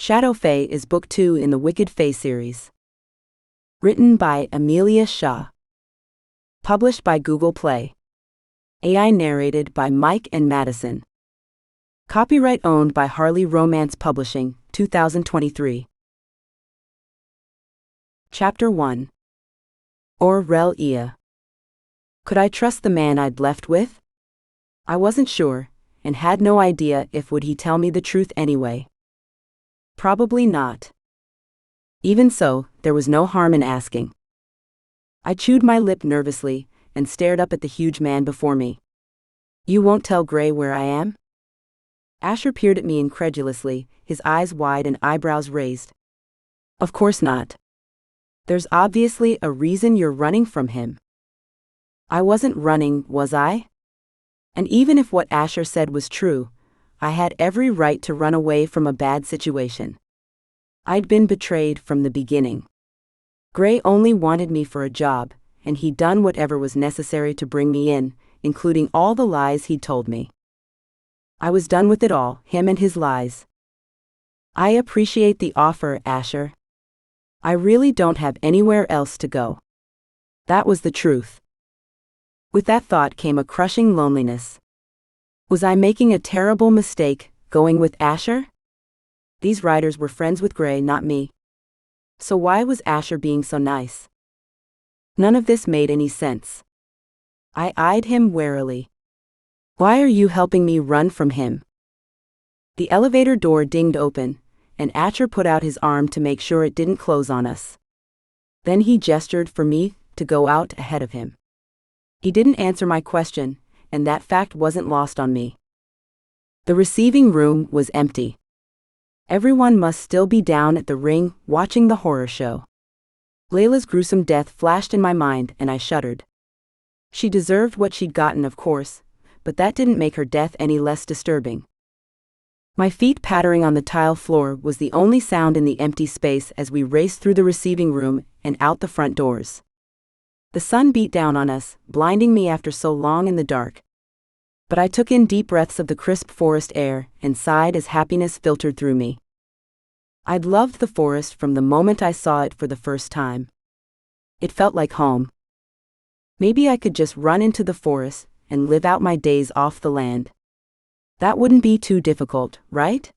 Shadow Fae is Book 2 in the Wicked Fae series. Written by Amelia Shaw. Published by Google Play. AI narrated by Mike and Madison. Copyright owned by Harley Romance Publishing, 2023. Chapter 1. Aurelia. Could I trust the man I'd left with? I wasn't sure, and had no idea if would he tell me the truth anyway. Probably not. Even so, there was no harm in asking. I chewed my lip nervously and stared up at the huge man before me. You won't tell Gray where I am? Asher peered at me incredulously, his eyes wide and eyebrows raised. Of course not. There's obviously a reason you're running from him. I wasn't running, was I? And even if what Asher said was true, I had every right to run away from a bad situation. I'd been betrayed from the beginning. Gray only wanted me for a job, and he'd done whatever was necessary to bring me in, including all the lies he'd told me. I was done with it all, him and his lies. I appreciate the offer, Asher. I really don't have anywhere else to go. That was the truth. With that thought came a crushing loneliness. Was I making a terrible mistake, going with Asher? These riders were friends with Gray, not me. So why was Asher being so nice? None of this made any sense. I eyed him warily. Why are you helping me run from him? The elevator door dinged open, and Asher put out his arm to make sure it didn't close on us. Then he gestured for me to go out ahead of him. He didn't answer my question, and that fact wasn't lost on me. The receiving room was empty. Everyone must still be down at the ring, watching the horror show. Layla's gruesome death flashed in my mind, and I shuddered. She deserved what she'd gotten, of course, but that didn't make her death any less disturbing. My feet pattering on the tile floor was the only sound in the empty space as we raced through the receiving room and out the front doors. The sun beat down on us, blinding me after so long in the dark. But I took in deep breaths of the crisp forest air and sighed as happiness filtered through me. I'd loved the forest from the moment I saw it for the first time. It felt like home. Maybe I could just run into the forest and live out my days off the land. That wouldn't be too difficult, right?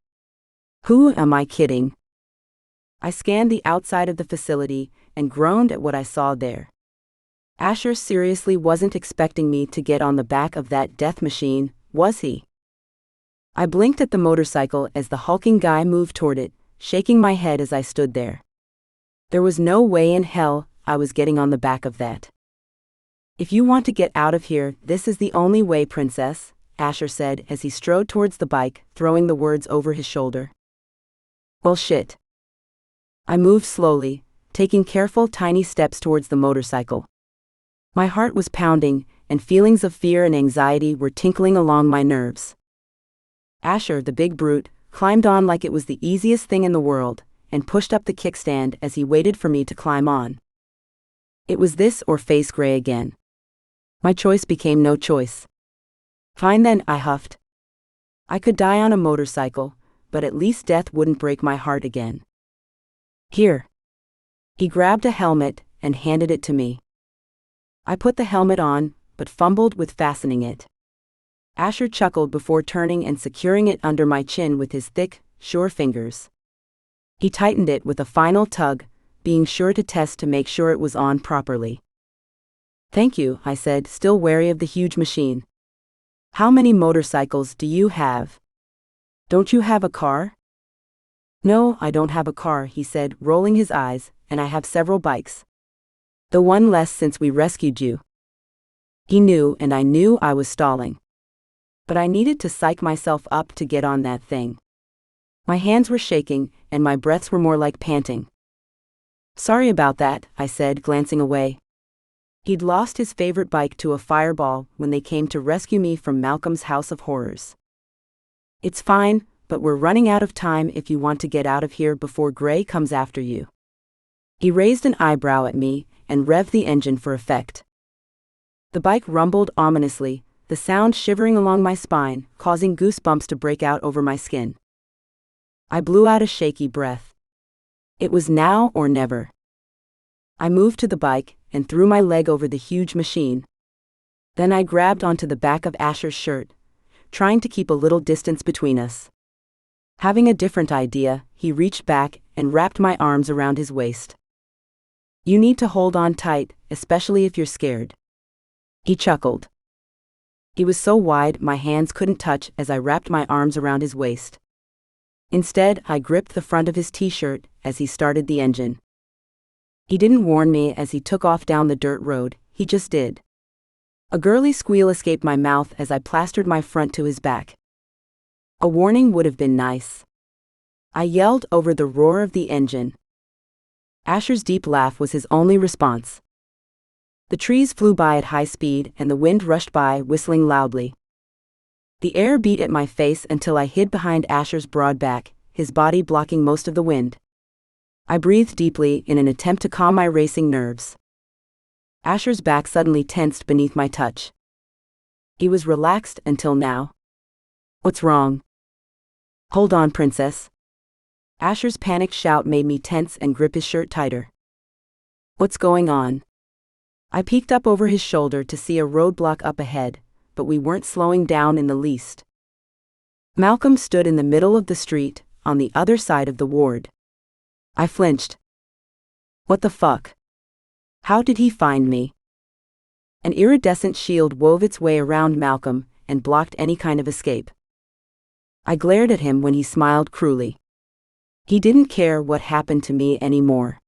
Who am I kidding? I scanned the outside of the facility and groaned at what I saw there. Asher seriously wasn't expecting me to get on the back of that death machine, was he? I blinked at the motorcycle as the hulking guy moved toward it, shaking my head as I stood there. There was no way in hell I was getting on the back of that. If you want to get out of here, this is the only way, Princess, Asher said as he strode towards the bike, throwing the words over his shoulder. Well, shit. I moved slowly, taking careful, tiny steps towards the motorcycle. My heart was pounding, and feelings of fear and anxiety were tinkling along my nerves. Asher, the big brute, climbed on like it was the easiest thing in the world, and pushed up the kickstand as he waited for me to climb on. It was this or face Gray again. My choice became no choice. Fine then, I huffed. I could die on a motorcycle, but at least death wouldn't break my heart again. Here. He grabbed a helmet and handed it to me. I put the helmet on, but fumbled with fastening it. Asher chuckled before turning and securing it under my chin with his thick, sure fingers. He tightened it with a final tug, being sure to test to make sure it was on properly. Thank you, I said, still wary of the huge machine. How many motorcycles do you have? Don't you have a car? No, I don't have a car, he said, rolling his eyes, and I have several bikes. The one less since we rescued you. He knew, and I knew I was stalling. But I needed to psych myself up to get on that thing. My hands were shaking, and my breaths were more like panting. Sorry about that, I said, glancing away. He'd lost his favorite bike to a fireball when they came to rescue me from Malcolm's house of horrors. It's fine, but we're running out of time if you want to get out of here before Gray comes after you. He raised an eyebrow at me and revved the engine for effect. The bike rumbled ominously, the sound shivering along my spine, causing goosebumps to break out over my skin. I blew out a shaky breath. It was now or never. I moved to the bike and threw my leg over the huge machine. Then I grabbed onto the back of Asher's shirt, trying to keep a little distance between us. Having a different idea, he reached back and wrapped my arms around his waist. You need to hold on tight, especially if you're scared. He chuckled. He was so wide my hands couldn't touch as I wrapped my arms around his waist. Instead, I gripped the front of his t-shirt as he started the engine. He didn't warn me as he took off down the dirt road, he just did. A girly squeal escaped my mouth as I plastered my front to his back. A warning would have been nice. I yelled over the roar of the engine. Asher's deep laugh was his only response. The trees flew by at high speed and the wind rushed by, whistling loudly. The air beat at my face until I hid behind Asher's broad back, his body blocking most of the wind. I breathed deeply in an attempt to calm my racing nerves. Asher's back suddenly tensed beneath my touch. He was relaxed until now. What's wrong? Hold on, princess. Asher's panicked shout made me tense and grip his shirt tighter. What's going on? I peeked up over his shoulder to see a roadblock up ahead, but we weren't slowing down in the least. Malcolm stood in the middle of the street, on the other side of the ward. I flinched. What the fuck? How did he find me? An iridescent shield wove its way around Malcolm and blocked any kind of escape. I glared at him when he smiled cruelly. He didn't care what happened to me anymore.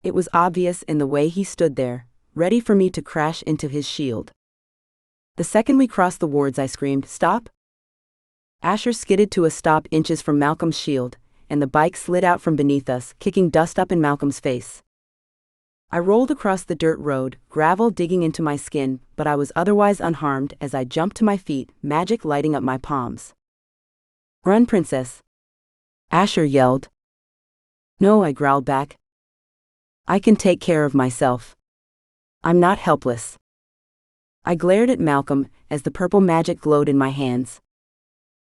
It was obvious in the way he stood there, ready for me to crash into his shield. The second we crossed the wards, I screamed, "Stop!" Asher skidded to a stop inches from Malcolm's shield, and the bike slid out from beneath us, kicking dust up in Malcolm's face. I rolled across the dirt road, gravel digging into my skin, but I was otherwise unharmed as I jumped to my feet, magic lighting up my palms. Run, princess! Asher yelled. No, I growled back. I can take care of myself. I'm not helpless. I glared at Malcolm as the purple magic glowed in my hands.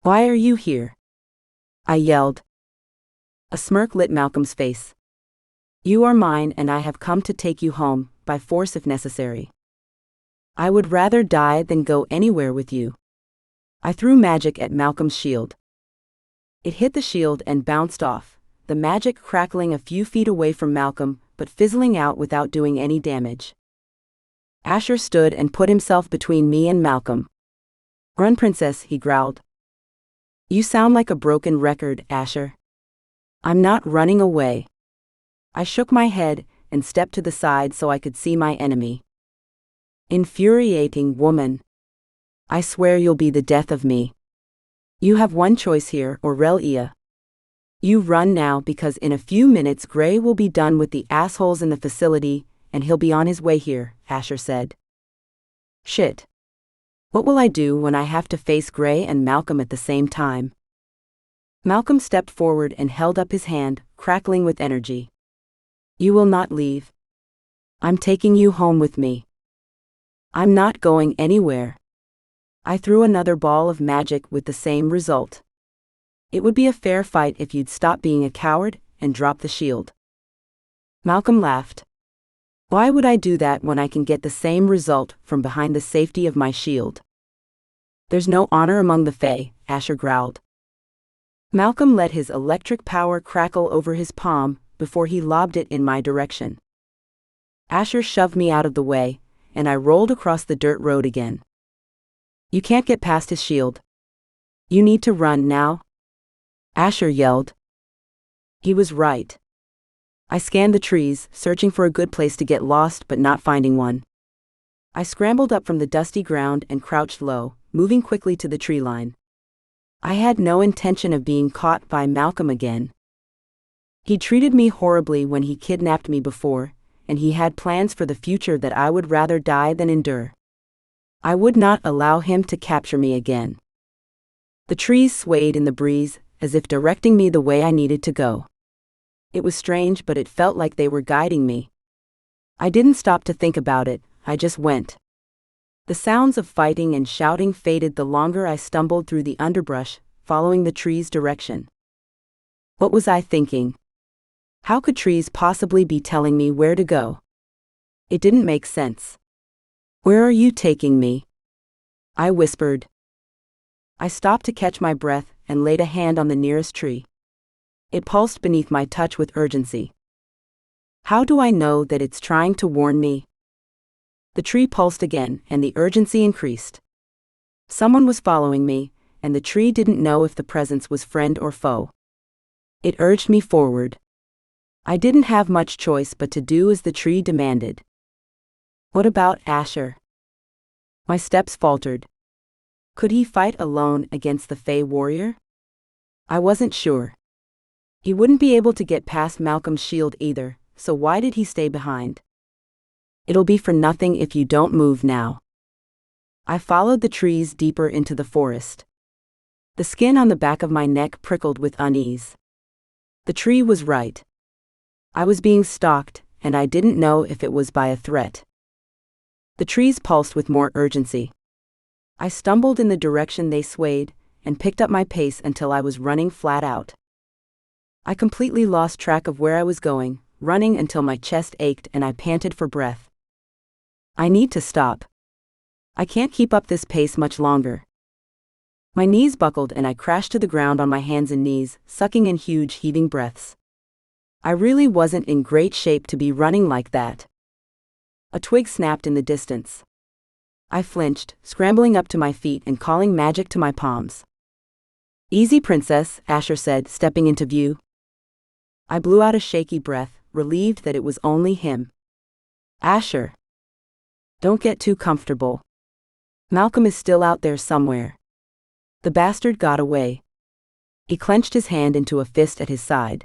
Why are you here? I yelled. A smirk lit Malcolm's face. You are mine and I have come to take you home, by force if necessary. I would rather die than go anywhere with you. I threw magic at Malcolm's shield. It hit the shield and bounced off, the magic crackling a few feet away from Malcolm, but fizzling out without doing any damage. Asher stood and put himself between me and Malcolm. Run, princess, he growled. You sound like a broken record, Asher. I'm not running away. I shook my head and stepped to the side so I could see my enemy. Infuriating woman. I swear you'll be the death of me. You have one choice here, Aurelia. You run now because in a few minutes Gray will be done with the assholes in the facility and he'll be on his way here, Asher said. Shit. What will I do when I have to face Gray and Malcolm at the same time? Malcolm stepped forward and held up his hand, crackling with energy. You will not leave. I'm taking you home with me. I'm not going anywhere. I threw another ball of magic with the same result. It would be a fair fight if you'd stop being a coward and drop the shield. Malcolm laughed. Why would I do that when I can get the same result from behind the safety of my shield? There's no honor among the Fae, Asher growled. Malcolm let his electric power crackle over his palm before he lobbed it in my direction. Asher shoved me out of the way, and I rolled across the dirt road again. You can't get past his shield. You need to run now. Asher yelled. He was right. I scanned the trees, searching for a good place to get lost but not finding one. I scrambled up from the dusty ground and crouched low, moving quickly to the tree line. I had no intention of being caught by Malcolm again. He treated me horribly when he kidnapped me before, and he had plans for the future that I would rather die than endure. I would not allow him to capture me again. The trees swayed in the breeze, as if directing me the way I needed to go. It was strange, but it felt like they were guiding me. I didn't stop to think about it, I just went. The sounds of fighting and shouting faded the longer I stumbled through the underbrush, following the tree's direction. What was I thinking? How could trees possibly be telling me where to go? It didn't make sense. Where are you taking me? I whispered. I stopped to catch my breath and laid a hand on the nearest tree. It pulsed beneath my touch with urgency. How do I know that it's trying to warn me? The tree pulsed again, and the urgency increased. Someone was following me, and the tree didn't know if the presence was friend or foe. It urged me forward. I didn't have much choice but to do as the tree demanded. What about Asher? My steps faltered. Could he fight alone against the Fae warrior? I wasn't sure. He wouldn't be able to get past Malcolm's shield either, so why did he stay behind? It'll be for nothing if you don't move now. I followed the trees deeper into the forest. The skin on the back of my neck prickled with unease. The tree was right. I was being stalked, and I didn't know if it was by a threat. The trees pulsed with more urgency. I stumbled in the direction they swayed, and picked up my pace until I was running flat out. I completely lost track of where I was going, running until my chest ached and I panted for breath. I need to stop. I can't keep up this pace much longer. My knees buckled and I crashed to the ground on my hands and knees, sucking in huge, heaving breaths. I really wasn't in great shape to be running like that. A twig snapped in the distance. I flinched, scrambling up to my feet and calling magic to my palms. Easy, princess, Asher said, stepping into view. I blew out a shaky breath, relieved that it was only him. Asher. Don't get too comfortable. Malcolm is still out there somewhere. The bastard got away. He clenched his hand into a fist at his side.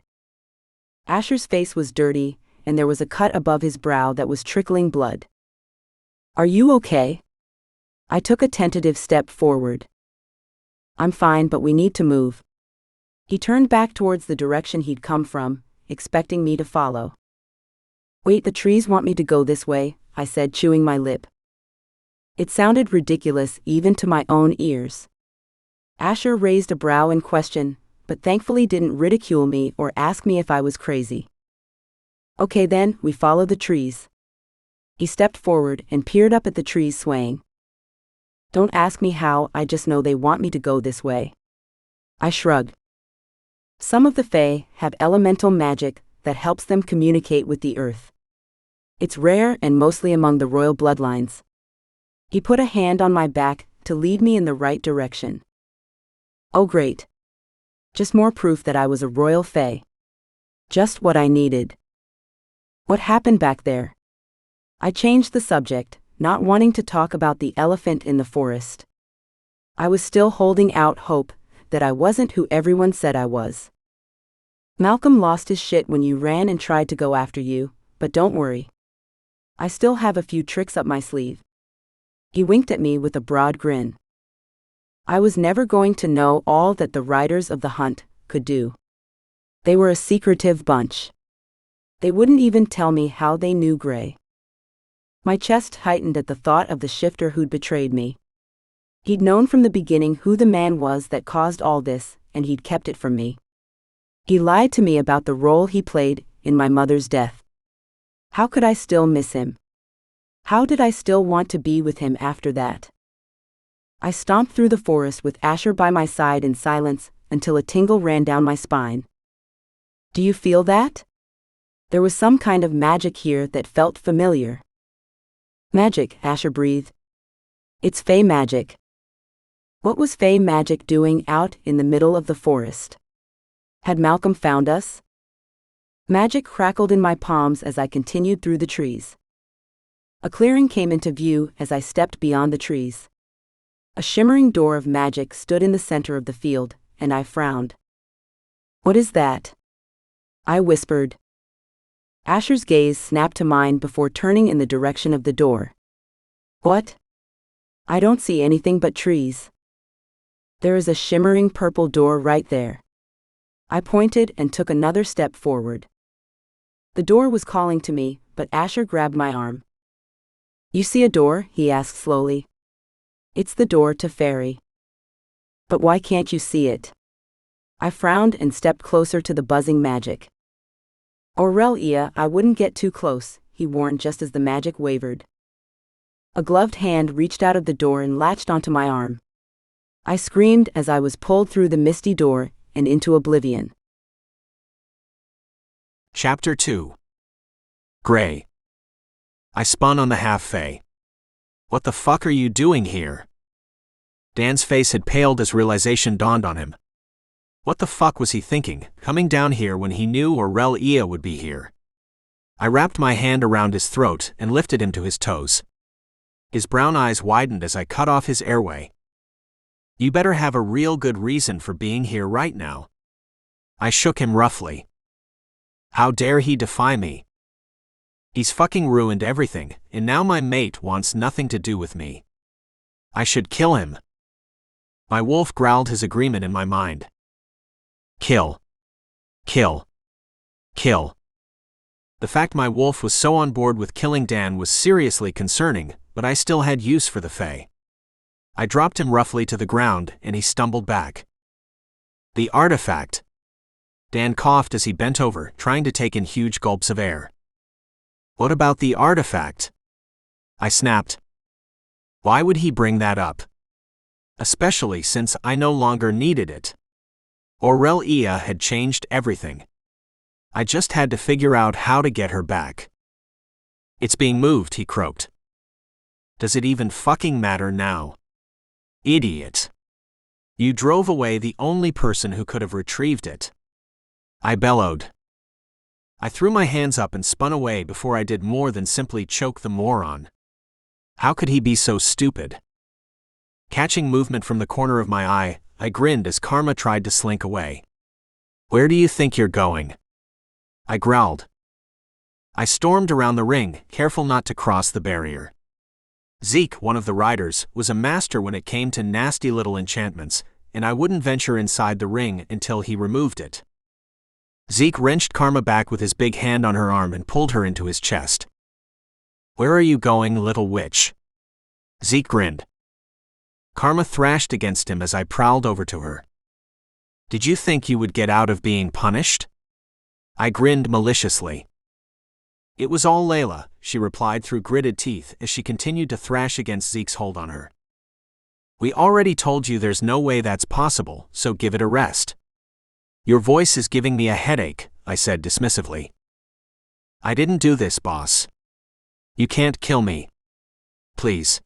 Asher's face was dirty, and there was a cut above his brow that was trickling blood. Are you okay? I took a tentative step forward. I'm fine, but we need to move. He turned back towards the direction he'd come from, expecting me to follow. Wait, the trees want me to go this way, I said, chewing my lip. It sounded ridiculous even to my own ears. Asher raised a brow in question, but thankfully didn't ridicule me or ask me if I was crazy. Okay then, we follow the trees. He stepped forward and peered up at the trees swaying. Don't ask me how, I just know they want me to go this way. I shrugged. Some of the Fae have elemental magic that helps them communicate with the earth. It's rare and mostly among the royal bloodlines. He put a hand on my back to lead me in the right direction. Oh great. Just more proof that I was a royal Fae. Just what I needed. What happened back there? I changed the subject, not wanting to talk about the elephant in the forest. I was still holding out hope that I wasn't who everyone said I was. Malcolm lost his shit when you ran and tried to go after you, but don't worry. I still have a few tricks up my sleeve. He winked at me with a broad grin. I was never going to know all that the riders of the hunt could do. They were a secretive bunch. They wouldn't even tell me how they knew Gray. My chest tightened at the thought of the shifter who'd betrayed me. He'd known from the beginning who the man was that caused all this, and he'd kept it from me. He lied to me about the role he played in my mother's death. How could I still miss him? How did I still want to be with him after that? I stomped through the forest with Asher by my side in silence until a tingle ran down my spine. Do you feel that? There was some kind of magic here that felt familiar. Magic, Asher breathed. It's Fae magic. What was Fae magic doing out in the middle of the forest? Had Malcolm found us? Magic crackled in my palms as I continued through the trees. A clearing came into view as I stepped beyond the trees. A shimmering door of magic stood in the center of the field, and I frowned. What is that? I whispered. Asher's gaze snapped to mine before turning in the direction of the door. What? I don't see anything but trees. There is a shimmering purple door right there. I pointed and took another step forward. The door was calling to me, but Asher grabbed my arm. You see a door? He asked slowly. It's the door to Faery. But why can't you see it? I frowned and stepped closer to the buzzing magic. Aurelia, I wouldn't get too close, he warned just as the magic wavered. A gloved hand reached out of the door and latched onto my arm. I screamed as I was pulled through the misty door and into oblivion. Chapter 2. Gray. I spun on the half-fae. What the fuck are you doing here? Dan's face had paled as realization dawned on him. What the fuck was he thinking, coming down here when he knew Aurelia would be here? I wrapped my hand around his throat and lifted him to his toes. His brown eyes widened as I cut off his airway. You better have a real good reason for being here right now. I shook him roughly. How dare he defy me? He's fucking ruined everything, and now my mate wants nothing to do with me. I should kill him. My wolf growled his agreement in my mind. Kill. Kill. Kill. The fact my wolf was so on board with killing Dan was seriously concerning, but I still had use for the Fae. I dropped him roughly to the ground, and he stumbled back. The artifact. Dan coughed as he bent over, trying to take in huge gulps of air. What about the artifact? I snapped. Why would he bring that up? Especially since I no longer needed it. Aurelia had changed everything. I just had to figure out how to get her back. It's being moved, he croaked. Does it even fucking matter now? Idiot. You drove away the only person who could have retrieved it. I bellowed. I threw my hands up and spun away before I did more than simply choke the moron. How could he be so stupid? Catching movement from the corner of my eye, I grinned as Karma tried to slink away. Where do you think you're going? I growled. I stormed around the ring, careful not to cross the barrier. Zeke, one of the riders, was a master when it came to nasty little enchantments, and I wouldn't venture inside the ring until he removed it. Zeke wrenched Karma back with his big hand on her arm and pulled her into his chest. Where are you going, little witch? Zeke grinned. Karma thrashed against him as I prowled over to her. Did you think you would get out of being punished? I grinned maliciously. It was all Layla, she replied through gritted teeth as she continued to thrash against Zeke's hold on her. We already told you there's no way that's possible, so give it a rest. Your voice is giving me a headache, I said dismissively. I didn't do this, boss. You can't kill me. Please.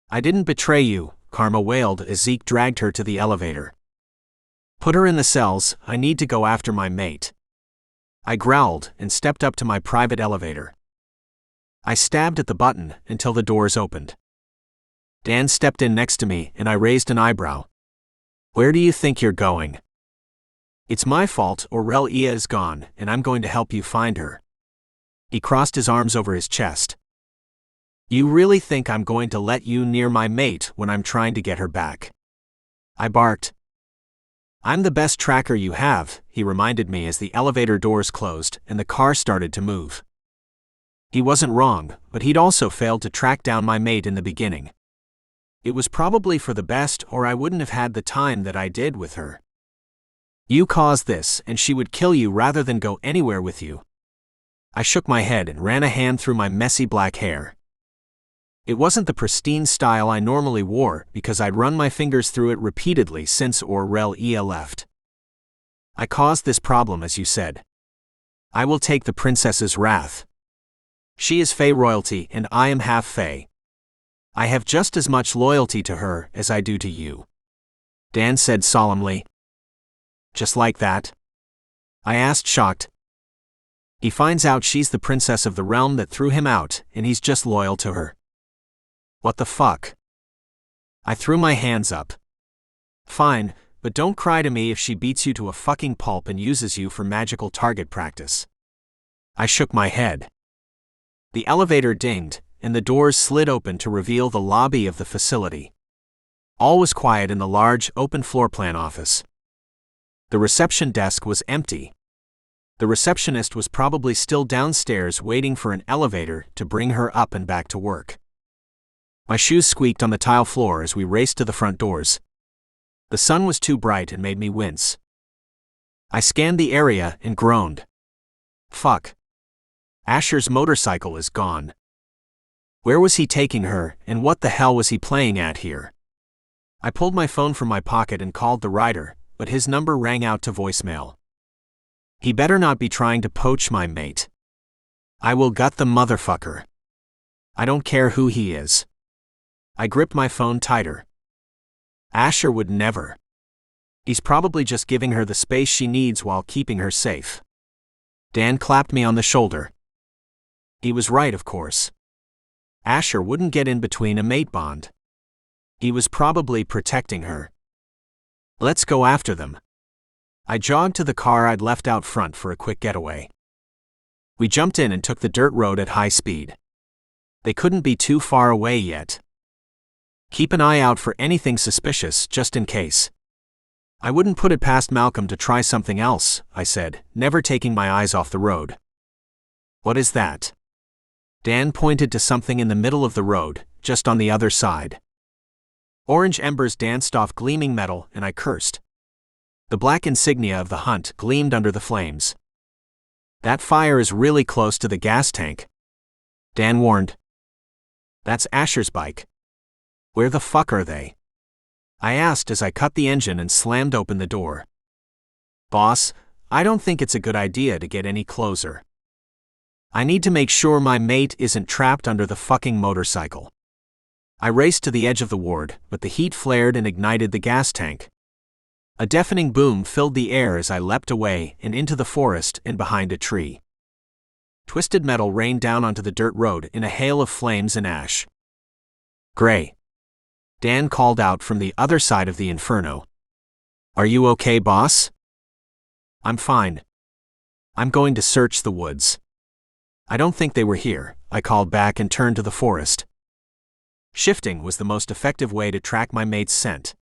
I didn't betray you, Karma wailed as Zeke dragged her to the elevator. Put her in the cells, I need to go after my mate. I growled and stepped up to my private elevator. I stabbed at the button until the doors opened. Dan stepped in next to me and I raised an eyebrow. Where do you think you're going? It's my fault Aurelia is gone and I'm going to help you find her. He crossed his arms over his chest. You really think I'm going to let you near my mate when I'm trying to get her back? I barked. I'm the best tracker you have, he reminded me as the elevator doors closed and the car started to move. He wasn't wrong, but he'd also failed to track down my mate in the beginning. It was probably for the best or I wouldn't have had the time that I did with her. You caused this and she would kill you rather than go anywhere with you. I shook my head and ran a hand through my messy black hair. It wasn't the pristine style I normally wore because I'd run my fingers through it repeatedly since Aurelia left. I caused this problem, as you said. I will take the princess's wrath. She is Fae royalty and I am half Fae. I have just as much loyalty to her as I do to you. Dan said solemnly. Just like that? I asked, shocked. He finds out she's the princess of the realm that threw him out and he's just loyal to her. What the fuck? I threw my hands up. Fine, but don't cry to me if she beats you to a fucking pulp and uses you for magical target practice. I shook my head. The elevator dinged, and the doors slid open to reveal the lobby of the facility. All was quiet in the large, open floor plan office. The reception desk was empty. The receptionist was probably still downstairs waiting for an elevator to bring her up and back to work. My shoes squeaked on the tile floor as we raced to the front doors. The sun was too bright and made me wince. I scanned the area and groaned. Fuck. Asher's motorcycle is gone. Where was he taking her, and what the hell was he playing at here? I pulled my phone from my pocket and called the rider, but his number rang out to voicemail. He better not be trying to poach my mate. I will gut the motherfucker. I don't care who he is. I gripped my phone tighter. Asher would never. He's probably just giving her the space she needs while keeping her safe. Dan clapped me on the shoulder. He was right, of course. Asher wouldn't get in between a mate bond. He was probably protecting her. Let's go after them. I jogged to the car I'd left out front for a quick getaway. We jumped in and took the dirt road at high speed. They couldn't be too far away yet. Keep an eye out for anything suspicious, just in case. I wouldn't put it past Malcolm to try something else, I said, never taking my eyes off the road. What is that? Dan pointed to something in the middle of the road, just on the other side. Orange embers danced off gleaming metal, and I cursed. The black insignia of the hunt gleamed under the flames. That fire is really close to the gas tank. Dan warned. That's Asher's bike. Where the fuck are they? I asked as I cut the engine and slammed open the door. Boss, I don't think it's a good idea to get any closer. I need to make sure my mate isn't trapped under the fucking motorcycle. I raced to the edge of the ward, but the heat flared and ignited the gas tank. A deafening boom filled the air as I leapt away and into the forest and behind a tree. Twisted metal rained down onto the dirt road in a hail of flames and ash. Gray. Dan called out from the other side of the inferno. Are you okay, boss? I'm fine. I'm going to search the woods. I don't think they were here, I called back and turned to the forest. Shifting was the most effective way to track my mate's scent.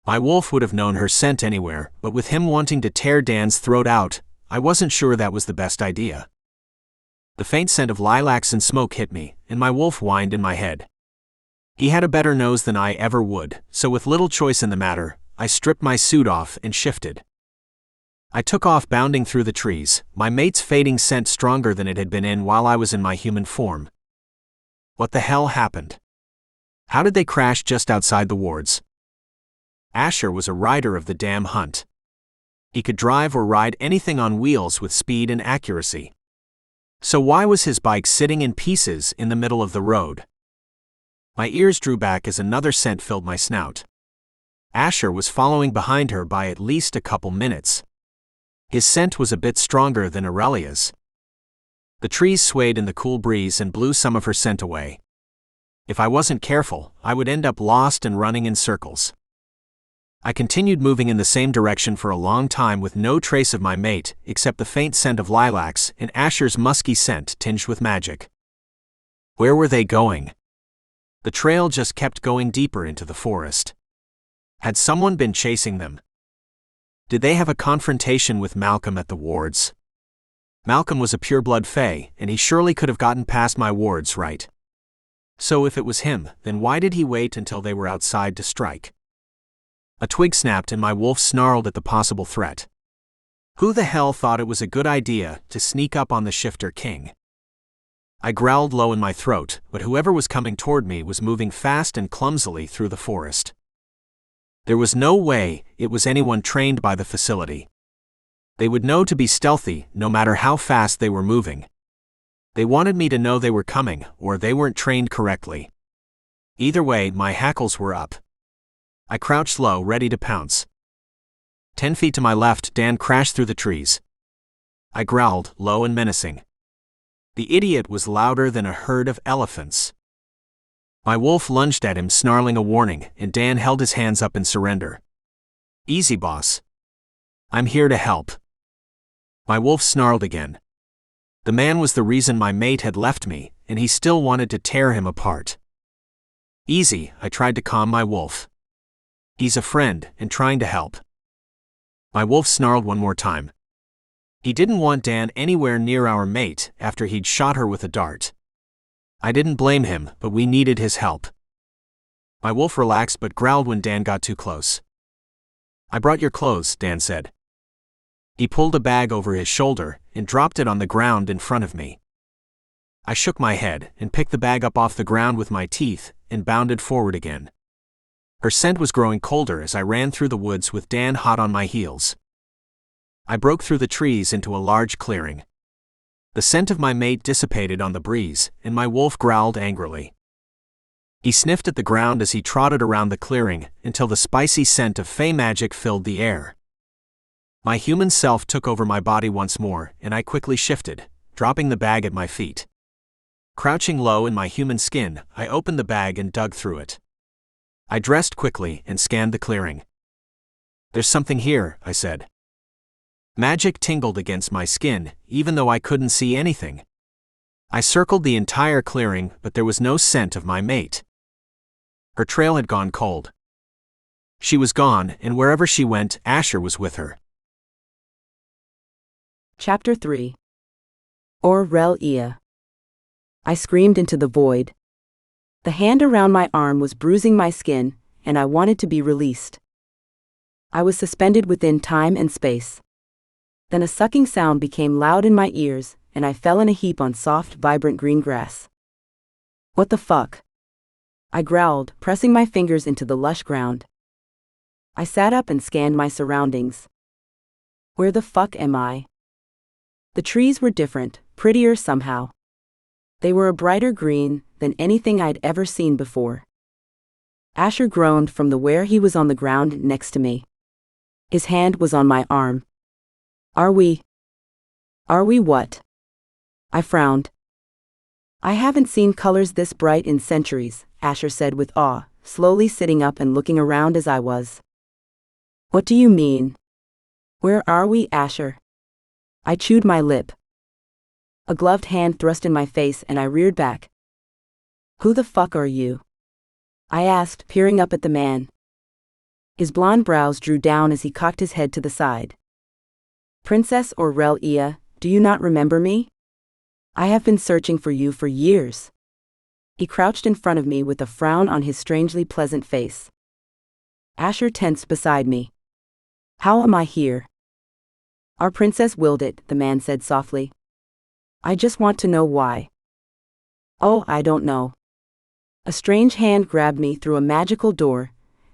My wolf would have known her scent anywhere, but with him wanting to tear Dan's throat out, I wasn't sure that was the best idea. The faint scent of lilacs and smoke hit me, and my wolf whined in my head. He had a better nose than I ever would, so with little choice in the matter, I stripped my suit off and shifted. I took off bounding through the trees, my mate's fading scent stronger than it had been in while I was in my human form. What the hell happened? How did they crash just outside the wards? Asher was a rider of the damn hunt. He could drive or ride anything on wheels with speed and accuracy. So why was his bike sitting in pieces in the middle of the road? My ears drew back as another scent filled my snout. Asher was following behind her by at least a couple minutes. His scent was a bit stronger than Aurelia's. The trees swayed in the cool breeze and blew some of her scent away. If I wasn't careful, I would end up lost and running in circles. I continued moving in the same direction for a long time with no trace of my mate, except the faint scent of lilacs and Asher's musky scent tinged with magic. Where were they going? The trail just kept going deeper into the forest. Had someone been chasing them? Did they have a confrontation with Malcolm at the wards? Malcolm was a pureblood Fae, and he surely could have gotten past my wards, right? So if it was him, then why did he wait until they were outside to strike? A twig snapped and my wolf snarled at the possible threat. Who the hell thought it was a good idea to sneak up on the Shifter King? I growled low in my throat, but whoever was coming toward me was moving fast and clumsily through the forest. There was no way it was anyone trained by the facility. They would know to be stealthy, no matter how fast they were moving. They wanted me to know they were coming, or they weren't trained correctly. Either way, my hackles were up. I crouched low, ready to pounce. 10 feet to my left, Dan crashed through the trees. I growled, low and menacing. The idiot was louder than a herd of elephants. My wolf lunged at him, snarling a warning, and Dan held his hands up in surrender. Easy, boss. I'm here to help. My wolf snarled again. The man was the reason my mate had left me, and he still wanted to tear him apart. Easy, I tried to calm my wolf. He's a friend, and trying to help. My wolf snarled one more time. He didn't want Dan anywhere near our mate after he'd shot her with a dart. I didn't blame him, but we needed his help. My wolf relaxed but growled when Dan got too close. I brought your clothes, Dan said. He pulled a bag over his shoulder and dropped it on the ground in front of me. I shook my head and picked the bag up off the ground with my teeth and bounded forward again. Her scent was growing colder as I ran through the woods with Dan hot on my heels. I broke through the trees into a large clearing. The scent of my mate dissipated on the breeze, and my wolf growled angrily. He sniffed at the ground as he trotted around the clearing until the spicy scent of Fae magic filled the air. My human self took over my body once more, and I quickly shifted, dropping the bag at my feet. Crouching low in my human skin, I opened the bag and dug through it. I dressed quickly and scanned the clearing. "There's something here," I said. Magic tingled against my skin, even though I couldn't see anything. I circled the entire clearing, but there was no scent of my mate. Her trail had gone cold. She was gone, and wherever she went, Asher was with her. Chapter 3. Aurelia. I screamed into the void. The hand around my arm was bruising my skin, and I wanted to be released. I was suspended within time and space. Then a sucking sound became loud in my ears, and I fell in a heap on soft, vibrant green grass. "What the fuck?" I growled, pressing my fingers into the lush ground. I sat up and scanned my surroundings. Where the fuck am I? The trees were different, prettier somehow. They were a brighter green than anything I'd ever seen before. Asher groaned from where he was on the ground next to me. His hand was on my arm. Are we what? I frowned. I haven't seen colors this bright in centuries, Asher said with awe, slowly sitting up and looking around as I was. What do you mean? Where are we, Asher? I chewed my lip. A gloved hand thrust in my face and I reared back. Who the fuck are you? I asked, peering up at the man. His blonde brows drew down as he cocked his head to the side. Princess Aurelia, do you not remember me? I have been searching for you for years. He crouched in front of me with a frown on his strangely pleasant face. Asher tensed beside me. How am I here? Our princess willed it, the man said softly. I just want to know why. Oh, I don't know. A strange hand grabbed me through a magical door,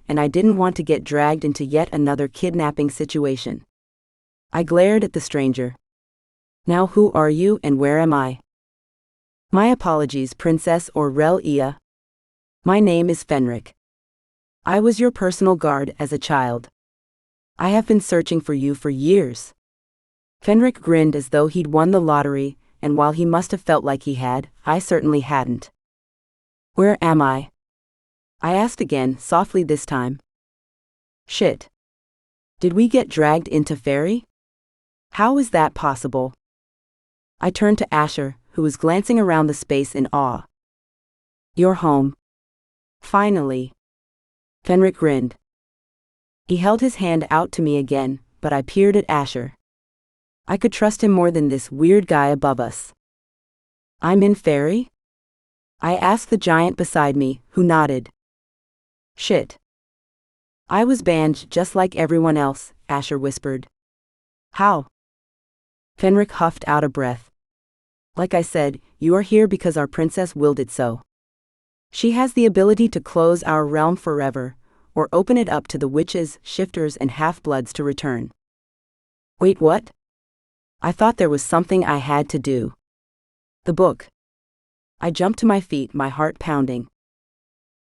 and I didn't want to get dragged into yet another kidnapping situation. I glared at the stranger. Now who are you and where am I? My apologies, Princess Aurelia. My name is Fenric. I was your personal guard as a child. I have been searching for you for years. Fenric grinned as though he'd won the lottery, and while he must have felt like he had, I certainly hadn't. Where am I? I asked again, softly this time. Shit. Did we get dragged into Faery? How is that possible? I turned to Asher, who was glancing around the space in awe. You're home. Finally. Fenric grinned. He held his hand out to me again, but I peered at Asher. I could trust him more than this weird guy above us. I'm in Faery? I asked the giant beside me, who nodded. Shit. I was banned just like everyone else, Asher whispered. How? Fenric huffed out a breath. Like I said, you are here because our princess willed it so. She has the ability to close our realm forever, or open it up to the witches, shifters, and half-bloods to return. Wait, what? I thought there was something I had to do. The book. I jumped to my feet, my heart pounding.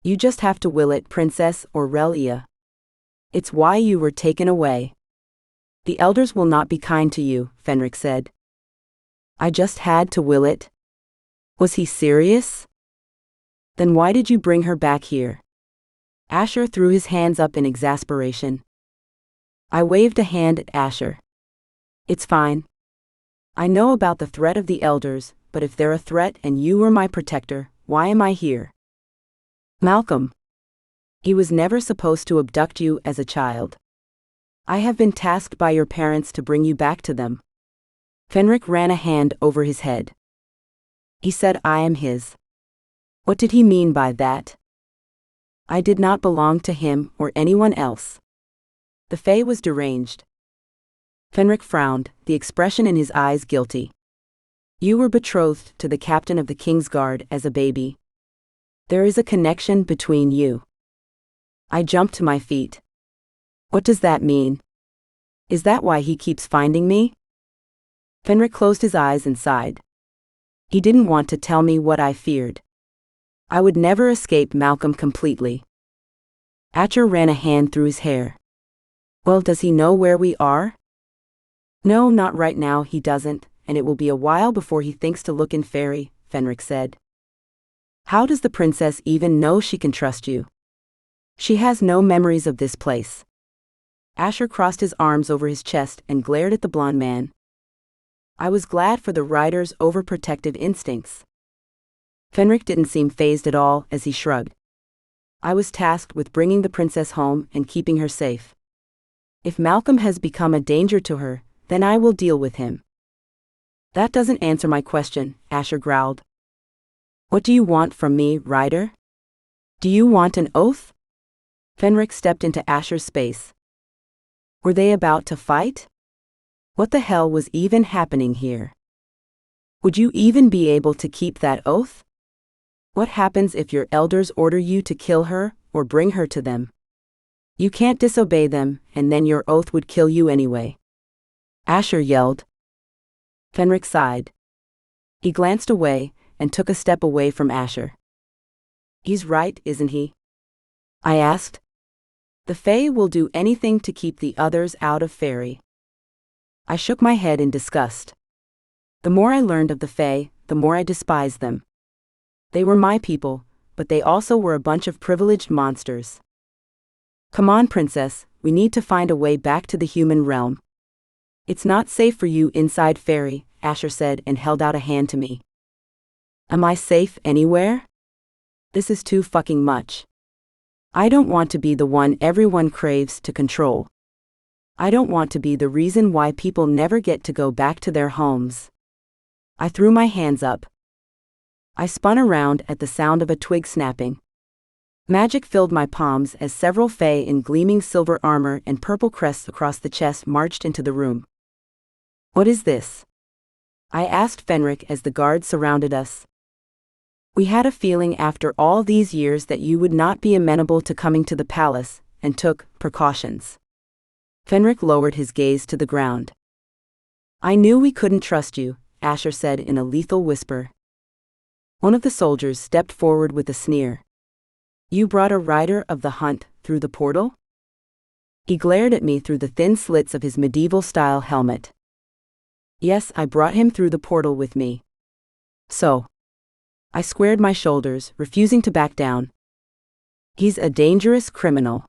You just have to will it, Princess Aurelia. It's why you were taken away. The elders will not be kind to you, Fenric said. I just had to will it. Was he serious? Then why did you bring her back here? Asher threw his hands up in exasperation. I waved a hand at Asher. It's fine. I know about the threat of the elders, but if they're a threat and you were my protector, why am I here? Malcolm. He was never supposed to abduct you as a child. I have been tasked by your parents to bring you back to them. Fenric ran a hand over his head. He said I am his. What did he mean by that? I did not belong to him or anyone else. The Fae was deranged. Fenric frowned, the expression in his eyes guilty. You were betrothed to the captain of the King's Guard as a baby. There is a connection between you. I jumped to my feet. What does that mean? Is that why he keeps finding me? Fenric closed his eyes and sighed. He didn't want to tell me what I feared. I would never escape Malcolm completely. Asher ran a hand through his hair. Well, does he know where we are? No, not right now, he doesn't, and it will be a while before he thinks to look in Faery, Fenric said. How does the princess even know she can trust you? She has no memories of this place. Asher crossed his arms over his chest and glared at the blond man. I was glad for the rider's overprotective instincts. Fenric didn't seem fazed at all as he shrugged. I was tasked with bringing the princess home and keeping her safe. If Malcolm has become a danger to her, then I will deal with him. That doesn't answer my question, Asher growled. What do you want from me, Rider? Do you want an oath? Fenric stepped into Asher's space. Were they about to fight? What the hell was even happening here? Would you even be able to keep that oath? What happens if your elders order you to kill her or bring her to them? You can't disobey them, and then your oath would kill you anyway. Asher yelled. Fenric sighed. He glanced away and took a step away from Asher. He's right, isn't he? I asked. The Fae will do anything to keep the others out of Faery. I shook my head in disgust. The more I learned of the Fae, the more I despised them. They were my people, but they also were a bunch of privileged monsters. Come on, princess, we need to find a way back to the human realm. It's not safe for you inside Faery, Asher said and held out a hand to me. Am I safe anywhere? This is too fucking much. I don't want to be the one everyone craves to control. I don't want to be the reason why people never get to go back to their homes. I threw my hands up. I spun around at the sound of a twig snapping. Magic filled my palms as several Fae in gleaming silver armor and purple crests across the chest marched into the room. What is this? I asked Fenric as the guards surrounded us. We had a feeling after all these years that you would not be amenable to coming to the palace, and took precautions. Fenric lowered his gaze to the ground. I knew we couldn't trust you, Asher said in a lethal whisper. One of the soldiers stepped forward with a sneer. You brought a rider of the hunt through the portal? He glared at me through the thin slits of his medieval-style helmet. Yes, I brought him through the portal with me. So. I squared my shoulders, refusing to back down. He's a dangerous criminal.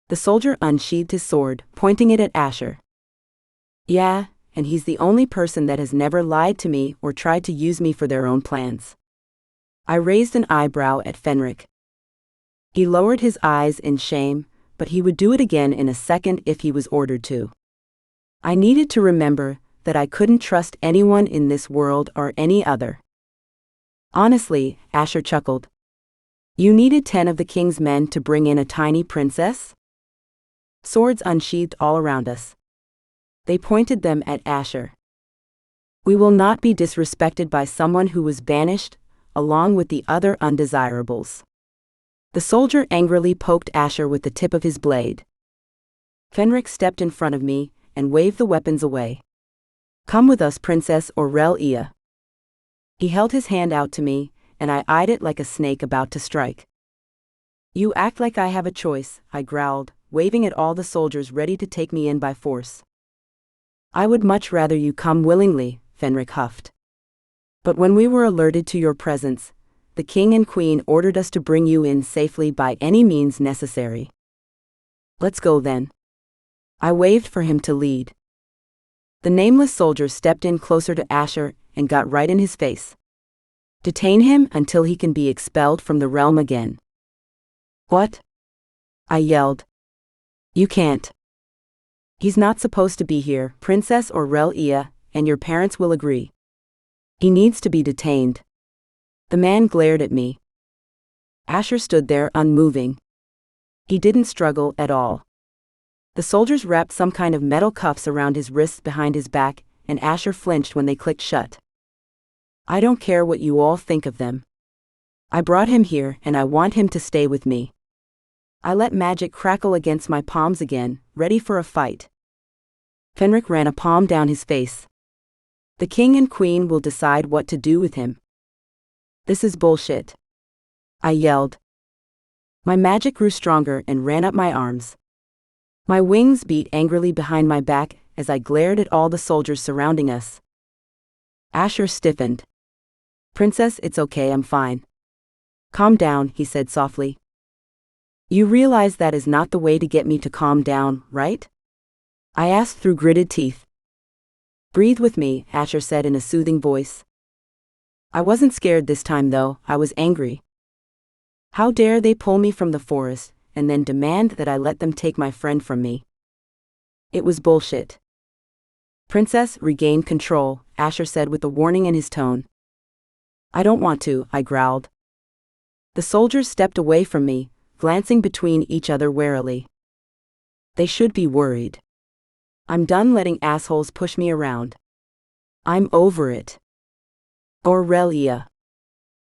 The soldier unsheathed his sword, pointing it at Asher. Yeah, and he's the only person that has never lied to me or tried to use me for their own plans. I raised an eyebrow at Fenric. He lowered his eyes in shame, but he would do it again in a second if he was ordered to. I needed to remember that I couldn't trust anyone in this world or any other. Honestly, Asher chuckled. You needed 10 of the king's men to bring in a tiny princess? Swords unsheathed all around us. They pointed them at Asher. We will not be disrespected by someone who was banished, along with the other undesirables. The soldier angrily poked Asher with the tip of his blade. Fenric stepped in front of me and waved the weapons away. Come with us, Princess Aurelia. He held his hand out to me, and I eyed it like a snake about to strike. You act like I have a choice, I growled, waving at all the soldiers ready to take me in by force. I would much rather you come willingly, Fenric huffed. But when we were alerted to your presence, the king and queen ordered us to bring you in safely by any means necessary. Let's go then. I waved for him to lead. The nameless soldier stepped in closer to Asher and got right in his face. Detain him until he can be expelled from the realm again. What? I yelled. You can't. He's not supposed to be here, Princess Aurelia, and your parents will agree. He needs to be detained. The man glared at me. Asher stood there unmoving. He didn't struggle at all. The soldiers wrapped some kind of metal cuffs around his wrists behind his back, and Asher flinched when they clicked shut. I don't care what you all think of them. I brought him here and I want him to stay with me. I let magic crackle against my palms again, ready for a fight. Fenric ran a palm down his face. The king and queen will decide what to do with him. This is bullshit. I yelled. My magic grew stronger and ran up my arms. My wings beat angrily behind my back as I glared at all the soldiers surrounding us. Asher stiffened. Princess, it's okay, I'm fine. Calm down, he said softly. You realize that is not the way to get me to calm down, right? I asked through gritted teeth. Breathe with me, Asher said in a soothing voice. I wasn't scared this time though, I was angry. How dare they pull me from the forest, and then demand that I let them take my friend from me? It was bullshit. Princess, regain control, Asher said with a warning in his tone. I don't want to, I growled. The soldiers stepped away from me, glancing between each other warily. They should be worried. I'm done letting assholes push me around. I'm over it. Aurelia.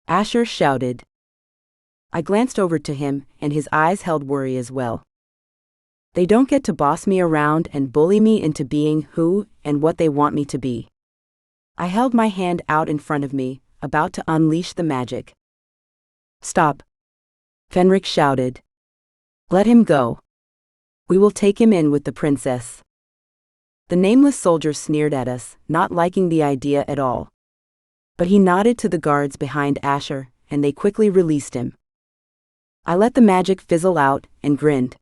Asher shouted. I glanced over to him, and his eyes held worry as well. They don't get to boss me around and bully me into being who and what they want me to be. I held my hand out in front of me, about to unleash the magic. Stop. Fenric shouted. Let him go. We will take him in with the princess. The nameless soldier sneered at us, not liking the idea at all. But he nodded to the guards behind Asher, and they quickly released him. I let the magic fizzle out and grinned.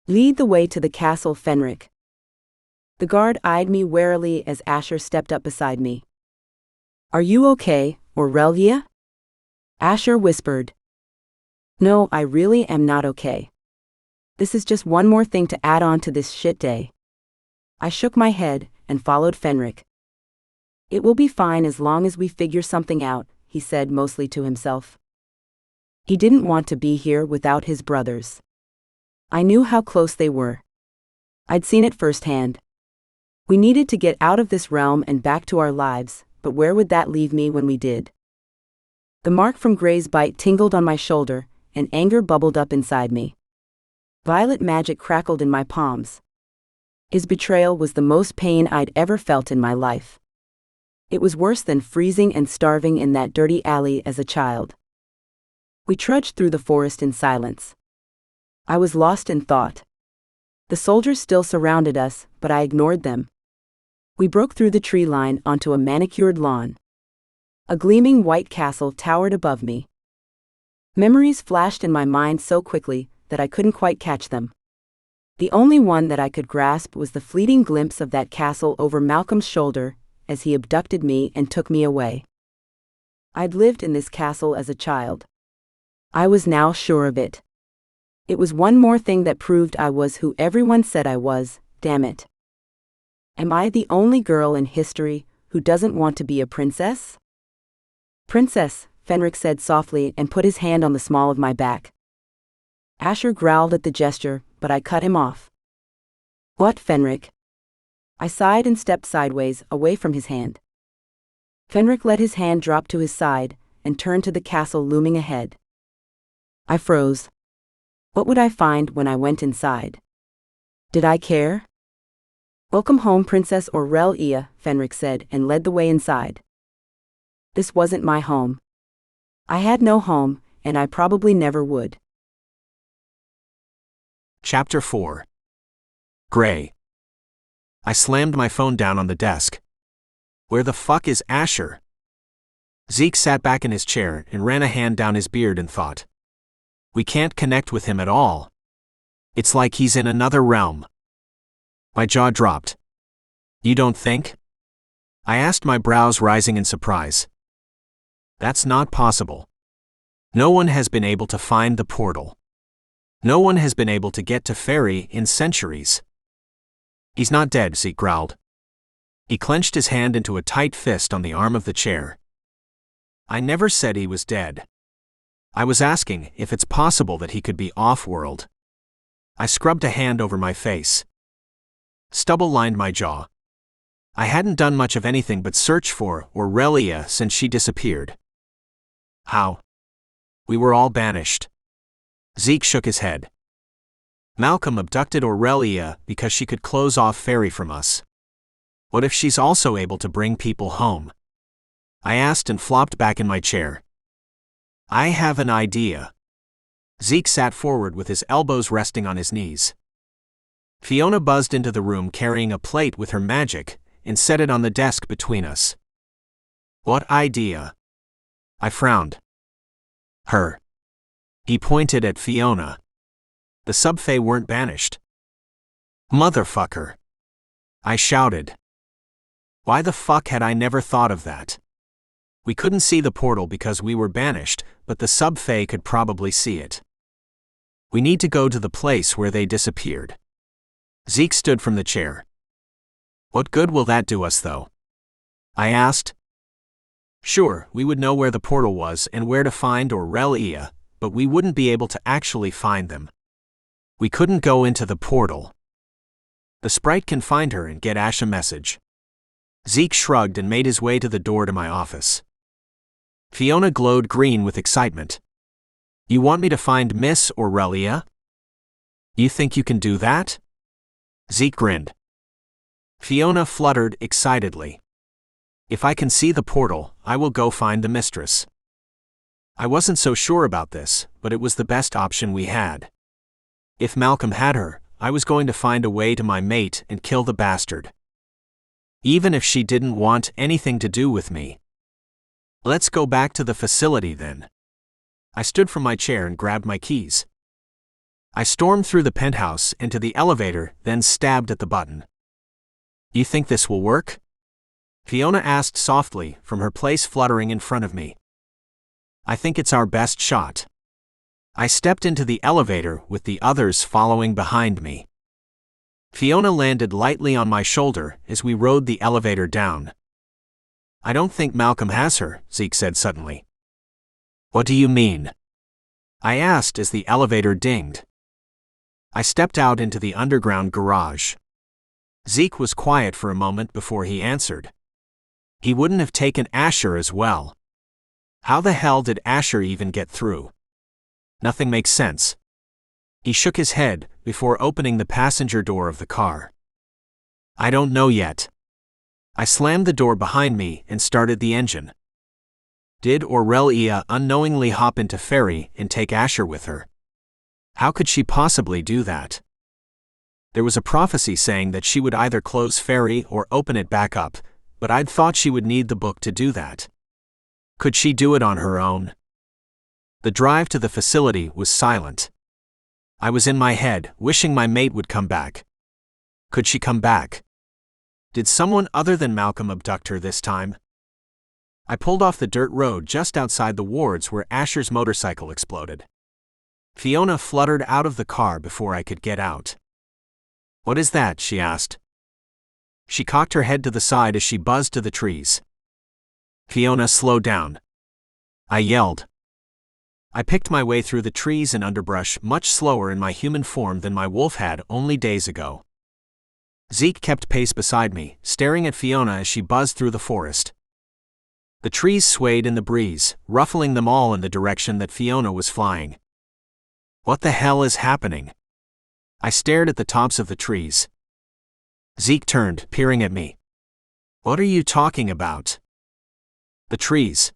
Lead the way to the castle, Fenric. The guard eyed me warily as Asher stepped up beside me. Are you okay, Aurelia? Asher whispered. No, I really am not okay. This is just one more thing to add on to this shit day. I shook my head and followed Fenric. It will be fine as long as we figure something out, he said mostly to himself. He didn't want to be here without his brothers. I knew how close they were. I'd seen it firsthand. We needed to get out of this realm and back to our lives, but where would that leave me when we did? The mark from Gray's bite tingled on my shoulder, and anger bubbled up inside me. Violet magic crackled in my palms. His betrayal was the most pain I'd ever felt in my life. It was worse than freezing and starving in that dirty alley as a child. We trudged through the forest in silence. I was lost in thought. The soldiers still surrounded us, but I ignored them. We broke through the tree line onto a manicured lawn. A gleaming white castle towered above me. Memories flashed in my mind so quickly that I couldn't quite catch them. The only one that I could grasp was the fleeting glimpse of that castle over Malcolm's shoulder as he abducted me and took me away. I'd lived in this castle as a child. I was now sure of it. It was one more thing that proved I was who everyone said I was, damn it. Am I the only girl in history who doesn't want to be a princess? Princess, Fenric said softly and put his hand on the small of my back. Asher growled at the gesture, but I cut him off. What, Fenric? I sighed and stepped sideways, away from his hand. Fenric let his hand drop to his side and turned to the castle looming ahead. I froze. What would I find when I went inside? Did I care? Welcome home, Princess Aurelia, Fenric said and led the way inside. This wasn't my home. I had no home, and I probably never would. Chapter 4. Gray. I slammed my phone down on the desk. Where the fuck is Asher? Zeke sat back in his chair and ran a hand down his beard and thought. We can't connect with him at all. It's like he's in another realm. My jaw dropped. You don't think? I asked, my brows rising in surprise. That's not possible. No one has been able to find the portal. No one has been able to get to Faery in centuries. He's not dead, Zeke growled. He clenched his hand into a tight fist on the arm of the chair. I never said he was dead. I was asking if it's possible that he could be off-world. I scrubbed a hand over my face. Stubble lined my jaw. I hadn't done much of anything but search for Aurelia since she disappeared. How? We were all banished. Zeke shook his head. Malcolm abducted Aurelia because she could close off Faery from us. What if she's also able to bring people home? I asked and flopped back in my chair. I have an idea. Zeke sat forward with his elbows resting on his knees. Fiona buzzed into the room carrying a plate with her magic and set it on the desk between us. What idea? I frowned. Her. He pointed at Fiona. The sub-fae weren't banished. Motherfucker. I shouted. Why the fuck had I never thought of that? We couldn't see the portal because we were banished, but the sub-fae could probably see it. We need to go to the place where they disappeared. Zeke stood from the chair. What good will that do us, though? I asked. Sure, we would know where the portal was and where to find Aurelia, but we wouldn't be able to actually find them. We couldn't go into the portal. The sprite can find her and get Ash a message. Zeke shrugged and made his way to the door to my office. Fiona glowed green with excitement. You want me to find Miss Aurelia? You think you can do that? Zeke grinned. Fiona fluttered excitedly. If I can see the portal, I will go find the mistress. I wasn't so sure about this, but it was the best option we had. If Malcolm had her, I was going to find a way to my mate and kill the bastard. Even if she didn't want anything to do with me. Let's go back to the facility then. I stood from my chair and grabbed my keys. I stormed through the penthouse into the elevator, then stabbed at the button. You think this will work? Fiona asked softly, from her place fluttering in front of me. I think it's our best shot. I stepped into the elevator with the others following behind me. Fiona landed lightly on my shoulder as we rode the elevator down. I don't think Malcolm has her, Zeke said suddenly. What do you mean? I asked as the elevator dinged. I stepped out into the underground garage. Zeke was quiet for a moment before he answered. He wouldn't have taken Asher as well. How the hell did Asher even get through? Nothing makes sense. He shook his head before opening the passenger door of the car. I don't know yet. I slammed the door behind me and started the engine. Did Aurelia unknowingly hop into Faery and take Asher with her? How could she possibly do that? There was a prophecy saying that she would either close Faery or open it back up, but I'd thought she would need the book to do that. Could she do it on her own? The drive to the facility was silent. I was in my head, wishing my mate would come back. Could she come back? Did someone other than Malcolm abduct her this time? I pulled off the dirt road just outside the wards where Asher's motorcycle exploded. Fiona fluttered out of the car before I could get out. What is that? She asked. She cocked her head to the side as she buzzed to the trees. Fiona, slow down. I yelled. I picked my way through the trees and underbrush much slower in my human form than my wolf had only days ago. Zeke kept pace beside me, staring at Fiona as she buzzed through the forest. The trees swayed in the breeze, ruffling them all in the direction that Fiona was flying. What the hell is happening? I stared at the tops of the trees. Zeke turned, peering at me. What are you talking about? The trees.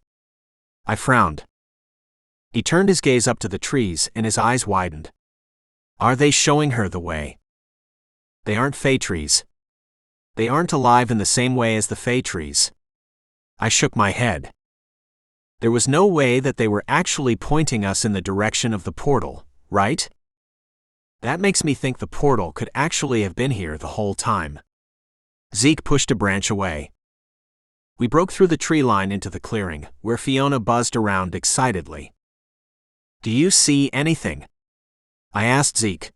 I frowned. He turned his gaze up to the trees and his eyes widened. Are they showing her the way? They aren't Fae trees. They aren't alive in the same way as the Fae trees. I shook my head. There was no way that they were actually pointing us in the direction of the portal, right? That makes me think the portal could actually have been here the whole time. Zeke pushed a branch away. We broke through the tree line into the clearing, where Fiona buzzed around excitedly. Do you see anything? I asked Zeke.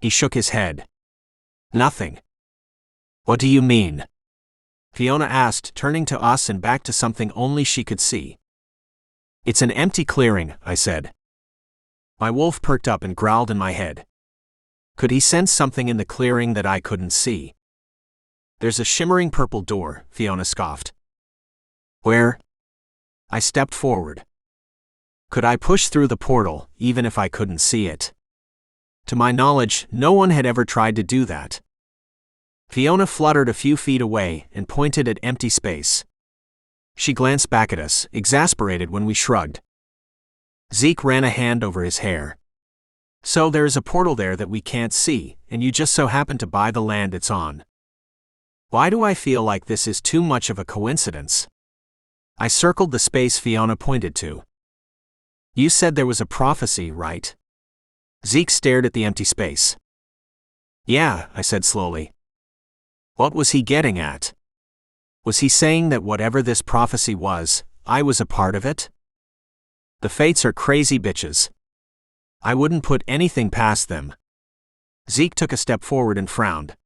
He shook his head. Nothing. What do you mean? Fiona asked, turning to us and back to something only she could see. It's an empty clearing, I said. My wolf perked up and growled in my head. Could he sense something in the clearing that I couldn't see? There's a shimmering purple door, Fiona scoffed. Where? I stepped forward. Could I push through the portal, even if I couldn't see it? To my knowledge, no one had ever tried to do that. Fiona fluttered a few feet away and pointed at empty space. She glanced back at us, exasperated when we shrugged. Zeke ran a hand over his hair. So there is a portal there that we can't see, and you just so happen to buy the land it's on. Why do I feel like this is too much of a coincidence? I circled the space Fiona pointed to. You said there was a prophecy, right? Zeke stared at the empty space. Yeah, I said slowly. What was he getting at? Was he saying that whatever this prophecy was, I was a part of it? The Fates are crazy bitches. I wouldn't put anything past them. Zeke took a step forward and frowned.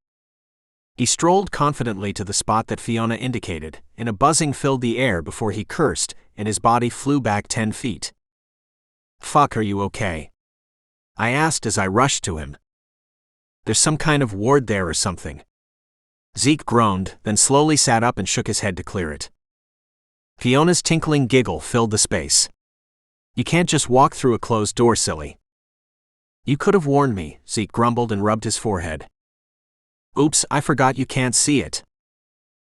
He strolled confidently to the spot that Fiona indicated, and a buzzing filled the air before he cursed, and his body flew back 10 feet. Fuck, are you okay? I asked as I rushed to him. There's some kind of ward there or something. Zeke groaned, then slowly sat up and shook his head to clear it. Fiona's tinkling giggle filled the space. You can't just walk through a closed door, silly. You could have warned me, Zeke grumbled and rubbed his forehead. Oops, I forgot you can't see it.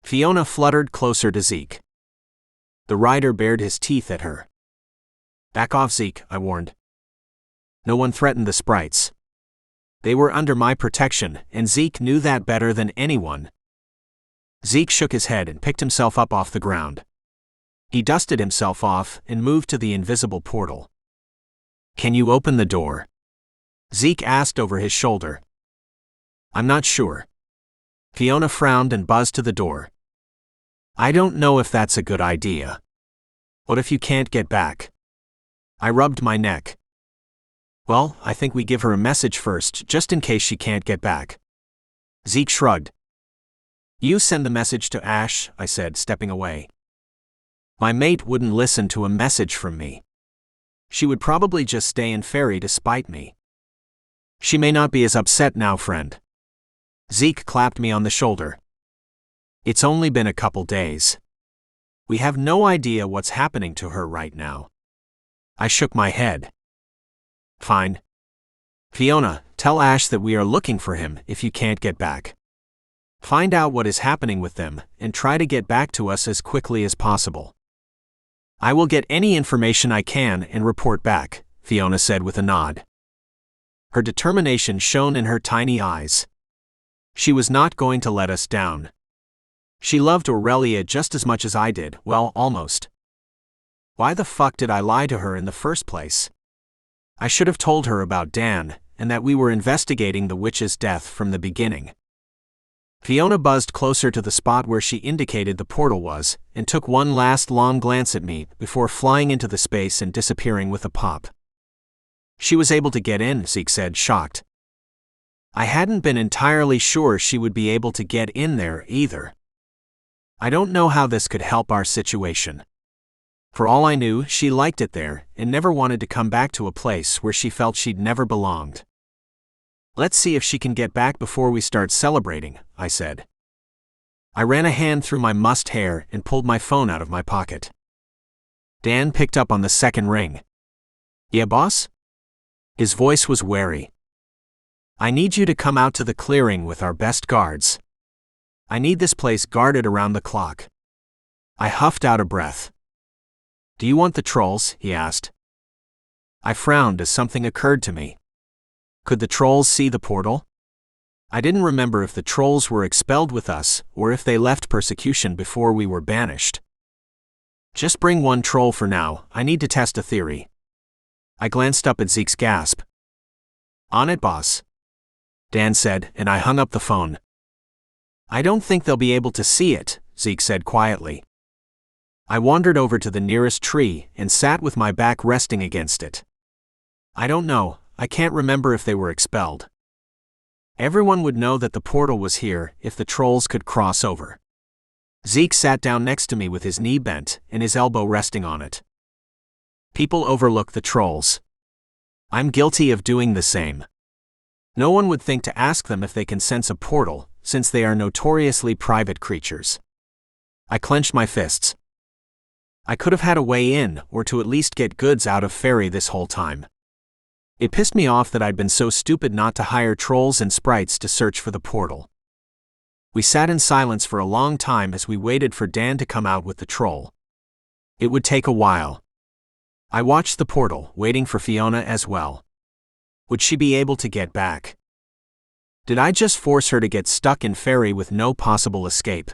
Fiona fluttered closer to Zeke. The rider bared his teeth at her. Back off, Zeke, I warned. No one threatened the sprites. They were under my protection, and Zeke knew that better than anyone. Zeke shook his head and picked himself up off the ground. He dusted himself off and moved to the invisible portal. Can you open the door? Zeke asked over his shoulder. I'm not sure. Fiona frowned and buzzed to the door. I don't know if that's a good idea. What if you can't get back? I rubbed my neck. Well, I think we give her a message first, just in case she can't get back. Zeke shrugged. You send the message to Ash, I said, stepping away. My mate wouldn't listen to a message from me. She would probably just stay in Faery to spite me. She may not be as upset now, friend. Zeke clapped me on the shoulder. It's only been a couple days. We have no idea what's happening to her right now. I shook my head. Fine. Fiona, tell Ash that we are looking for him if you can't get back. Find out what is happening with them, and try to get back to us as quickly as possible. I will get any information I can and report back, Fiona said with a nod. Her determination shone in her tiny eyes. She was not going to let us down. She loved Aurelia just as much as I did, well, almost. Why the fuck did I lie to her in the first place? I should have told her about Dan, and that we were investigating the witch's death from the beginning. Fiona buzzed closer to the spot where she indicated the portal was, and took one last long glance at me before flying into the space and disappearing with a pop. She was able to get in, Zeke said, shocked. I hadn't been entirely sure she would be able to get in there either. I don't know how this could help our situation. For all I knew, she liked it there, and never wanted to come back to a place where she felt she'd never belonged. Let's see if she can get back before we start celebrating, I said. I ran a hand through my mussed hair and pulled my phone out of my pocket. Dan picked up on the second ring. Yeah, boss? His voice was wary. I need you to come out to the clearing with our best guards. I need this place guarded around the clock. I huffed out a breath. Do you want the trolls? He asked. I frowned as something occurred to me. Could the trolls see the portal? I didn't remember if the trolls were expelled with us, or if they left persecution before we were banished. Just bring one troll for now, I need to test a theory. I glanced up at Zeke's gasp. On it, boss. Dan said, and I hung up the phone. I don't think they'll be able to see it, Zeke said quietly. I wandered over to the nearest tree and sat with my back resting against it. I don't know, I can't remember if they were expelled. Everyone would know that the portal was here if the trolls could cross over. Zeke sat down next to me with his knee bent and his elbow resting on it. People overlook the trolls. I'm guilty of doing the same. No one would think to ask them if they can sense a portal, since they are notoriously private creatures. I clenched my fists. I could have had a way in, or to at least get goods out of Faery this whole time. It pissed me off that I'd been so stupid not to hire trolls and sprites to search for the portal. We sat in silence for a long time as we waited for Dan to come out with the troll. It would take a while. I watched the portal, waiting for Fiona as well. Would she be able to get back? Did I just force her to get stuck in Faery with no possible escape?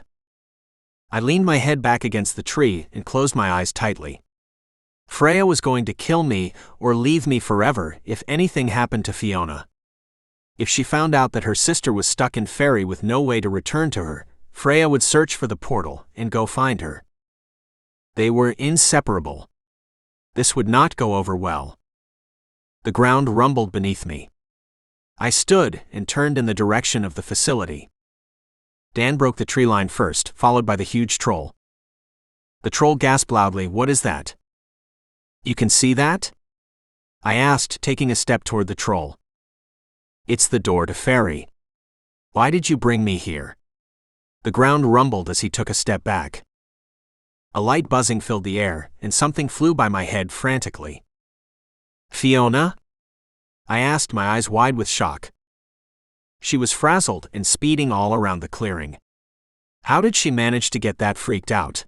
I leaned my head back against the tree and closed my eyes tightly. Freya was going to kill me or leave me forever if anything happened to Fiona. If she found out that her sister was stuck in Faery with no way to return to her, Freya would search for the portal and go find her. They were inseparable. This would not go over well. The ground rumbled beneath me. I stood and turned in the direction of the facility. Dan broke the tree line first, followed by the huge troll. The troll gasped loudly, "What is that?" "You can see that?" I asked, taking a step toward the troll. "It's the door to Faery. Why did you bring me here?" The ground rumbled as he took a step back. A light buzzing filled the air, and something flew by my head frantically. "Fiona?" I asked, my eyes wide with shock. She was frazzled and speeding all around the clearing. How did she manage to get that freaked out?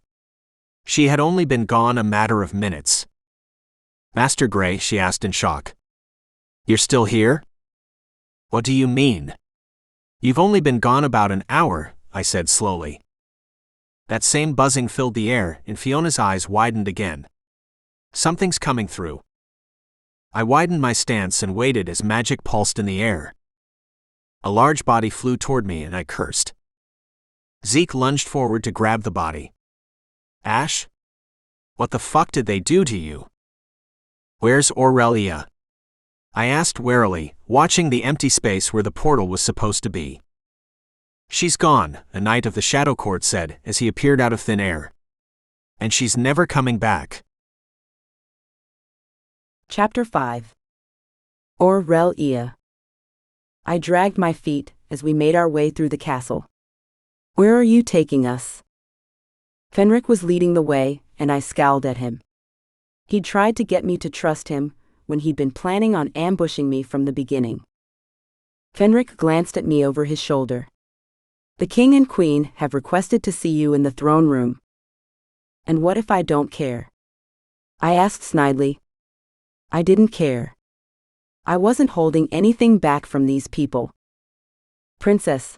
She had only been gone a matter of minutes. "Master Grey," she asked in shock. "You're still here?" "What do you mean?" "You've only been gone about an hour," I said slowly. That same buzzing filled the air, and Fiona's eyes widened again. "Something's coming through." I widened my stance and waited as magic pulsed in the air. A large body flew toward me and I cursed. Zeke lunged forward to grab the body. "Ash? What the fuck did they do to you?" "Where's Aurelia?" I asked warily, watching the empty space where the portal was supposed to be. "She's gone," a knight of the Shadow Court said as he appeared out of thin air. "And she's never coming back." Chapter 5. Aurelia. I dragged my feet as we made our way through the castle. "Where are you taking us?" Fenric was leading the way, and I scowled at him. He'd tried to get me to trust him when he'd been planning on ambushing me from the beginning. Fenric glanced at me over his shoulder. "The king and queen have requested to see you in the throne room." "And what if I don't care?" I asked snidely. I didn't care. I wasn't holding anything back from these people. "Princess."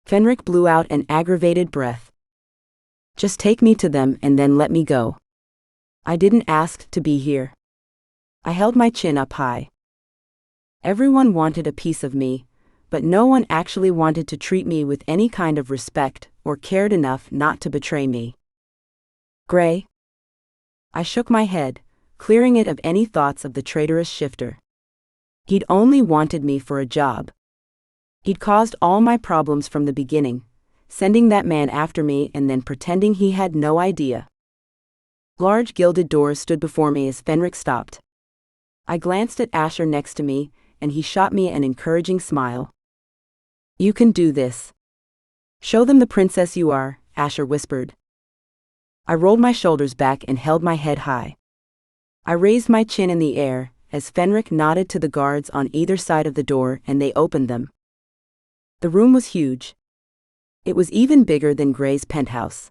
Fenric blew out an aggravated breath. "Just take me to them and then let me go. I didn't ask to be here." I held my chin up high. Everyone wanted a piece of me, but no one actually wanted to treat me with any kind of respect or cared enough not to betray me. "Grey?" I shook my head, clearing it of any thoughts of the traitorous Shifter. He'd only wanted me for a job. He'd caused all my problems from the beginning, sending that man after me and then pretending he had no idea. Large gilded doors stood before me as Fenric stopped. I glanced at Asher next to me, and he shot me an encouraging smile. "You can do this. Show them the princess you are," Asher whispered. I rolled my shoulders back and held my head high. I raised my chin in the air as Fenric nodded to the guards on either side of the door and they opened them. The room was huge. It was even bigger than Grey's penthouse.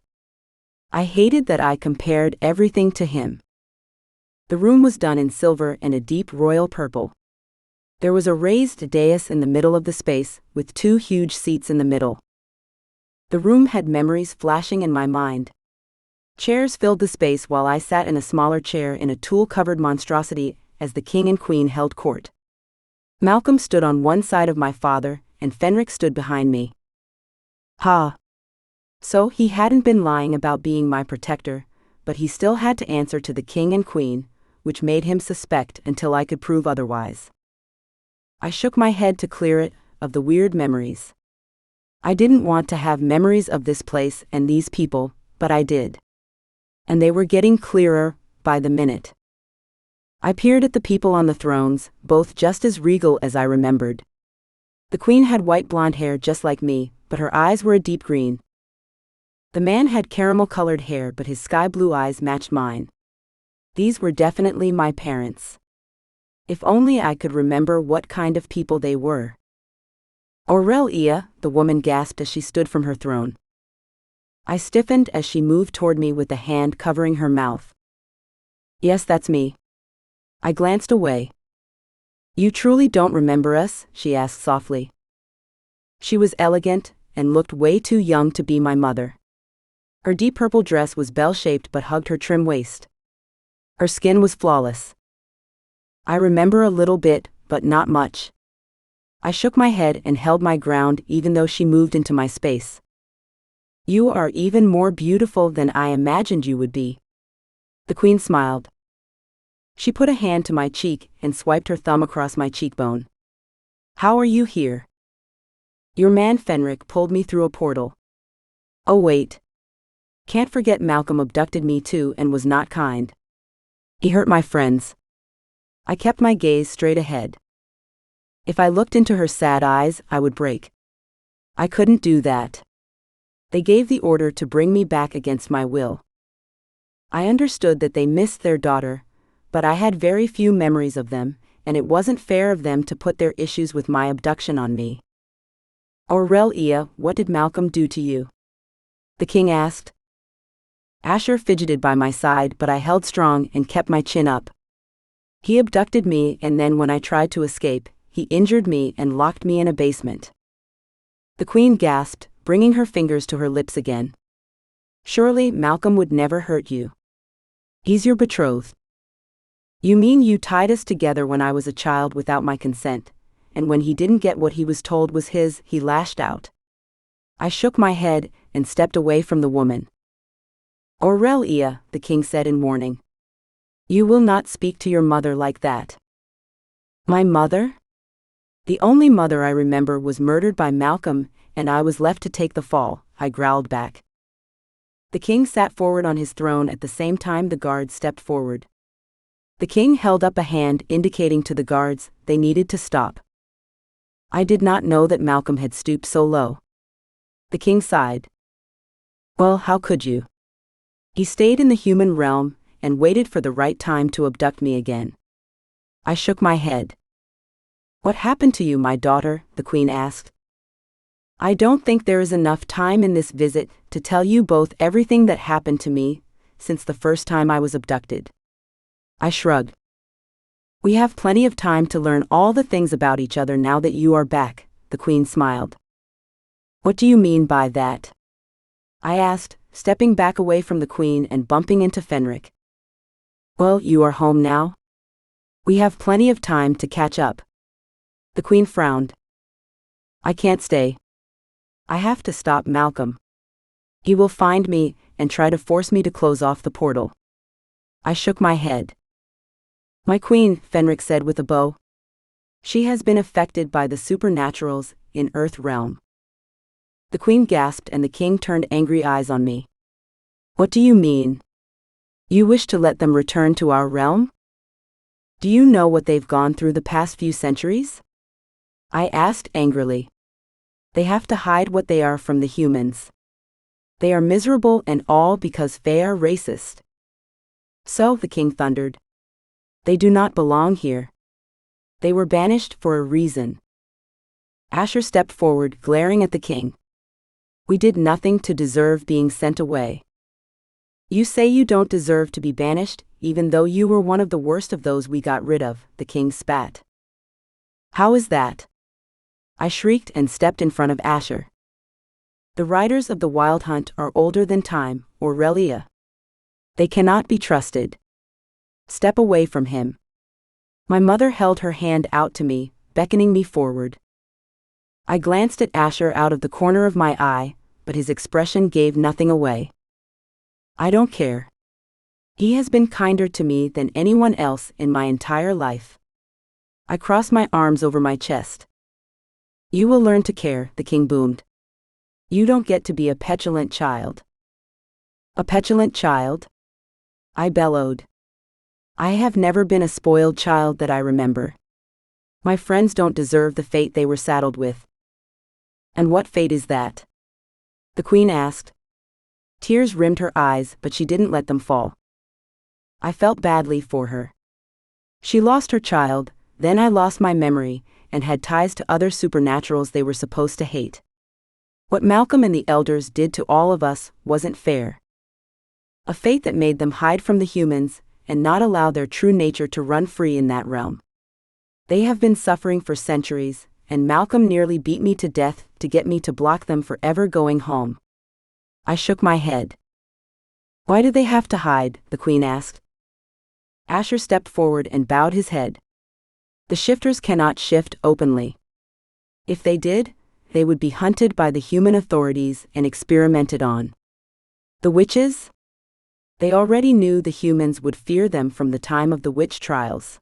I hated that I compared everything to him. The room was done in silver and a deep royal purple. There was a raised dais in the middle of the space, with 2 huge seats in the middle. The room had memories flashing in my mind. Chairs filled the space while I sat in a smaller chair in a tool-covered monstrosity as the king and queen held court. Malcolm stood on one side of my father, and Fenric stood behind me. Ha! So he hadn't been lying about being my protector, but he still had to answer to the king and queen, which made him suspect until I could prove otherwise. I shook my head to clear it of the weird memories. I didn't want to have memories of this place and these people, but I did. And they were getting clearer by the minute. I peered at the people on the thrones, both just as regal as I remembered, The queen had white blonde hair just like me, but her eyes were a deep green. The man had caramel-colored hair, but his sky-blue eyes matched mine. These were definitely my parents. If only I could remember what kind of people they were. Aurelia, the woman gasped as she stood from her throne. I stiffened as she moved toward me with a hand covering her mouth. Yes, that's me. I glanced away. You truly don't remember us? She asked softly. She was elegant and looked way too young to be my mother. Her deep purple dress was bell-shaped but hugged her trim waist. Her skin was flawless. I remember a little bit, but not much. I shook my head and held my ground even though she moved into my space. You are even more beautiful than I imagined you would be. The queen smiled. She put a hand to my cheek and swiped her thumb across my cheekbone. How are you here? Your man Fenric pulled me through a portal. Oh wait. Can't forget Malcolm abducted me too and was not kind. He hurt my friends. I kept my gaze straight ahead. If I looked into her sad eyes, I would break. I couldn't do that. They gave the order to bring me back against my will. I understood that they missed their daughter, but I had very few memories of them, and it wasn't fair of them to put their issues with my abduction on me. Aurelia, what did Malcolm do to you? The king asked. Asher fidgeted by my side, but I held strong and kept my chin up. He abducted me, and then when I tried to escape, he injured me and locked me in a basement. The queen gasped, bringing her fingers to her lips again. Surely Malcolm would never hurt you. He's your betrothed. You mean you tied us together when I was a child without my consent, and when he didn't get what he was told was his, he lashed out. I shook my head and stepped away from the woman. Aurelia, the king said in warning. You will not speak to your mother like that. My mother? The only mother I remember was murdered by Malcolm, and I was left to take the fall, I growled back. The king sat forward on his throne at the same time the guards stepped forward. The king held up a hand indicating to the guards they needed to stop. I did not know that Malcolm had stooped so low. The king sighed. Well, how could you? He stayed in the human realm and waited for the right time to abduct me again. I shook my head. What happened to you, my daughter? The queen asked. I don't think there is enough time in this visit to tell you both everything that happened to me since the first time I was abducted. I shrugged. We have plenty of time to learn all the things about each other now that you are back, the queen smiled. What do you mean by that? I asked, stepping back away from the queen and bumping into Fenric. Well, you are home now? We have plenty of time to catch up. The queen frowned. I can't stay. I have to stop Malcolm. He will find me and try to force me to close off the portal. I shook my head. My queen, Fenric said with a bow. She has been affected by the supernaturals in Earth realm. The queen gasped and the king turned angry eyes on me. What do you mean? You wish to let them return to our realm? Do you know what they've gone through the past few centuries? I asked angrily. They have to hide what they are from the humans. They are miserable and all because Fae are racist. So, the king thundered. They do not belong here. They were banished for a reason. Asher stepped forward, glaring at the king. We did nothing to deserve being sent away. You say you don't deserve to be banished, even though you were one of the worst of those we got rid of, the king spat. How is that? I shrieked and stepped in front of Asher. The riders of the Wild Hunt are older than time, Aurelia. They cannot be trusted. Step away from him. My mother held her hand out to me, beckoning me forward. I glanced at Asher out of the corner of my eye, but his expression gave nothing away. I don't care. He has been kinder to me than anyone else in my entire life. I crossed my arms over my chest. You will learn to care, the king boomed. You don't get to be a petulant child. A petulant child? I bellowed. I have never been a spoiled child that I remember. My friends don't deserve the fate they were saddled with. And what fate is that? The queen asked. Tears rimmed her eyes, but she didn't let them fall. I felt badly for her. She lost her child, then I lost my memory, and had ties to other supernaturals they were supposed to hate. What Malcolm and the elders did to all of us wasn't fair. A fate that made them hide from the humans, and not allow their true nature to run free in that realm. They have been suffering for centuries, and Malcolm nearly beat me to death to get me to block them from ever going home. I shook my head. Why do they have to hide? The queen asked. Asher stepped forward and bowed his head. The shifters cannot shift openly. If they did, they would be hunted by the human authorities and experimented on. The witches? They already knew the humans would fear them from the time of the witch trials.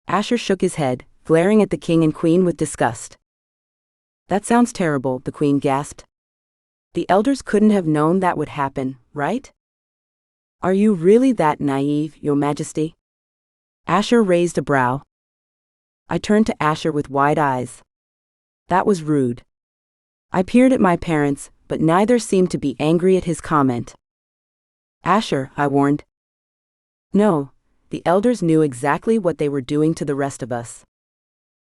Asher shook his head, glaring at the king and queen with disgust. That sounds terrible, the queen gasped. The elders couldn't have known that would happen, right? Are you really that naive, Your Majesty? Asher raised a brow. I turned to Asher with wide eyes. That was rude. I peered at my parents, but neither seemed to be angry at his comment. Asher, I warned. No, the elders knew exactly what they were doing to the rest of us.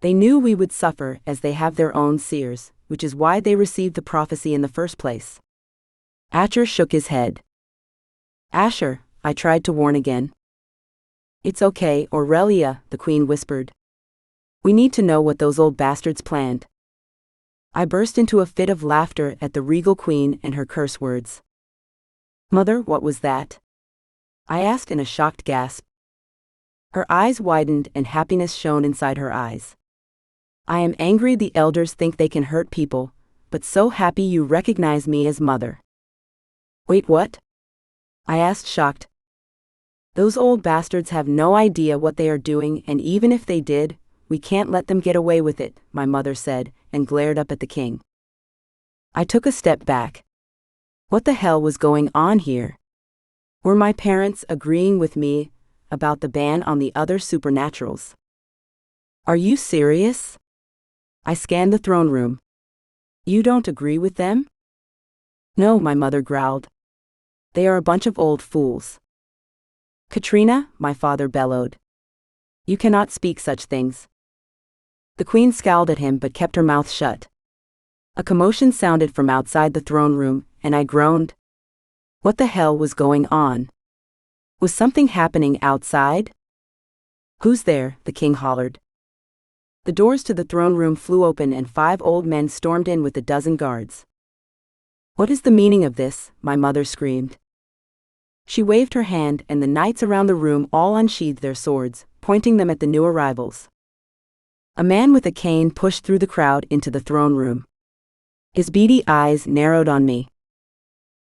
They knew we would suffer as they have their own seers, which is why they received the prophecy in the first place. Asher shook his head. Asher, I tried to warn again. It's okay, Aurelia, the queen whispered. We need to know what those old bastards planned. I burst into a fit of laughter at the regal queen and her curse words. Mother, what was that? I asked in a shocked gasp. Her eyes widened and happiness shone inside her eyes. I am angry the elders think they can hurt people, but so happy you recognize me as mother. Wait, what? I asked, shocked. Those old bastards have no idea what they are doing, and even if they did, we can't let them get away with it, my mother said, and glared up at the king. I took a step back. What the hell was going on here? Were my parents agreeing with me about the ban on the other supernaturals? Are you serious? I scanned the throne room. You don't agree with them? No, my mother growled. They are a bunch of old fools. Katrina, my father bellowed. You cannot speak such things. The queen scowled at him but kept her mouth shut. A commotion sounded from outside the throne room, and I groaned. What the hell was going on? Was something happening outside? Who's there? The king hollered. The doors to the throne room flew open and 5 old men stormed in with a dozen guards. What is the meaning of this? My mother screamed. She waved her hand and the knights around the room all unsheathed their swords, pointing them at the new arrivals. A man with a cane pushed through the crowd into the throne room. His beady eyes narrowed on me.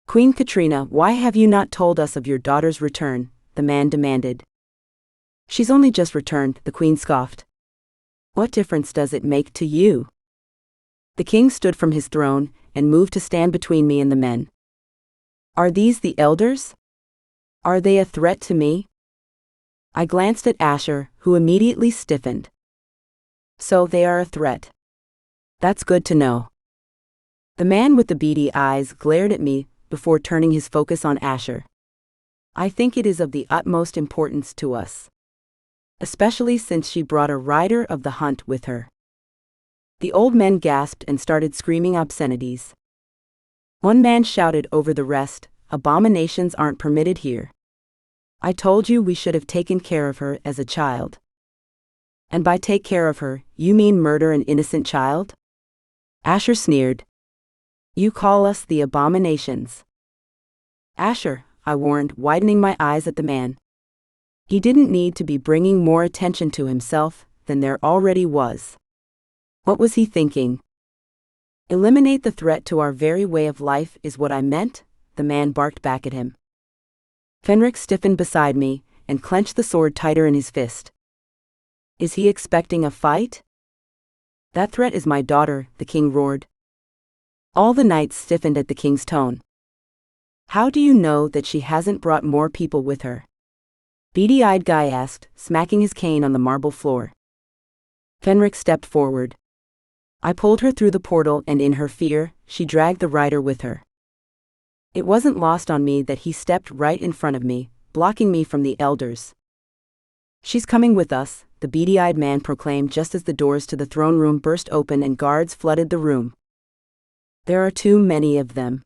Queen Katrina, why have you not told us of your daughter's return? The man demanded. She's only just returned, the queen scoffed. What difference does it make to you? The king stood from his throne and moved to stand between me and the men. Are these the elders? Are they a threat to me? I glanced at Asher, who immediately stiffened. So they are a threat. That's good to know. The man with the beady eyes glared at me before turning his focus on Asher. I think it is of the utmost importance to us. Especially since she brought a rider of the hunt with her. The old men gasped and started screaming obscenities. One man shouted over the rest, abominations aren't permitted here. I told you we should have taken care of her as a child. And by take care of her, you mean murder an innocent child? Asher sneered. You call us the abominations. Asher, I warned, widening my eyes at the man. He didn't need to be bringing more attention to himself than there already was. What was he thinking? Eliminate the threat to our very way of life is what I meant, the man barked back at him. Fenric stiffened beside me and clenched the sword tighter in his fist. Is he expecting a fight? That threat is my daughter, the king roared. All the knights stiffened at the king's tone. How do you know that she hasn't brought more people with her? Beady-eyed guy asked, smacking his cane on the marble floor. Fenric stepped forward. I pulled her through the portal, and in her fear, she dragged the rider with her. It wasn't lost on me that he stepped right in front of me, blocking me from the elders. "She's coming with us," the beady-eyed man proclaimed just as the doors to the throne room burst open and guards flooded the room. "There are too many of them.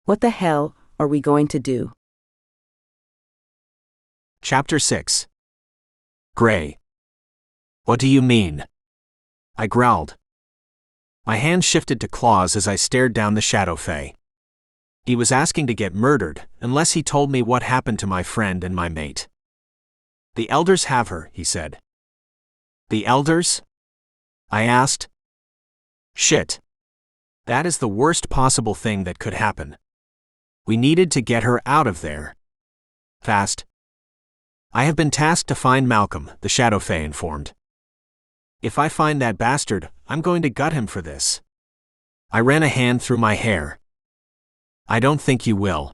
What the hell are we going to do?" Chapter 6. Gray. "What do you mean?" I growled. My hand shifted to claws as I stared down the Shadow Fae. He was asking to get murdered, unless he told me what happened to my friend and my mate. "The elders have her," he said. "The elders?" I asked. Shit. That is the worst possible thing that could happen. We needed to get her out of there. Fast. "I have been tasked to find Malcolm," the Shadow Fae informed. "If I find that bastard, I'm going to gut him for this." I ran a hand through my hair. "I don't think you will.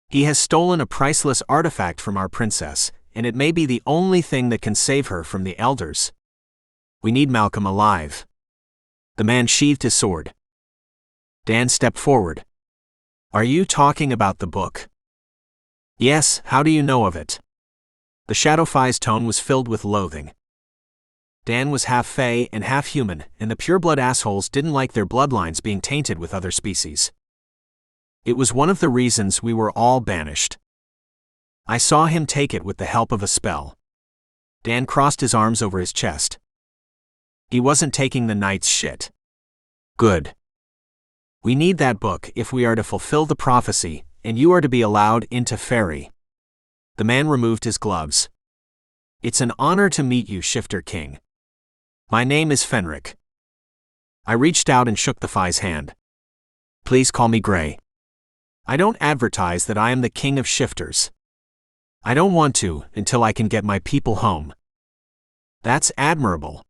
He has stolen a priceless artifact from our princess, and it may be the only thing that can save her from the elders. We need Malcolm alive." The man sheathed his sword. Dan stepped forward. "Are you talking about the book?" "Yes, how do you know of it?" The Shadow Fae's tone was filled with loathing. Dan was half Fae and half human, and the pureblood assholes didn't like their bloodlines being tainted with other species. It was one of the reasons we were all banished. I saw him take it with the help of a spell. Dan crossed his arms over his chest. He wasn't taking the knight's shit. Good. We need that book if we are to fulfill the prophecy, and you are to be allowed into Faery. The man removed his gloves. "It's an honor to meet you, Shifter King. My name is Fenric." I reached out and shook the Fae's hand. "Please call me Gray. I don't advertise that I am the king of shifters. I don't want to until I can get my people home." "That's admirable.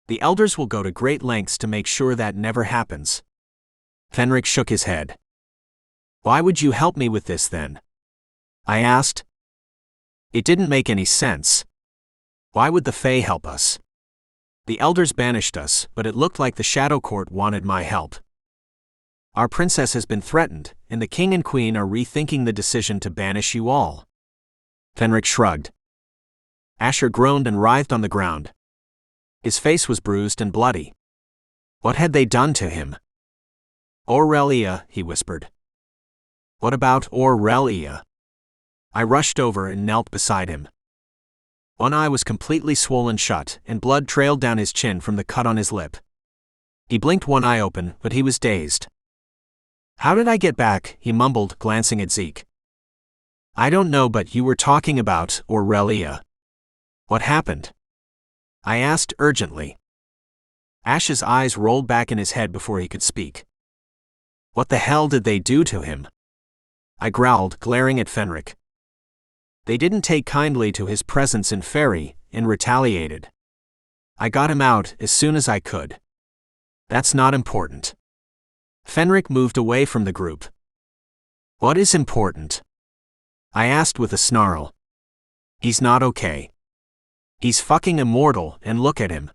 The elders will go to great lengths to make sure that never happens." Fenric shook his head. "Why would you help me with this then?" I asked. It didn't make any sense. Why would the Fae help us? The elders banished us, but it looked like the Shadow Court wanted my help. Our princess has been threatened, and the king and queen are rethinking the decision to banish you all. Fenric shrugged. Asher groaned and writhed on the ground. His face was bruised and bloody. What had they done to him? "Aurelia," he whispered. "What about Aurelia?" I rushed over and knelt beside him. One eye was completely swollen shut, and blood trailed down his chin from the cut on his lip. He blinked one eye open, but he was dazed. "How did I get back?" he mumbled, glancing at Zeke. "I don't know, but you were talking about Aurelia. What happened?" I asked urgently. Ash's eyes rolled back in his head before he could speak. "What the hell did they do to him?" I growled, glaring at Fenric. "They didn't take kindly to his presence in Faery, and retaliated. I got him out as soon as I could. That's not important." Fenric moved away from the group. "What is important?" I asked with a snarl. "He's not okay. He's fucking immortal, and look at him.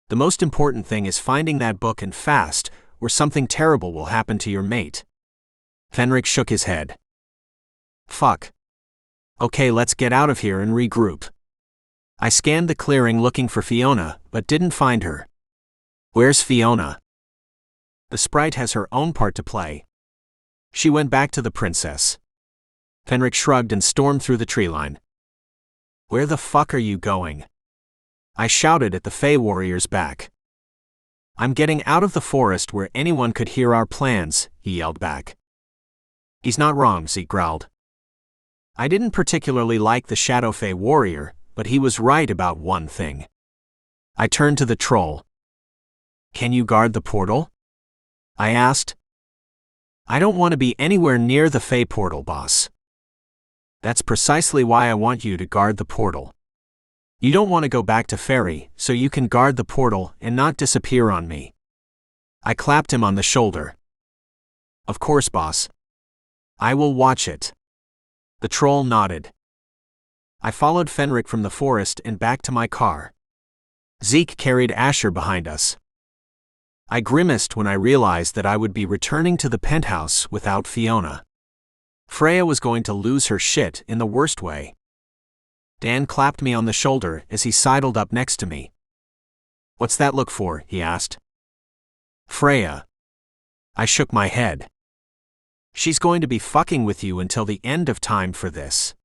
The most important thing is finding that book and fast, or something terrible will happen to your mate." Fenric shook his head. "Fuck. Okay, let's get out of here and regroup." I scanned the clearing looking for Fiona, but didn't find her. "Where's Fiona?" "The sprite has her own part to play. She went back to the princess." Fenric shrugged and stormed through the tree line. "Where the fuck are you going?" I shouted at the Fae warrior's back. "I'm getting out of the forest where anyone could hear our plans," he yelled back. "He's not wrong," Zeke growled. I didn't particularly like the Shadow Fae warrior, but he was right about one thing. I turned to the troll. "Can you guard the portal?" I asked. "I don't want to be anywhere near the Fae portal, boss." "That's precisely why I want you to guard the portal. You don't want to go back to Faery, so you can guard the portal and not disappear on me." I clapped him on the shoulder. "Of course, boss. I will watch it." The troll nodded. I followed Fenric from the forest and back to my car. Zeke carried Asher behind us. I grimaced when I realized that I would be returning to the penthouse without Fiona. Freya was going to lose her shit in the worst way. Dan clapped me on the shoulder as he sidled up next to me. "What's that look for?" he asked. "Freya." I shook my head. "She's going to be fucking with you until the end of time for this."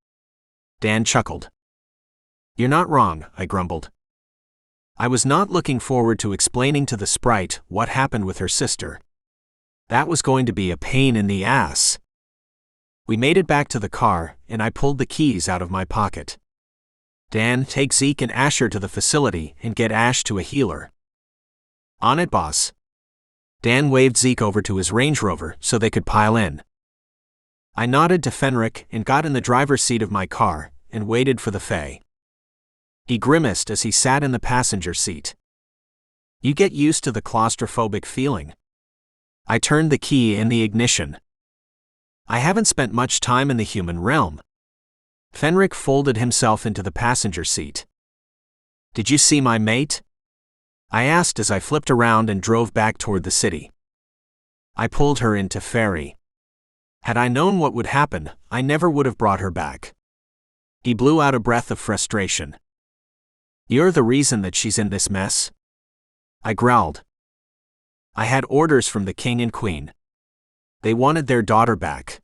Dan chuckled. "You're not wrong," I grumbled. I was not looking forward to explaining to the sprite what happened with her sister. That was going to be a pain in the ass. We made it back to the car, and I pulled the keys out of my pocket. "Dan, take Zeke and Asher to the facility and get Ash to a healer." "On it, boss." Dan waved Zeke over to his Range Rover so they could pile in. I nodded to Fenric and got in the driver's seat of my car and waited for the Fae. He grimaced as he sat in the passenger seat. "You get used to the claustrophobic feeling." I turned the key in the ignition. "I haven't spent much time in the human realm." Fenric folded himself into the passenger seat. "Did you see my mate?" I asked as I flipped around and drove back toward the city. "I pulled her into Faery. Had I known what would happen, I never would have brought her back." He blew out a breath of frustration. "You're the reason that she's in this mess?" I growled. "I had orders from the king and queen. They wanted their daughter back."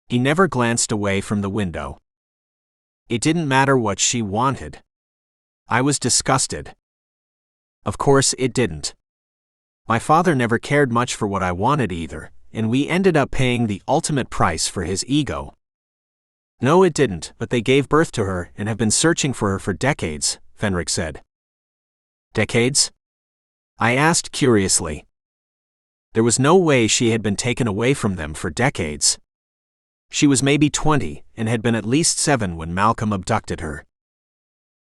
He never glanced away from the window. "It didn't matter what she wanted." I was disgusted. Of course it didn't. My father never cared much for what I wanted either, and we ended up paying the ultimate price for his ego. "No, it didn't, but they gave birth to her and have been searching for her for decades," Fenric said. "Decades?" I asked curiously. There was no way she had been taken away from them for decades. She was maybe 20 and had been at least 7 when Malcolm abducted her.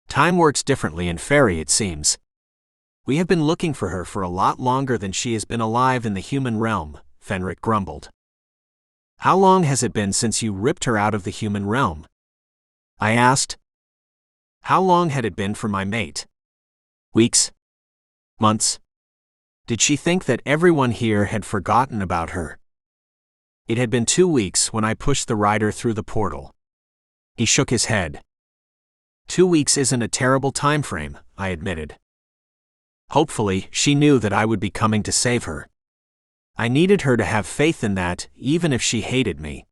"Time works differently in Faery, it seems. We have been looking for her for a lot longer than she has been alive in the human realm," Fenric grumbled. "How long has it been since you ripped her out of the human realm?" I asked. How long had it been for my mate? Weeks? Months? Did she think that everyone here had forgotten about her? It had been 2 weeks when I pushed the rider through the portal. He shook his head. 2 weeks isn't a terrible time frame, I admitted. Hopefully, she knew that I would be coming to save her. I needed her to have faith in that, even if she hated me.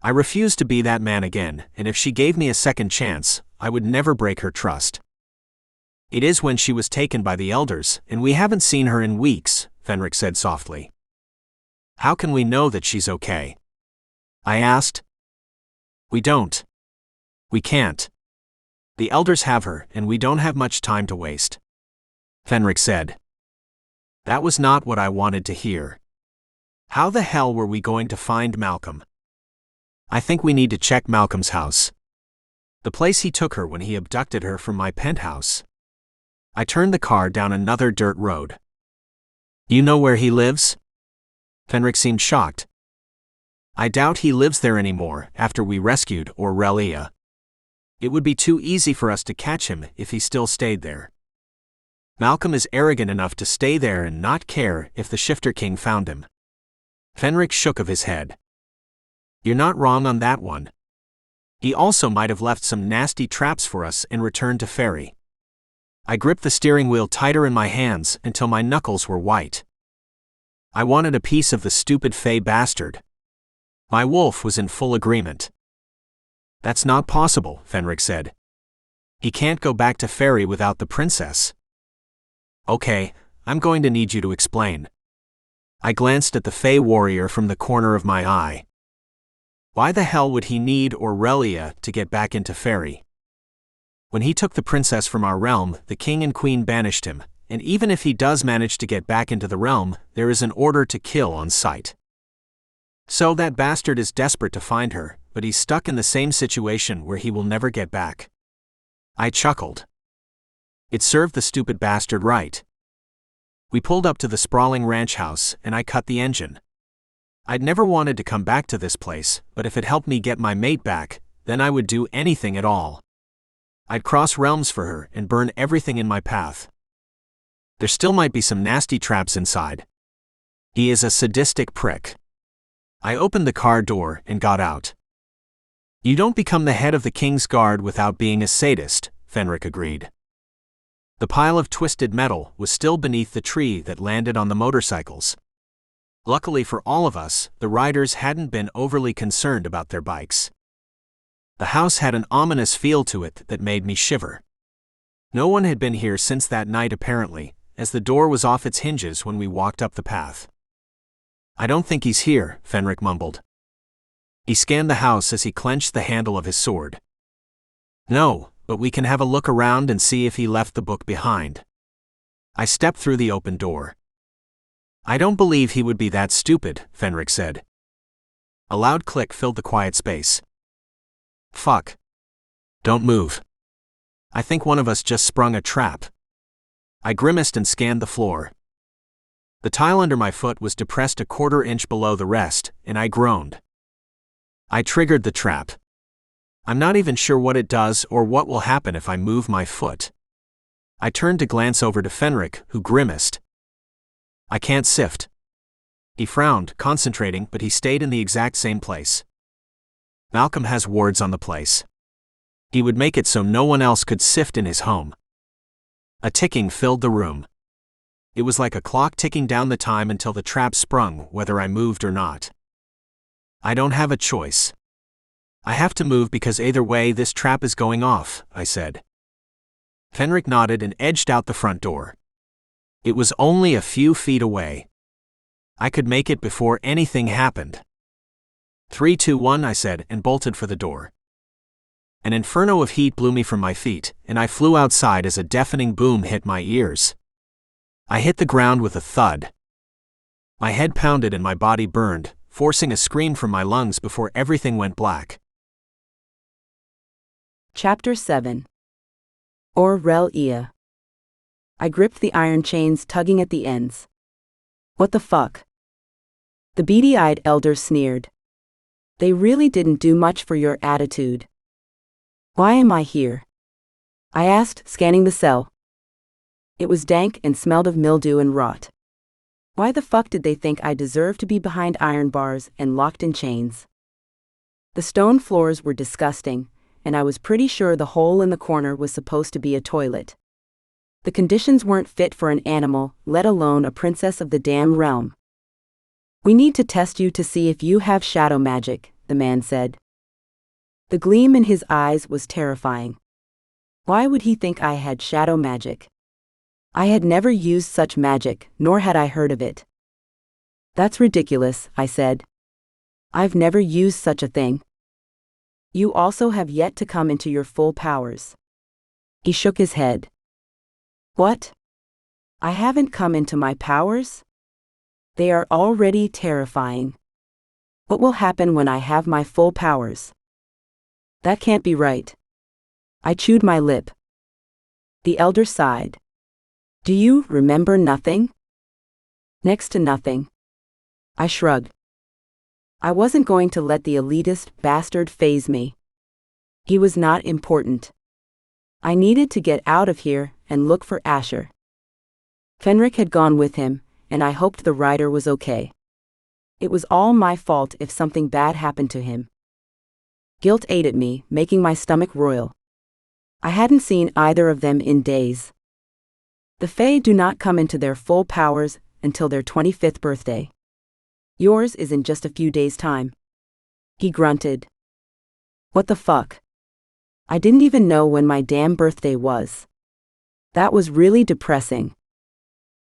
I refused to be that man again, and if she gave me a second chance, I would never break her trust. It is when she was taken by the elders, and we haven't seen her in weeks, Fenric said softly. How can we know that she's okay? I asked. We don't. We can't. The elders have her, and we don't have much time to waste. Fenric said. That was not what I wanted to hear. How the hell were we going to find Malcolm? I think we need to check Malcolm's house. The place he took her when he abducted her from my penthouse. I turned the car down another dirt road. You know where he lives? Fenric seemed shocked. I doubt he lives there anymore after we rescued Aurelia. It would be too easy for us to catch him if he still stayed there. Malcolm is arrogant enough to stay there and not care if the Shifter King found him. Fenric shook of his head. You're not wrong on that one. He also might have left some nasty traps for us and returned to Faery. I gripped the steering wheel tighter in my hands until my knuckles were white. I wanted a piece of the stupid Fae bastard. My wolf was in full agreement. That's not possible, Fenric said. He can't go back to Faery without the princess. Okay, I'm going to need you to explain. I glanced at the Fae warrior from the corner of my eye. Why the hell would he need Aurelia to get back into Faery? When he took the princess from our realm, the king and queen banished him, and even if he does manage to get back into the realm, there is an order to kill on sight. So that bastard is desperate to find her, but he's stuck in the same situation where he will never get back. I chuckled. It served the stupid bastard right. We pulled up to the sprawling ranch house, and I cut the engine. I'd never wanted to come back to this place, but if it helped me get my mate back, then I would do anything at all. I'd cross realms for her and burn everything in my path. There still might be some nasty traps inside. He is a sadistic prick. I opened the car door and got out. You don't become the head of the King's Guard without being a sadist, Fenric agreed. The pile of twisted metal was still beneath the tree that landed on the motorcycles. Luckily for all of us, the riders hadn't been overly concerned about their bikes. The house had an ominous feel to it that made me shiver. No one had been here since that night apparently, as the door was off its hinges when we walked up the path. I don't think he's here, Fenric mumbled. He scanned the house as he clenched the handle of his sword. No, but we can have a look around and see if he left the book behind. I stepped through the open door. I don't believe he would be that stupid, Fenric said. A loud click filled the quiet space. Fuck. Don't move. I think one of us just sprung a trap. I grimaced and scanned the floor. The tile under my foot was depressed a quarter inch below the rest, and I groaned. I triggered the trap. I'm not even sure what it does or what will happen if I move my foot. I turned to glance over to Fenric, who grimaced. I can't sift. He frowned, concentrating, but he stayed in the exact same place. Malcolm has wards on the place. He would make it so no one else could sift in his home. A ticking filled the room. It was like a clock ticking down the time until the trap sprung, whether I moved or not. I don't have a choice. I have to move because either way this trap is going off, I said. Fenric nodded and edged out the front door. It was only a few feet away. I could make it before anything happened. 3, 2, 1, I said, and bolted for the door. An inferno of heat blew me from my feet, and I flew outside as a deafening boom hit my ears. I hit the ground with a thud. My head pounded and my body burned, forcing a scream from my lungs before everything went black. Chapter 7. Aurelia. I gripped the iron chains tugging at the ends. What the fuck? The beady-eyed elder sneered. They really didn't do much for your attitude. Why am I here? I asked, scanning the cell. It was dank and smelled of mildew and rot. Why the fuck did they think I deserved to be behind iron bars and locked in chains? The stone floors were disgusting, and I was pretty sure the hole in the corner was supposed to be a toilet. The conditions weren't fit for an animal, let alone a princess of the damn realm. We need to test you to see if you have shadow magic, the man said. The gleam in his eyes was terrifying. Why would he think I had shadow magic? I had never used such magic, nor had I heard of it. That's ridiculous, I said. I've never used such a thing. You also have yet to come into your full powers. He shook his head. What? I haven't come into my powers? They are already terrifying. What will happen when I have my full powers? That can't be right. I chewed my lip. The elder sighed. Do you remember nothing? Next to nothing. I shrugged. I wasn't going to let the elitist bastard faze me. He was not important. I needed to get out of here and look for Asher. Fenric had gone with him, and I hoped the rider was okay. It was all my fault if something bad happened to him. Guilt ate at me, making my stomach roil. I hadn't seen either of them in days. The Fae do not come into their full powers until their 25th birthday. Yours is in just a few days' time. He grunted. What the fuck? I didn't even know when my damn birthday was. That was really depressing.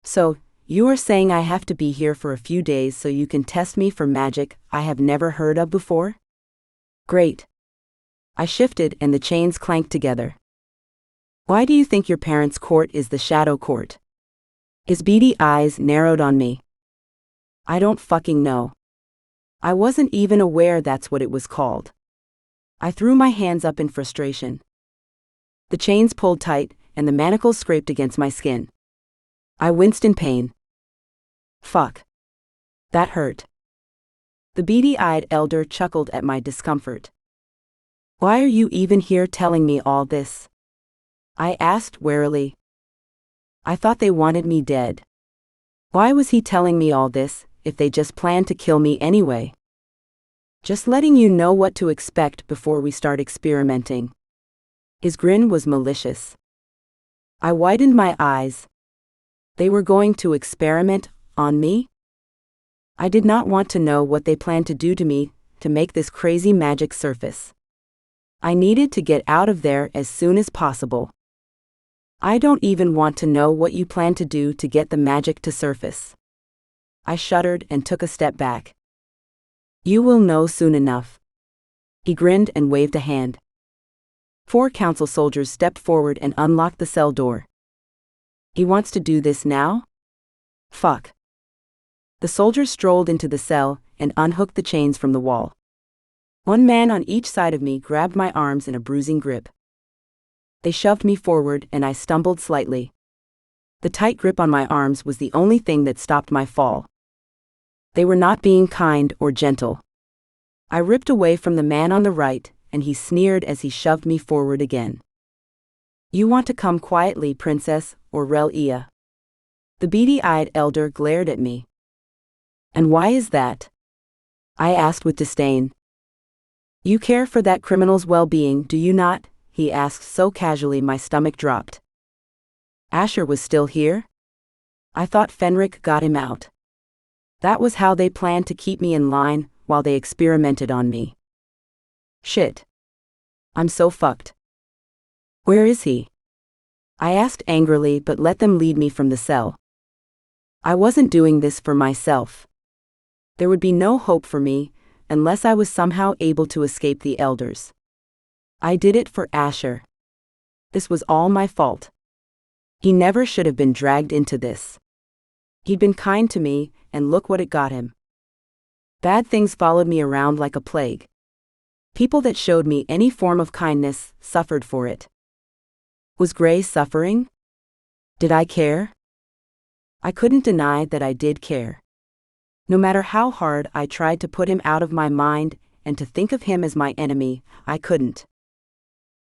So, you are saying I have to be here for a few days so you can test me for magic I have never heard of before? Great. I shifted and the chains clanked together. Why do you think your parents' court is the Shadow Court? His beady eyes narrowed on me. I don't fucking know. I wasn't even aware that's what it was called. I threw my hands up in frustration. The chains pulled tight, and the manacles scraped against my skin. I winced in pain. Fuck. That hurt. The beady-eyed elder chuckled at my discomfort. Why are you even here telling me all this? I asked warily. I thought they wanted me dead. Why was he telling me all this, if they just planned to kill me anyway? Just letting you know what to expect before we start experimenting. His grin was malicious. I widened my eyes. They were going to experiment on me? I did not want to know what they planned to do to me to make this crazy magic surface. I needed to get out of there as soon as possible. I don't even want to know what you plan to do to get the magic to surface. I shuddered and took a step back. You will know soon enough. He grinned and waved a hand. 4 council soldiers stepped forward and unlocked the cell door. He wants to do this now? Fuck. The soldiers strolled into the cell and unhooked the chains from the wall. One man on each side of me grabbed my arms in a bruising grip. They shoved me forward and I stumbled slightly. The tight grip on my arms was the only thing that stopped my fall. They were not being kind or gentle. I ripped away from the man on the right, and he sneered as he shoved me forward again. You want to come quietly, Princess Aurelia? The beady-eyed elder glared at me. And why is that? I asked with disdain. You care for that criminal's well-being, do you not? He asked so casually my stomach dropped. Asher was still here? I thought Fenric got him out. That was how they planned to keep me in line while they experimented on me. Shit. I'm so fucked. Where is he? I asked angrily but let them lead me from the cell. I wasn't doing this for myself. There would be no hope for me unless I was somehow able to escape the elders. I did it for Asher. This was all my fault. He never should have been dragged into this. He'd been kind to me, and look what it got him. Bad things followed me around like a plague. People that showed me any form of kindness suffered for it. Was Gray suffering? Did I care? I couldn't deny that I did care. No matter how hard I tried to put him out of my mind and to think of him as my enemy, I couldn't.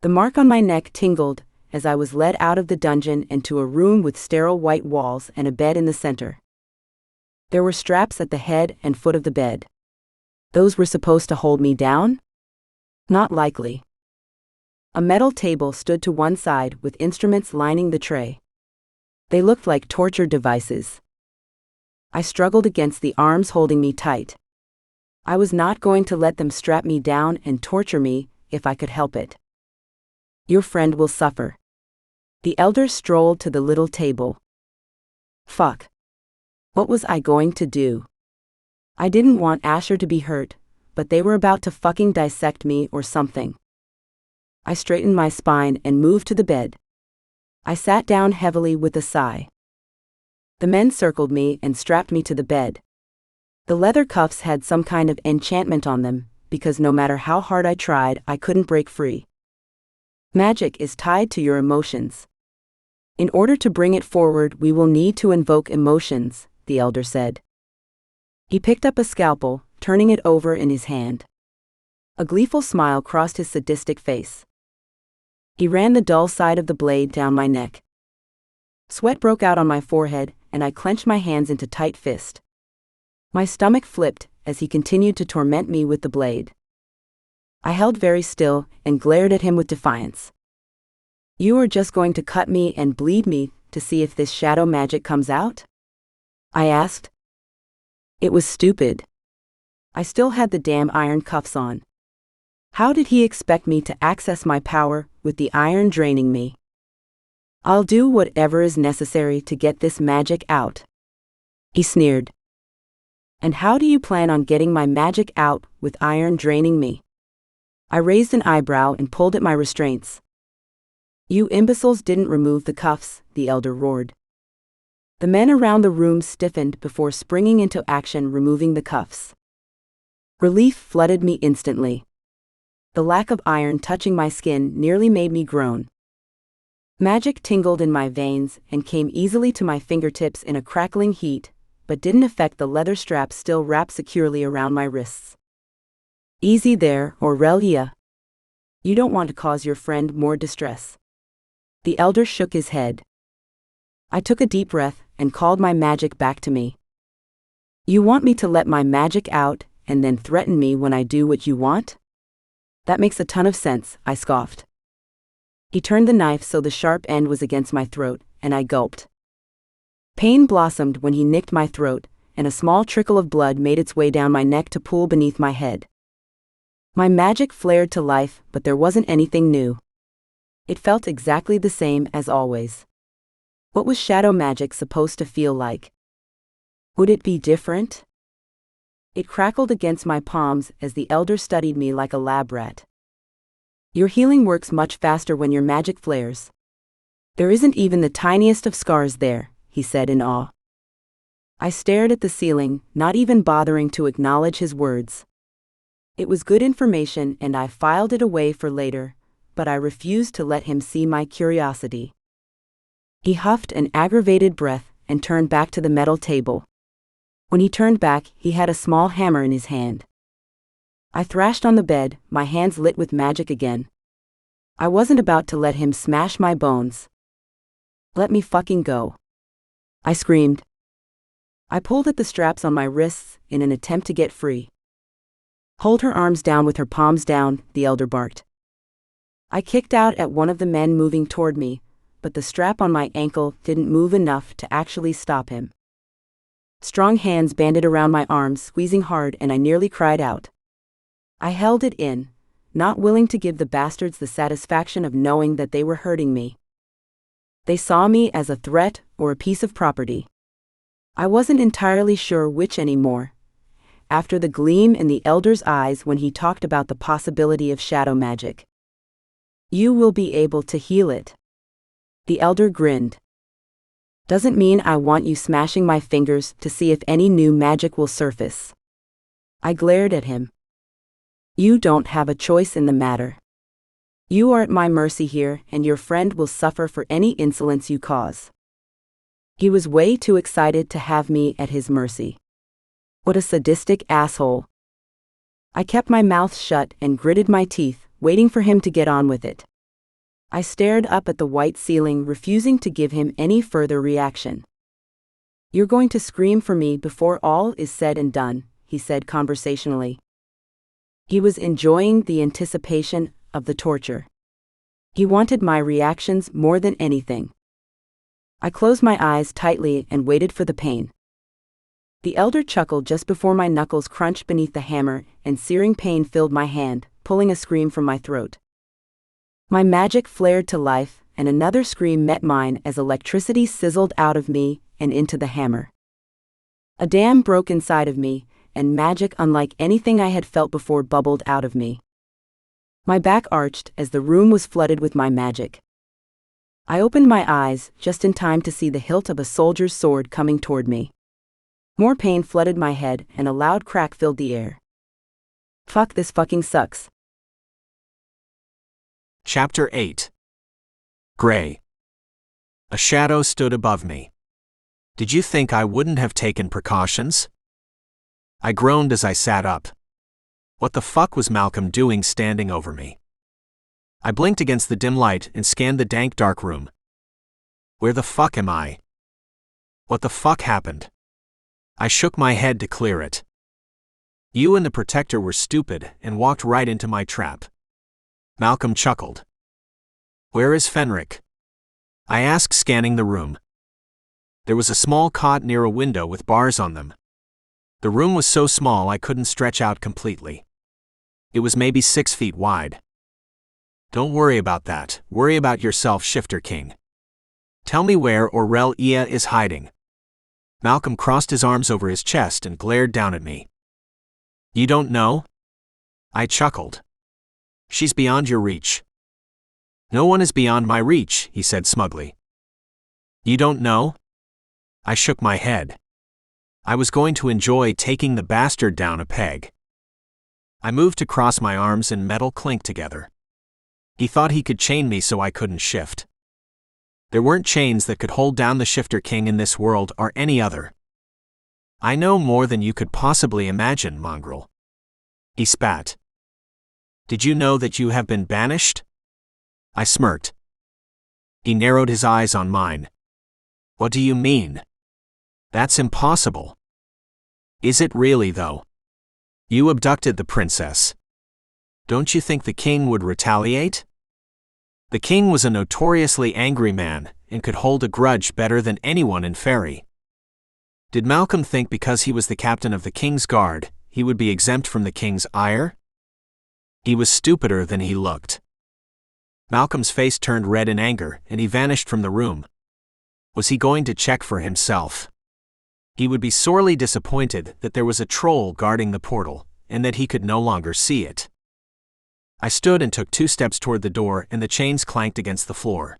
The mark on my neck tingled as I was led out of the dungeon and to a room with sterile white walls and a bed in the center. There were straps at the head and foot of the bed. Those were supposed to hold me down? Not likely. A metal table stood to one side with instruments lining the tray. They looked like torture devices. I struggled against the arms holding me tight. I was not going to let them strap me down and torture me if I could help it. Your friend will suffer. The elder strolled to the little table. Fuck. What was I going to do? I didn't want Asher to be hurt, but they were about to fucking dissect me or something. I straightened my spine and moved to the bed. I sat down heavily with a sigh. The men circled me and strapped me to the bed. The leather cuffs had some kind of enchantment on them, because no matter how hard I tried, I couldn't break free. Magic is tied to your emotions. In order to bring it forward, we will need to invoke emotions, the elder said. He picked up a scalpel, turning it over in his hand. A gleeful smile crossed his sadistic face. He ran the dull side of the blade down my neck. Sweat broke out on my forehead, and I clenched my hands into tight fist. My stomach flipped as he continued to torment me with the blade. I held very still and glared at him with defiance. You are just going to cut me and bleed me to see if this shadow magic comes out? I asked. It was stupid. I still had the damn iron cuffs on. How did he expect me to access my power with the iron draining me? I'll do whatever is necessary to get this magic out. He sneered. And how do you plan on getting my magic out with iron draining me? I raised an eyebrow and pulled at my restraints. You imbeciles didn't remove the cuffs, the elder roared. The men around the room stiffened before springing into action, removing the cuffs. Relief flooded me instantly. The lack of iron touching my skin nearly made me groan. Magic tingled in my veins and came easily to my fingertips in a crackling heat, but didn't affect the leather straps still wrapped securely around my wrists. Easy there, Aurelia. You don't want to cause your friend more distress. The elder shook his head. I took a deep breath and called my magic back to me. You want me to let my magic out and then threaten me when I do what you want? That makes a ton of sense, I scoffed. He turned the knife so the sharp end was against my throat, and I gulped. Pain blossomed when he nicked my throat, and a small trickle of blood made its way down my neck to pool beneath my head. My magic flared to life, but there wasn't anything new. It felt exactly the same as always. What was shadow magic supposed to feel like? Would it be different? It crackled against my palms as the elder studied me like a lab rat. Your healing works much faster when your magic flares. There isn't even the tiniest of scars there, he said in awe. I stared at the ceiling, not even bothering to acknowledge his words. It was good information and I filed it away for later, but I refused to let him see my curiosity. He huffed an aggravated breath and turned back to the metal table. When he turned back, he had a small hammer in his hand. I thrashed on the bed, my hands lit with magic again. I wasn't about to let him smash my bones. Let me fucking go, I screamed. I pulled at the straps on my wrists in an attempt to get free. Hold her arms down with her palms down, the elder barked. I kicked out at one of the men moving toward me, but the strap on my ankle didn't move enough to actually stop him. Strong hands banded around my arms, squeezing hard, and I nearly cried out. I held it in, not willing to give the bastards the satisfaction of knowing that they were hurting me. They saw me as a threat or a piece of property. I wasn't entirely sure which anymore, after the gleam in the elder's eyes when he talked about the possibility of shadow magic. You will be able to heal it. The elder grinned. Doesn't mean I want you smashing my fingers to see if any new magic will surface. I glared at him. You don't have a choice in the matter. You are at my mercy here, and your friend will suffer for any insolence you cause. He was way too excited to have me at his mercy. What a sadistic asshole. I kept my mouth shut and gritted my teeth, waiting for him to get on with it. I stared up at the white ceiling, refusing to give him any further reaction. You're going to scream for me before all is said and done, he said conversationally. He was enjoying the anticipation of the torture. He wanted my reactions more than anything. I closed my eyes tightly and waited for the pain. The elder chuckled just before my knuckles crunched beneath the hammer, and searing pain filled my hand, pulling a scream from my throat. My magic flared to life, and another scream met mine as electricity sizzled out of me and into the hammer. A dam broke inside of me, and magic unlike anything I had felt before bubbled out of me. My back arched as the room was flooded with my magic. I opened my eyes just in time to see the hilt of a soldier's sword coming toward me. More pain flooded my head, and a loud crack filled the air. Fuck, this fucking sucks. Chapter 8. Gray. A shadow stood above me. Did you think I wouldn't have taken precautions? I groaned as I sat up. What the fuck was Malcolm doing standing over me? I blinked against the dim light and scanned the dank dark room. Where the fuck am I? What the fuck happened? I shook my head to clear it. You and the Protector were stupid and walked right into my trap. Malcolm chuckled. Where is Fenric? I asked, scanning the room. There was a small cot near a window with bars on them. The room was so small I couldn't stretch out completely. It was maybe 6 feet wide. Don't worry about that, worry about yourself, Shifter King. Tell me where Aurelia is hiding. Malcolm crossed his arms over his chest and glared down at me. You don't know? I chuckled. She's beyond your reach. No one is beyond my reach, he said smugly. You don't know? I shook my head. I was going to enjoy taking the bastard down a peg. I moved to cross my arms and metal clinked together. He thought he could chain me so I couldn't shift. There weren't chains that could hold down the Shifter King in this world or any other. I know more than you could possibly imagine, mongrel. He spat. Did you know that you have been banished? I smirked. He narrowed his eyes on mine. What do you mean? That's impossible. Is it really, though? You abducted the princess. Don't you think the king would retaliate? The king was a notoriously angry man and could hold a grudge better than anyone in Faery. Did Malcolm think because he was the captain of the king's guard, he would be exempt from the king's ire? He was stupider than he looked. Malcolm's face turned red in anger, and he vanished from the room. Was he going to check for himself? He would be sorely disappointed that there was a troll guarding the portal, and that he could no longer see it. I stood and took 2 steps toward the door, and the chains clanked against the floor.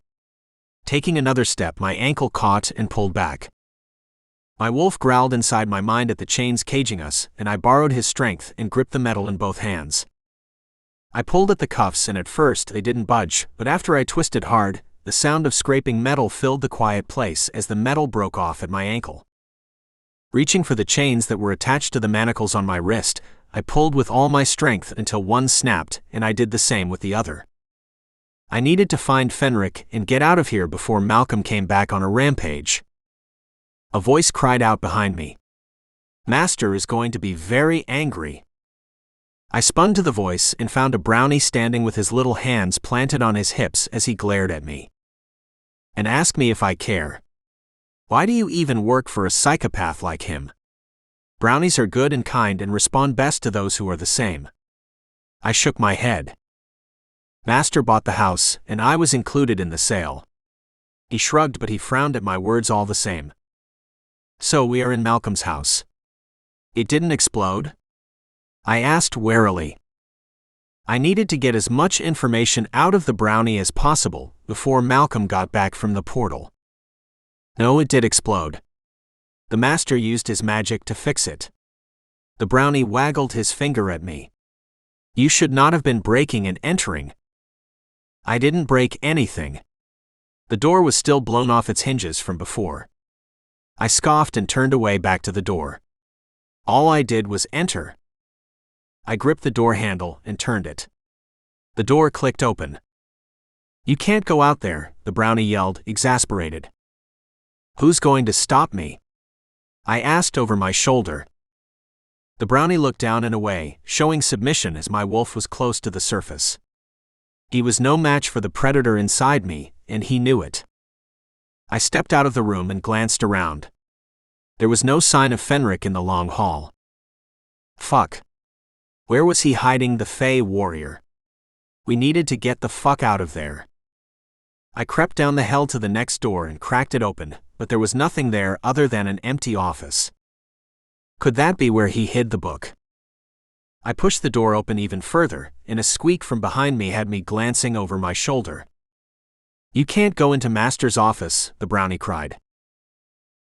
Taking another step, my ankle caught and pulled back. My wolf growled inside my mind at the chains caging us, and I borrowed his strength and gripped the metal in both hands. I pulled at the cuffs, and at first they didn't budge, but after I twisted hard, the sound of scraping metal filled the quiet place as the metal broke off at my ankle. Reaching for the chains that were attached to the manacles on my wrist, I pulled with all my strength until one snapped, and I did the same with the other. I needed to find Fenric and get out of here before Malcolm came back on a rampage. A voice cried out behind me. Master is going to be very angry. I spun to the voice and found a brownie standing with his little hands planted on his hips as he glared at me. And asked me if I care. Why do you even work for a psychopath like him? Brownies are good and kind and respond best to those who are the same. I shook my head. Master bought the house, and I was included in the sale. He shrugged, but he frowned at my words all the same. So we are in Malcolm's house. It didn't explode? I asked warily. I needed to get as much information out of the brownie as possible before Malcolm got back from the portal. No, it did explode. The master used his magic to fix it. The brownie waggled his finger at me. You should not have been breaking and entering. I didn't break anything. The door was still blown off its hinges from before. I scoffed and turned away back to the door. All I did was enter. I gripped the door handle and turned it. The door clicked open. You can't go out there, the brownie yelled, exasperated. Who's going to stop me? I asked over my shoulder. The brownie looked down and away, showing submission as my wolf was close to the surface. He was no match for the predator inside me, and he knew it. I stepped out of the room and glanced around. There was no sign of Fenric in the long hall. Fuck. Where was he hiding the Fae warrior? We needed to get the fuck out of there. I crept down the hall to the next door and cracked it open, but there was nothing there other than an empty office. Could that be where he hid the book? I pushed the door open even further, and a squeak from behind me had me glancing over my shoulder. You can't go into Master's office, the brownie cried.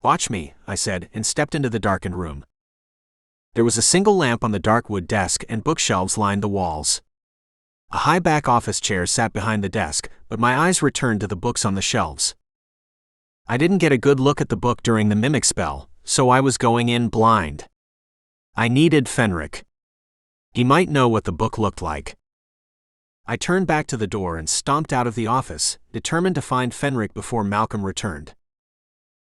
Watch me, I said, and stepped into the darkened room. There was a single lamp on the dark wood desk and bookshelves lined the walls. A high-back office chair sat behind the desk, but my eyes returned to the books on the shelves. I didn't get a good look at the book during the mimic spell, so I was going in blind. I needed Fenric. He might know what the book looked like. I turned back to the door and stomped out of the office, determined to find Fenric before Malcolm returned.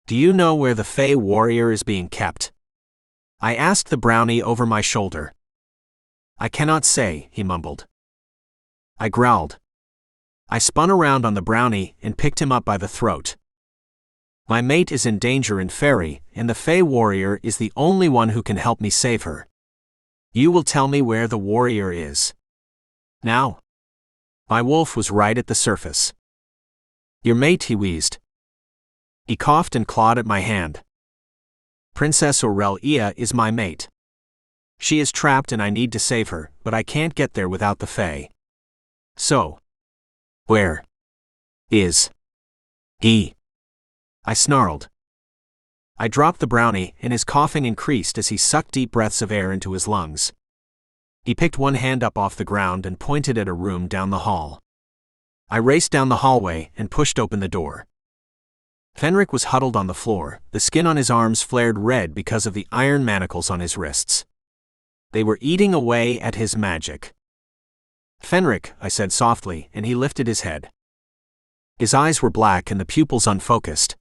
Do you know where the Fae warrior is being kept? I asked the brownie over my shoulder. I cannot say, he mumbled. I growled. I spun around on the brownie and picked him up by the throat. My mate is in danger in Faery, and the Fae warrior is the only one who can help me save her. You will tell me where the warrior is. Now. My wolf was right at the surface. Your mate, he wheezed. He coughed and clawed at my hand. Princess Aurelia is my mate. She is trapped and I need to save her, but I can't get there without the Fae. So. Where is he? I snarled. I dropped the brownie, and his coughing increased as he sucked deep breaths of air into his lungs. He picked one hand up off the ground and pointed at a room down the hall. I raced down the hallway and pushed open the door. Fenric was huddled on the floor, the skin on his arms flared red because of the iron manacles on his wrists. They were eating away at his magic. Fenric, I said softly, and he lifted his head. His eyes were black and the pupils unfocused.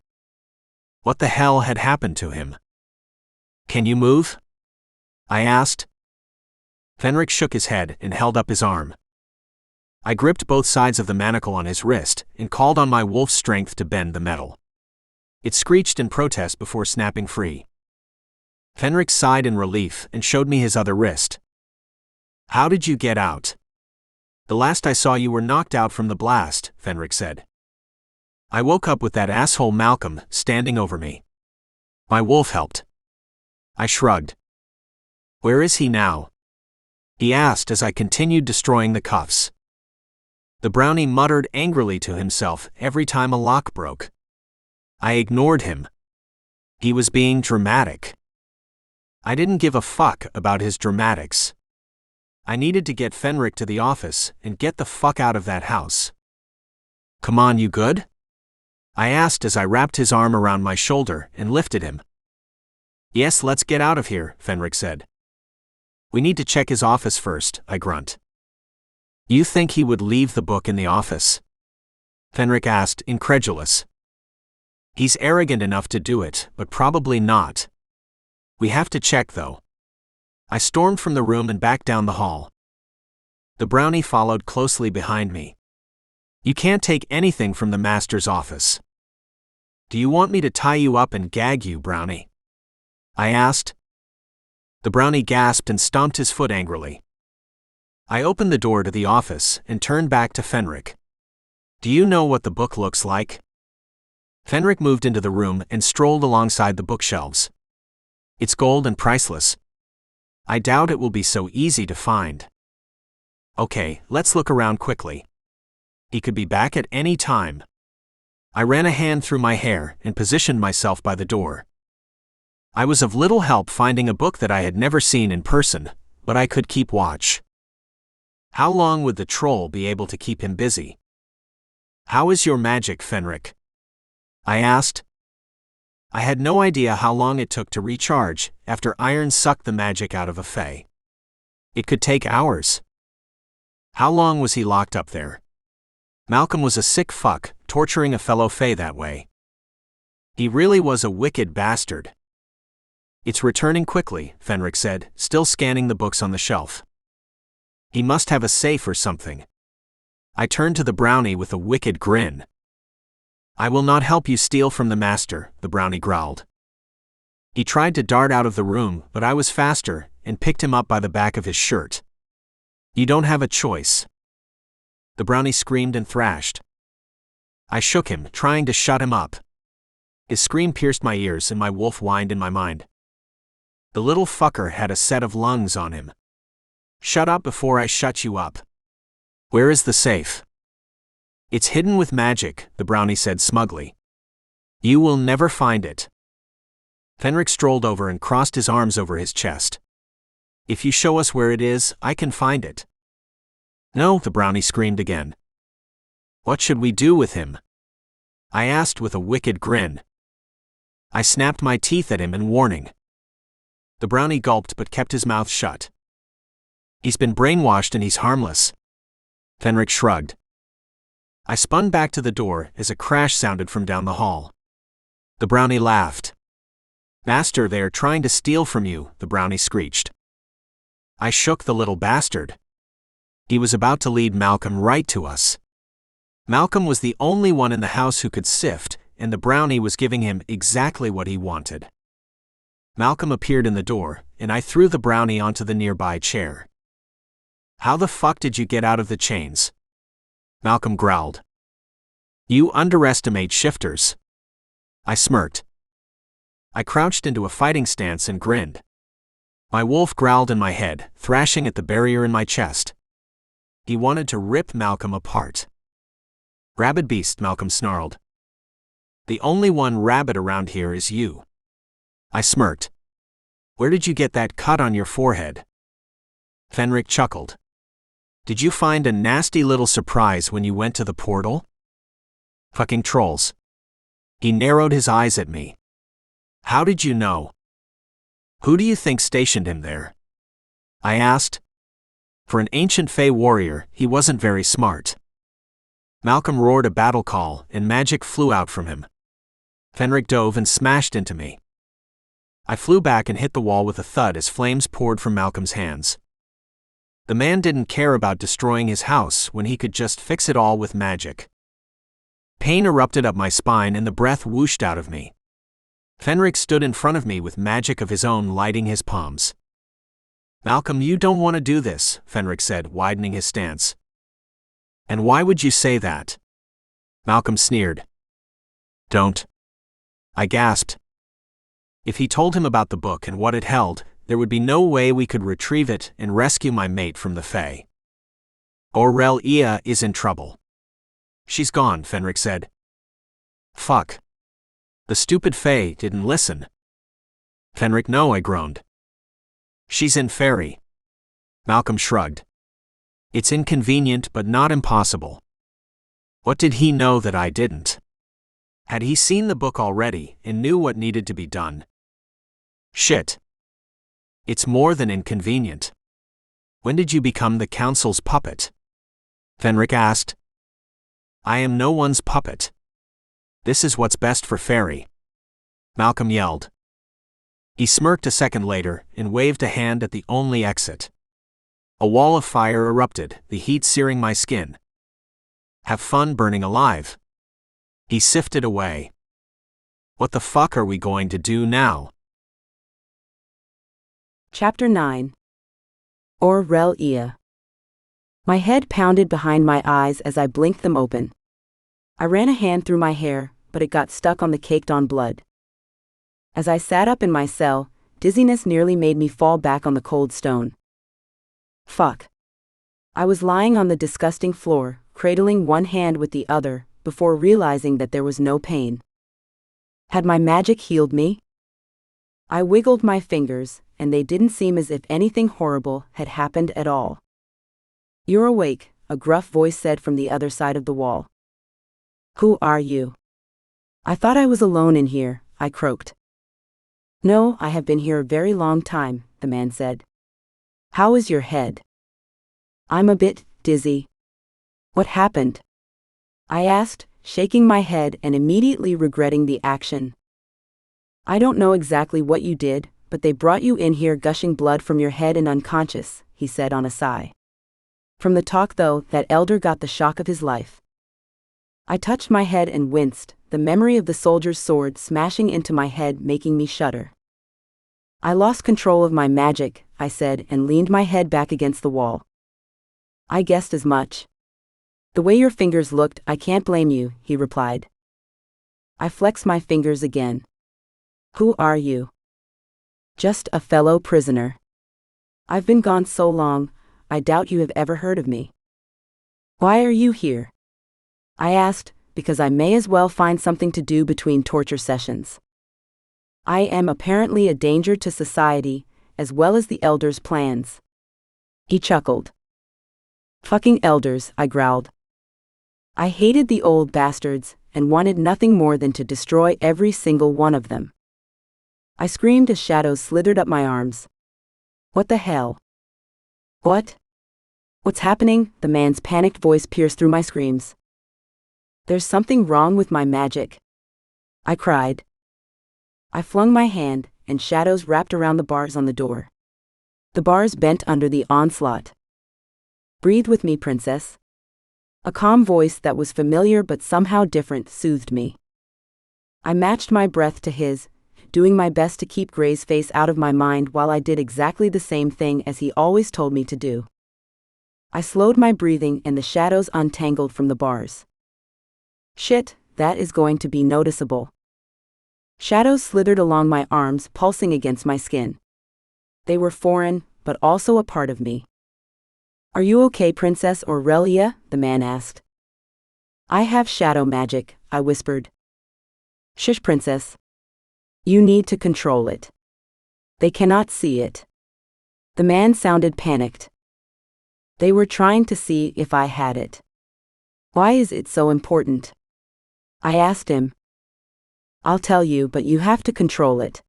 What the hell had happened to him? Can you move? I asked. Fenric shook his head and held up his arm. I gripped both sides of the manacle on his wrist and called on my wolf's strength to bend the metal. It screeched in protest before snapping free. Fenric sighed in relief and showed me his other wrist. How did you get out? The last I saw you were knocked out from the blast, Fenric said. I woke up with that asshole Malcolm standing over me. My wolf helped. I shrugged. Where is he now? He asked as I continued destroying the cuffs. The brownie muttered angrily to himself every time a lock broke. I ignored him. He was being dramatic. I didn't give a fuck about his dramatics. I needed to get Fenric to the office and get the fuck out of that house. Come on, you good? I asked as I wrapped his arm around my shoulder and lifted him. Yes, let's get out of here, Fenric said. We need to check his office first, I grunt. You think he would leave the book in the office? Fenric asked, incredulous. He's arrogant enough to do it, but probably not. We have to check, though. I stormed from the room and back down the hall. The brownie followed closely behind me. You can't take anything from the master's office. Do you want me to tie you up and gag you, brownie? I asked. The brownie gasped and stomped his foot angrily. I opened the door to the office and turned back to Fenric. Do you know what the book looks like? Fenric moved into the room and strolled alongside the bookshelves. It's gold and priceless. I doubt it will be so easy to find. Okay, let's look around quickly. He could be back at any time. I ran a hand through my hair and positioned myself by the door. I was of little help finding a book that I had never seen in person, but I could keep watch. How long would the troll be able to keep him busy? How is your magic, Fenric? I asked. I had no idea how long it took to recharge after iron sucked the magic out of a fae. It could take hours. How long was he locked up there? Malcolm was a sick fuck, torturing a fellow fae that way. He really was a wicked bastard. It's returning quickly, Fenric said, still scanning the books on the shelf. He must have a safe or something. I turned to the brownie with a wicked grin. I will not help you steal from the master, the brownie growled. He tried to dart out of the room, but I was faster and picked him up by the back of his shirt. You don't have a choice. The brownie screamed and thrashed. I shook him, trying to shut him up. His scream pierced my ears and my wolf whined in my mind. The little fucker had a set of lungs on him. Shut up before I shut you up. Where is the safe? It's hidden with magic, the brownie said smugly. You will never find it. Fenric strolled over and crossed his arms over his chest. If you show us where it is, I can find it. No, the brownie screamed again. What should we do with him? I asked with a wicked grin. I snapped my teeth at him in warning. The brownie gulped but kept his mouth shut. He's been brainwashed and he's harmless. Fenric shrugged. I spun back to the door as a crash sounded from down the hall. The brownie laughed. Master, they are trying to steal from you, the brownie screeched. I shook the little bastard. He was about to lead Malcolm right to us. Malcolm was the only one in the house who could sift, and the brownie was giving him exactly what he wanted. Malcolm appeared in the door, and I threw the brownie onto the nearby chair. How the fuck did you get out of the chains? Malcolm growled. You underestimate shifters. I smirked. I crouched into a fighting stance and grinned. My wolf growled in my head, thrashing at the barrier in my chest. He wanted to rip Malcolm apart. Rabid beast, Malcolm snarled. The only one rabid around here is you. I smirked. Where did you get that cut on your forehead? Fenric chuckled. Did you find a nasty little surprise when you went to the portal? Fucking trolls. He narrowed his eyes at me. How did you know? Who do you think stationed him there? I asked. For an ancient Fae warrior, he wasn't very smart. Malcolm roared a battle call, and magic flew out from him. Fenric dove and smashed into me. I flew back and hit the wall with a thud as flames poured from Malcolm's hands. The man didn't care about destroying his house when he could just fix it all with magic. Pain erupted up my spine and the breath whooshed out of me. Fenric stood in front of me with magic of his own lighting his palms. "Malcolm, you don't want to do this," Fenric said, widening his stance. "And why would you say that?" Malcolm sneered. "Don't." I gasped. If he told him about the book and what it held, there would be no way we could retrieve it and rescue my mate from the Fae. "Aurelia is in trouble." "She's gone," Fenric said. "Fuck. The stupid Fae didn't listen." "Fenric, no," I groaned. "She's in Faery." Malcolm shrugged. "It's inconvenient but not impossible." What did he know that I didn't? Had he seen the book already and knew what needed to be done? Shit. "It's more than inconvenient. When did you become the Council's puppet?" Fenric asked. "I am no one's puppet. This is what's best for Faery," Malcolm yelled. He smirked a second later and waved a hand at the only exit. A wall of fire erupted, the heat searing my skin. "Have fun burning alive." He sifted away. "What the fuck are we going to do now?" Chapter 9. Aurelia. My head pounded behind my eyes as I blinked them open. I ran a hand through my hair, but it got stuck on the caked-on blood. As I sat up in my cell, dizziness nearly made me fall back on the cold stone. Fuck. I was lying on the disgusting floor, cradling one hand with the other, before realizing that there was no pain. Had my magic healed me? I wiggled my fingers, and they didn't seem as if anything horrible had happened at all. "You're awake," a gruff voice said from the other side of the wall. "Who are you?" "I thought I was alone in here," I croaked. "No, I have been here a very long time," the man said. "How is your head?" "I'm a bit dizzy." "What happened?" I asked, shaking my head and immediately regretting the action. "I don't know exactly what you did, but they brought you in here gushing blood from your head and unconscious," he said on a sigh. From the talk though, that elder got the shock of his life. I touched my head and winced, the memory of the soldier's sword smashing into my head making me shudder. "I lost control of my magic," I said and leaned my head back against the wall. "I guessed as much. The way your fingers looked, I can't blame you," he replied. I flexed my fingers again. "Who are you?" "Just a fellow prisoner. I've been gone so long, I doubt you have ever heard of me." "Why are you here?" I asked, because I may as well find something to do between torture sessions. "I am apparently a danger to society, as well as the elders' plans." He chuckled. "Fucking elders," I growled. I hated the old bastards, and wanted nothing more than to destroy every single one of them. I screamed as shadows slithered up my arms. "What the hell?" "What? What's happening?" The man's panicked voice pierced through my screams. "There's something wrong with my magic," I cried. I flung my hand, and shadows wrapped around the bars on the door. The bars bent under the onslaught. "Breathe with me, princess." A calm voice that was familiar but somehow different soothed me. I matched my breath to his, doing my best to keep Gray's face out of my mind while I did exactly the same thing as he always told me to do. I slowed my breathing and the shadows untangled from the bars. Shit, that is going to be noticeable. Shadows slithered along my arms, pulsing against my skin. They were foreign, but also a part of me. "Are you okay, Princess Aurelia?" the man asked. "I have shadow magic," I whispered. "Shush, princess. You need to control it. They cannot see it." The man sounded panicked. "They were trying to see if I had it." "Why is it so important?" I asked him. "I'll tell you, but you have to control it.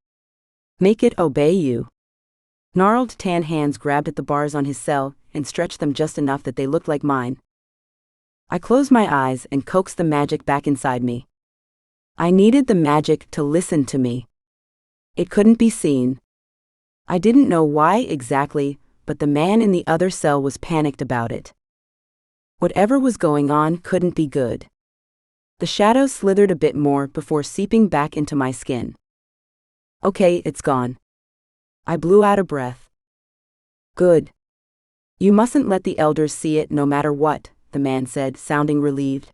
Make it obey you." Gnarled tan hands grabbed at the bars on his cell and stretched them just enough that they looked like mine. I closed my eyes and coaxed the magic back inside me. I needed the magic to listen to me. It couldn't be seen. I didn't know why exactly, but the man in the other cell was panicked about it. Whatever was going on couldn't be good. The shadow slithered a bit more before seeping back into my skin. Okay, it's gone. I blew out a breath. Good. You mustn't let the elders see it no matter what, the man said, sounding relieved.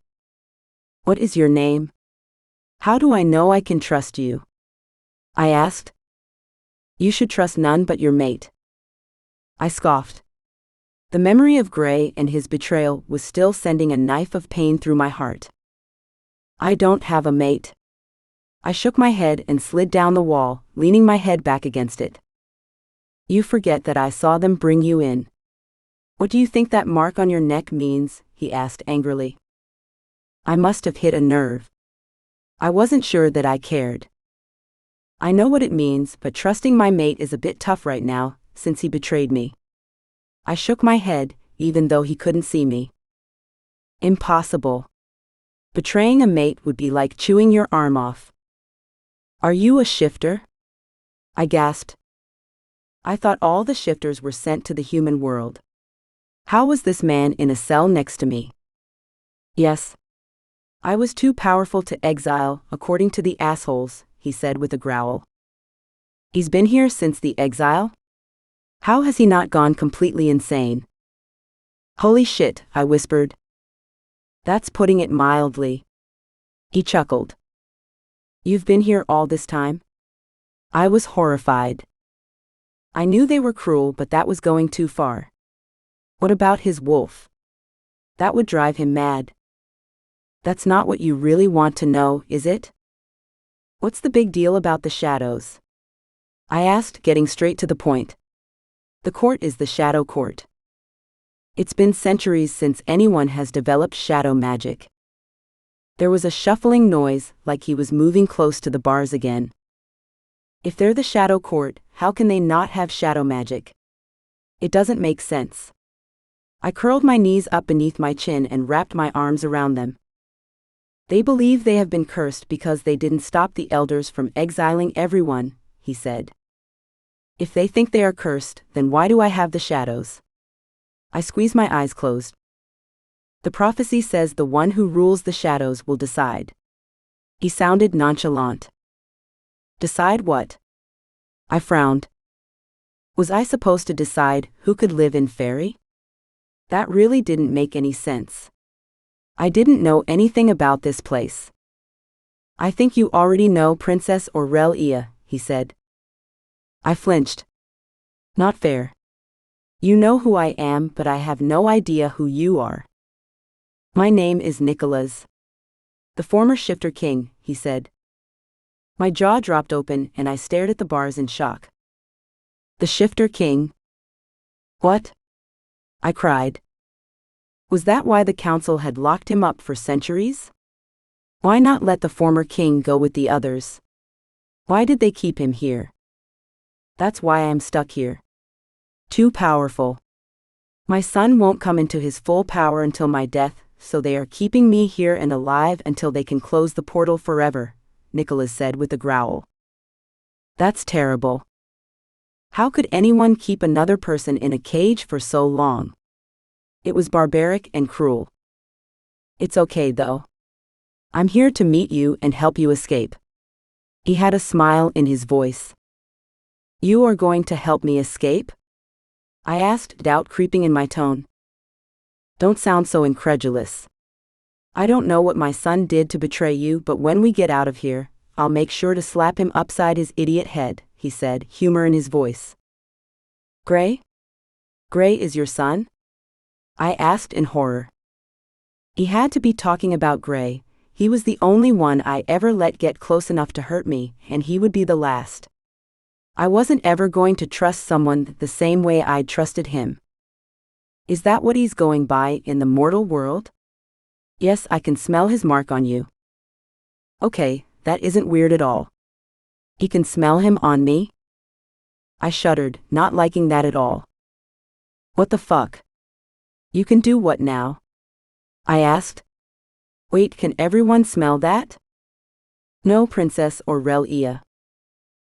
What is your name? How do I know I can trust you? I asked. You should trust none but your mate. I scoffed. The memory of Gray and his betrayal was still sending a knife of pain through my heart. I don't have a mate. I shook my head and slid down the wall, leaning my head back against it. You forget that I saw them bring you in. What do you think that mark on your neck means? He asked angrily. I must have hit a nerve. I wasn't sure that I cared. I know what it means, but trusting my mate is a bit tough right now, since he betrayed me. I shook my head, even though he couldn't see me. Impossible. Betraying a mate would be like chewing your arm off. Are you a shifter? I gasped. I thought all the shifters were sent to the human world. How was this man in a cell next to me? Yes. I was too powerful to exile, according to the assholes, he said with a growl. He's been here since the exile? How has he not gone completely insane? Holy shit, I whispered. That's putting it mildly. He chuckled. You've been here all this time? I was horrified. I knew they were cruel, but that was going too far. What about his wolf? That would drive him mad. That's not what you really want to know, is it? What's the big deal about the shadows? I asked, getting straight to the point. The court is the Shadow Court. It's been centuries since anyone has developed shadow magic. There was a shuffling noise, like he was moving close to the bars again. If they're the Shadow Court, how can they not have shadow magic? It doesn't make sense. I curled my knees up beneath my chin and wrapped my arms around them. They believe they have been cursed because they didn't stop the elders from exiling everyone, he said. If they think they are cursed, then why do I have the shadows? I squeezed my eyes closed. The prophecy says the one who rules the shadows will decide. He sounded nonchalant. Decide what? I frowned. Was I supposed to decide who could live in Faery? That really didn't make any sense. I didn't know anything about this place. I think you already know Princess Aurelia, he said. I flinched. Not fair. You know who I am, but I have no idea who you are. My name is Nicholas. The former Shifter King, he said. My jaw dropped open and I stared at the bars in shock. The Shifter King? What? I cried. Was that why the council had locked him up for centuries? Why not let the former king go with the others? Why did they keep him here? That's why I'm stuck here. Too powerful. My son won't come into his full power until my death, so they are keeping me here and alive until they can close the portal forever, Nicholas said with a growl. That's terrible. How could anyone keep another person in a cage for so long? It was barbaric and cruel. It's okay though. I'm here to meet you and help you escape. He had a smile in his voice. You are going to help me escape? I asked, doubt creeping in my tone. Don't sound so incredulous. I don't know what my son did to betray you, but when we get out of here, I'll make sure to slap him upside his idiot head, he said, humor in his voice. Gray? Gray is your son? I asked in horror. He had to be talking about Gray. He was the only one I ever let get close enough to hurt me, and he would be the last. I wasn't ever going to trust someone the same way I'd trusted him. Is that what he's going by in the mortal world? Yes, I can smell his mark on you. Okay, that isn't weird at all. He can smell him on me? I shuddered, not liking that at all. What the fuck? You can do what now? I asked. Wait, can everyone smell that? No, Princess Aurelia.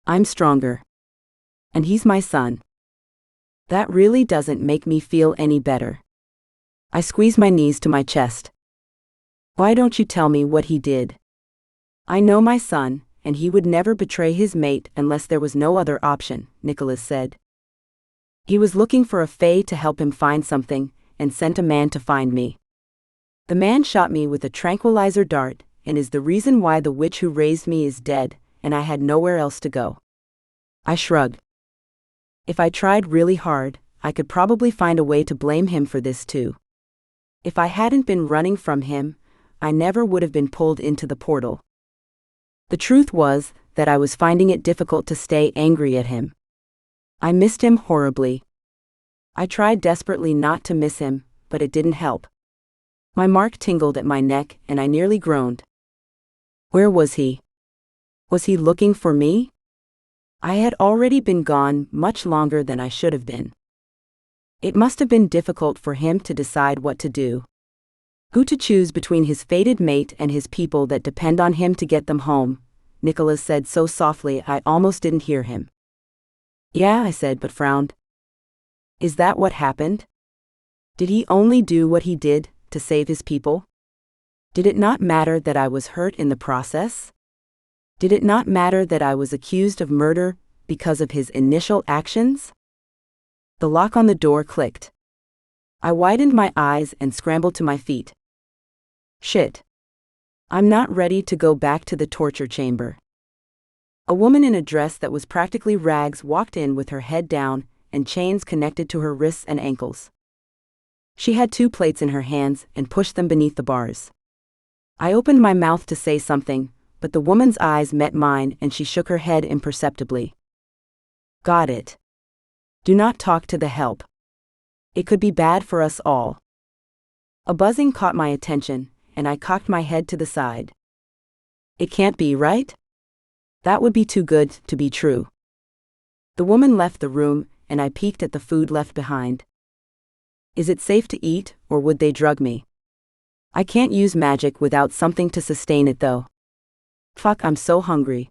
I'm stronger. And he's my son. That really doesn't make me feel any better. I squeeze my knees to my chest. Why don't you tell me what he did? I know my son, and he would never betray his mate unless there was no other option, Nicholas said. He was looking for a fae to help him find something, and sent a man to find me. The man shot me with a tranquilizer dart, and is the reason why the witch who raised me is dead, and I had nowhere else to go. I shrugged. If I tried really hard, I could probably find a way to blame him for this too. If I hadn't been running from him, I never would have been pulled into the portal. The truth was that I was finding it difficult to stay angry at him. I missed him horribly. I tried desperately not to miss him, but it didn't help. My mark tingled at my neck and I nearly groaned. Where was he? Was he looking for me? I had already been gone much longer than I should have been. It must have been difficult for him to decide what to do. Who to choose between his fated mate and his people that depend on him to get them home, Nicholas said so softly I almost didn't hear him. Yeah, I said, but frowned. Is that what happened? Did he only do what he did to save his people? Did it not matter that I was hurt in the process? Did it not matter that I was accused of murder because of his initial actions? The lock on the door clicked. I widened my eyes and scrambled to my feet. Shit. I'm not ready to go back to the torture chamber. A woman in a dress that was practically rags walked in with her head down and chains connected to her wrists and ankles. She had 2 plates in her hands and pushed them beneath the bars. I opened my mouth to say something, but the woman's eyes met mine and she shook her head imperceptibly. Got it. Do not talk to the help. It could be bad for us all. A buzzing caught my attention, and I cocked my head to the side. It can't be, right? That would be too good to be true. The woman left the room, and I peeked at the food left behind. Is it safe to eat, or would they drug me? I can't use magic without something to sustain it though. Fuck, I'm so hungry.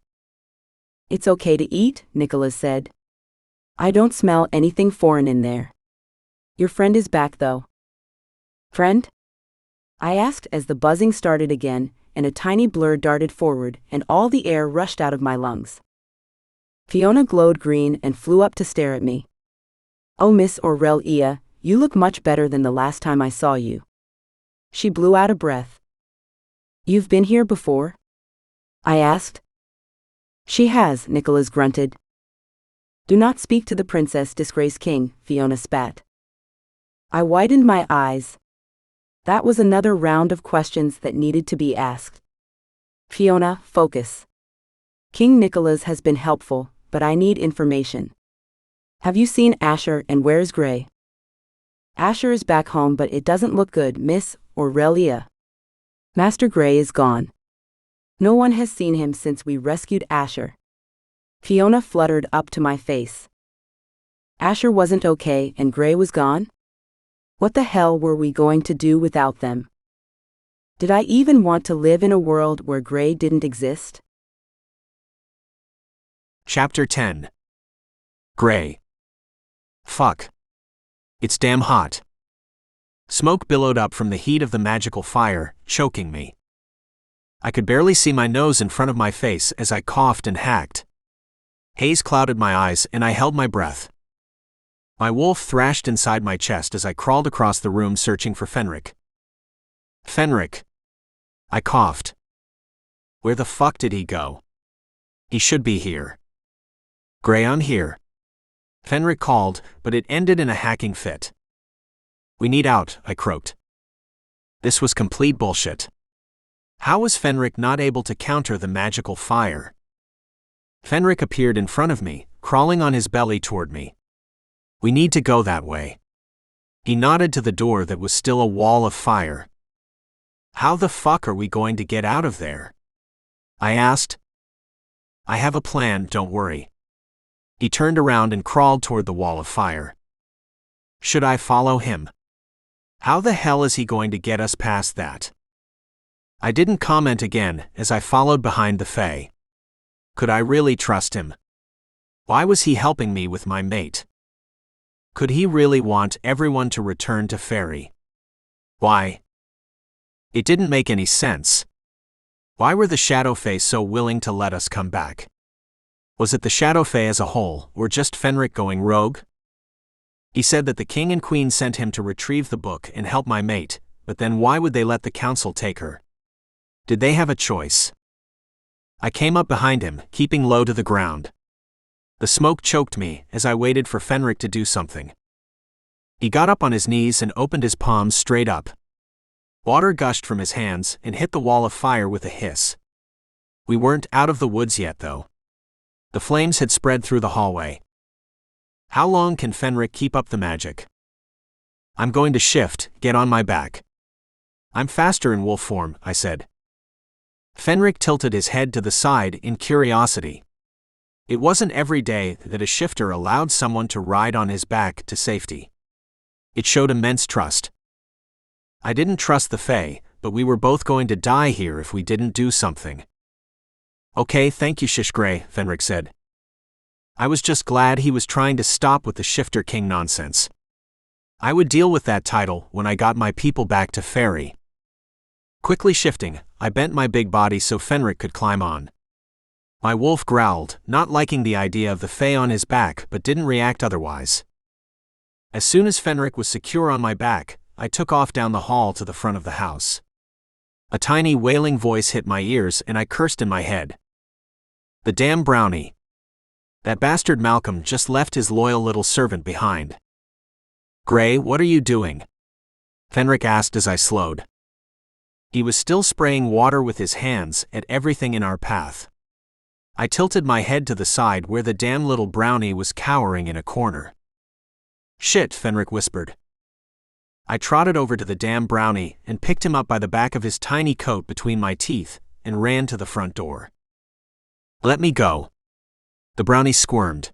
It's okay to eat, Nicholas said. I don't smell anything foreign in there. Your friend is back though. Friend? I asked as the buzzing started again, and a tiny blur darted forward and all the air rushed out of my lungs. Fiona glowed green and flew up to stare at me. Oh, Miss Aurelia, you look much better than the last time I saw you. She blew out a breath. You've been here before? I asked. She has, Nicholas grunted. Do not speak to the princess, disgrace king, Fiona spat. I widened my eyes. That was another round of questions that needed to be asked. Fiona, focus. King Nicholas has been helpful, but I need information. Have you seen Asher and where's Gray? Asher is back home, but it doesn't look good, Miss Aurelia. Master Gray is gone. No one has seen him since we rescued Asher. Fiona fluttered up to my face. Asher wasn't okay and Gray was gone? What the hell were we going to do without them? Did I even want to live in a world where Gray didn't exist? Chapter 10. Gray. Fuck. It's damn hot. Smoke billowed up from the heat of the magical fire, choking me. I could barely see my nose in front of my face as I coughed and hacked. Haze clouded my eyes and I held my breath. My wolf thrashed inside my chest as I crawled across the room searching for Fenric. Fenric. I coughed. Where the fuck did he go? He should be here. Gray, I'm here. Fenric called, but it ended in a hacking fit. We need out, I croaked. This was complete bullshit. How was Fenric not able to counter the magical fire? Fenric appeared in front of me, crawling on his belly toward me. We need to go that way. He nodded to the door that was still a wall of fire. How the fuck are we going to get out of there? I asked. I have a plan, don't worry. He turned around and crawled toward the wall of fire. Should I follow him? How the hell is he going to get us past that? I didn't comment again as I followed behind the Fae. Could I really trust him? Why was he helping me with my mate? Could he really want everyone to return to Faery? Why? It didn't make any sense. Why were the Shadow Fae so willing to let us come back? Was it the Shadow Fae as a whole, or just Fenric going rogue? He said that the king and queen sent him to retrieve the book and help my mate, but then why would they let the council take her? Did they have a choice? I came up behind him, keeping low to the ground. The smoke choked me as I waited for Fenric to do something. He got up on his knees and opened his palms straight up. Water gushed from his hands and hit the wall of fire with a hiss. We weren't out of the woods yet, though. The flames had spread through the hallway. How long can Fenric keep up the magic? I'm going to shift, get on my back. I'm faster in wolf form, I said. Fenric tilted his head to the side in curiosity. It wasn't every day that a shifter allowed someone to ride on his back to safety. It showed immense trust. I didn't trust the Fae, but we were both going to die here if we didn't do something. Okay, thank you, Shishgray, Fenric said. I was just glad he was trying to stop with the Shifter King nonsense. I would deal with that title when I got my people back to Faery. Quickly shifting, I bent my big body so Fenric could climb on. My wolf growled, not liking the idea of the Fae on his back, but didn't react otherwise. As soon as Fenric was secure on my back, I took off down the hall to the front of the house. A tiny wailing voice hit my ears and I cursed in my head. The damn brownie. That bastard Malcolm just left his loyal little servant behind. Gray, what are you doing? Fenric asked as I slowed. He was still spraying water with his hands at everything in our path. I tilted my head to the side where the damn little brownie was cowering in a corner. Shit, Fenric whispered. I trotted over to the damn brownie and picked him up by the back of his tiny coat between my teeth and ran to the front door. Let me go. The brownie squirmed.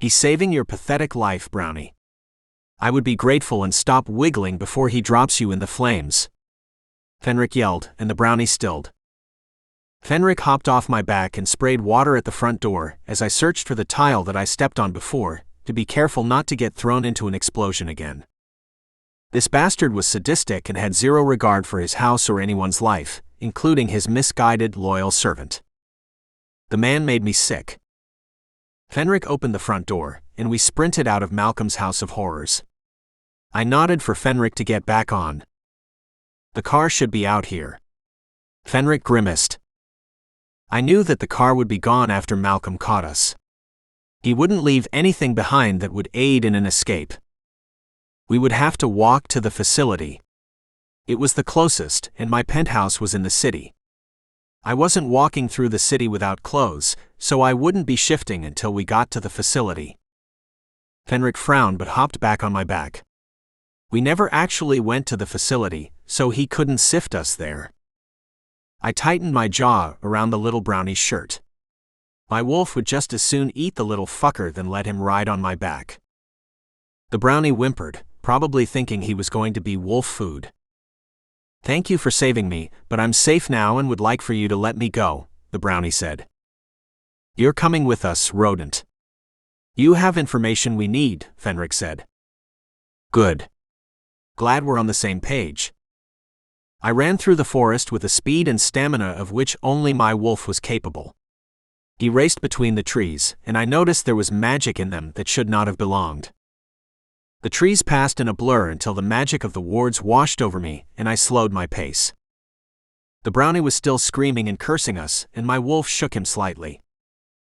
He's saving your pathetic life, brownie. I would be grateful and stop wiggling before he drops you in the flames. Fenric yelled, and the brownie stilled. Fenric hopped off my back and sprayed water at the front door as I searched for the tile that I stepped on before, to be careful not to get thrown into an explosion again. This bastard was sadistic and had zero regard for his house or anyone's life, including his misguided, loyal servant. The man made me sick. Fenric opened the front door, and we sprinted out of Malcolm's house of horrors. I nodded for Fenric to get back on. The car should be out here. Fenric grimaced. I knew that the car would be gone after Malcolm caught us. He wouldn't leave anything behind that would aid in an escape. We would have to walk to the facility. It was the closest, and my penthouse was in the city. I wasn't walking through the city without clothes, so I wouldn't be shifting until we got to the facility. Fenric frowned but hopped back on my back. We never actually went to the facility, so he couldn't sift us there. I tightened my jaw around the little brownie's shirt. My wolf would just as soon eat the little fucker than let him ride on my back. The brownie whimpered, probably thinking he was going to be wolf food. Thank you for saving me, but I'm safe now and would like for you to let me go, the brownie said. You're coming with us, rodent. You have information we need, Fenric said. Good. Glad we're on the same page. I ran through the forest with a speed and stamina of which only my wolf was capable. He raced between the trees, and I noticed there was magic in them that should not have belonged. The trees passed in a blur until the magic of the wards washed over me, and I slowed my pace. The brownie was still screaming and cursing us, and my wolf shook him slightly.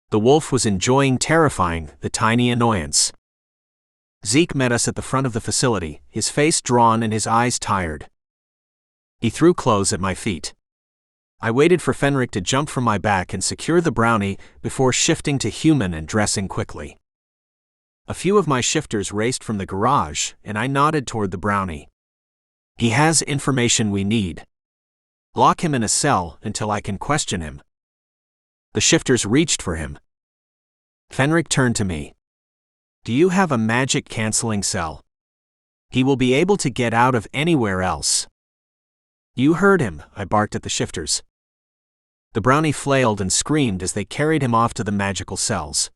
The wolf was enjoying terrifying the tiny annoyance. Zeke met us at the front of the facility, his face drawn and his eyes tired. He threw clothes at my feet. I waited for Fenric to jump from my back and secure the brownie before shifting to human and dressing quickly. A few of my shifters raced from the garage, and I nodded toward the brownie. He has information we need. Lock him in a cell until I can question him. The shifters reached for him. Fenric turned to me. Do you have a magic canceling cell? He will be able to get out of anywhere else. You heard him, I barked at the shifters. The brownie flailed and screamed as they carried him off to the magical cells.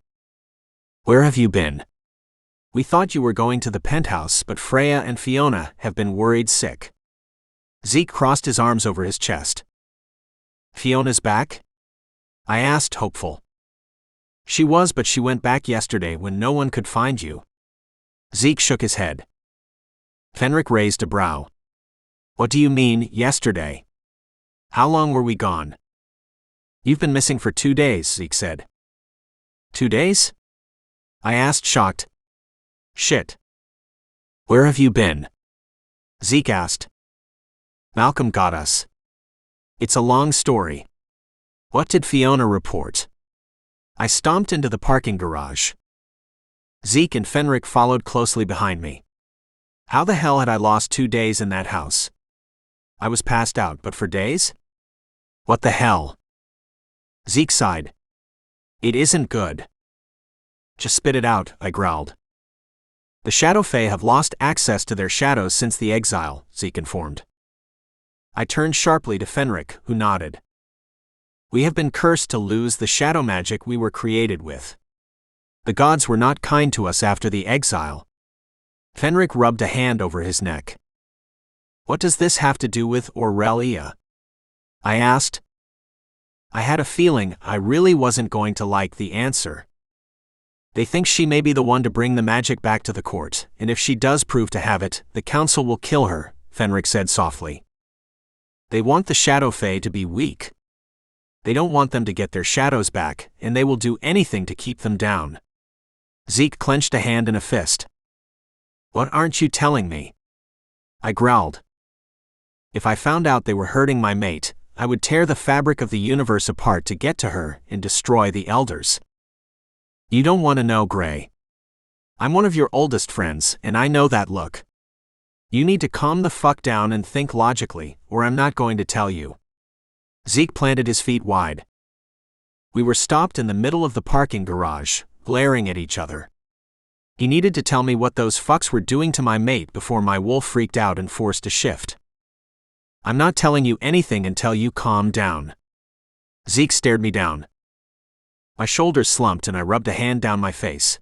Where have you been? We thought you were going to the penthouse, but Freya and Fiona have been worried sick. Zeke crossed his arms over his chest. Fiona's back? I asked, hopeful. She was, but she went back yesterday when no one could find you. Zeke shook his head. Fenric raised a brow. What do you mean, yesterday? How long were we gone? You've been missing for 2 days, Zeke said. 2 days? I asked, shocked. Shit. Where have you been? Zeke asked. Malcolm got us. It's a long story. What did Fiona report? I stomped into the parking garage. Zeke and Fenric followed closely behind me. How the hell had I lost 2 days in that house? I was passed out, but for days? What the hell? Zeke sighed. It isn't good. Just spit it out, I growled. The Shadow Fae have lost access to their shadows since the exile, Zeke informed. I turned sharply to Fenric, who nodded. We have been cursed to lose the shadow magic we were created with. The gods were not kind to us after the exile. Fenric rubbed a hand over his neck. What does this have to do with Aurelia? I asked. I had a feeling I really wasn't going to like the answer. They think she may be the one to bring the magic back to the court, and if she does prove to have it, the council will kill her, Fenric said softly. They want the Shadow Fae to be weak. They don't want them to get their shadows back, and they will do anything to keep them down. Zeke clenched a hand in a fist. What aren't you telling me? I growled. If I found out they were hurting my mate, I would tear the fabric of the universe apart to get to her and destroy the elders. You don't want to know, Gray. I'm one of your oldest friends, and I know that look. You need to calm the fuck down and think logically, or I'm not going to tell you. Zeke planted his feet wide. We were stopped in the middle of the parking garage, glaring at each other. He needed to tell me what those fucks were doing to my mate before my wolf freaked out and forced a shift. I'm not telling you anything until you calm down. Zeke stared me down. My shoulders slumped and I rubbed a hand down my face.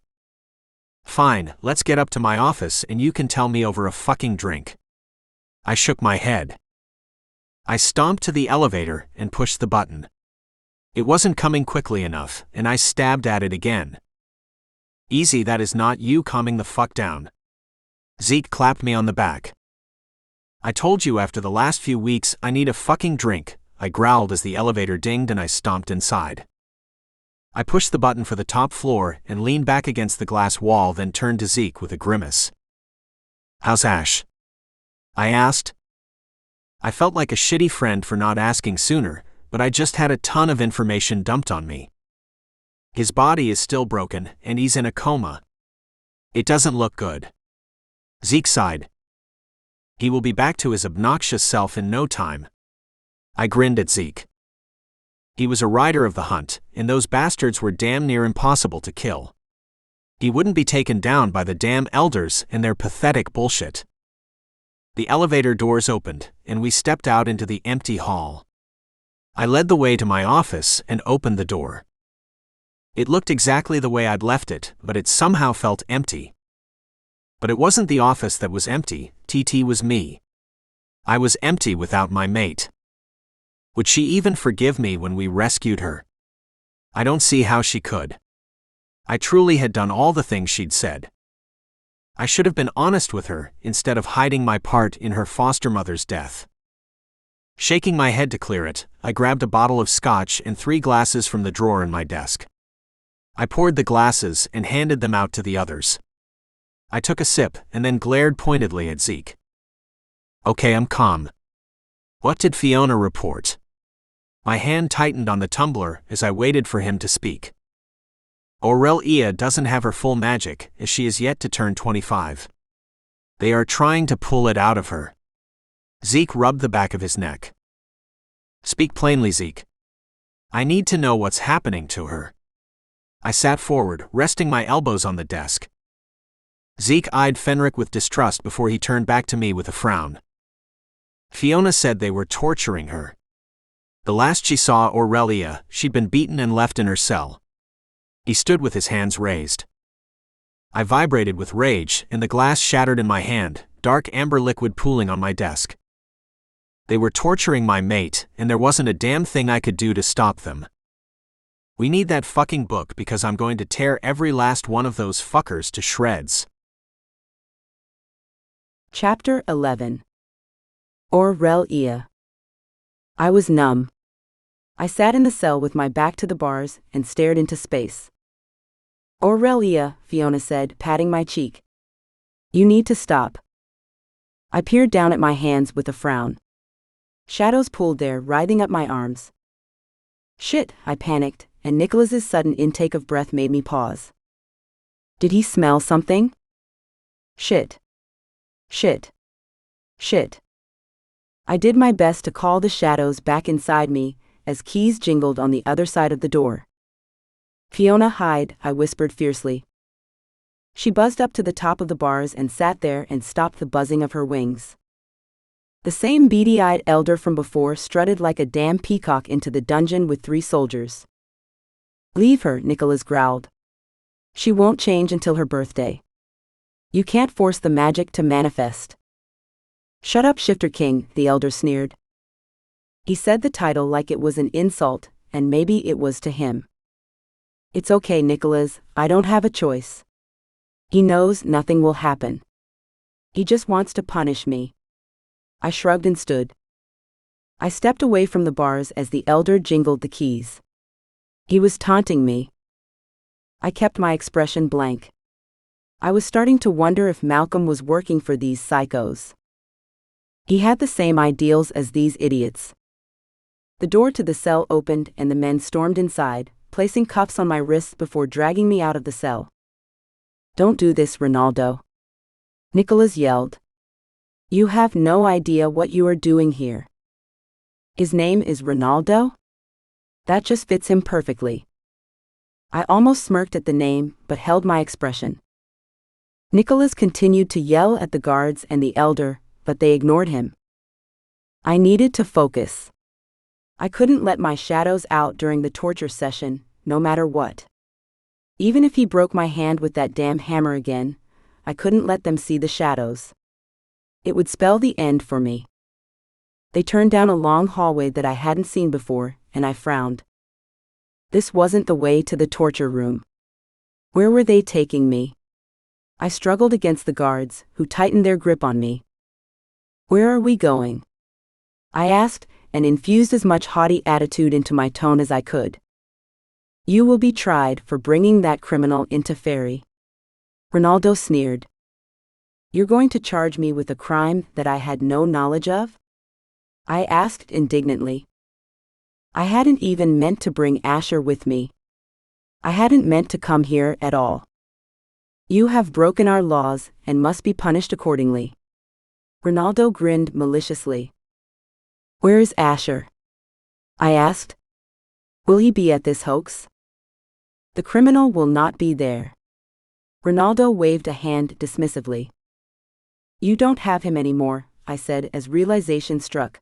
Fine, let's get up to my office and you can tell me over a fucking drink. I shook my head. I stomped to the elevator and pushed the button. It wasn't coming quickly enough, and I stabbed at it again. Easy, that is not you calming the fuck down. Zeke clapped me on the back. I told you after the last few weeks I need a fucking drink, I growled as the elevator dinged and I stomped inside. I pushed the button for the top floor and leaned back against the glass wall, then turned to Zeke with a grimace. How's Ash? I asked. I felt like a shitty friend for not asking sooner, but I just had a ton of information dumped on me. His body is still broken, and he's in a coma. It doesn't look good. Zeke sighed. He will be back to his obnoxious self in no time. I grinned at Zeke. He was a rider of the hunt, and those bastards were damn near impossible to kill. He wouldn't be taken down by the damn elders and their pathetic bullshit. The elevator doors opened, and we stepped out into the empty hall. I led the way to my office and opened the door. It looked exactly the way I'd left it, but it somehow felt empty. But it wasn't the office that was empty, TT was me. I was empty without my mate. Would she even forgive me when we rescued her? I don't see how she could. I truly had done all the things she'd said. I should have been honest with her, instead of hiding my part in her foster mother's death. Shaking my head to clear it, I grabbed a bottle of scotch and 3 glasses from the drawer in my desk. I poured the glasses and handed them out to the others. I took a sip and then glared pointedly at Zeke. Okay, I'm calm. What did Fiona report? My hand tightened on the tumbler as I waited for him to speak. Aurelia doesn't have her full magic, as she is yet to turn 25. They are trying to pull it out of her. Zeke rubbed the back of his neck. Speak plainly, Zeke. I need to know what's happening to her. I sat forward, resting my elbows on the desk. Zeke eyed Fenric with distrust before he turned back to me with a frown. Fiona said they were torturing her. The last she saw Aurelia, she'd been beaten and left in her cell. He stood with his hands raised. I vibrated with rage, and the glass shattered in my hand, dark amber liquid pooling on my desk. They were torturing my mate, and there wasn't a damn thing I could do to stop them. We need that fucking book because I'm going to tear every last one of those fuckers to shreds. Chapter 11. Aurelia. I was numb. I sat in the cell with my back to the bars and stared into space. Aurelia, Fiona said, patting my cheek. You need to stop. I peered down at my hands with a frown. Shadows pulled there, writhing up my arms. Shit, I panicked, and Nicholas's sudden intake of breath made me pause. Did he smell something? Shit. Shit. Shit. I did my best to call the shadows back inside me as keys jingled on the other side of the door. Fiona, hide, I whispered fiercely. She buzzed up to the top of the bars and sat there and stopped the buzzing of her wings. The same beady-eyed elder from before strutted like a damn peacock into the dungeon with 3 soldiers. Leave her, Nicholas growled. She won't change until her birthday. You can't force the magic to manifest. Shut up, Shifter King, the elder sneered. He said the title like it was an insult, and maybe it was to him. It's okay, Nicholas, I don't have a choice. He knows nothing will happen. He just wants to punish me. I shrugged and stood. I stepped away from the bars as the elder jingled the keys. He was taunting me. I kept my expression blank. I was starting to wonder if Malcolm was working for these psychos. He had the same ideals as these idiots. The door to the cell opened and the men stormed inside, placing cuffs on my wrists before dragging me out of the cell. Don't do this, Ronaldo. Nicholas yelled. You have no idea what you are doing here. His name is Ronaldo? That just fits him perfectly. I almost smirked at the name, but held my expression. Nicholas continued to yell at the guards and the elder, but they ignored him. I needed to focus. I couldn't let my shadows out during the torture session, no matter what. Even if he broke my hand with that damn hammer again, I couldn't let them see the shadows. It would spell the end for me. They turned down a long hallway that I hadn't seen before, and I frowned. This wasn't the way to the torture room. Where were they taking me? I struggled against the guards, who tightened their grip on me. Where are we going? I asked, and infused as much haughty attitude into my tone as I could. You will be tried for bringing that criminal into Faery. Ronaldo sneered. You're going to charge me with a crime that I had no knowledge of? I asked indignantly. I hadn't even meant to bring Asher with me. I hadn't meant to come here at all. You have broken our laws and must be punished accordingly. Ronaldo grinned maliciously. Where is Asher? I asked. Will he be at this hoax? The criminal will not be there. Ronaldo waved a hand dismissively. You don't have him anymore, I said as realization struck.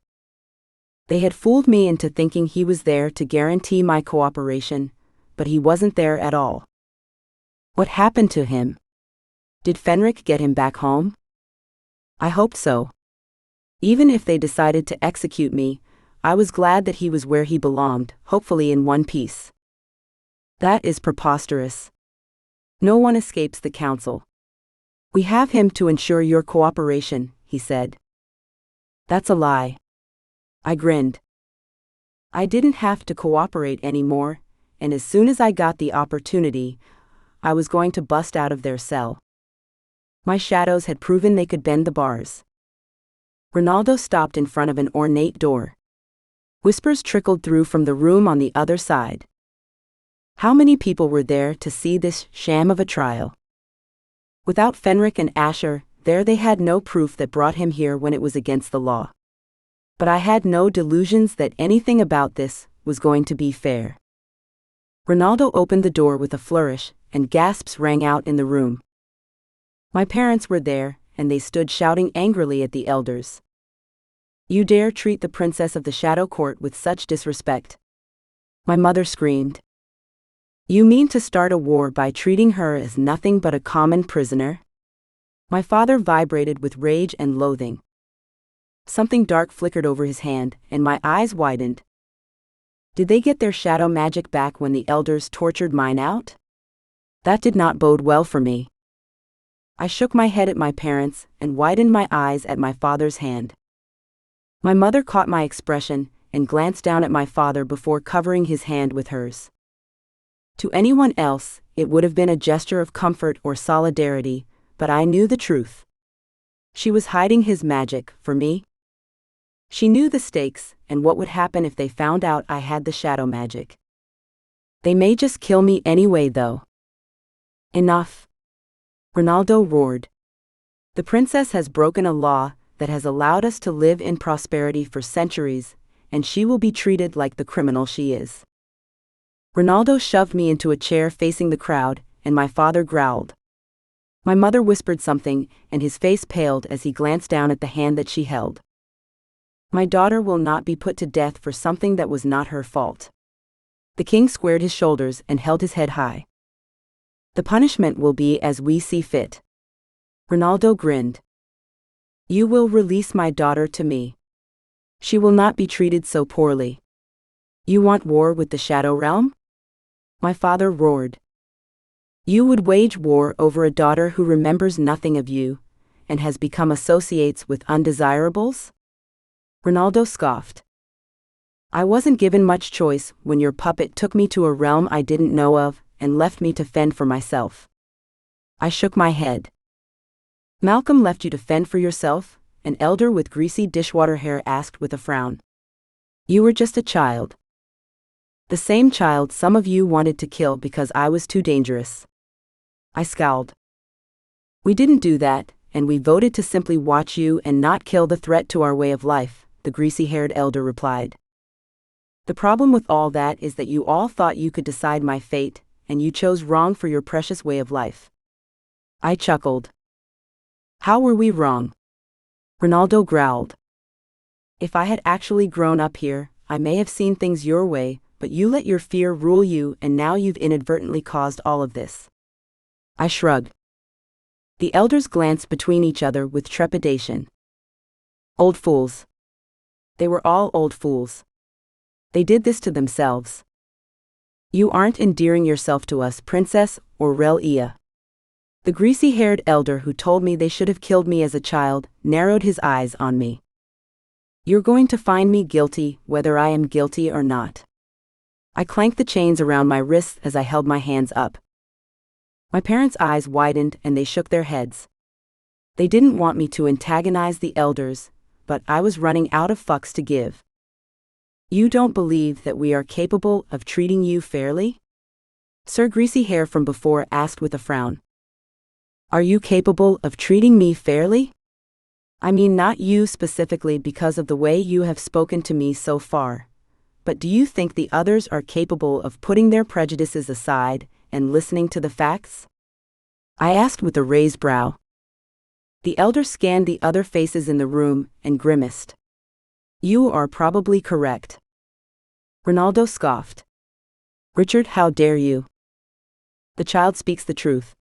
They had fooled me into thinking he was there to guarantee my cooperation, but he wasn't there at all. What happened to him? Did Fenric get him back home? I hoped so. Even if they decided to execute me, I was glad that he was where he belonged, hopefully in one piece. That is preposterous. No one escapes the council. We have him to ensure your cooperation, he said. That's a lie. I grinned. I didn't have to cooperate anymore, and as soon as I got the opportunity, I was going to bust out of their cell. My shadows had proven they could bend the bars. Ronaldo stopped in front of an ornate door. Whispers trickled through from the room on the other side. How many people were there to see this sham of a trial? Without Fenric and Asher, there they had no proof that brought him here when it was against the law. But I had no delusions that anything about this was going to be fair. Ronaldo opened the door with a flourish, and gasps rang out in the room. My parents were there, and they stood shouting angrily at the elders. "You dare treat the princess of the Shadow Court with such disrespect?" My mother screamed. "You mean to start a war by treating her as nothing but a common prisoner?" My father vibrated with rage and loathing. Something dark flickered over his hand, and my eyes widened. Did they get their shadow magic back when the elders tortured mine out? That did not bode well for me. I shook my head at my parents and widened my eyes at my father's hand. My mother caught my expression and glanced down at my father before covering his hand with hers. To anyone else, it would have been a gesture of comfort or solidarity, but I knew the truth. She was hiding his magic for me. She knew the stakes and what would happen if they found out I had the shadow magic. They may just kill me anyway, though. Enough. Ronaldo roared. The princess has broken a law that has allowed us to live in prosperity for centuries, and she will be treated like the criminal she is. Ronaldo shoved me into a chair facing the crowd, and my father growled. My mother whispered something, and his face paled as he glanced down at the hand that she held. My daughter will not be put to death for something that was not her fault. The king squared his shoulders and held his head high. The punishment will be as we see fit. Ronaldo grinned. You will release my daughter to me. She will not be treated so poorly. You want war with the Shadow Realm? My father roared. You would wage war over a daughter who remembers nothing of you, and has become associates with undesirables? Ronaldo scoffed. I wasn't given much choice when your puppet took me to a realm I didn't know of, and left me to fend for myself. I shook my head. Malcolm left you to fend for yourself? An elder with greasy dishwater hair asked with a frown. You were just a child. The same child some of you wanted to kill because I was too dangerous. I scowled. We didn't do that, and we voted to simply watch you and not kill the threat to our way of life, the greasy-haired elder replied. The problem with all that is that you all thought you could decide my fate, and you chose wrong for your precious way of life. I chuckled. How were we wrong? Ronaldo growled. If I had actually grown up here, I may have seen things your way, but you let your fear rule you, and now you've inadvertently caused all of this. I shrugged. The elders glanced between each other with trepidation. Old fools. They were all old fools. They did this to themselves. You aren't endearing yourself to us, Princess Aurelia. The greasy-haired elder who told me they should have killed me as a child narrowed his eyes on me. You're going to find me guilty, whether I am guilty or not. I clanked the chains around my wrists as I held my hands up. My parents' eyes widened and they shook their heads. They didn't want me to antagonize the elders, but I was running out of fucks to give. You don't believe that we are capable of treating you fairly? Sir Greasy Hair from before asked with a frown. Are you capable of treating me fairly? I mean not you specifically because of the way you have spoken to me so far, but do you think the others are capable of putting their prejudices aside and listening to the facts? I asked with a raised brow. The elder scanned the other faces in the room and grimaced. You are probably correct. Ronaldo scoffed. Richard, how dare you? The child speaks the truth.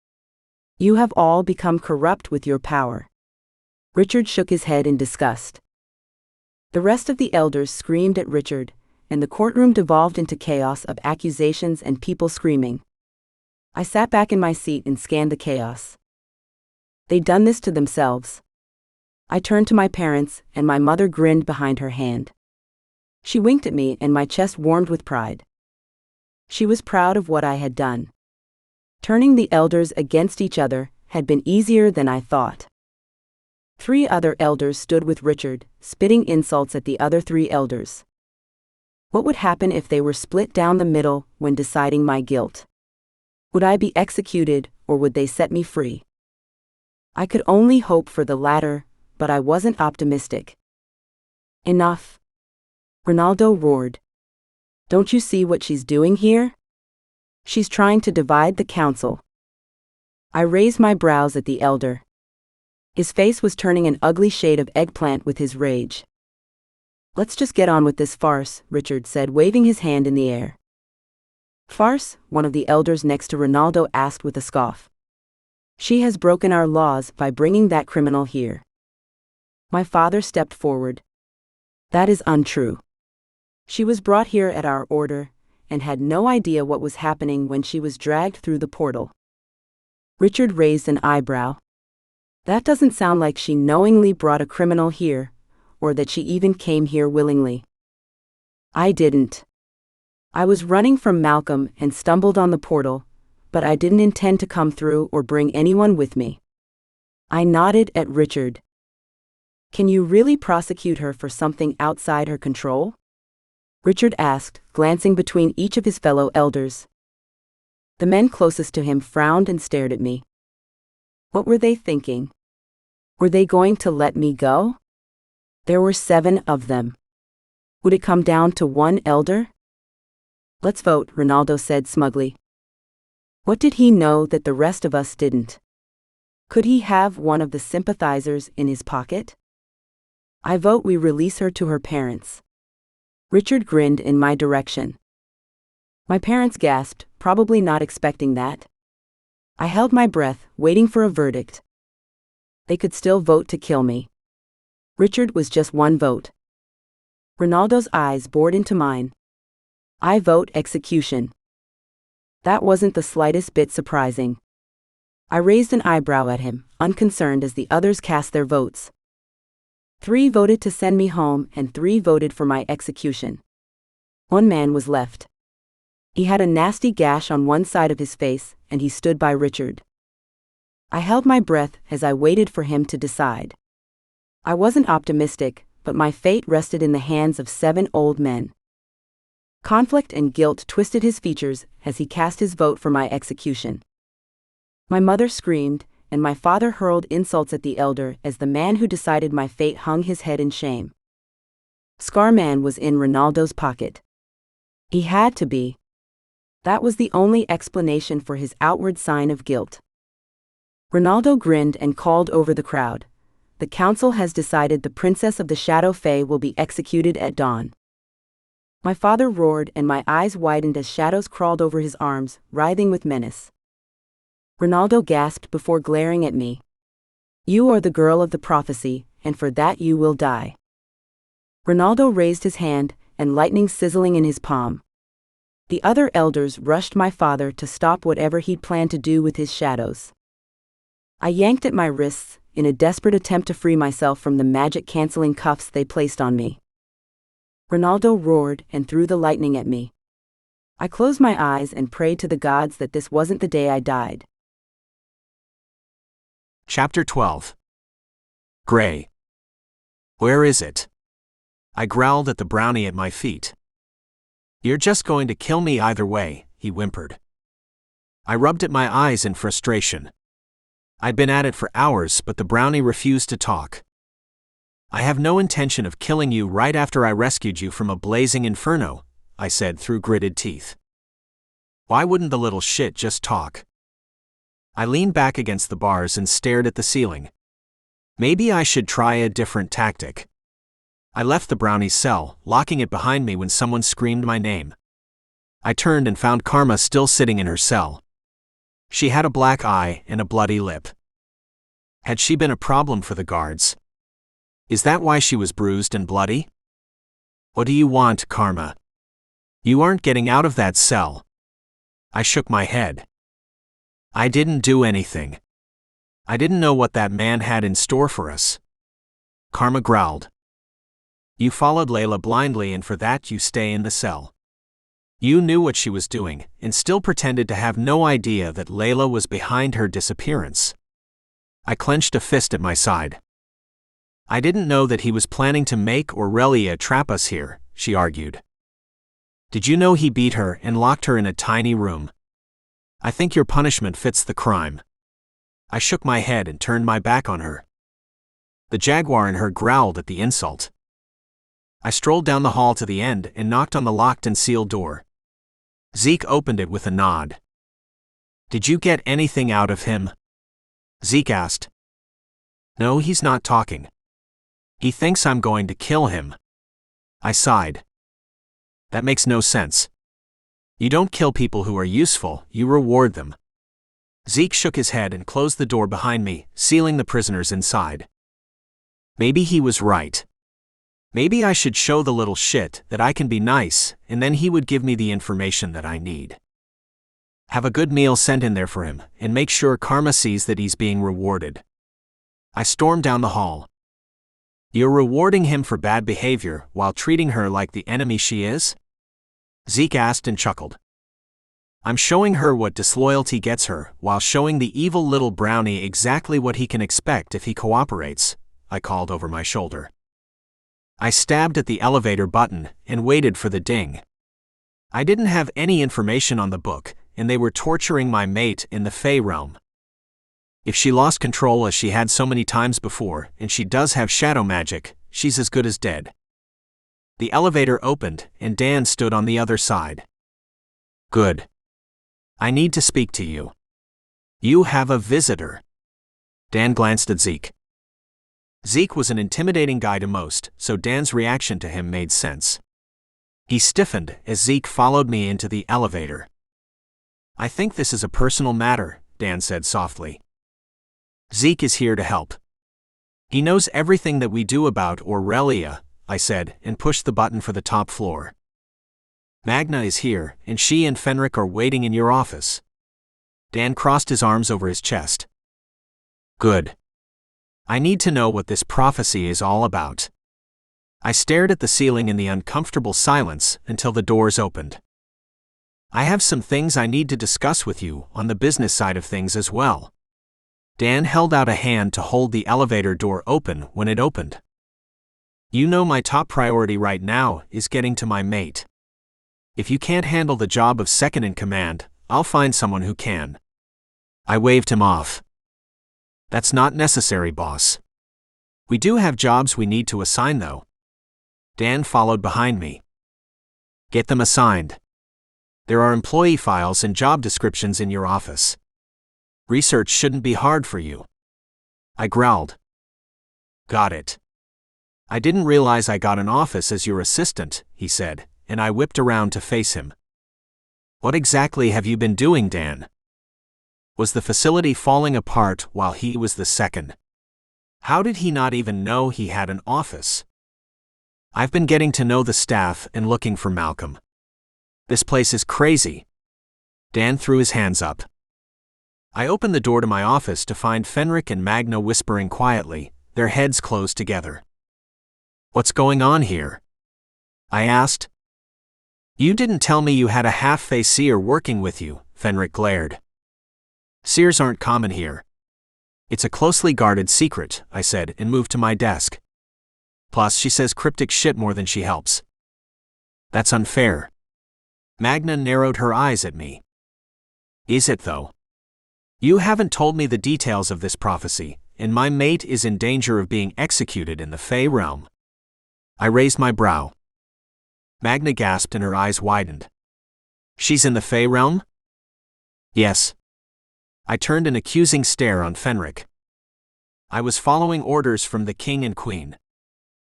You have all become corrupt with your power. Richard shook his head in disgust. The rest of the elders screamed at Richard, and the courtroom devolved into chaos of accusations and people screaming. I sat back in my seat and scanned the chaos. They'd done this to themselves. I turned to my parents, and my mother grinned behind her hand. She winked at me, and my chest warmed with pride. She was proud of what I had done. Turning the elders against each other had been easier than I thought. 3 other elders stood with Richard, spitting insults at the other 3 elders. What would happen if they were split down the middle when deciding my guilt? Would I be executed, or would they set me free? I could only hope for the latter, but I wasn't optimistic. Enough. Ronaldo roared. Don't you see what she's doing here? She's trying to divide the council. I raised my brows at the elder. His face was turning an ugly shade of eggplant with his rage. "Let's just get on with this farce," Richard said, waving his hand in the air. "Farce?" one of the elders next to Ronaldo asked with a scoff. "She has broken our laws by bringing that criminal here." My father stepped forward. "That is untrue. She was brought here at our order, and had no idea what was happening when she was dragged through the portal." Richard raised an eyebrow. "That doesn't sound like she knowingly brought a criminal here, or that she even came here willingly." "I didn't. I was running from Malcolm and stumbled on the portal, but I didn't intend to come through or bring anyone with me." I nodded at Richard. "Can you really prosecute her for something outside her control?" Richard asked, glancing between each of his fellow elders. The men closest to him frowned and stared at me. What were they thinking? Were they going to let me go? There were 7 of them. Would it come down to one elder? "Let's vote," Ronaldo said smugly. What did he know that the rest of us didn't? Could he have one of the sympathizers in his pocket? "I vote we release her to her parents." Richard grinned in my direction. My parents gasped, probably not expecting that. I held my breath, waiting for a verdict. They could still vote to kill me. Richard was just one vote. Ronaldo's eyes bored into mine. "I vote execution." That wasn't the slightest bit surprising. I raised an eyebrow at him, unconcerned as the others cast their votes. 3 voted to send me home and 3 voted for my execution. One man was left. He had a nasty gash on one side of his face, and he stood by Richard. I held my breath as I waited for him to decide. I wasn't optimistic, but my fate rested in the hands of 7 old men. Conflict and guilt twisted his features as he cast his vote for my execution. My mother screamed, and my father hurled insults at the elder as the man who decided my fate hung his head in shame. Scarman was in Ronaldo's pocket. He had to be. That was the only explanation for his outward sign of guilt. Ronaldo grinned and called over the crowd. "The council has decided the princess of the Shadow Fae will be executed at dawn." My father roared and my eyes widened as shadows crawled over his arms, writhing with menace. Ronaldo gasped before glaring at me. "You are the girl of the prophecy, and for that you will die." Ronaldo raised his hand, and lightning sizzling in his palm. The other elders rushed my father to stop whatever he'd planned to do with his shadows. I yanked at my wrists, in a desperate attempt to free myself from the magic-canceling cuffs they placed on me. Ronaldo roared and threw the lightning at me. I closed my eyes and prayed to the gods that this wasn't the day I died. Chapter 12. Gray. "Where is it?" I growled at the brownie at my feet. "You're just going to kill me either way," he whimpered. I rubbed at my eyes in frustration. I'd been at it for hours, but the brownie refused to talk. "I have no intention of killing you right after I rescued you from a blazing inferno," I said through gritted teeth. Why wouldn't the little shit just talk? I leaned back against the bars and stared at the ceiling. Maybe I should try a different tactic. I left the brownie's cell, locking it behind me when someone screamed my name. I turned and found Karma still sitting in her cell. She had a black eye and a bloody lip. Had she been a problem for the guards? Is that why she was bruised and bloody? "What do you want, Karma? You aren't getting out of that cell." I shook my head. "I didn't do anything. I didn't know what that man had in store for us." Karma growled. "You followed Layla blindly, and for that you stay in the cell. You knew what she was doing, and still pretended to have no idea that Layla was behind her disappearance." I clenched a fist at my side. "I didn't know that he was planning to make Aurelia trap us here," she argued. "Did you know he beat her and locked her in a tiny room? I think your punishment fits the crime." I shook my head and turned my back on her. The jaguar in her growled at the insult. I strolled down the hall to the end and knocked on the locked and sealed door. Zeke opened it with a nod. "Did you get anything out of him?" Zeke asked. No, he's not talking. He thinks I'm going to kill him. I sighed. That makes no sense. You don't kill people who are useful, you reward them. Zeke shook his head and closed the door behind me, sealing the prisoners inside. Maybe he was right. Maybe I should show the little shit that I can be nice, and then he would give me the information that I need. Have a good meal sent in there for him, and make sure Karma sees that he's being rewarded. I stormed down the hall. You're rewarding him for bad behavior while treating her like the enemy she is? Zeke asked and chuckled. I'm showing her what disloyalty gets her, while showing the evil little brownie exactly what he can expect if he cooperates, I called over my shoulder. I stabbed at the elevator button and waited for the ding. I didn't have any information on the book, and they were torturing my mate in the Fae realm. If she lost control as she had so many times before, and she does have shadow magic, she's as good as dead. The elevator opened, and Dan stood on the other side. Good. I need to speak to you. You have a visitor. Dan glanced at Zeke. Zeke was an intimidating guy to most, so Dan's reaction to him made sense. He stiffened as Zeke followed me into the elevator. I think this is a personal matter, Dan said softly. Zeke is here to help. He knows everything that we do about Aurelia, I said, and pushed the button for the top floor. Magna is here, and she and Fenric are waiting in your office. Dan crossed his arms over his chest. Good. I need to know what this prophecy is all about. I stared at the ceiling in the uncomfortable silence until the doors opened. I have some things I need to discuss with you on the business side of things as well. Dan held out a hand to hold the elevator door open when it opened. You know my top priority right now is getting to my mate. If you can't handle the job of second in command, I'll find someone who can. I waved him off. That's not necessary, boss. We do have jobs we need to assign though. Dan followed behind me. Get them assigned. There are employee files and job descriptions in your office. Research shouldn't be hard for you. I growled. Got it. I didn't realize I got an office as your assistant, he said, and I whipped around to face him. What exactly have you been doing, Dan? Was the facility falling apart while he was the second? How did he not even know he had an office? I've been getting to know the staff and looking for Malcolm. This place is crazy. Dan threw his hands up. I opened the door to my office to find Fenric and Magna whispering quietly, their heads closed together. What's going on here? I asked. You didn't tell me you had a half-Fae seer working with you, Fenric glared. Seers aren't common here. It's a closely guarded secret, I said and moved to my desk. Plus, she says cryptic shit more than she helps. That's unfair. Magna narrowed her eyes at me. Is it though? You haven't told me the details of this prophecy, and my mate is in danger of being executed in the Fae realm. I raised my brow. Magna gasped and her eyes widened. She's in the Fae realm? Yes. I turned an accusing stare on Fenric. I was following orders from the king and queen.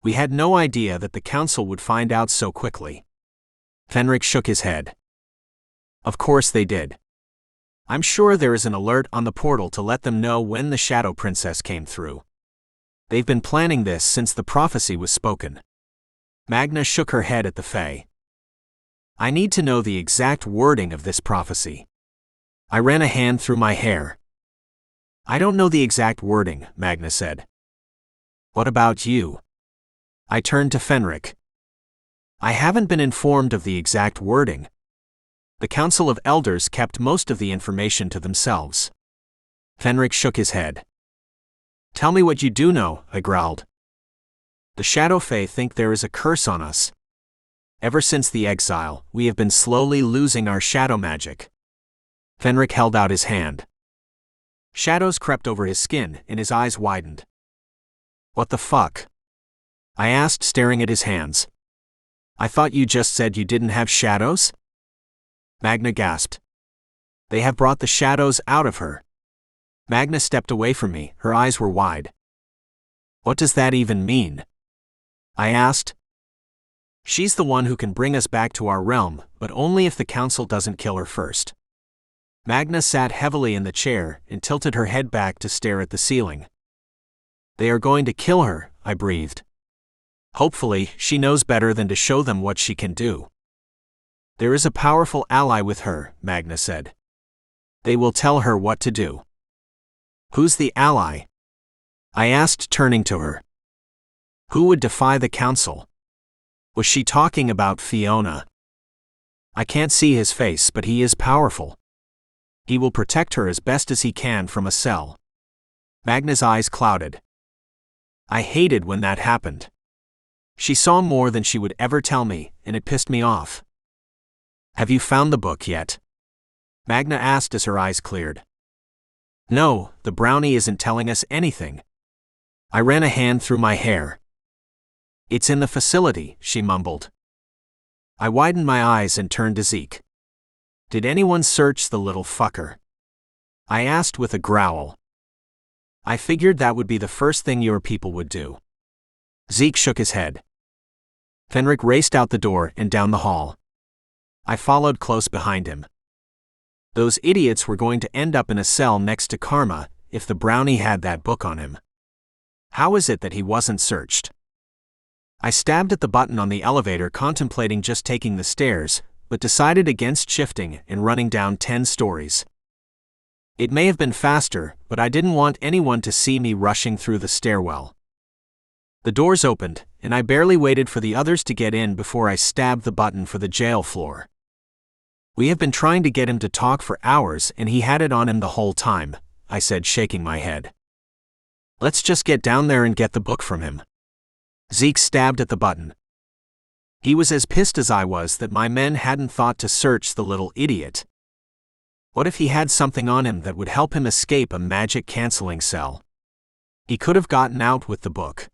We had no idea that the council would find out so quickly. Fenric shook his head. Of course they did. I'm sure there is an alert on the portal to let them know when the Shadow Princess came through. They've been planning this since the prophecy was spoken. Magna shook her head at the Fae. I need to know the exact wording of this prophecy. I ran a hand through my hair. I don't know the exact wording, Magna said. What about you? I turned to Fenric. I haven't been informed of the exact wording. The Council of Elders kept most of the information to themselves. Fenric shook his head. Tell me what you do know, I growled. The Shadow Fae think there is a curse on us. Ever since the exile, we have been slowly losing our shadow magic. Fenric held out his hand. Shadows crept over his skin and his eyes widened. What the fuck? I asked, staring at his hands. I thought you just said you didn't have shadows? Magna gasped. They have brought the shadows out of her. Magna stepped away from me, her eyes were wide. What does that even mean? I asked. She's the one who can bring us back to our realm, but only if the council doesn't kill her first. Magna sat heavily in the chair and tilted her head back to stare at the ceiling. They are going to kill her, I breathed. Hopefully, she knows better than to show them what she can do. There is a powerful ally with her, Magna said. They will tell her what to do. Who's the ally? I asked, turning to her. Who would defy the council? Was she talking about Fiona? I can't see his face, but he is powerful. He will protect her as best as he can from a cell. Magna's eyes clouded. I hated when that happened. She saw more than she would ever tell me, and it pissed me off. Have you found the book yet? Magna asked as her eyes cleared. No, the brownie isn't telling us anything. I ran a hand through my hair. It's in the facility, she mumbled. I widened my eyes and turned to Zeke. Did anyone search the little fucker? I asked with a growl. I figured that would be the first thing your people would do. Zeke shook his head. Fenric raced out the door and down the hall. I followed close behind him. Those idiots were going to end up in a cell next to Karma if the brownie had that book on him. How is it that he wasn't searched? I stabbed at the button on the elevator, contemplating just taking the stairs, but decided against shifting and running down 10 stories. It may have been faster, but I didn't want anyone to see me rushing through the stairwell. The doors opened, and I barely waited for the others to get in before I stabbed the button for the jail floor. We have been trying to get him to talk for hours, and he had it on him the whole time, I said, shaking my head. Let's just get down there and get the book from him. Zeke stabbed at the button. He was as pissed as I was that my men hadn't thought to search the little idiot. What if he had something on him that would help him escape a magic-canceling cell? He could have gotten out with the book.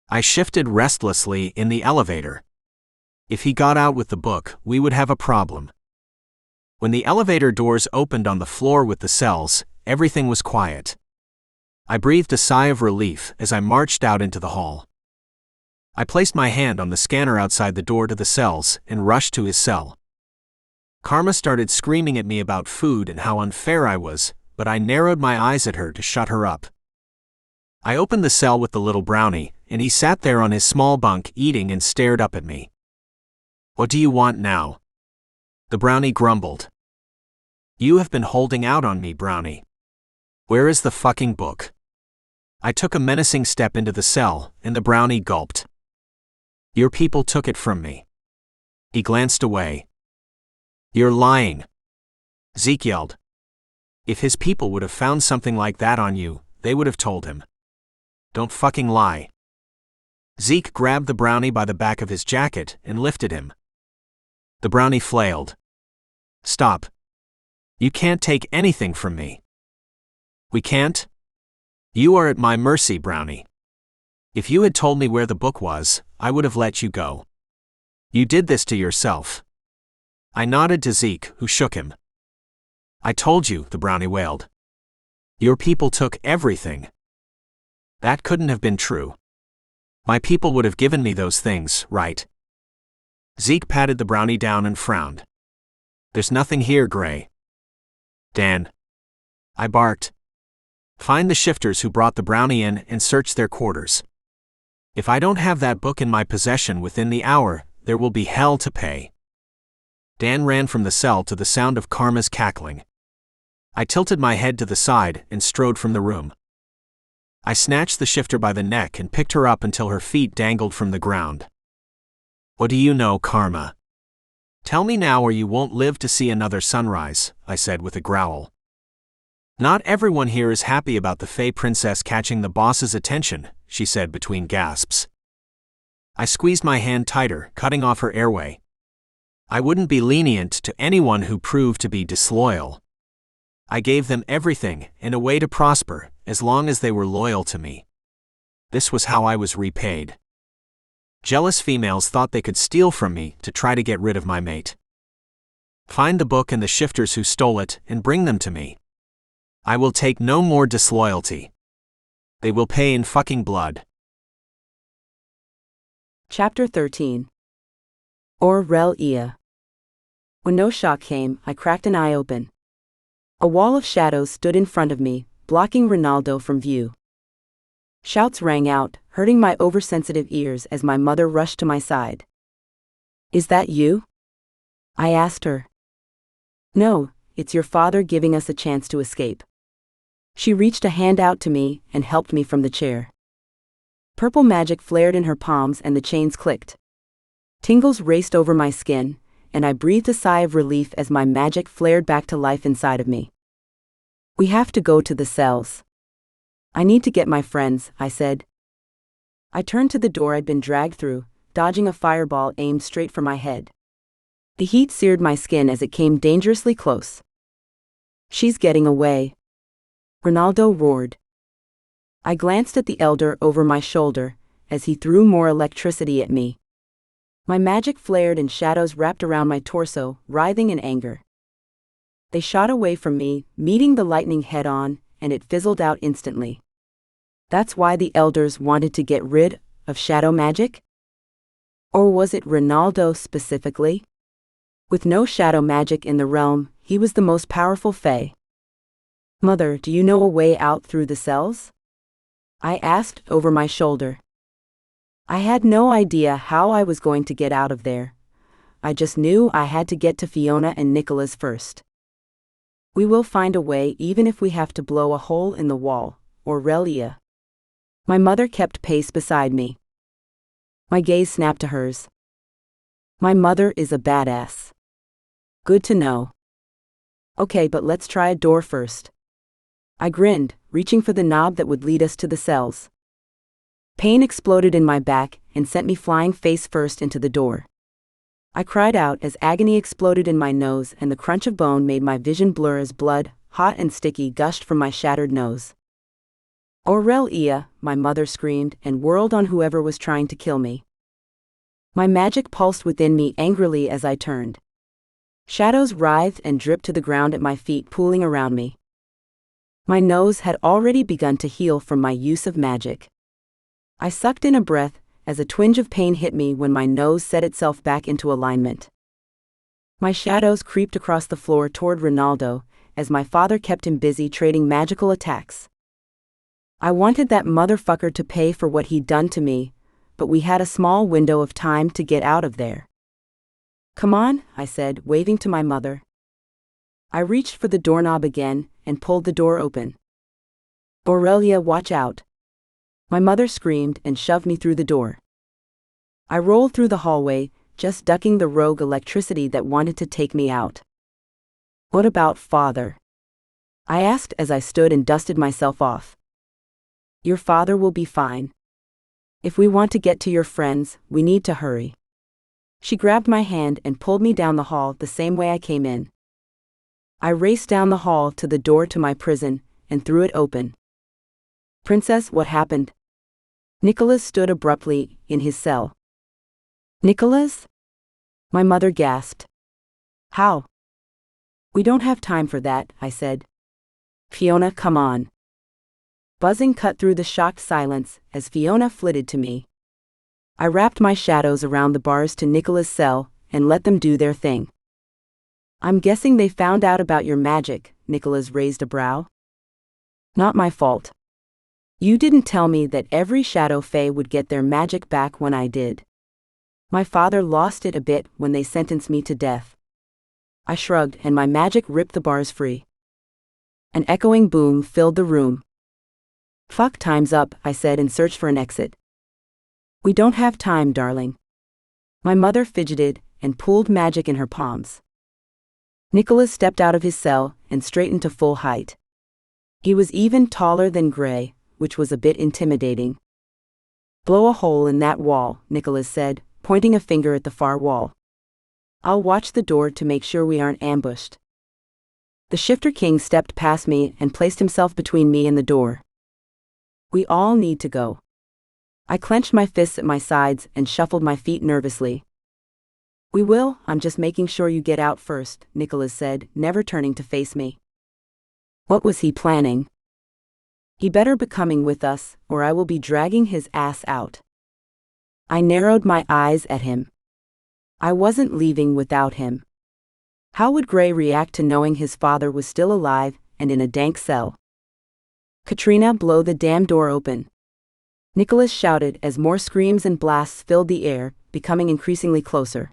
I shifted restlessly in the elevator. If he got out with the book, we would have a problem. When the elevator doors opened on the floor with the cells, everything was quiet. I breathed a sigh of relief as I marched out into the hall. I placed my hand on the scanner outside the door to the cells and rushed to his cell. Karma started screaming at me about food and how unfair I was, but I narrowed my eyes at her to shut her up. I opened the cell with the little brownie, and he sat there on his small bunk eating and stared up at me. What do you want now? The brownie grumbled. You have been holding out on me, brownie. Where is the fucking book? I took a menacing step into the cell, and the brownie gulped. Your people took it from me. He glanced away. You're lying. Zeke yelled. If his people would have found something like that on you, they would have told him. Don't fucking lie. Zeke grabbed the brownie by the back of his jacket and lifted him. The brownie flailed. Stop. You can't take anything from me. We can't? You are at my mercy, brownie. If you had told me where the book was, I would have let you go. You did this to yourself. I nodded to Zeke, who shook him. I told you, the brownie wailed. Your people took everything. That couldn't have been true. My people would have given me those things, right? Zeke patted the brownie down and frowned. There's nothing here, Gray. Dan. I barked. Find the shifters who brought the brownie in and search their quarters. If I don't have that book in my possession within the hour, there will be hell to pay. Dan ran from the cell to the sound of Karma's cackling. I tilted my head to the side and strode from the room. I snatched the shifter by the neck and picked her up until her feet dangled from the ground. What do you know, Karma? Tell me now or you won't live to see another sunrise, I said with a growl. Not everyone here is happy about the Fae princess catching the boss's attention, she said between gasps. I squeezed my hand tighter, cutting off her airway. I wouldn't be lenient to anyone who proved to be disloyal. I gave them everything and a way to prosper, as long as they were loyal to me. This was how I was repaid. Jealous females thought they could steal from me to try to get rid of my mate. Find the book and the shifters who stole it and bring them to me. I will take no more disloyalty. They will pay in fucking blood. Chapter 13. Aurelia. When no shock came, I cracked an eye open. A wall of shadows stood in front of me, blocking Ronaldo from view. Shouts rang out, hurting my oversensitive ears as my mother rushed to my side. "Is that you?" I asked her. "No, it's your father giving us a chance to escape." She reached a hand out to me and helped me from the chair. Purple magic flared in her palms and the chains clicked. Tingles raced over my skin, and I breathed a sigh of relief as my magic flared back to life inside of me. "We have to go to the cells. I need to get my friends," I said. I turned to the door I'd been dragged through, dodging a fireball aimed straight for my head. The heat seared my skin as it came dangerously close. "She's getting away," Ronaldo roared. I glanced at the elder over my shoulder as he threw more electricity at me. My magic flared and shadows wrapped around my torso, writhing in anger. They shot away from me, meeting the lightning head-on, and it fizzled out instantly. That's why the elders wanted to get rid of shadow magic? Or was it Ronaldo specifically? With no shadow magic in the realm, he was the most powerful Fae. "Mother, do you know a way out through the cells?" I asked over my shoulder. I had no idea how I was going to get out of there. I just knew I had to get to Fiona and Nicholas first. "We will find a way even if we have to blow a hole in the wall," Aurelia. My mother kept pace beside me. My gaze snapped to hers. My mother is a badass. Good to know. "Okay, but let's try a door first." I grinned, reaching for the knob that would lead us to the cells. Pain exploded in my back and sent me flying face first into the door. I cried out as agony exploded in my nose and the crunch of bone made my vision blur as blood, hot and sticky, gushed from my shattered nose. "Aurelia," my mother screamed and whirled on whoever was trying to kill me. My magic pulsed within me angrily as I turned. Shadows writhed and dripped to the ground at my feet, pooling around me. My nose had already begun to heal from my use of magic. I sucked in a breath as a twinge of pain hit me when my nose set itself back into alignment. My shadows creeped across the floor toward Ronaldo as my father kept him busy trading magical attacks. I wanted that motherfucker to pay for what he'd done to me, but we had a small window of time to get out of there. "Come on," I said, waving to my mother. I reached for the doorknob again and pulled the door open. "Aurelia, watch out!" My mother screamed and shoved me through the door. I rolled through the hallway, just ducking the rogue electricity that wanted to take me out. "What about father?" I asked as I stood and dusted myself off. "Your father will be fine. If we want to get to your friends, we need to hurry." She grabbed my hand and pulled me down the hall the same way I came in. I raced down the hall to the door to my prison and threw it open. "Princess, what happened?" Nicholas stood abruptly in his cell. "Nicholas?" My mother gasped. "How?" "We don't have time for that," I said. "Fiona, come on." Buzzing cut through the shocked silence as Fiona flitted to me. I wrapped my shadows around the bars to Nicholas' cell and let them do their thing. "I'm guessing they found out about your magic," Nicholas raised a brow. "Not my fault. You didn't tell me that every shadow fae would get their magic back when I did. My father lost it a bit when they sentenced me to death." I shrugged and my magic ripped the bars free. An echoing boom filled the room. "Fuck, time's up," I said and searched for an exit. "We don't have time, darling." My mother fidgeted and pulled magic in her palms. Nicholas stepped out of his cell and straightened to full height. He was even taller than Gray, which was a bit intimidating. "Blow a hole in that wall," Nicholas said, pointing a finger at the far wall. "I'll watch the door to make sure we aren't ambushed." The Shifter King stepped past me and placed himself between me and the door. "We all need to go." I clenched my fists at my sides and shuffled my feet nervously. "We will, I'm just making sure you get out first," Nicholas said, never turning to face me. What was he planning? He better be coming with us, or I will be dragging his ass out. I narrowed my eyes at him. I wasn't leaving without him. How would Gray react to knowing his father was still alive and in a dank cell? Katrina, blow the damn door open. Nicholas shouted as more screams and blasts filled the air, becoming increasingly closer.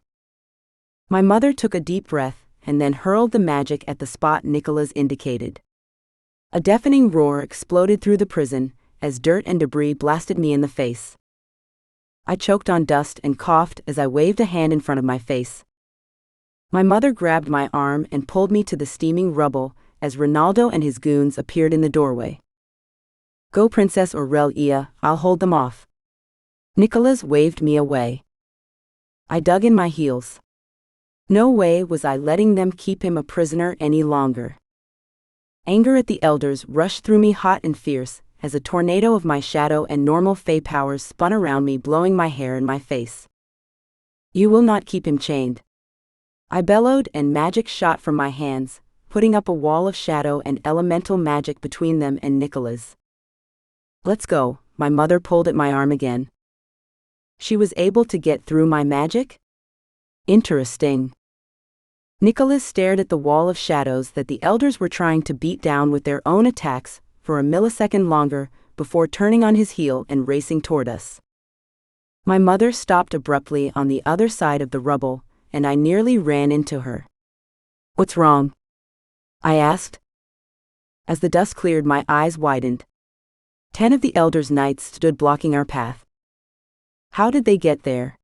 My mother took a deep breath and then hurled the magic at the spot Nicholas indicated. A deafening roar exploded through the prison as dirt and debris blasted me in the face. I choked on dust and coughed as I waved a hand in front of my face. My mother grabbed my arm and pulled me to the steaming rubble as Ronaldo and his goons appeared in the doorway. Go, Princess Aurelia, I'll hold them off. Nicholas waved me away. I dug in my heels. No way was I letting them keep him a prisoner any longer. Anger at the elders rushed through me hot and fierce, as a tornado of my shadow and normal Fae powers spun around me, blowing my hair in my face. You will not keep him chained. I bellowed, and magic shot from my hands, putting up a wall of shadow and elemental magic between them and Nicholas. Let's go, my mother pulled at my arm again. She was able to get through my magic? Interesting. Nicholas stared at the wall of shadows that the elders were trying to beat down with their own attacks for a millisecond longer before turning on his heel and racing toward us. My mother stopped abruptly on the other side of the rubble, and I nearly ran into her. What's wrong? I asked. As the dust cleared, my eyes widened. 10 of the elders' knights stood blocking our path. How did they get there?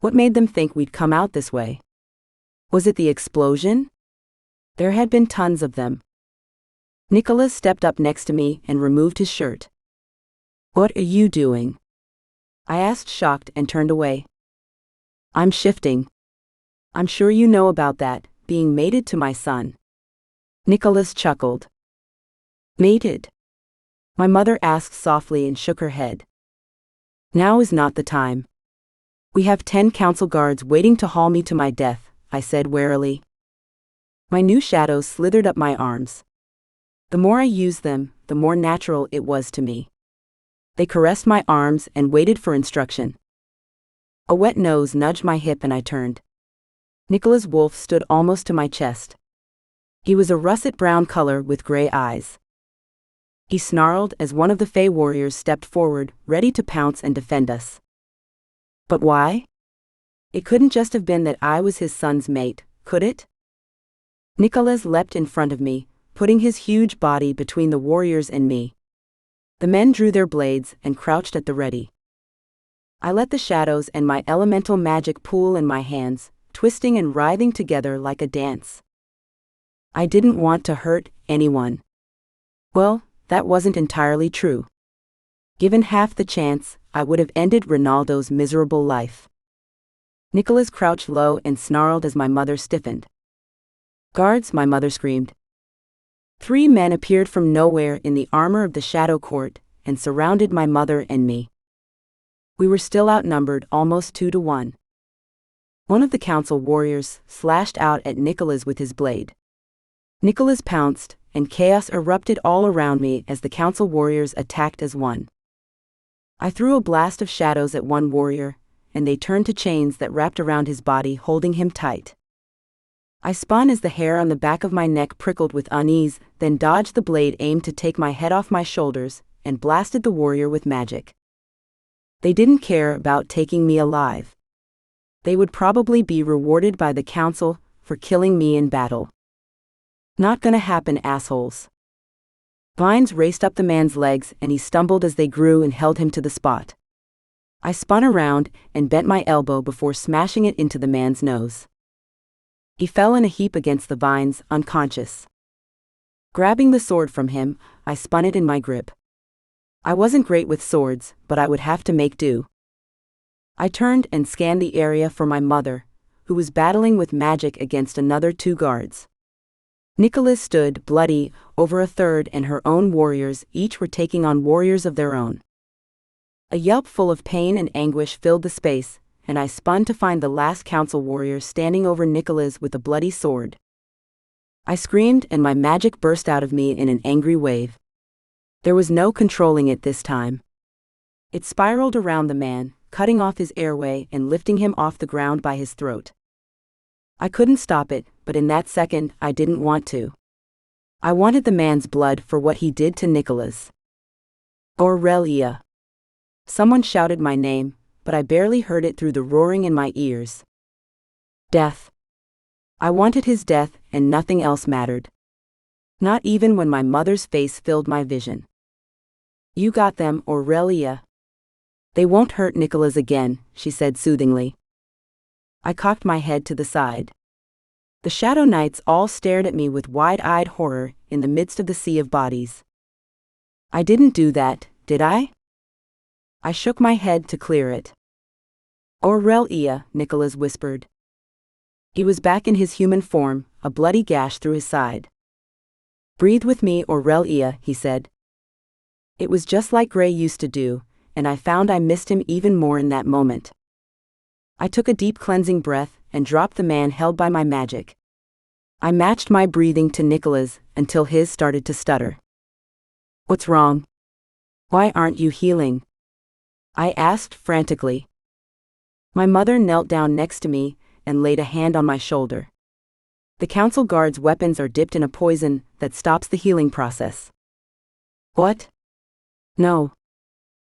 What made them think we'd come out this way? Was it the explosion? There had been tons of them. Nicholas stepped up next to me and removed his shirt. What are you doing? I asked, shocked, and turned away. I'm shifting. I'm sure you know about that, being mated to my son. Nicholas chuckled. Mated? My mother asked softly and shook her head. Now is not the time. We have 10 council guards waiting to haul me to my death, I said warily. My new shadows slithered up my arms. The more I used them, the more natural it was to me. They caressed my arms and waited for instruction. A wet nose nudged my hip and I turned. Nicholas Wolf stood almost to my chest. He was a russet brown color with gray eyes. He snarled as one of the Fae warriors stepped forward, ready to pounce and defend us. But why? It couldn't just have been that I was his son's mate, could it? Nicholas leapt in front of me, putting his huge body between the warriors and me. The men drew their blades and crouched at the ready. I let the shadows and my elemental magic pool in my hands, twisting and writhing together like a dance. I didn't want to hurt anyone. Well, that wasn't entirely true. Given half the chance, I would have ended Ronaldo's miserable life. Nicholas crouched low and snarled as my mother stiffened. Guards, my mother screamed. 3 men appeared from nowhere in the armor of the Shadow Court and surrounded my mother and me. We were still outnumbered, almost 2 to 1. One of the council warriors slashed out at Nicholas with his blade. Nicholas pounced, and chaos erupted all around me as the council warriors attacked as one. I threw a blast of shadows at one warrior, and they turned to chains that wrapped around his body, holding him tight. I spun as the hair on the back of my neck prickled with unease, then dodged the blade aimed to take my head off my shoulders, and blasted the warrior with magic. They didn't care about taking me alive. They would probably be rewarded by the council for killing me in battle. Not gonna happen, assholes. Vines raced up the man's legs and he stumbled as they grew and held him to the spot. I spun around and bent my elbow before smashing it into the man's nose. He fell in a heap against the vines, unconscious. Grabbing the sword from him, I spun it in my grip. I wasn't great with swords, but I would have to make do. I turned and scanned the area for my mother, who was battling with magic against another 2 guards. Nicholas stood, bloody, over a third, and her own warriors each were taking on warriors of their own. A yelp full of pain and anguish filled the space, and I spun to find the last council warrior standing over Nicholas with a bloody sword. I screamed and my magic burst out of me in an angry wave. There was no controlling it this time. It spiraled around the man, cutting off his airway and lifting him off the ground by his throat. I couldn't stop it, but in that second, I didn't want to. I wanted the man's blood for what he did to Nicholas. Aurelia. Someone shouted my name, but I barely heard it through the roaring in my ears. Death. I wanted his death, and nothing else mattered. Not even when my mother's face filled my vision. You got them, Aurelia. They won't hurt Nicholas again, she said soothingly. I cocked my head to the side. The Shadow Knights all stared at me with wide-eyed horror in the midst of the sea of bodies. I didn't do that, did I? I shook my head to clear it. Aurelia, Nicholas whispered. He was back in his human form, a bloody gash through his side. Breathe with me, Aurelia, he said. It was just like Gray used to do, and I found I missed him even more in that moment. I took a deep cleansing breath and dropped the man held by my magic. I matched my breathing to Nicholas until his started to stutter. What's wrong? Why aren't you healing? I asked frantically. My mother knelt down next to me and laid a hand on my shoulder. The council guards' weapons are dipped in a poison that stops the healing process. What? No.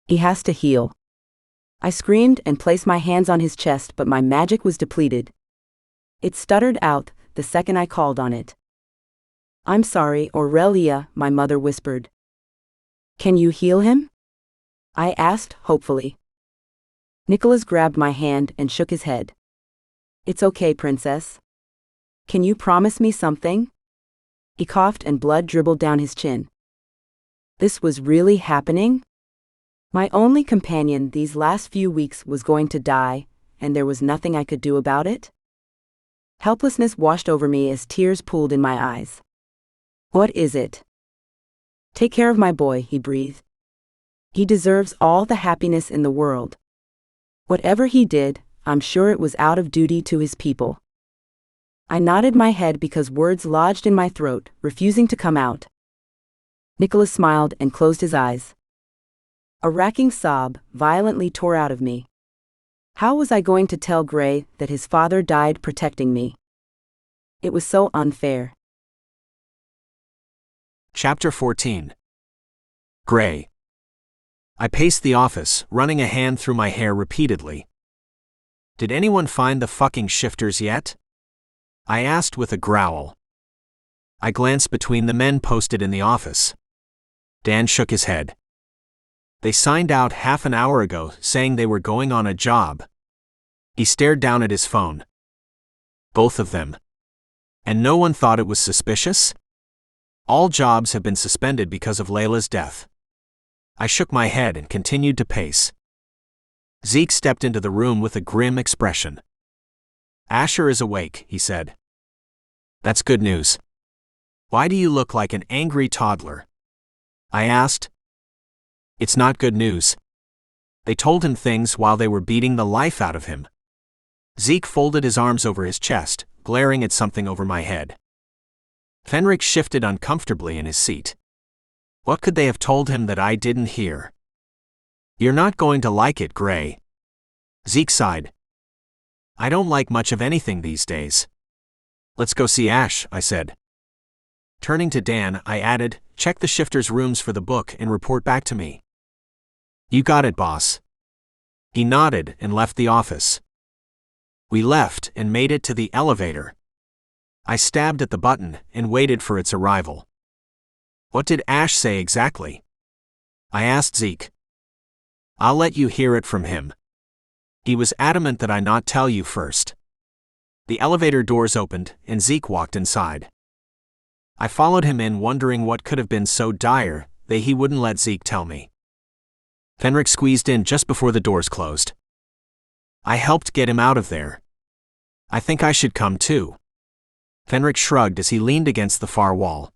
He has to heal. I screamed and placed my hands on his chest, but my magic was depleted. It stuttered out the second I called on it. I'm sorry, Aurelia, my mother whispered. Can you heal him? I asked hopefully. Nicholas grabbed my hand and shook his head. It's okay, princess. Can you promise me something? He coughed and blood dribbled down his chin. This was really happening? My only companion these last few weeks was going to die, and there was nothing I could do about it? Helplessness washed over me as tears pooled in my eyes. What is it? Take care of my boy, he breathed. He deserves all the happiness in the world. Whatever he did, I'm sure it was out of duty to his people. I nodded my head because words lodged in my throat, refusing to come out. Nicholas smiled and closed his eyes. A racking sob violently tore out of me. How was I going to tell Gray that his father died protecting me? It was so unfair. Chapter 14. Gray. I paced the office, running a hand through my hair repeatedly. Did anyone find the fucking shifters yet? I asked with a growl. I glanced between the men posted in the office. Dan shook his head. They signed out half an hour ago, saying they were going on a job. He stared down at his phone. Both of them. And no one thought it was suspicious? All jobs have been suspended because of Layla's death. I shook my head and continued to pace. Zeke stepped into the room with a grim expression. Asher is awake, he said. That's good news. Why do you look like an angry toddler? I asked. It's not good news. They told him things while they were beating the life out of him. Zeke folded his arms over his chest, glaring at something over my head. Fenric shifted uncomfortably in his seat. What could they have told him that I didn't hear? You're not going to like it, Gray. Zeke sighed. I don't like much of anything these days. Let's go see Ash, I said. Turning to Dan, I added, check the shifter's rooms for the book and report back to me. You got it, boss. He nodded and left the office. We left and made it to the elevator. I stabbed at the button and waited for its arrival. What did Ash say exactly? I asked Zeke. I'll let you hear it from him. He was adamant that I not tell you first. The elevator doors opened and Zeke walked inside. I followed him in, wondering what could have been so dire that he wouldn't let Zeke tell me. Fenric squeezed in just before the doors closed. I helped get him out of there. I think I should come too. Fenric shrugged as he leaned against the far wall.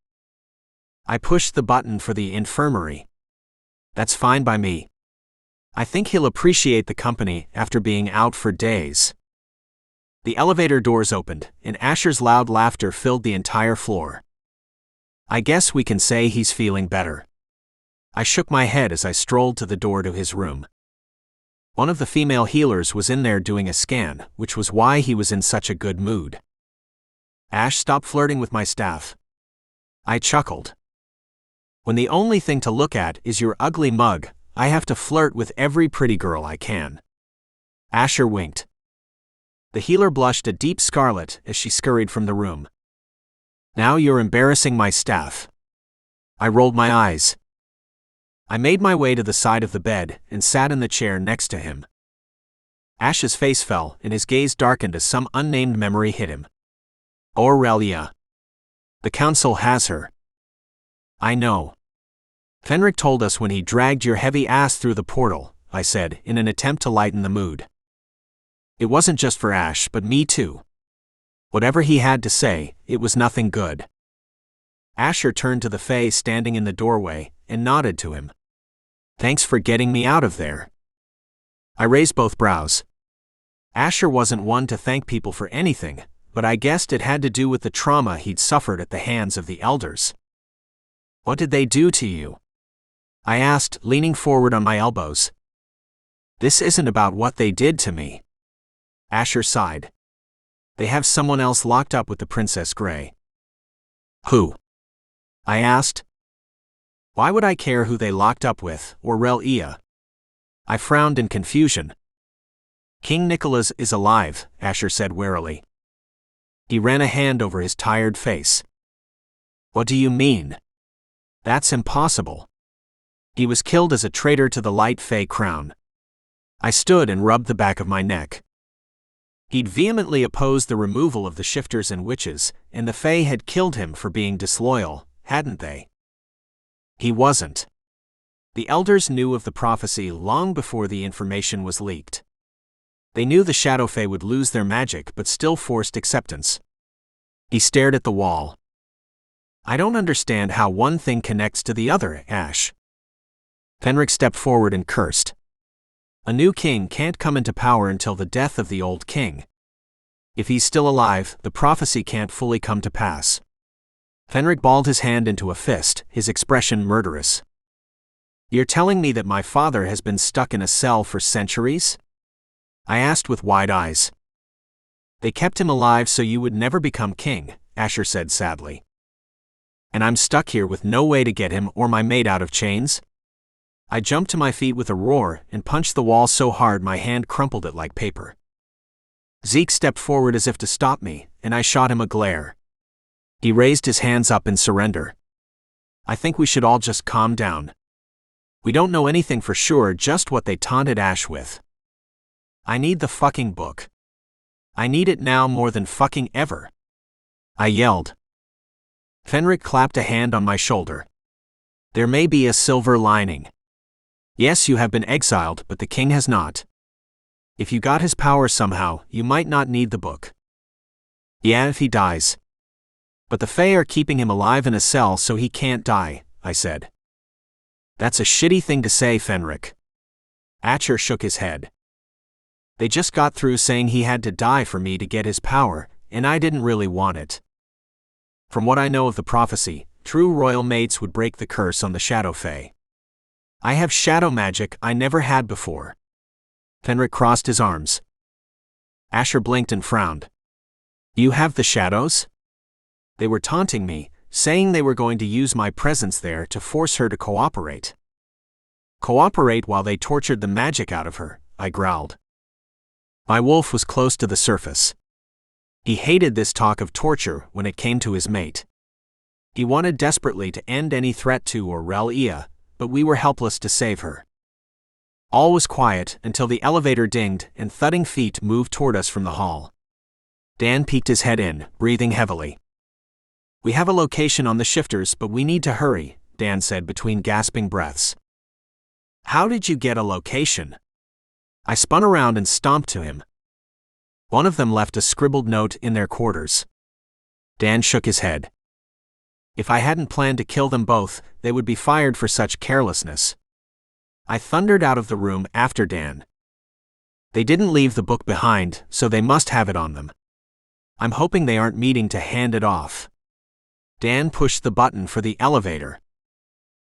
I pushed the button for the infirmary. That's fine by me. I think he'll appreciate the company after being out for days. The elevator doors opened, and Asher's loud laughter filled the entire floor. I guess we can say he's feeling better. I shook my head as I strolled to the door to his room. One of the female healers was in there doing a scan, which was why he was in such a good mood. Ash, stop flirting with my staff. I chuckled. When the only thing to look at is your ugly mug, I have to flirt with every pretty girl I can. Asher winked. The healer blushed a deep scarlet as she scurried from the room. Now you're embarrassing my staff. I rolled my eyes. I made my way to the side of the bed and sat in the chair next to him. Ash's face fell and his gaze darkened as some unnamed memory hit him. Aurelia. The council has her. I know. Fenric told us when he dragged your heavy ass through the portal, I said, in an attempt to lighten the mood. It wasn't just for Ash, but me too. Whatever he had to say, it was nothing good. Asher turned to the Fae standing in the doorway and nodded to him. Thanks for getting me out of there. I raised both brows. Asher wasn't one to thank people for anything, but I guessed it had to do with the trauma he'd suffered at the hands of the elders. What did they do to you? I asked, leaning forward on my elbows. This isn't about what they did to me. Asher sighed. They have someone else locked up with the Princess Grey. Who? I asked. Why would I care who they locked up with, Aurelia? I frowned in confusion. King Nicholas is alive, Asher said warily. He ran a hand over his tired face. What do you mean? That's impossible. He was killed as a traitor to the Light Fae crown. I stood and rubbed the back of my neck. He'd vehemently opposed the removal of the shifters and witches, and the Fae had killed him for being disloyal, hadn't they? He wasn't. The elders knew of the prophecy long before the information was leaked. They knew the Shadow Fae would lose their magic but still forced acceptance. He stared at the wall. I don't understand how one thing connects to the other, Ash. Fenric stepped forward and cursed. A new king can't come into power until the death of the old king. If he's still alive, the prophecy can't fully come to pass. Fenric balled his hand into a fist, his expression murderous. You're telling me that my father has been stuck in a cell for centuries? I asked with wide eyes. They kept him alive so you would never become king, Asher said sadly. And I'm stuck here with no way to get him or my mate out of chains? I jumped to my feet with a roar and punched the wall so hard my hand crumpled it like paper. Zeke stepped forward as if to stop me, and I shot him a glare. He raised his hands up in surrender. I think we should all just calm down. We don't know anything for sure, just what they taunted Ash with. I need the fucking book. I need it now more than fucking ever. I yelled. Fenric clapped a hand on my shoulder. There may be a silver lining. Yes, you have been exiled, but the king has not. If you got his power somehow, you might not need the book. Yeah, if he dies. But the Fae are keeping him alive in a cell so he can't die, I said. That's a shitty thing to say, Fenric. Asher shook his head. They just got through saying he had to die for me to get his power, and I didn't really want it. From what I know of the prophecy, true royal mates would break the curse on the Shadow Fae. I have shadow magic I never had before. Fenric crossed his arms. Asher blinked and frowned. You have the shadows? They were taunting me, saying they were going to use my presence there to force her to cooperate. Cooperate while they tortured the magic out of her, I growled. My wolf was close to the surface. He hated this talk of torture when it came to his mate. He wanted desperately to end any threat to Aurelia, but we were helpless to save her. All was quiet until the elevator dinged and thudding feet moved toward us from the hall. Dan peeked his head in, breathing heavily. We have a location on the shifters, but we need to hurry, Dan said between gasping breaths. How did you get a location? I spun around and stomped to him. One of them left a scribbled note in their quarters. Dan shook his head. If I hadn't planned to kill them both, they would be fired for such carelessness. I thundered out of the room after Dan. They didn't leave the book behind, so they must have it on them. I'm hoping they aren't meeting to hand it off. Dan pushed the button for the elevator.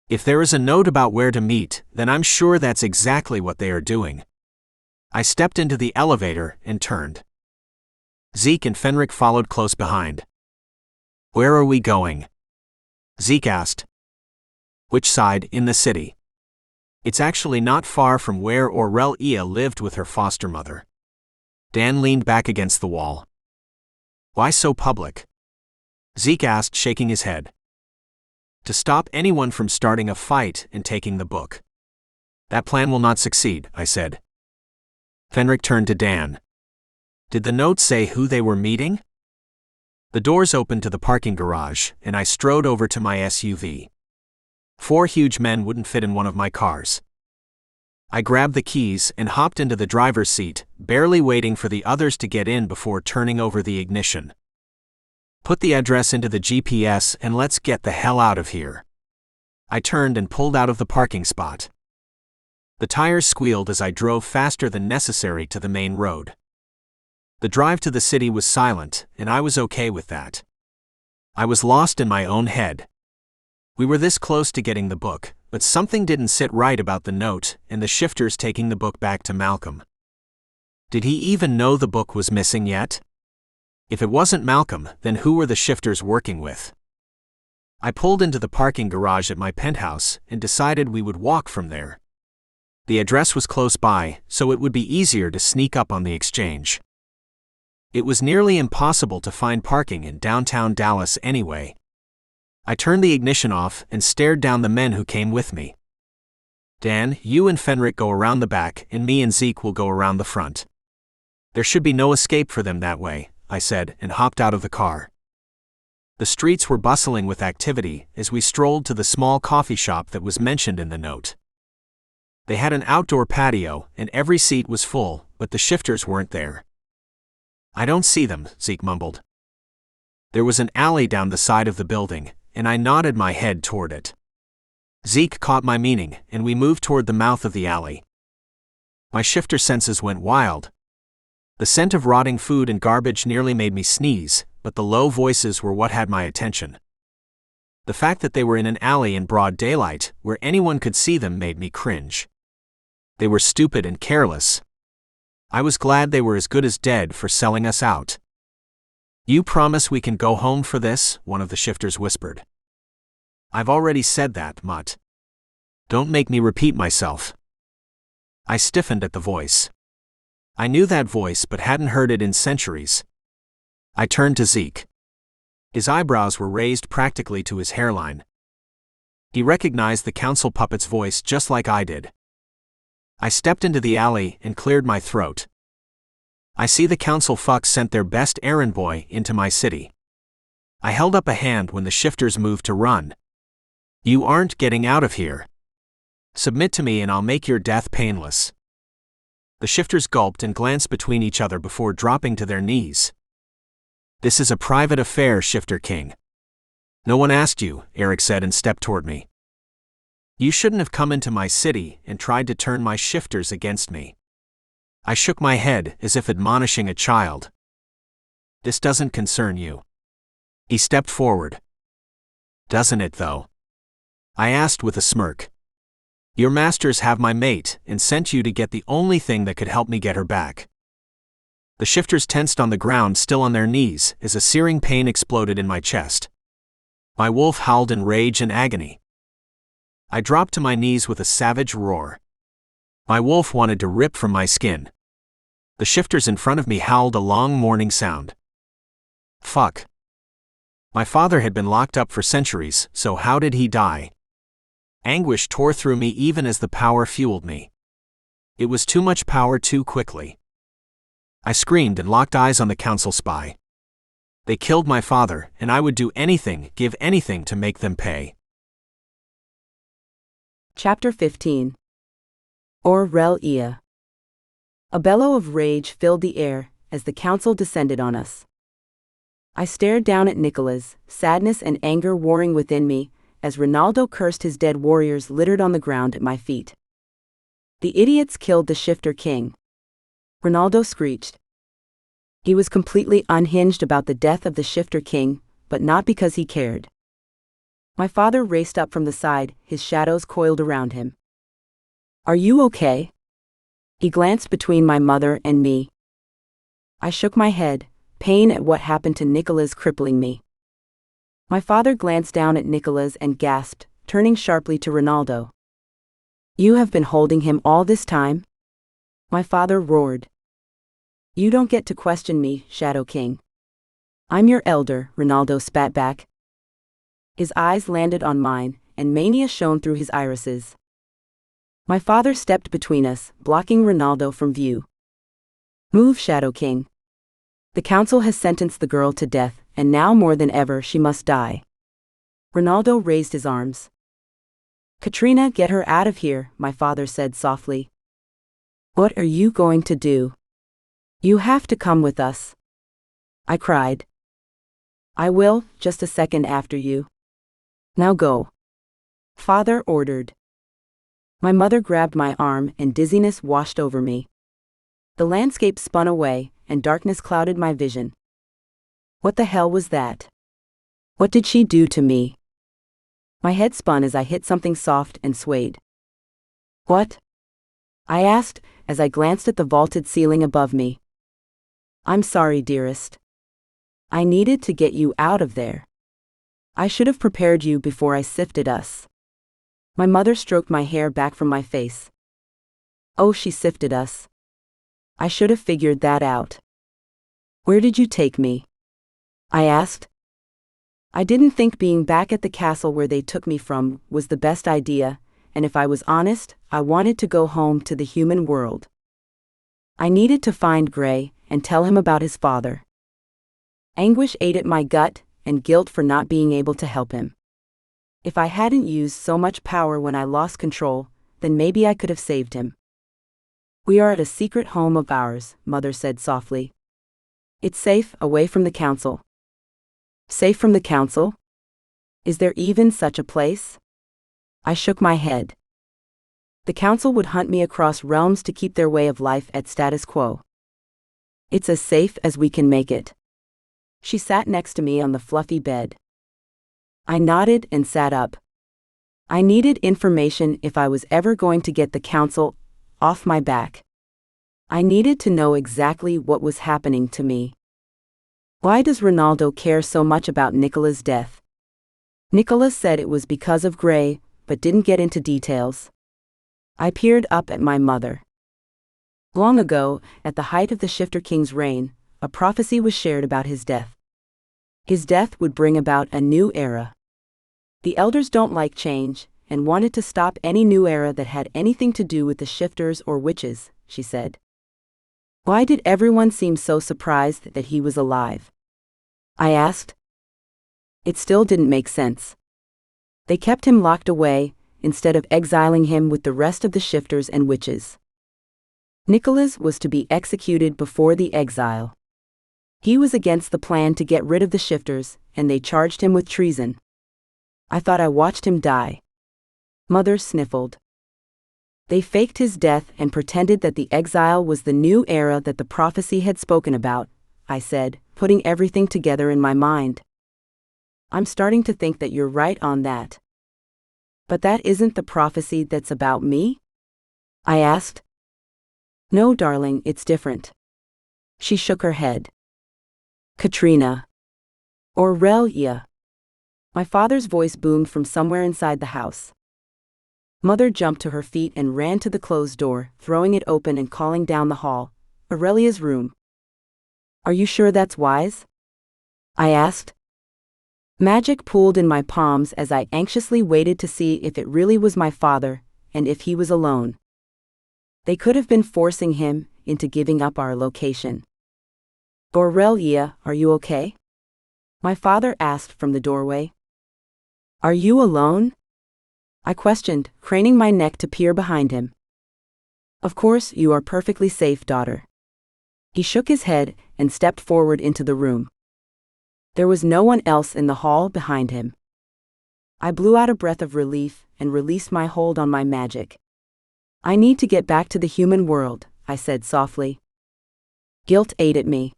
If there is a note about where to meet, then I'm sure that's exactly what they are doing. I stepped into the elevator and turned. Zeke and Fenric followed close behind. Where are we going? Zeke asked. Which side, in the city? It's actually not far from where Aurelia lived with her foster mother. Dan leaned back against the wall. Why so public? Zeke asked, shaking his head. To stop anyone from starting a fight and taking the book. That plan will not succeed, I said. Fenric turned to Dan. Did the note say who they were meeting? The doors opened to the parking garage, and I strode over to my SUV. 4 huge men wouldn't fit in one of my cars. I grabbed the keys and hopped into the driver's seat, barely waiting for the others to get in before turning over the ignition. Put the address into the GPS and let's get the hell out of here. I turned and pulled out of the parking spot. The tires squealed as I drove faster than necessary to the main road. The drive to the city was silent, and I was okay with that. I was lost in my own head. We were this close to getting the book, but something didn't sit right about the note and the shifters taking the book back to Malcolm. Did he even know the book was missing yet? If it wasn't Malcolm, then who were the shifters working with? I pulled into the parking garage at my penthouse and decided we would walk from there. The address was close by, so it would be easier to sneak up on the exchange. It was nearly impossible to find parking in downtown Dallas anyway. I turned the ignition off and stared down the men who came with me. Dan, you and Fenric go around the back, and me and Zeke will go around the front. There should be no escape for them that way, I said, and hopped out of the car. The streets were bustling with activity as we strolled to the small coffee shop that was mentioned in the note. They had an outdoor patio, and every seat was full, but the shifters weren't there. I don't see them, Zeke mumbled. There was an alley down the side of the building, and I nodded my head toward it. Zeke caught my meaning, and we moved toward the mouth of the alley. My shifter senses went wild. The scent of rotting food and garbage nearly made me sneeze, but the low voices were what had my attention. The fact that they were in an alley in broad daylight, where anyone could see them, made me cringe. They were stupid and careless. I was glad they were as good as dead for selling us out. You promise we can go home for this? One of the shifters whispered. I've already said that, Mutt. Don't make me repeat myself. I stiffened at the voice. I knew that voice but hadn't heard it in centuries. I turned to Zeke. His eyebrows were raised practically to his hairline. He recognized the council puppet's voice just like I did. I stepped into the alley and cleared my throat. I see the council fucks sent their best errand boy into my city. I held up a hand when the shifters moved to run. You aren't getting out of here. Submit to me and I'll make your death painless. The shifters gulped and glanced between each other before dropping to their knees. This is a private affair, Shifter King. No one asked you, Eric said and stepped toward me. You shouldn't have come into my city and tried to turn my shifters against me. I shook my head as if admonishing a child. This doesn't concern you. He stepped forward. Doesn't it though? I asked with a smirk. Your masters have my mate and sent you to get the only thing that could help me get her back. The shifters tensed on the ground, still on their knees, as a searing pain exploded in my chest. My wolf howled in rage and agony. I dropped to my knees with a savage roar. My wolf wanted to rip from my skin. The shifters in front of me howled a long mourning sound. Fuck. My father had been locked up for centuries, so how did he die? Anguish tore through me even as the power fueled me. It was too much power too quickly. I screamed and locked eyes on the council spy. They killed my father, and I would do anything, give anything to make them pay. Chapter 15. Aurelia. A bellow of rage filled the air as the council descended on us. I stared down at Nicholas, sadness and anger warring within me, as Ronaldo cursed his dead warriors littered on the ground at my feet. The idiots killed the Shifter King. Ronaldo screeched. He was completely unhinged about the death of the Shifter King, but not because he cared. My father raced up from the side, his shadows coiled around him. Are you okay? He glanced between my mother and me. I shook my head, pain at what happened to Nicholas crippling me. My father glanced down at Nicholas and gasped, turning sharply to Ronaldo. You have been holding him all this time? My father roared. You don't get to question me, Shadow King. I'm your elder, Ronaldo spat back. His eyes landed on mine, and mania shone through his irises. My father stepped between us, blocking Ronaldo from view. Move, Shadow King. The council has sentenced the girl to death, and now more than ever she must die. Ronaldo raised his arms. Katrina, get her out of here, my father said softly. What are you going to do? You have to come with us. I cried. I will, just a second after you. Now go. Father ordered. My mother grabbed my arm and dizziness washed over me. The landscape spun away, and darkness clouded my vision. What the hell was that? What did she do to me? My head spun as I hit something soft and swayed. What? I asked, as I glanced at the vaulted ceiling above me. I'm sorry, dearest. I needed to get you out of there. I should have prepared you before I sifted us. My mother stroked my hair back from my face. Oh, she sifted us. I should have figured that out. Where did you take me? I asked. I didn't think being back at the castle where they took me from was the best idea, and if I was honest, I wanted to go home to the human world. I needed to find Gray and tell him about his father. Anguish ate at my gut, and guilt for not being able to help him. If I hadn't used so much power when I lost control, then maybe I could have saved him. We are at a secret home of ours, Mother said softly. It's safe, away from the council. Safe from the council? Is there even such a place? I shook my head. The council would hunt me across realms to keep their way of life at status quo. It's as safe as we can make it. She sat next to me on the fluffy bed. I nodded and sat up. I needed information if I was ever going to get the council off my back. I needed to know exactly what was happening to me. Why does Ronaldo care so much about Nicola's death? Nicholas said it was because of Gray, but didn't get into details. I peered up at my mother. Long ago, at the height of the Shifter King's reign, a prophecy was shared about his death. His death would bring about a new era. The elders don't like change, and wanted to stop any new era that had anything to do with the shifters or witches, she said. Why did everyone seem so surprised that he was alive? I asked. It still didn't make sense. They kept him locked away, instead of exiling him with the rest of the shifters and witches. Nicholas was to be executed before the exile. He was against the plan to get rid of the shifters, and they charged him with treason. I thought I watched him die. Mother sniffled. They faked his death and pretended that the exile was the new era that the prophecy had spoken about, I said, putting everything together in my mind. I'm starting to think that you're right on that. But that isn't the prophecy that's about me? I asked. No, darling, it's different. She shook her head. Katrina. Aurelia. My father's voice boomed from somewhere inside the house. Mother jumped to her feet and ran to the closed door, throwing it open and calling down the hall, Aurelia's room. Are you sure that's wise? I asked. Magic pooled in my palms as I anxiously waited to see if it really was my father, and if he was alone. They could have been forcing him into giving up our location. Aurelia, are you okay? My father asked from the doorway. Are you alone? I questioned, craning my neck to peer behind him. Of course, you are perfectly safe, daughter. He shook his head and stepped forward into the room. There was no one else in the hall behind him. I blew out a breath of relief and released my hold on my magic. I need to get back to the human world, I said softly. Guilt ate at me.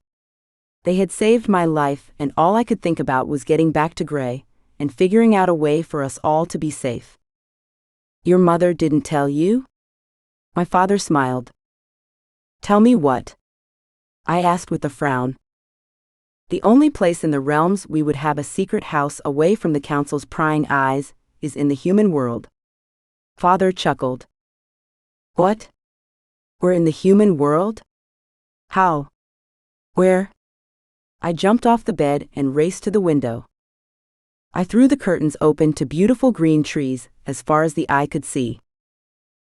They had saved my life, and all I could think about was getting back to Gray and figuring out a way for us all to be safe. Your mother didn't tell you? My father smiled. Tell me what? I asked with a frown. The only place in the realms we would have a secret house away from the council's prying eyes is in the human world. Father chuckled. What? We're in the human world? How? Where? I jumped off the bed and raced to the window. I threw the curtains open to beautiful green trees as far as the eye could see.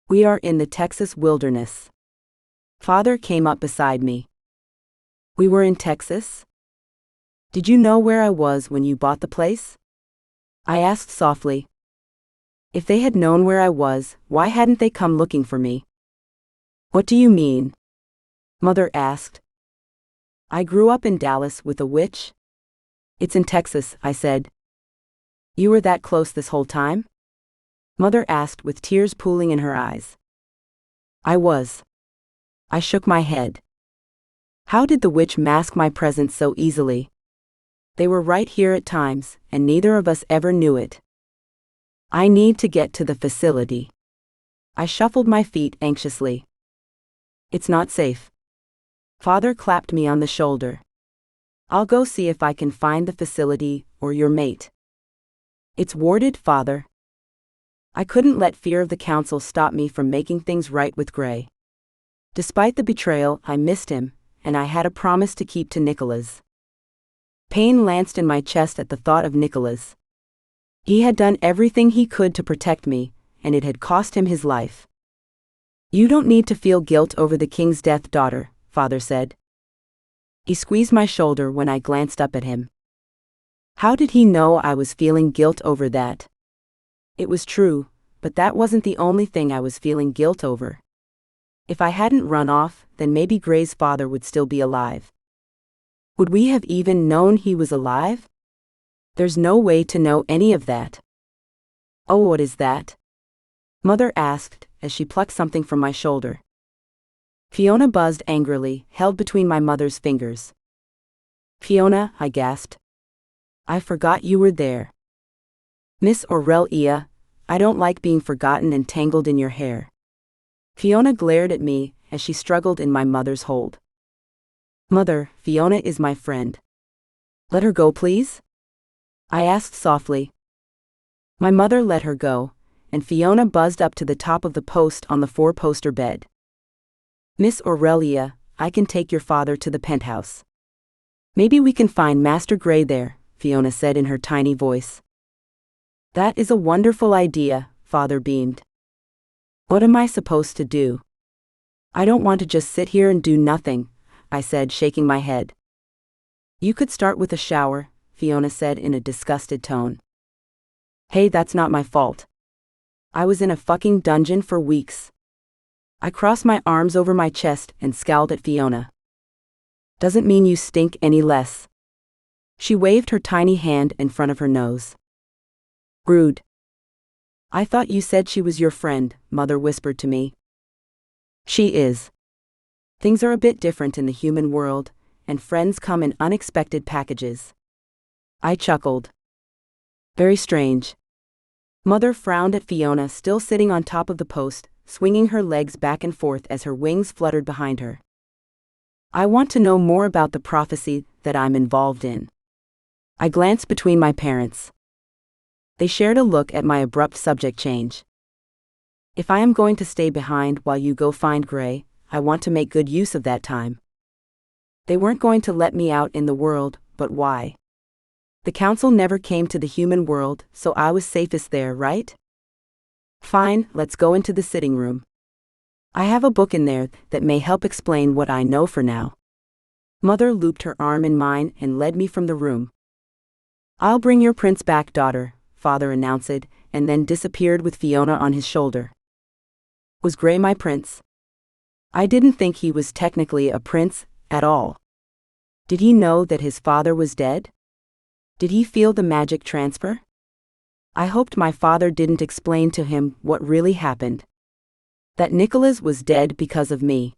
We are in the Texas wilderness. Father came up beside me. We were in Texas? Did you know where I was when you bought the place? I asked softly. If they had known where I was, why hadn't they come looking for me? What do you mean? Mother asked. I grew up in Dallas with a witch. It's in Texas, I said. You were that close this whole time? Mother asked with tears pooling in her eyes. I was. I shook my head. How did the witch mask my presence so easily? They were right here at times, and neither of us ever knew it. I need to get to the facility. I shuffled my feet anxiously. It's not safe. Father clapped me on the shoulder. I'll go see if I can find the facility or your mate. It's warded, Father. I couldn't let fear of the council stop me from making things right with Gray. Despite the betrayal, I missed him, and I had a promise to keep to Nicholas. Pain lanced in my chest at the thought of Nicholas. He had done everything he could to protect me, and it had cost him his life. You don't need to feel guilt over the king's death, daughter, Father said. He squeezed my shoulder when I glanced up at him. How did he know I was feeling guilt over that? It was true, but that wasn't the only thing I was feeling guilt over. If I hadn't run off, then maybe Gray's father would still be alive. Would we have even known he was alive? There's no way to know any of that. Oh, what is that? Mother asked as she plucked something from my shoulder. Fiona buzzed angrily, held between my mother's fingers. Fiona, I gasped. I forgot you were there. Miss Aurelia, I don't like being forgotten and tangled in your hair. Fiona glared at me as she struggled in my mother's hold. Mother, Fiona is my friend. Let her go, please? I asked softly. My mother let her go, and Fiona buzzed up to the top of the post on the four-poster bed. Miss Aurelia, I can take your father to the penthouse. Maybe we can find Master Gray there, Fiona said in her tiny voice. That is a wonderful idea, Father beamed. What am I supposed to do? I don't want to just sit here and do nothing, I said, shaking my head. You could start with a shower, Fiona said in a disgusted tone. Hey, that's not my fault. I was in a fucking dungeon for weeks. I crossed my arms over my chest and scowled at Fiona. Doesn't mean you stink any less. She waved her tiny hand in front of her nose. Rude. I thought you said she was your friend, Mother whispered to me. She is. Things are a bit different in the human world, and friends come in unexpected packages. I chuckled. Very strange. Mother frowned at Fiona still sitting on top of the post, swinging her legs back and forth as her wings fluttered behind her. I want to know more about the prophecy that I'm involved in. I glanced between my parents. They shared a look at my abrupt subject change. If I am going to stay behind while you go find Gray, I want to make good use of that time. They weren't going to let me out in the world, but why? The council never came to the human world, so I was safest there, right? Fine, let's go into the sitting room. I have a book in there that may help explain what I know for now. Mother looped her arm in mine and led me from the room. I'll bring your prince back, daughter, Father announced, and then disappeared with Fiona on his shoulder. Was Gray my prince? I didn't think he was technically a prince at all. Did he know that his father was dead? Did he feel the magic transfer? I hoped my father didn't explain to him what really happened. That Nicholas was dead because of me.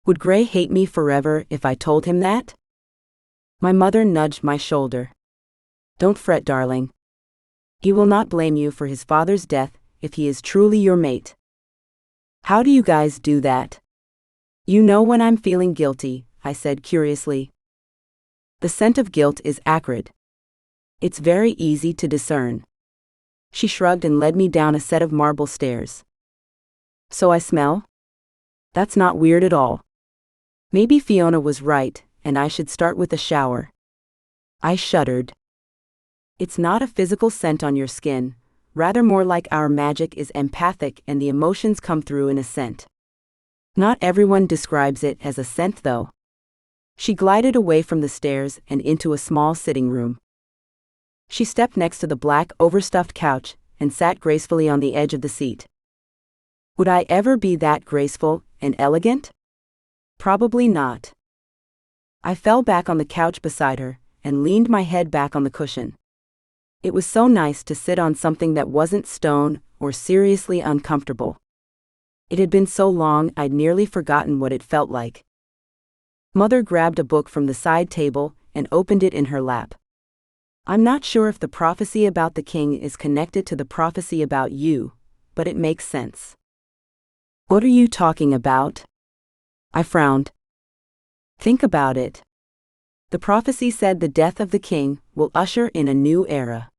Would Gray hate me forever if I told him that? My mother nudged my shoulder. Don't fret, darling. He will not blame you for his father's death if he is truly your mate. How do you guys do that? You know when I'm feeling guilty, I said curiously. The scent of guilt is acrid. It's very easy to discern. She shrugged and led me down a set of marble stairs. So I smell? That's not weird at all. Maybe Fiona was right, and I should start with a shower. I shuddered. It's not a physical scent on your skin, rather more like our magic is empathic and the emotions come through in a scent. Not everyone describes it as a scent though. She glided away from the stairs and into a small sitting room. She stepped next to the black overstuffed couch and sat gracefully on the edge of the seat. Would I ever be that graceful and elegant? Probably not. I fell back on the couch beside her and leaned my head back on the cushion. It was so nice to sit on something that wasn't stone or seriously uncomfortable. It had been so long I'd nearly forgotten what it felt like. Mother grabbed a book from the side table and opened it in her lap. I'm not sure if the prophecy about the king is connected to the prophecy about you, but it makes sense. What are you talking about? I frowned. Think about it. The prophecy said the death of the king will usher in a new era.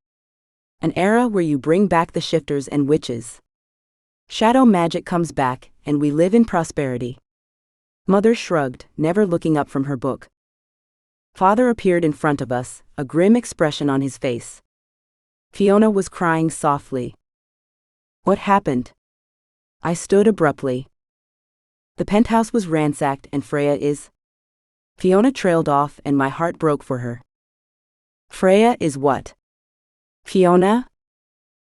An era where you bring back the shifters and witches. Shadow magic comes back, and we live in prosperity. Mother shrugged, never looking up from her book. Father appeared in front of us, a grim expression on his face. Fiona was crying softly. What happened? I stood abruptly. The penthouse was ransacked and Freya is... Fiona trailed off and my heart broke for her. Freya is what? Fiona?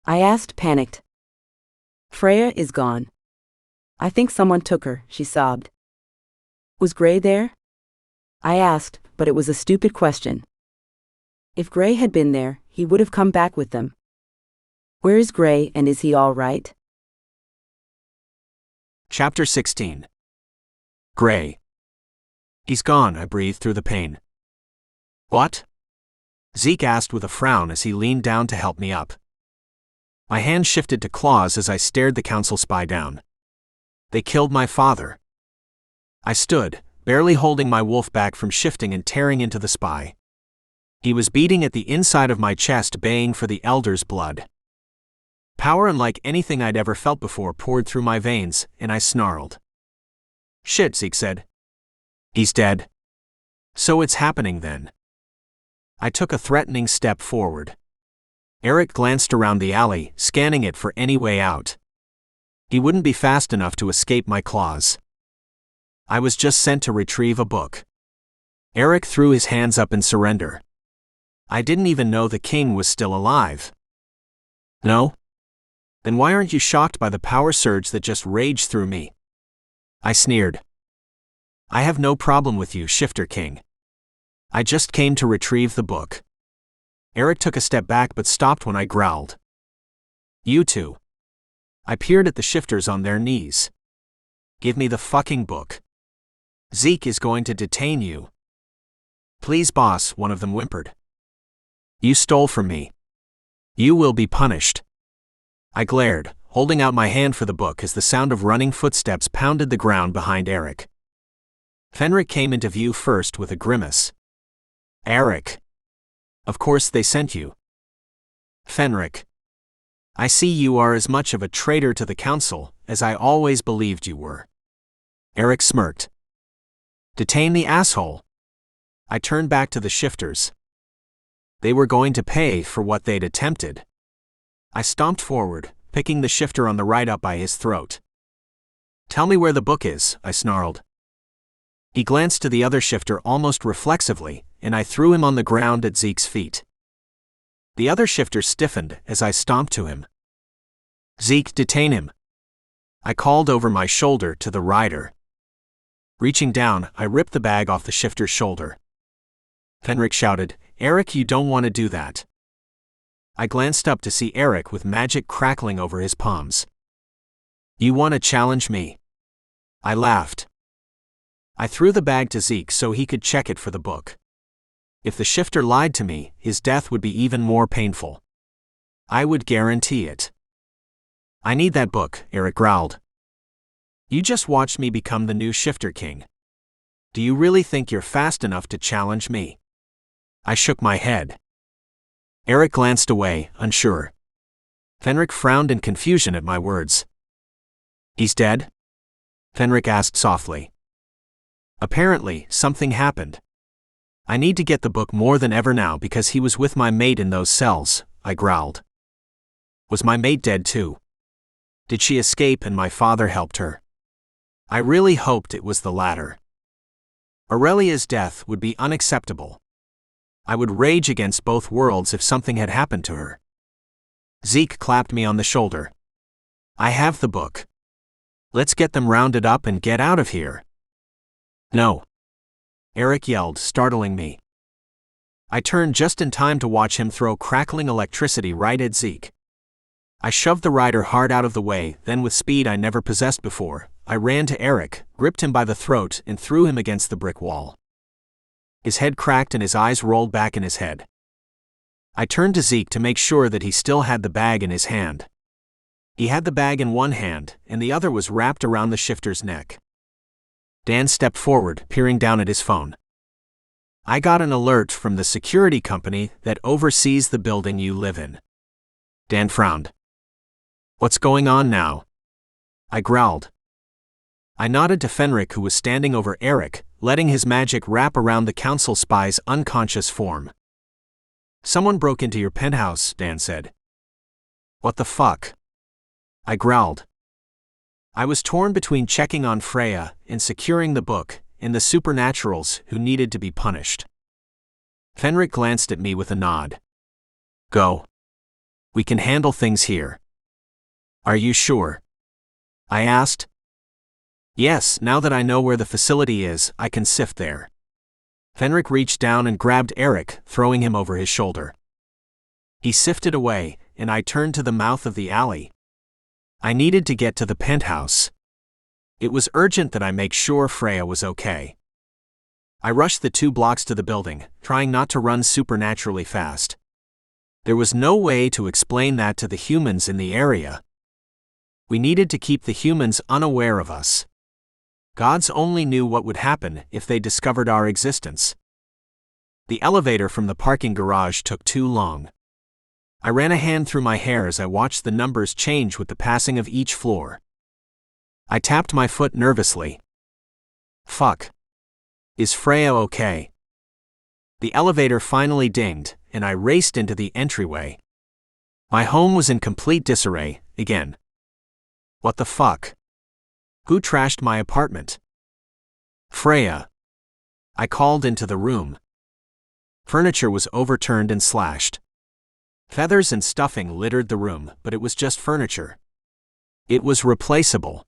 I asked, panicked. Freya is gone. I think someone took her, she sobbed. Was Gray there? I asked, but it was a stupid question. If Gray had been there, he would have come back with them. Where is Gray and is he all right? Chapter 16. Gray. He's gone, I breathed through the pain. What? Zeke asked with a frown as he leaned down to help me up. My hand shifted to claws as I stared the council spy down. They killed my father. I stood, barely holding my wolf back from shifting and tearing into the spy. He was beating at the inside of my chest, baying for the elder's blood. Power unlike anything I'd ever felt before poured through my veins, and I snarled. Shit, Zeke said. He's dead. So it's happening then. I took a threatening step forward. Eric glanced around the alley, scanning it for any way out. He wouldn't be fast enough to escape my claws. I was just sent to retrieve a book. Eric threw his hands up in surrender. I didn't even know the king was still alive. No? Then why aren't you shocked by the power surge that just raged through me? I sneered. I have no problem with you, Shifter King. I just came to retrieve the book. Eric took a step back but stopped when I growled. You two. I peered at the shifters on their knees. Give me the fucking book. Zeke is going to detain you. Please, boss, one of them whimpered. You stole from me. You will be punished. I glared, holding out my hand for the book as the sound of running footsteps pounded the ground behind Eric. Fenric came into view first with a grimace. Eric. Of course they sent you. Fenric. I see you are as much of a traitor to the council as I always believed you were. Eric smirked. Detain the asshole. I turned back to the shifters. They were going to pay for what they'd attempted. I stomped forward, picking the shifter on the right up by his throat. Tell me where the book is, I snarled. He glanced to the other shifter almost reflexively, and I threw him on the ground at Zeke's feet. The other shifter stiffened as I stomped to him. Zeke, detain him. I called over my shoulder to the rider. Reaching down, I ripped the bag off the shifter's shoulder. Fenric shouted, Eric, you don't want to do that. I glanced up to see Eric with magic crackling over his palms. You want to challenge me? I laughed. I threw the bag to Zeke so he could check it for the book. If the shifter lied to me, his death would be even more painful. I would guarantee it. I need that book, Eric growled. You just watched me become the new Shifter King. Do you really think you're fast enough to challenge me? I shook my head. Eric glanced away, unsure. Fenric frowned in confusion at my words. He's dead? Fenric asked softly. Apparently, something happened. I need to get the book more than ever now because he was with my mate in those cells, I growled. Was my mate dead too? Did she escape and my father helped her? I really hoped it was the latter. Aurelia's death would be unacceptable. I would rage against both worlds if something had happened to her. Zeke clapped me on the shoulder. I have the book. Let's get them rounded up and get out of here. No. Eric yelled, startling me. I turned just in time to watch him throw crackling electricity right at Zeke. I shoved the rider hard out of the way, then with speed I never possessed before, I ran to Eric, gripped him by the throat, and threw him against the brick wall. His head cracked and his eyes rolled back in his head. I turned to Zeke to make sure that he still had the bag in his hand. He had the bag in one hand, and the other was wrapped around the shifter's neck. Dan stepped forward, peering down at his phone. I got an alert from the security company that oversees the building you live in. Dan frowned. What's going on now? I growled. I nodded to Fenric, who was standing over Eric, letting his magic wrap around the council spy's unconscious form. Someone broke into your penthouse, Dan said. What the fuck? I growled. I was torn between checking on Freya and securing the book, and the supernaturals who needed to be punished. Fenric glanced at me with a nod. Go. We can handle things here. Are you sure? I asked. Yes, now that I know where the facility is, I can sift there. Fenric reached down and grabbed Eric, throwing him over his shoulder. He sifted away, and I turned to the mouth of the alley. I needed to get to the penthouse. It was urgent that I make sure Freya was okay. I rushed the 2 blocks to the building, trying not to run supernaturally fast. There was no way to explain that to the humans in the area. We needed to keep the humans unaware of us. Gods only knew what would happen if they discovered our existence. The elevator from the parking garage took too long. I ran a hand through my hair as I watched the numbers change with the passing of each floor. I tapped my foot nervously. Fuck. Is Freya okay? The elevator finally dinged, and I raced into the entryway. My home was in complete disarray, again. What the fuck? Who trashed my apartment? Freya. I called into the room. Furniture was overturned and slashed. Feathers and stuffing littered the room, but it was just furniture. It was replaceable.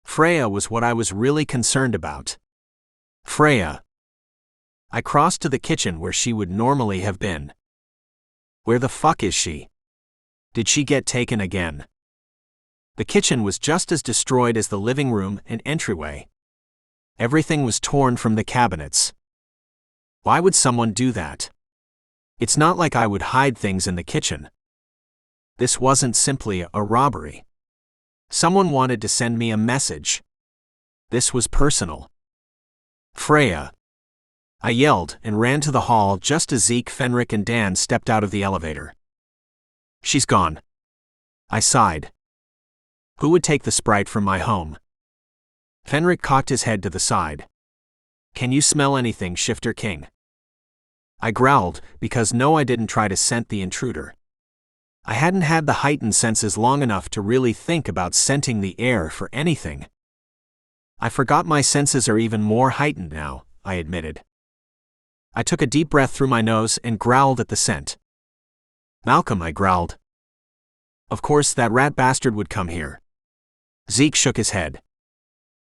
Freya was what I was really concerned about. Freya. I crossed to the kitchen where she would normally have been. Where the fuck is she? Did she get taken again? The kitchen was just as destroyed as the living room and entryway. Everything was torn from the cabinets. Why would someone do that? It's not like I would hide things in the kitchen. This wasn't simply a robbery. Someone wanted to send me a message. This was personal. Freya. I yelled and ran to the hall just as Zeke, Fenric, and Dan stepped out of the elevator. She's gone. I sighed. Who would take the sprite from my home? Fenric cocked his head to the side. Can you smell anything, Shifter King? I growled, because no, I didn't try to scent the intruder. I hadn't had the heightened senses long enough to really think about scenting the air for anything. I forgot my senses are even more heightened now, I admitted. I took a deep breath through my nose and growled at the scent. Malcolm, I growled. Of course that rat bastard would come here. Zeke shook his head.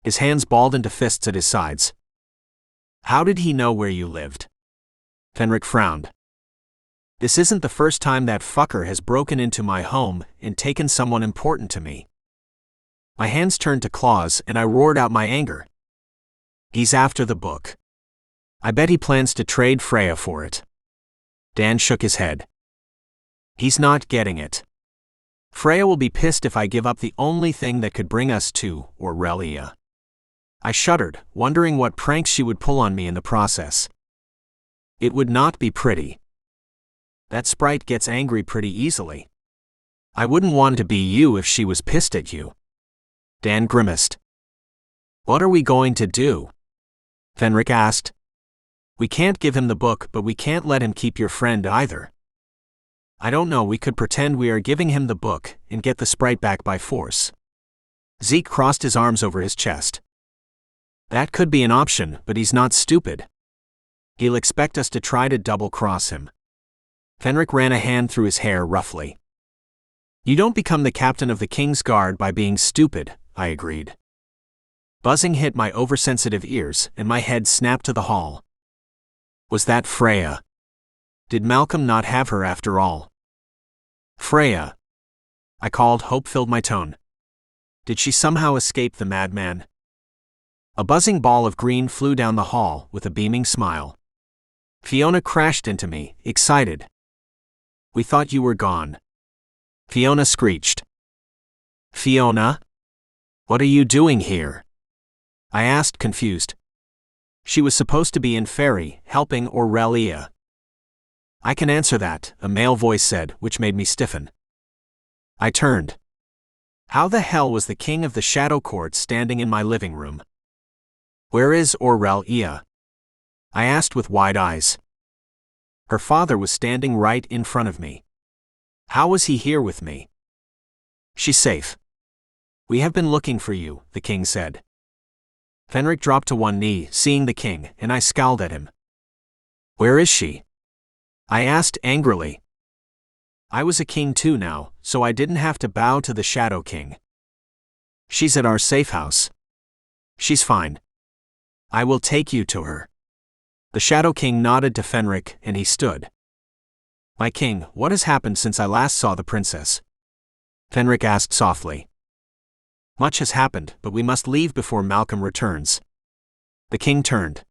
His hands balled into fists at his sides. How did he know where you lived? Fenric frowned. This isn't the first time that fucker has broken into my home and taken someone important to me. My hands turned to claws and I roared out my anger. He's after the book. I bet he plans to trade Freya for it. Dan shook his head. He's not getting it. Freya will be pissed if I give up the only thing that could bring us to Aurelia. I shuddered, wondering what pranks she would pull on me in the process. It would not be pretty. That sprite gets angry pretty easily. I wouldn't want to be you if she was pissed at you. Dan grimaced. What are we going to do? Fenric asked. We can't give him the book, but we can't let him keep your friend either. I don't know, we could pretend we are giving him the book and get the sprite back by force. Zeke crossed his arms over his chest. That could be an option, but he's not stupid. He'll expect us to try to double-cross him. Fenric ran a hand through his hair roughly. You don't become the captain of the King's Guard by being stupid, I agreed. Buzzing hit my oversensitive ears, and my head snapped to the hall. Was that Freya? Did Malcolm not have her after all? Freya. I called, hope filled my tone. Did she somehow escape the madman? A buzzing ball of green flew down the hall with a beaming smile. Fiona crashed into me, excited. We thought you were gone. Fiona screeched. Fiona? What are you doing here? I asked, confused. She was supposed to be in Faery, helping Aurelia. I can answer that, a male voice said, which made me stiffen. I turned. How the hell was the king of the Shadow Court standing in my living room? Where is Aurelia? I asked with wide eyes. Her father was standing right in front of me. How was he here with me? She's safe. We have been looking for you, the king said. Fenric dropped to one knee, seeing the king, and I scowled at him. Where is she? I asked angrily. I was a king too now, so I didn't have to bow to the Shadow King. She's at our safe house. She's fine. I will take you to her. The Shadow King nodded to Fenric, and he stood. My king, what has happened since I last saw the princess? Fenric asked softly. Much has happened, but we must leave before Malcolm returns. The king turned.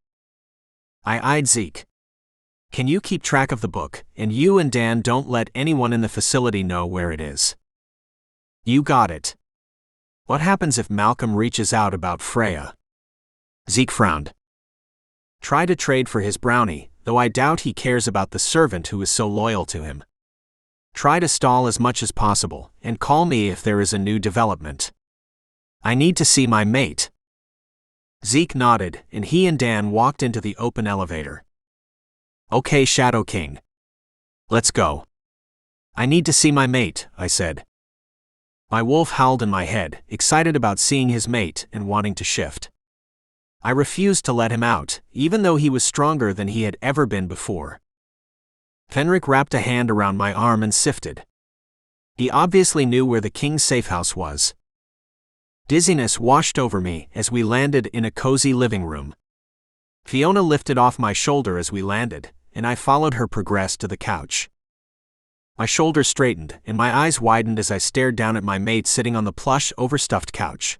I eyed Zeke. Can you keep track of the book, and you and Dan don't let anyone in the facility know where it is? You got it. What happens if Malcolm reaches out about Freya? Zeke frowned. Try to trade for his brownie, though I doubt he cares about the servant who is so loyal to him. Try to stall as much as possible, and call me if there is a new development. I need to see my mate. Zeke nodded, and he and Dan walked into the open elevator. Okay, Shadow King. Let's go. I need to see my mate, I said. My wolf howled in my head, excited about seeing his mate and wanting to shift. I refused to let him out, even though he was stronger than he had ever been before. Fenric wrapped a hand around my arm and sifted. He obviously knew where the king's safehouse was. Dizziness washed over me as we landed in a cozy living room. Fiona lifted off my shoulder as we landed, and I followed her progress to the couch. My shoulders straightened, and my eyes widened as I stared down at my mate sitting on the plush, overstuffed couch.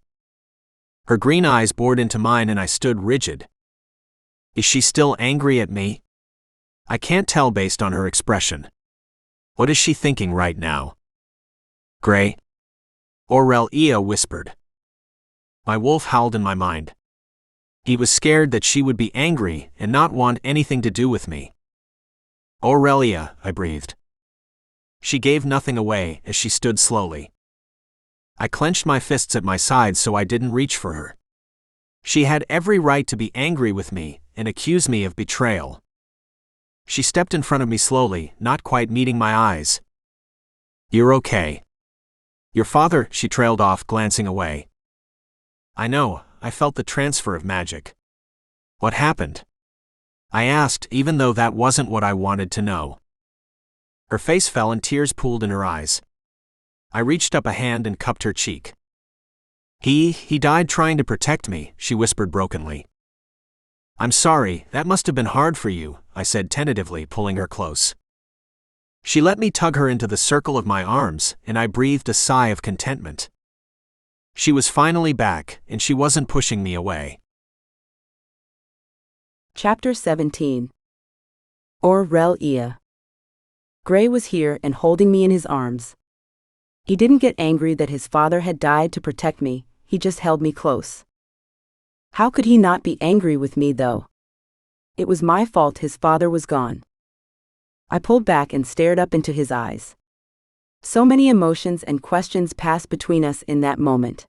Her green eyes bored into mine and I stood rigid. Is she still angry at me? I can't tell based on her expression. What is she thinking right now? Gray? Aurelia whispered. My wolf howled in my mind. He was scared that she would be angry and not want anything to do with me. Aurelia, I breathed. She gave nothing away as she stood slowly. I clenched my fists at my sides so I didn't reach for her. She had every right to be angry with me and accuse me of betrayal. She stepped in front of me slowly, not quite meeting my eyes. You're okay. Your father, she trailed off, glancing away. I know, I felt the transfer of magic. What happened? I asked, even though that wasn't what I wanted to know. Her face fell and tears pooled in her eyes. I reached up a hand and cupped her cheek. He died trying to protect me, she whispered brokenly. I'm sorry, that must have been hard for you, I said tentatively, pulling her close. She let me tug her into the circle of my arms, and I breathed a sigh of contentment. She was finally back, and she wasn't pushing me away. Chapter 17. Aurelia. Gray was here and holding me in his arms. He didn't get angry that his father had died to protect me, he just held me close. How could he not be angry with me though? It was my fault his father was gone. I pulled back and stared up into his eyes. So many emotions and questions passed between us in that moment.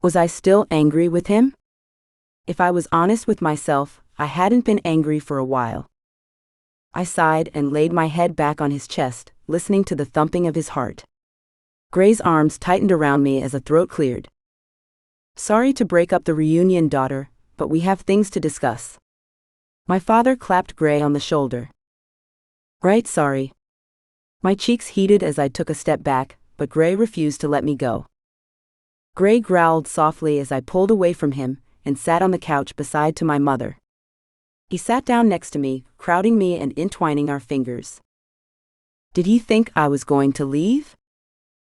Was I still angry with him? If I was honest with myself, I hadn't been angry for a while. I sighed and laid my head back on his chest, listening to the thumping of his heart. Gray's arms tightened around me as a throat cleared. Sorry to break up the reunion, daughter, but we have things to discuss. My father clapped Gray on the shoulder. Right, sorry. My cheeks heated as I took a step back, but Gray refused to let me go. Gray growled softly as I pulled away from him and sat on the couch beside to my mother. He sat down next to me, crowding me and entwining our fingers. Did he think I was going to leave?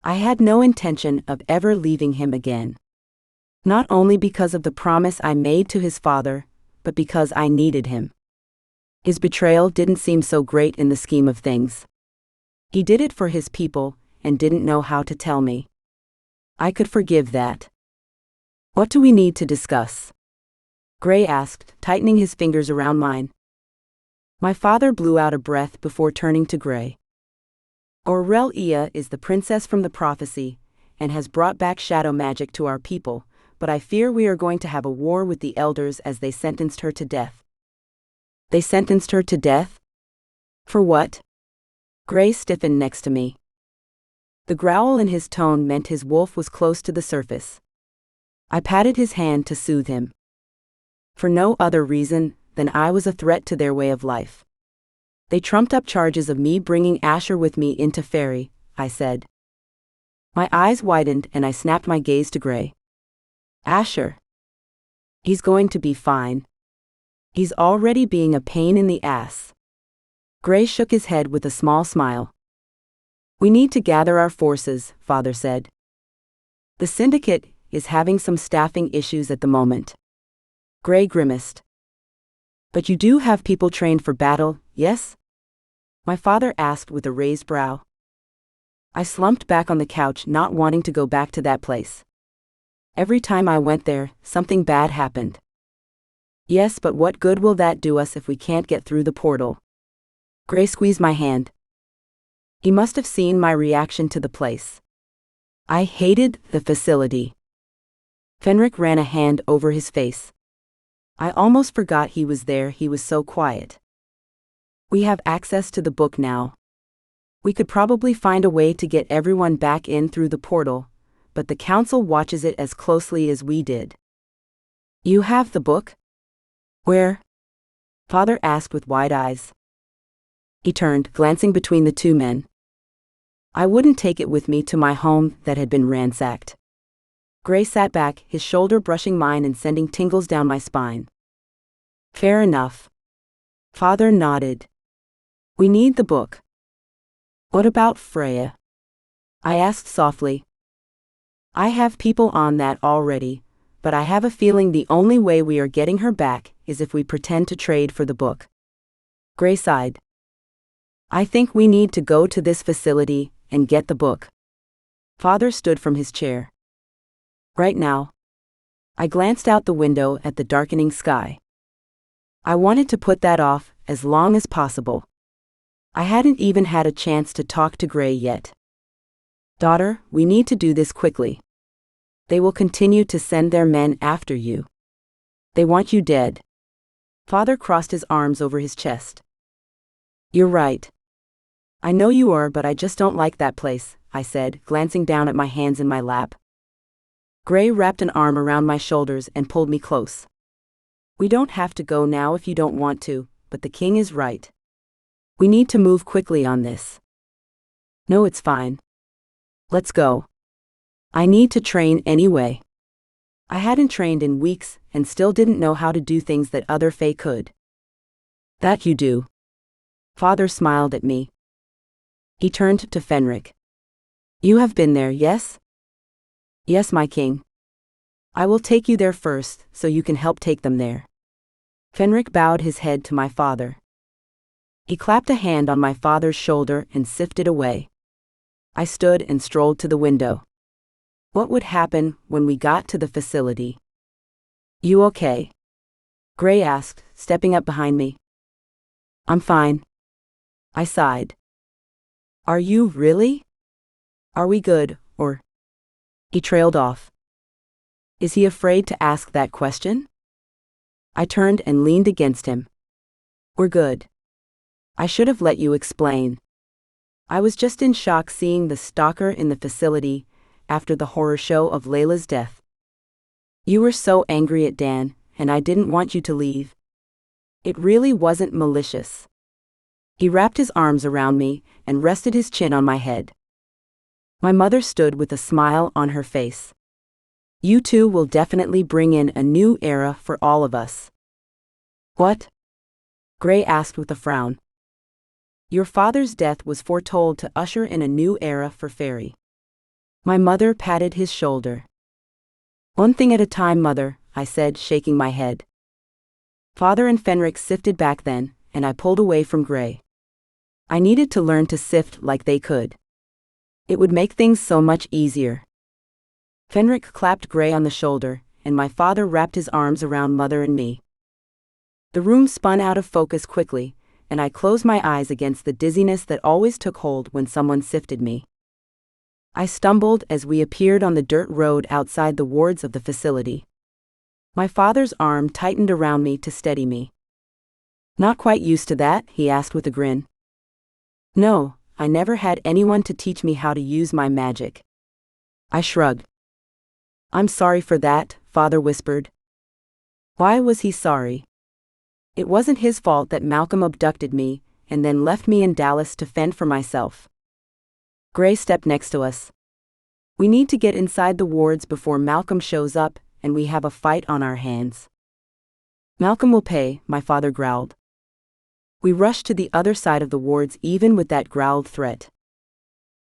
I had no intention of ever leaving him again. Not only because of the promise I made to his father, but because I needed him. His betrayal didn't seem so great in the scheme of things. He did it for his people, and didn't know how to tell me. I could forgive that. What do we need to discuss? Gray asked, tightening his fingers around mine. My father blew out a breath before turning to Gray. Aurelia is the princess from the prophecy, and has brought back shadow magic to our people, but I fear we are going to have a war with the elders as they sentenced her to death. They sentenced her to death? For what? Gray stiffened next to me. The growl in his tone meant his wolf was close to the surface. I patted his hand to soothe him. For no other reason than I was a threat to their way of life. They trumped up charges of me bringing Asher with me into Faery, I said. My eyes widened and I snapped my gaze to Gray. Asher. He's going to be fine. He's already being a pain in the ass. Gray shook his head with a small smile. We need to gather our forces, Father said. The Syndicate is having some staffing issues at the moment. Gray grimaced. But you do have people trained for battle, yes? My father asked with a raised brow. I slumped back on the couch, not wanting to go back to that place. Every time I went there, something bad happened. Yes, but what good will that do us if we can't get through the portal? Gray squeezed my hand. He must have seen my reaction to the place. I hated the facility. Fenric ran a hand over his face. I almost forgot he was there, he was so quiet. We have access to the book now. We could probably find a way to get everyone back in through the portal, but the council watches it as closely as we did. You have the book? Where? Father asked with wide eyes. He turned, glancing between the two men. I wouldn't take it with me to my home that had been ransacked. Gray sat back, his shoulder brushing mine and sending tingles down my spine. Fair enough. Father nodded. We need the book. What about Freya? I asked softly. I have people on that already, but I have a feeling the only way we are getting her back is if we pretend to trade for the book. Gray sighed. I think we need to go to this facility and get the book. Father stood from his chair. Right now. I glanced out the window at the darkening sky. I wanted to put that off as long as possible. I hadn't even had a chance to talk to Gray yet. Daughter, we need to do this quickly. They will continue to send their men after you. They want you dead. Father crossed his arms over his chest. You're right. I know you are, but I just don't like that place, I said, glancing down at my hands in my lap. Gray wrapped an arm around my shoulders and pulled me close. We don't have to go now if you don't want to, but the king is right. We need to move quickly on this. No, it's fine. Let's go. I need to train anyway. I hadn't trained in weeks and still didn't know how to do things that other Fae could. That you do. Father smiled at me. He turned to Fenric. You have been there, yes? Yes, my king. I will take you there first, so you can help take them there. Fenric bowed his head to my father. He clapped a hand on my father's shoulder and sifted away. I stood and strolled to the window. What would happen when we got to the facility? You okay? Gray asked, stepping up behind me. I'm fine. I sighed. Are you really? Are we good, or? He trailed off. Is he afraid to ask that question? I turned and leaned against him. We're good. I should have let you explain. I was just in shock seeing the stalker in the facility after the horror show of Layla's death. You were so angry at Dan, and I didn't want you to leave. It really wasn't malicious. He wrapped his arms around me and rested his chin on my head. My mother stood with a smile on her face. You two will definitely bring in a new era for all of us. What? Gray asked with a frown. Your father's death was foretold to usher in a new era for Faery. My mother patted his shoulder. One thing at a time, Mother, I said, shaking my head. Father and Fenric sifted back then, and I pulled away from Gray. I needed to learn to sift like they could. It would make things so much easier. Fenric clapped Gray on the shoulder, and my father wrapped his arms around Mother and me. The room spun out of focus quickly, and I closed my eyes against the dizziness that always took hold when someone sifted me. I stumbled as we appeared on the dirt road outside the wards of the facility. My father's arm tightened around me to steady me. Not quite used to that? He asked with a grin. No, I never had anyone to teach me how to use my magic. I shrugged. I'm sorry for that, Father whispered. Why was he sorry? It wasn't his fault that Malcolm abducted me and then left me in Dallas to fend for myself. Gray stepped next to us. We need to get inside the wards before Malcolm shows up and we have a fight on our hands. Malcolm will pay, my father growled. We rushed to the other side of the wards even with that growled threat.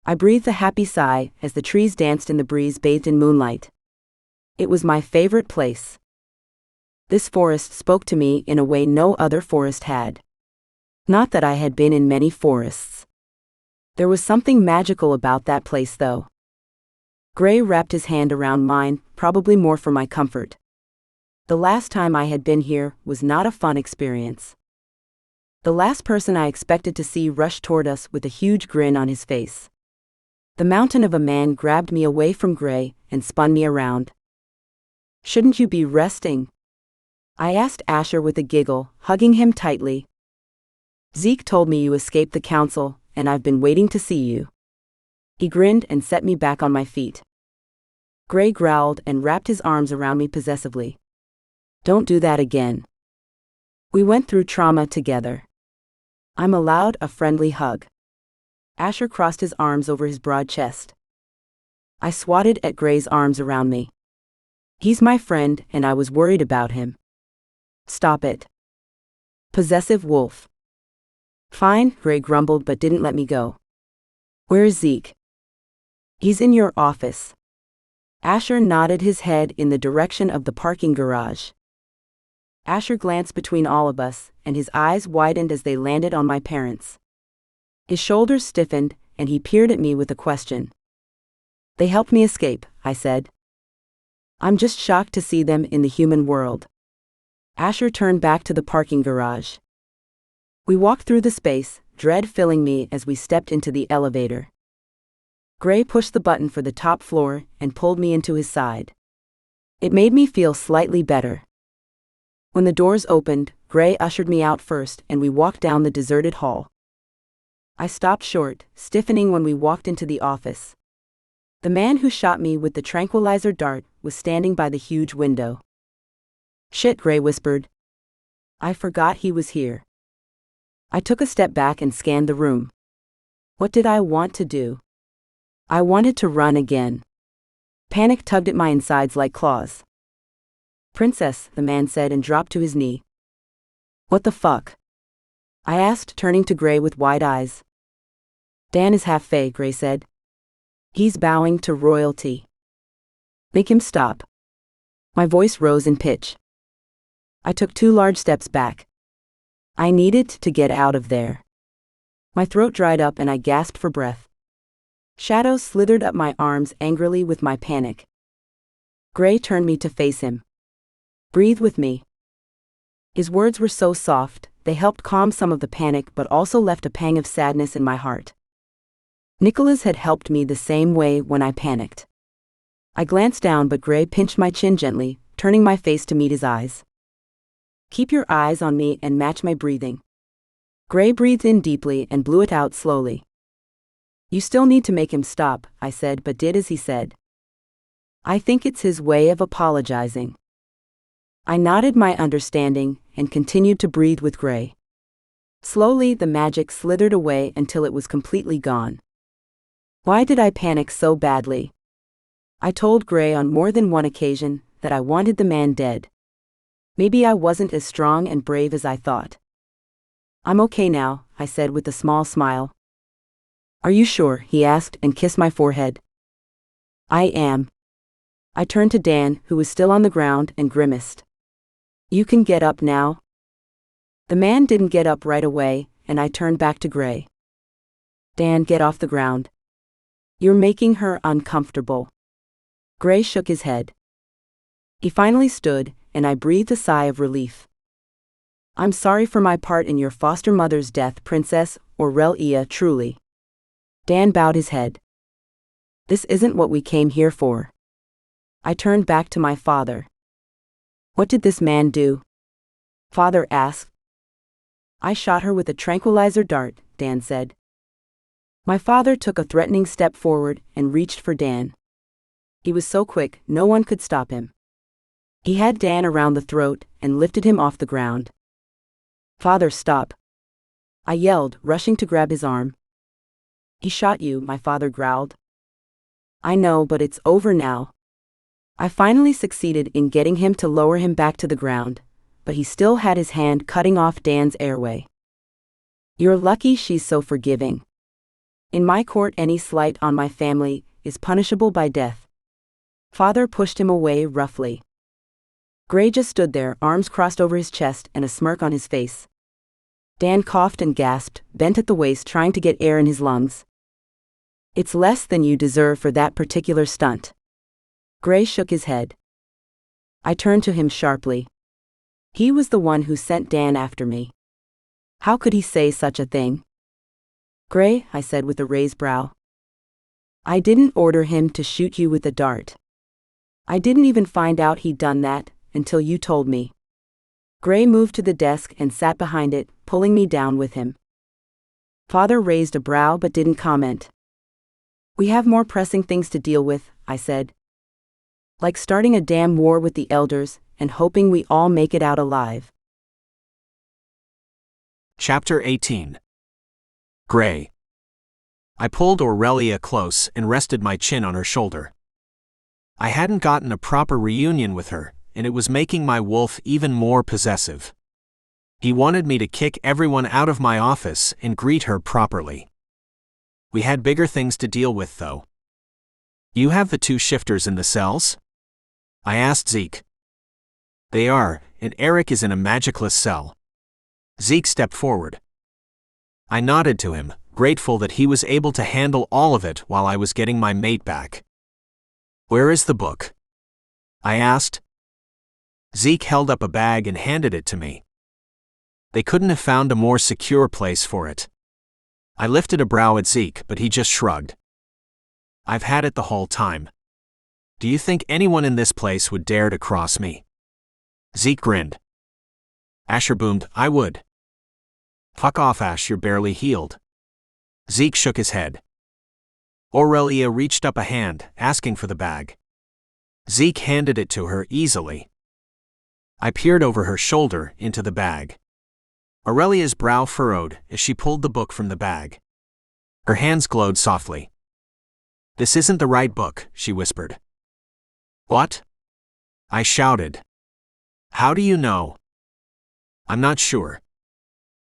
I breathed a happy sigh as the trees danced in the breeze bathed in moonlight. It was my favorite place. This forest spoke to me in a way no other forest had. Not that I had been in many forests. There was something magical about that place though. Gray wrapped his hand around mine, probably more for my comfort. The last time I had been here was not a fun experience. The last person I expected to see rushed toward us with a huge grin on his face. The mountain of a man grabbed me away from Gray and spun me around. Shouldn't you be resting? I asked Asher with a giggle, hugging him tightly. Zeke told me you escaped the council, and I've been waiting to see you. He grinned and set me back on my feet. Gray growled and wrapped his arms around me possessively. Don't do that again. We went through trauma together. I'm allowed a friendly hug. Asher crossed his arms over his broad chest. I swatted at Gray's arms around me. He's my friend and I was worried about him. Stop it. Possessive wolf. Fine, Gray grumbled but didn't let me go. Where's Zeke? He's in your office. Asher nodded his head in the direction of the parking garage. Asher glanced between all of us, and his eyes widened as they landed on my parents. His shoulders stiffened, and he peered at me with a question. They helped me escape, I said. I'm just shocked to see them in the human world. Asher turned back to the parking garage. We walked through the space, dread filling me as we stepped into the elevator. Gray pushed the button for the top floor and pulled me into his side. It made me feel slightly better. When the doors opened, Gray ushered me out first and we walked down the deserted hall. I stopped short, stiffening when we walked into the office. The man who shot me with the tranquilizer dart was standing by the huge window. Shit, Gray whispered. I forgot he was here. I took a step back and scanned the room. What did I want to do? I wanted to run again. Panic tugged at my insides like claws. Princess, the man said and dropped to his knee. What the fuck? I asked, turning to Gray with wide eyes. Dan is half Fae, Gray said. He's bowing to royalty. Make him stop. My voice rose in pitch. I took 2 large steps back. I needed to get out of there. My throat dried up and I gasped for breath. Shadows slithered up my arms angrily with my panic. Gray turned me to face him. "Breathe with me." His words were so soft, they helped calm some of the panic but also left a pang of sadness in my heart. Nicholas had helped me the same way when I panicked. I glanced down but Gray pinched my chin gently, turning my face to meet his eyes. "Keep your eyes on me and match my breathing." Gray breathed in deeply and blew it out slowly. "You still need to make him stop," I said, but did as he said. "I think it's his way of apologizing." I nodded my understanding and continued to breathe with Gray. Slowly the magic slithered away until it was completely gone. Why did I panic so badly? I told Gray on more than one occasion that I wanted the man dead. Maybe I wasn't as strong and brave as I thought. "I'm okay now," I said with a small smile. "Are you sure?" he asked and kissed my forehead. "I am." I turned to Dan, who was still on the ground, and grimaced. "You can get up now." The man didn't get up right away, and I turned back to Gray. "Dan, get off the ground. You're making her uncomfortable." Gray shook his head. He finally stood, and I breathed a sigh of relief. "I'm sorry for my part in your foster mother's death, Princess Aurelia, truly." Dan bowed his head. "This isn't what we came here for." I turned back to my father. "What did this man do?" Father asked. "I shot her with a tranquilizer dart," Dan said. My father took a threatening step forward and reached for Dan. He was so quick, no one could stop him. He had Dan around the throat and lifted him off the ground. "Father, stop!" I yelled, rushing to grab his arm. "He shot you," my father growled. "I know, but it's over now." I finally succeeded in getting him to lower him back to the ground, but he still had his hand cutting off Dan's airway. "You're lucky she's so forgiving. In my court, any slight on my family is punishable by death." Father pushed him away roughly. Gray just stood there, arms crossed over his chest and a smirk on his face. Dan coughed and gasped, bent at the waist trying to get air in his lungs. "It's less than you deserve for that particular stunt." Gray shook his head. I turned to him sharply. He was the one who sent Dan after me. How could he say such a thing? "Gray," I said with a raised brow, "I didn't order him to shoot you with a dart. I didn't even find out he'd done that until you told me." Gray moved to the desk and sat behind it, pulling me down with him. Father raised a brow but didn't comment. "We have more pressing things to deal with," I said. "Like starting a damn war with the elders and hoping we all make it out alive." Chapter 18. Gray. I pulled Aurelia close and rested my chin on her shoulder. I hadn't gotten a proper reunion with her, and it was making my wolf even more possessive. He wanted me to kick everyone out of my office and greet her properly. We had bigger things to deal with, though. "You have the 2 shifters in the cells?" I asked Zeke. "They are, and Eric is in a magicless cell." Zeke stepped forward. I nodded to him, grateful that he was able to handle all of it while I was getting my mate back. "Where is the book?" I asked. Zeke held up a bag and handed it to me. They couldn't have found a more secure place for it. I lifted a brow at Zeke, but he just shrugged. "I've had it the whole time. Do you think anyone in this place would dare to cross me?" Zeke grinned. Asher boomed, "I would." "Fuck off, Ash, you're barely healed." Zeke shook his head. Aurelia reached up a hand, asking for the bag. Zeke handed it to her easily. I peered over her shoulder into the bag. Aurelia's brow furrowed as she pulled the book from the bag. Her hands glowed softly. "This isn't the right book," she whispered. "What?" I shouted. "How do you know?" "I'm not sure.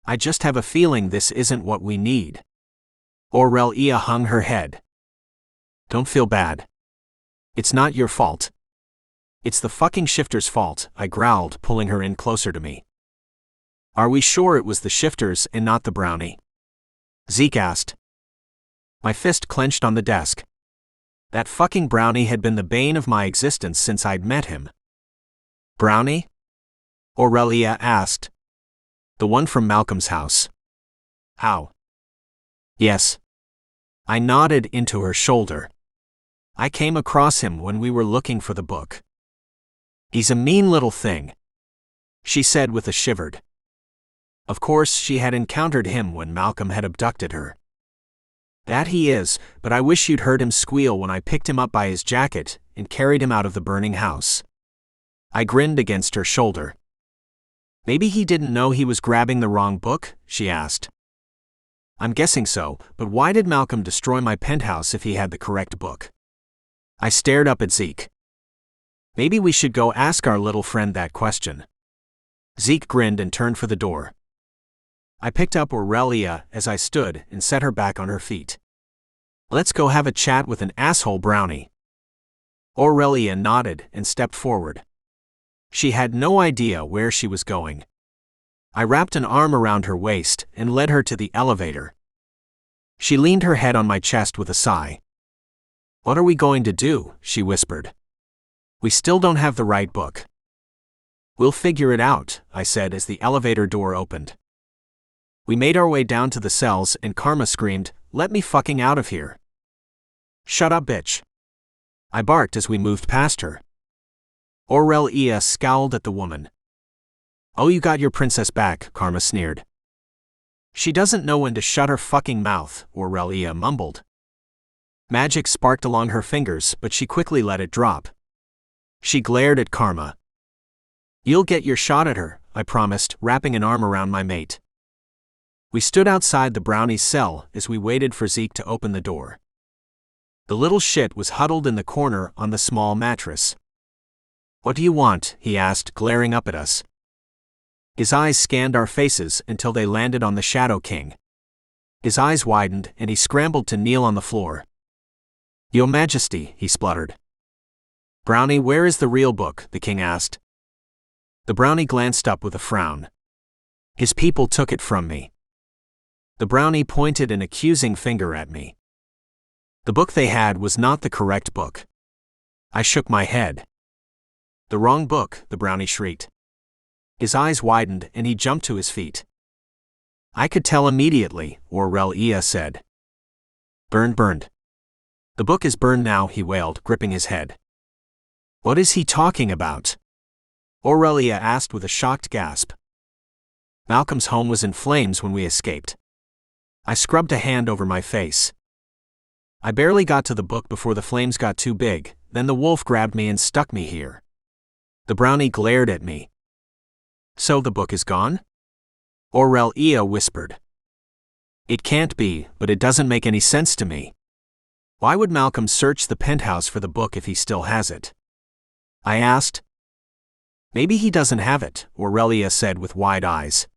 I just have a feeling this isn't what we need." Aurelia hung her head. "Don't feel bad. It's not your fault." It's the fucking Shifter's fault, I growled, pulling her in closer to me. Are we sure it was the Shifters and not the brownie? Zeke asked. My fist clenched on the desk. That fucking brownie had been the bane of my existence since I'd met him. Brownie? Aurelia asked. The one from Malcolm's house. How? Yes. I nodded into her shoulder. I came across him when we were looking for the book. He's a mean little thing, she said with a shiver. Of course, she had encountered him when Malcolm had abducted her. That he is, but I wish you'd heard him squeal when I picked him up by his jacket and carried him out of the burning house. I grinned against her shoulder. Maybe he didn't know he was grabbing the wrong book, she asked. I'm guessing so, but why did Malcolm destroy my penthouse if he had the correct book? I stared up at Zeke. Maybe we should go ask our little friend that question. Zeke grinned and turned for the door. I picked up Aurelia as I stood and set her back on her feet. Let's go have a chat with an asshole brownie. Aurelia nodded and stepped forward. She had no idea where she was going. I wrapped an arm around her waist and led her to the elevator. She leaned her head on my chest with a sigh. What are we going to do? She whispered. We still don't have the right book. We'll figure it out, I said as the elevator door opened. We made our way down to the cells and Karma screamed, "Let me fucking out of here." Shut up, bitch. I barked as we moved past her. Aurelia scowled at the woman. Oh, you got your princess back, Karma sneered. She doesn't know when to shut her fucking mouth, Aurelia mumbled. Magic sparked along her fingers, but she quickly let it drop. She glared at Karma. You'll get your shot at her, I promised, wrapping an arm around my mate. We stood outside the brownie's cell as we waited for Zeke to open the door. The little shit was huddled in the corner on the small mattress. What do you want? He asked, glaring up at us. His eyes scanned our faces until they landed on the Shadow King. His eyes widened and he scrambled to kneel on the floor. Your Majesty, he spluttered. Brownie, where is the real book? The king asked. The brownie glanced up with a frown. His people took it from me. The brownie pointed an accusing finger at me. The book they had was not the correct book. I shook my head. The wrong book, the brownie shrieked. His eyes widened and he jumped to his feet. I could tell immediately, Aurelia said. Burned. The book is burned now, he wailed, gripping his head. What is he talking about? Aurelia asked with a shocked gasp. Malcolm's home was in flames when we escaped. I scrubbed a hand over my face. I barely got to the book before the flames got too big, then the wolf grabbed me and stuck me here. The brownie glared at me. So the book is gone? Aurelia whispered. It can't be, but it doesn't make any sense to me. Why would Malcolm search the penthouse for the book if he still has it? I asked. Maybe he doesn't have it, Aurelia said with wide eyes.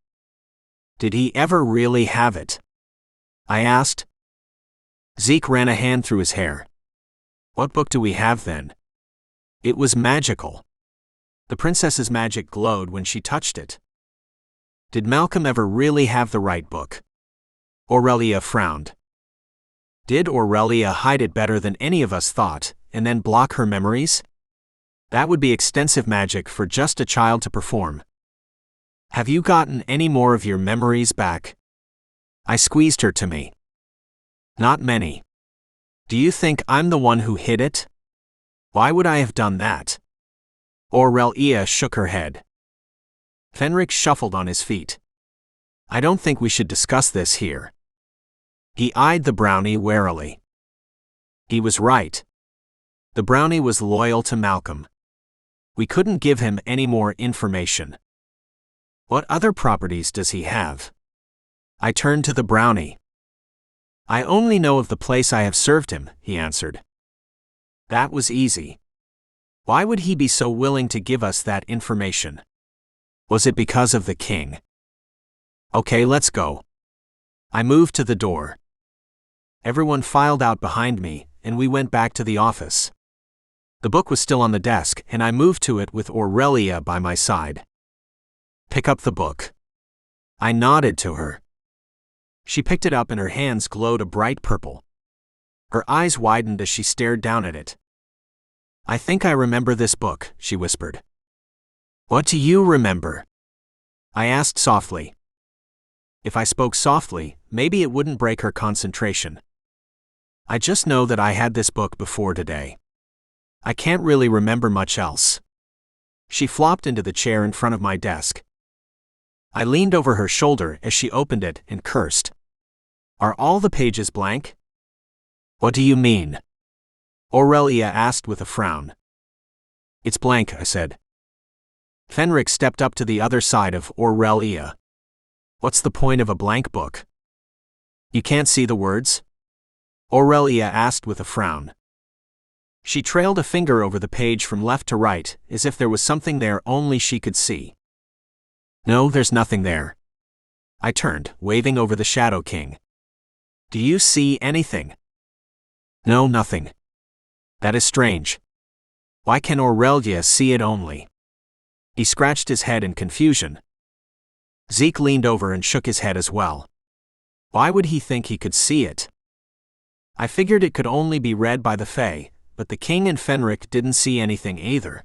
Did he ever really have it? I asked. Zeke ran a hand through his hair. What book do we have then? It was magical. The princess's magic glowed when she touched it. Did Malcolm ever really have the right book? Aurelia frowned. Did Aurelia hide it better than any of us thought, and then block her memories? That would be extensive magic for just a child to perform. Have you gotten any more of your memories back? I squeezed her to me. Not many. Do you think I'm the one who hid it? Why would I have done that? Aurelia shook her head. Fenric shuffled on his feet. I don't think we should discuss this here. He eyed the brownie warily. He was right. The brownie was loyal to Malcolm. We couldn't give him any more information. What other properties does he have? I turned to the brownie. I only know of the place I have served him, he answered. That was easy. Why would he be so willing to give us that information? Was it because of the king? Okay, let's go. I moved to the door. Everyone filed out behind me, and we went back to the office. The book was still on the desk, and I moved to it with Aurelia by my side. Pick up the book. I nodded to her. She picked it up and her hands glowed a bright purple. Her eyes widened as she stared down at it. I think I remember this book, she whispered. What do you remember? I asked softly. If I spoke softly, maybe it wouldn't break her concentration. I just know that I had this book before today. I can't really remember much else. She flopped into the chair in front of my desk. I leaned over her shoulder as she opened it and cursed. Are all the pages blank? What do you mean? Aurelia asked with a frown. It's blank, I said. Fenric stepped up to the other side of Aurelia. What's the point of a blank book? You can't see the words? Aurelia asked with a frown. She trailed a finger over the page from left to right, as if there was something there only she could see. No, there's nothing there. I turned, waving over the Shadow King. Do you see anything? No, nothing. That is strange. Why can Aurelia see it only? He scratched his head in confusion. Zeke leaned over and shook his head as well. Why would he think he could see it? I figured it could only be read by the Fae, but the king and Fenric didn't see anything either.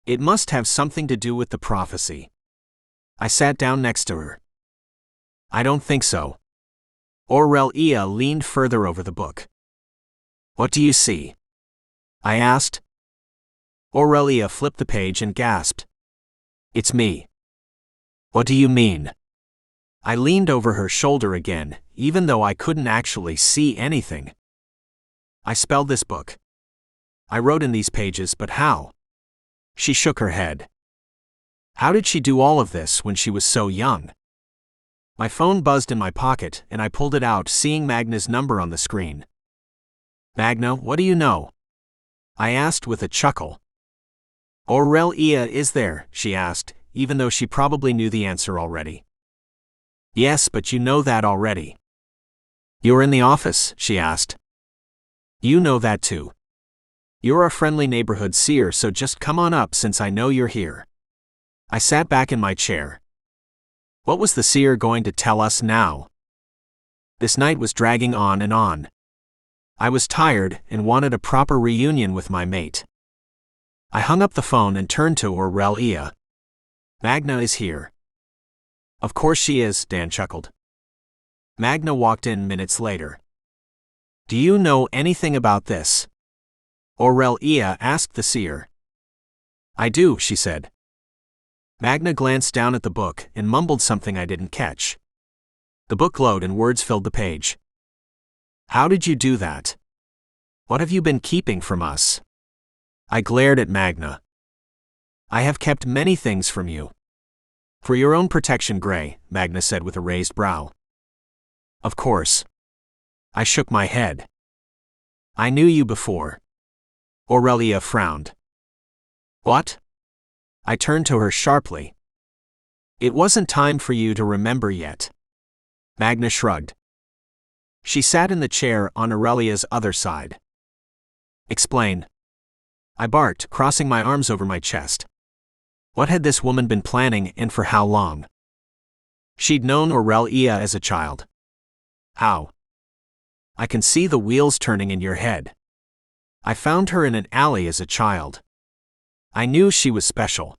It must have something to do with the prophecy. I sat down next to her. I don't think so. Aurelia leaned further over the book. What do you see? I asked. Aurelia flipped the page and gasped. It's me. What do you mean? I leaned over her shoulder again, even though I couldn't actually see anything. I spelled this book. I wrote in these pages, but how? She shook her head. How did she do all of this when she was so young? My phone buzzed in my pocket, and I pulled it out, seeing Magna's number on the screen. Magna, what do you know? I asked with a chuckle. Aurelia is there, she asked, even though she probably knew the answer already. Yes, but you know that already. You're in the office, she asked. You know that too. You're a friendly neighborhood seer, so just come on up since I know you're here. I sat back in my chair. What was the seer going to tell us now? This night was dragging on and on. I was tired and wanted a proper reunion with my mate. I hung up the phone and turned to Aurelia. Magna is here. Of course she is, Dan chuckled. Magna walked in minutes later. Do you know anything about this? Aurelia asked the seer. I do, she said. Magna glanced down at the book and mumbled something I didn't catch. The book glowed and words filled the page. How did you do that? What have you been keeping from us? I glared at Magna. I have kept many things from you. For your own protection, Gray, Magna said with a raised brow. Of course. I shook my head. I knew you before. Aurelia frowned. What? I turned to her sharply. It wasn't time for you to remember yet. Magna shrugged. She sat in the chair on Aurelia's other side. Explain. I barked, crossing my arms over my chest. What had this woman been planning and for how long? She'd known Aurelia as a child. How? I can see the wheels turning in your head. I found her in an alley as a child. I knew she was special.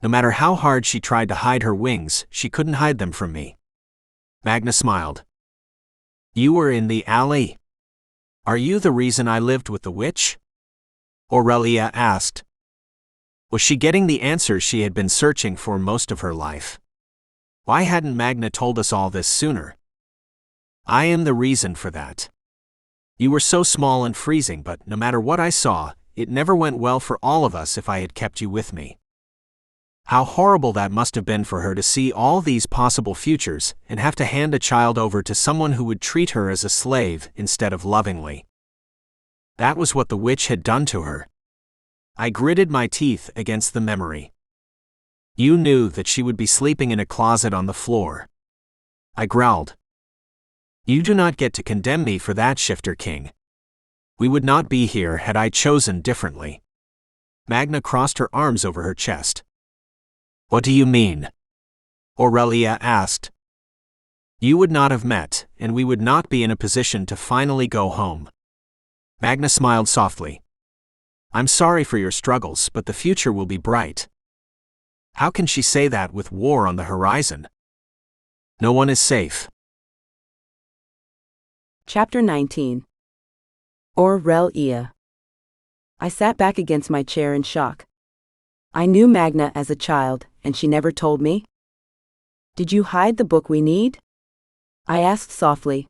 No matter how hard she tried to hide her wings, she couldn't hide them from me. Magna smiled. You were in the alley? Are you the reason I lived with the witch? Aurelia asked. Was she getting the answers she had been searching for most of her life? Why hadn't Magna told us all this sooner? I am the reason for that. You were so small and freezing, but no matter what I saw, it never went well for all of us if I had kept you with me. How horrible that must have been for her to see all these possible futures and have to hand a child over to someone who would treat her as a slave instead of lovingly. That was what the witch had done to her. I gritted my teeth against the memory. You knew that she would be sleeping in a closet on the floor. I growled. You do not get to condemn me for that, Shifter King. We would not be here had I chosen differently. Magna crossed her arms over her chest. What do you mean? Aurelia asked. You would not have met, and we would not be in a position to finally go home. Magna smiled softly. I'm sorry for your struggles, but the future will be bright. How can she say that with war on the horizon? No one is safe. Chapter 19. Aurelia. I sat back against my chair in shock. I knew Magna as a child, and she never told me. Did you hide the book we need? I asked softly.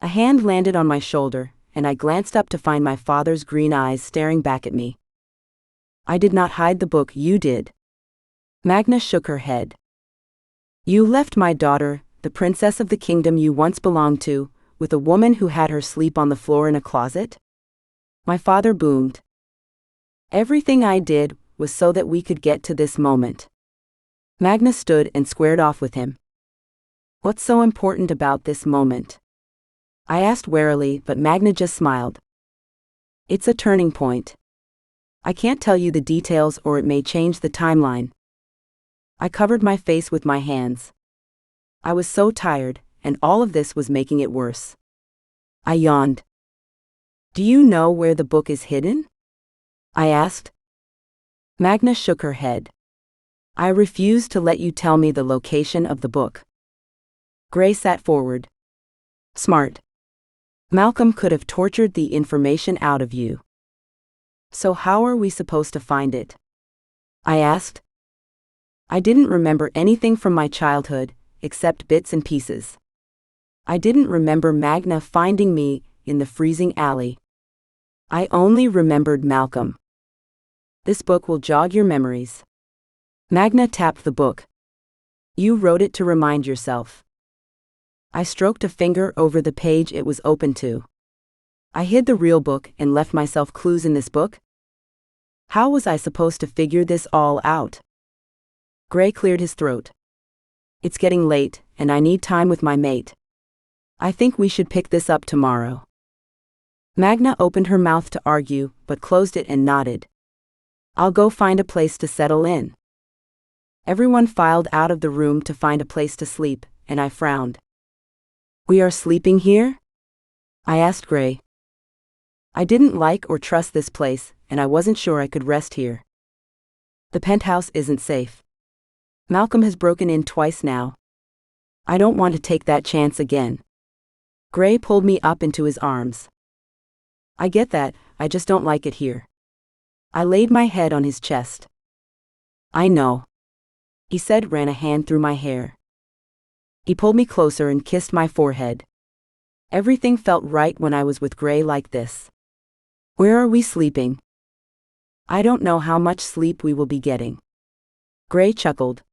A hand landed on my shoulder, and I glanced up to find my father's green eyes staring back at me. I did not hide the book, you did. Magna shook her head. You left my daughter, the princess of the kingdom you once belonged to, with a woman who had her sleep on the floor in a closet? My father boomed. Everything I did was so that we could get to this moment. Magna stood and squared off with him. What's so important about this moment? I asked warily, but Magna just smiled. It's a turning point. I can't tell you the details or it may change the timeline. I covered my face with my hands. I was so tired, and all of this was making it worse. I yawned. Do you know where the book is hidden? I asked. Magna shook her head. I refuse to let you tell me the location of the book. Gray sat forward. Smart. Malcolm could have tortured the information out of you. So how are we supposed to find it? I asked. I didn't remember anything from my childhood, except bits and pieces. I didn't remember Magna finding me in the freezing alley. I only remembered Malcolm. This book will jog your memories. Magna tapped the book. You wrote it to remind yourself. I stroked a finger over the page it was open to. I hid the real book and left myself clues in this book? How was I supposed to figure this all out? Gray cleared his throat. It's getting late, and I need time with my mate. I think we should pick this up tomorrow. Magna opened her mouth to argue, but closed it and nodded. I'll go find a place to settle in. Everyone filed out of the room to find a place to sleep, and I frowned. We are sleeping here? I asked Gray. I didn't like or trust this place, and I wasn't sure I could rest here. The penthouse isn't safe. Malcolm has broken in twice now. I don't want to take that chance again. Gray pulled me up into his arms. I get that, I just don't like it here. I laid my head on his chest. I know. He said, ran a hand through my hair. He pulled me closer and kissed my forehead. Everything felt right when I was with Gray like this. Where are we sleeping? I don't know how much sleep we will be getting. Gray chuckled.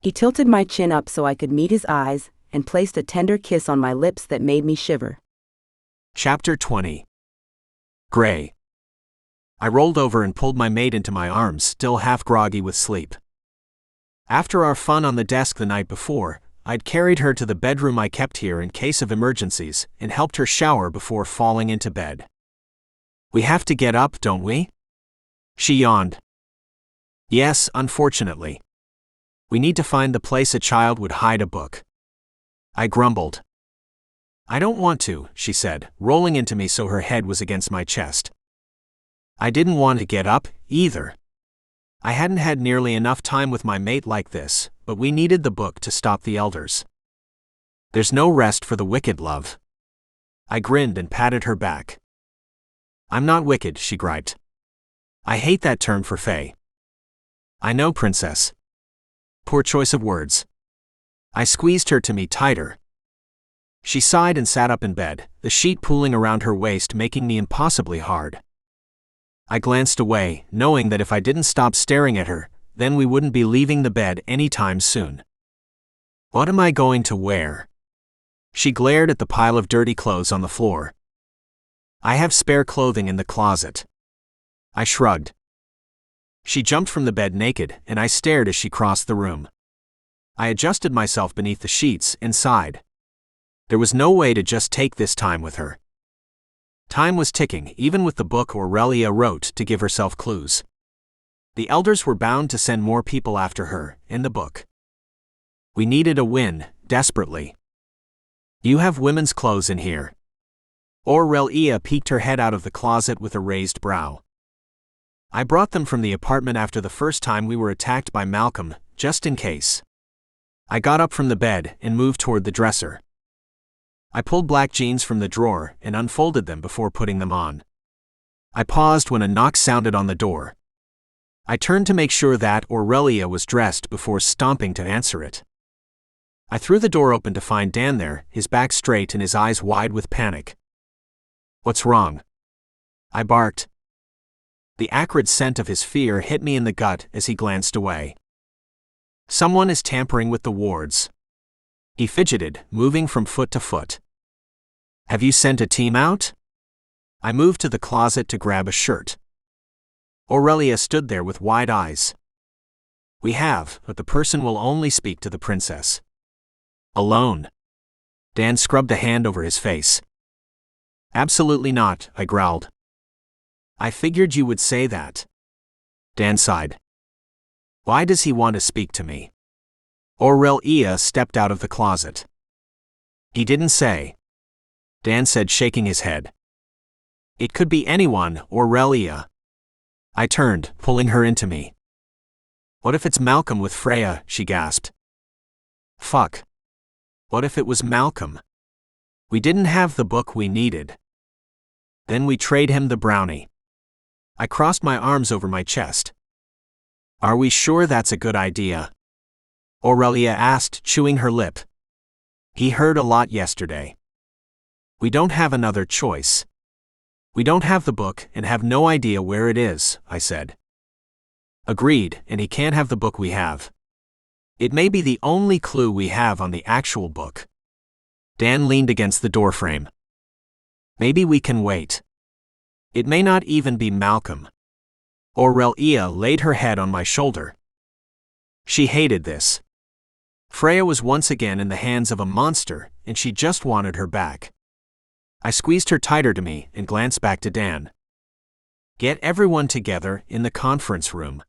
He tilted my chin up so I could meet his eyes, and placed a tender kiss on my lips that made me shiver. Chapter 20. Gray. I rolled over and pulled my mate into my arms, still half groggy with sleep. After our fun on the desk the night before, I'd carried her to the bedroom I kept here in case of emergencies, and helped her shower before falling into bed. We have to get up, don't we? She yawned. Yes, unfortunately. We need to find the place a child would hide a book. I grumbled. I don't want to, she said, rolling into me so her head was against my chest. I didn't want to get up, either. I hadn't had nearly enough time with my mate like this, but we needed the book to stop the elders. There's no rest for the wicked, love. I grinned and patted her back. I'm not wicked, she griped. I hate that term for Fae. I know, princess. Poor choice of words. I squeezed her to me tighter. She sighed and sat up in bed, the sheet pooling around her waist making me impossibly hard. I glanced away, knowing that if I didn't stop staring at her, then we wouldn't be leaving the bed anytime soon. What am I going to wear? She glared at the pile of dirty clothes on the floor. I have spare clothing in the closet. I shrugged. She jumped from the bed naked, and I stared as she crossed the room. I adjusted myself beneath the sheets and sighed. There was no way to just take this time with her. Time was ticking, even with the book Aurelia wrote to give herself clues. The elders were bound to send more people after her, in the book. We needed a win, desperately. You have women's clothes in here. Aurelia peeked her head out of the closet with a raised brow. I brought them from the apartment after the first time we were attacked by Malcolm, just in case. I got up from the bed and moved toward the dresser. I pulled black jeans from the drawer and unfolded them before putting them on. I paused when a knock sounded on the door. I turned to make sure that Aurelia was dressed before stomping to answer it. I threw the door open to find Dan there, his back straight and his eyes wide with panic. "What's wrong?" I barked. The acrid scent of his fear hit me in the gut as he glanced away. "Someone is tampering with the wards." He fidgeted, moving from foot to foot. "Have you sent a team out?" I moved to the closet to grab a shirt. Aurelia stood there with wide eyes. "We have, but the person will only speak to the princess." "Alone?" Dan scrubbed a hand over his face. "Absolutely not," I growled. "I figured you would say that." Dan sighed. "Why does he want to speak to me?" Aurelia stepped out of the closet. "He didn't say." Dan said, shaking his head. "It could be anyone, Aurelia." I turned, pulling her into me. "What if it's Malcolm with Freya?" she gasped. "Fuck. What if it was Malcolm? We didn't have the book we needed. Then we trade him the brownie." I crossed my arms over my chest. "Are we sure that's a good idea?" Aurelia asked, chewing her lip. "He heard a lot yesterday." "We don't have another choice. We don't have the book and have no idea where it is," I said. "Agreed, and he can't have the book we have. It may be the only clue we have on the actual book." Dan leaned against the doorframe. "Maybe we can wait. It may not even be Malcolm." Aurelia laid her head on my shoulder. She hated this. Freya was once again in the hands of a monster, and she just wanted her back. I squeezed her tighter to me and glanced back to Dan. "Get everyone together in the conference room.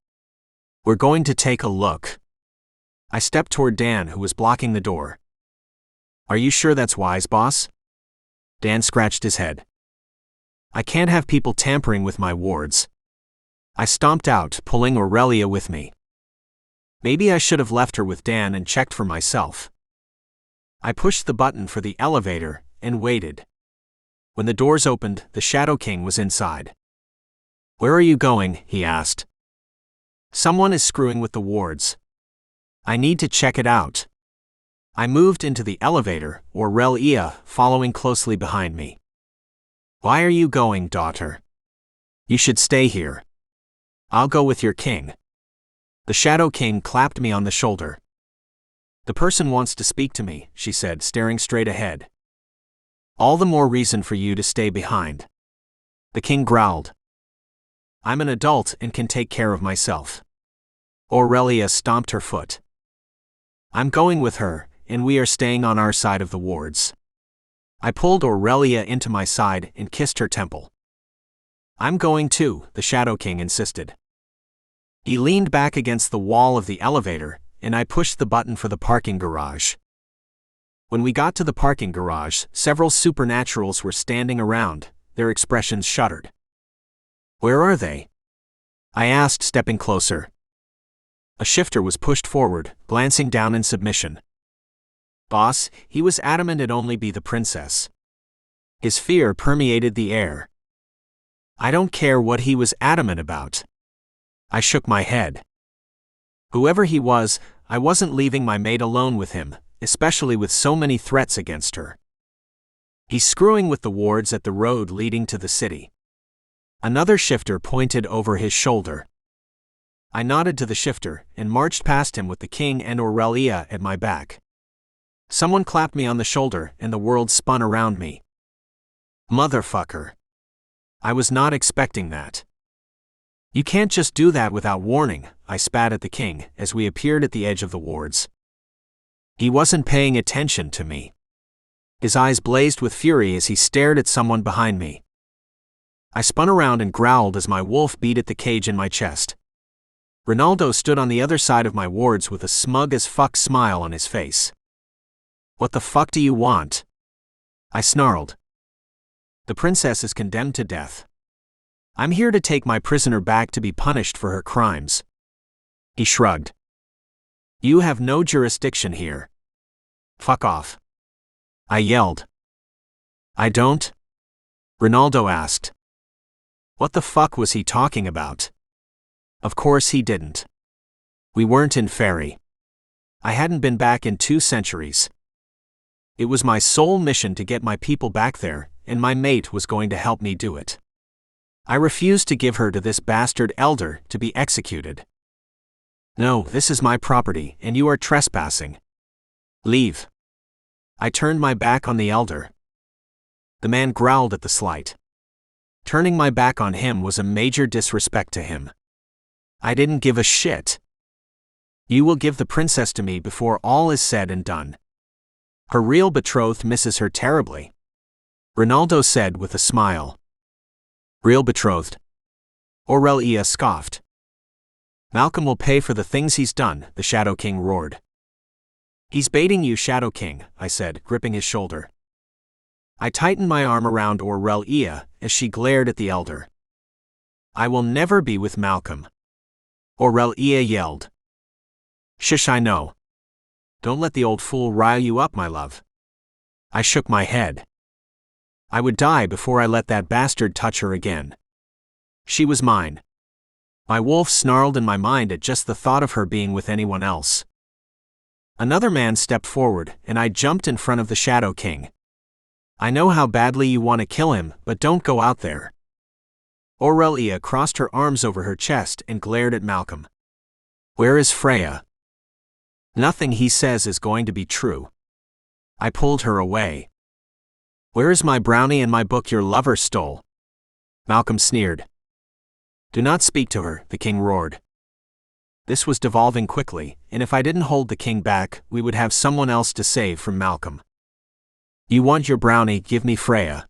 We're going to take a look." I stepped toward Dan, who was blocking the door. "Are you sure that's wise, boss?" Dan scratched his head. "I can't have people tampering with my wards." I stomped out, pulling Aurelia with me. Maybe I should have left her with Dan and checked for myself. I pushed the button for the elevator and waited. When the doors opened, the Shadow King was inside. "Where are you going?" he asked. "Someone is screwing with the wards. I need to check it out." I moved into the elevator, Aurelia following closely behind me. "Why are you going, daughter? You should stay here." "I'll go with your king." The Shadow King clapped me on the shoulder. "The person wants to speak to me," she said, staring straight ahead. "All the more reason for you to stay behind." The king growled. "I'm an adult and can take care of myself." Aurelia stomped her foot. "I'm going with her, and we are staying on our side of the wards." I pulled Aurelia into my side and kissed her temple. "I'm going too," the Shadow King insisted. He leaned back against the wall of the elevator, and I pushed the button for the parking garage. When we got to the parking garage, several supernaturals were standing around, their expressions shuddered. "Where are they?" I asked, stepping closer. A shifter was pushed forward, glancing down in submission. "Boss, he was adamant it'd only be the princess." His fear permeated the air. "I don't care what he was adamant about." I shook my head. Whoever he was, I wasn't leaving my maid alone with him, especially with so many threats against her. "He's screwing with the wards at the road leading to the city." Another shifter pointed over his shoulder. I nodded to the shifter and marched past him with the king and Aurelia at my back. Someone clapped me on the shoulder and the world spun around me. "Motherfucker." I was not expecting that. "You can't just do that without warning," I spat at the king as we appeared at the edge of the wards. He wasn't paying attention to me. His eyes blazed with fury as he stared at someone behind me. I spun around and growled as my wolf beat at the cage in my chest. Ronaldo stood on the other side of my wards with a smug as fuck smile on his face. "What the fuck do you want?" I snarled. "The princess is condemned to death. I'm here to take my prisoner back to be punished for her crimes." He shrugged. "You have no jurisdiction here. Fuck off." I yelled. "I don't?" Ronaldo asked. What the fuck was he talking about? Of course he didn't. We weren't in Faery. I hadn't been back in 2 centuries. It was my sole mission to get my people back there, and my mate was going to help me do it. I refused to give her to this bastard elder to be executed. "No, this is my property, and you are trespassing. Leave." I turned my back on the elder. The man growled at the slight. Turning my back on him was a major disrespect to him. I didn't give a shit. "You will give the princess to me before all is said and done. Her real betrothed misses her terribly," Ronaldo said with a smile. "Real betrothed?" Aurelia scoffed. "Malcolm will pay for the things he's done," the Shadow King roared. "He's baiting you, Shadow King," I said, gripping his shoulder. I tightened my arm around Aurelia as she glared at the elder. "I will never be with Malcolm," Aurelia yelled. "Shush, I know. Don't let the old fool rile you up, my love." I shook my head. I would die before I let that bastard touch her again. She was mine. My wolf snarled in my mind at just the thought of her being with anyone else. Another man stepped forward, and I jumped in front of the Shadow King. "I know how badly you want to kill him, but don't go out there." Aurelia crossed her arms over her chest and glared at Malcolm. "Where is Freya?" "Nothing he says is going to be true." I pulled her away. "Where is my brownie and my book your lover stole?" Malcolm sneered. "Do not speak to her," the king roared. This was devolving quickly, and if I didn't hold the king back, we would have someone else to save from Malcolm. "You want your brownie, give me Freya.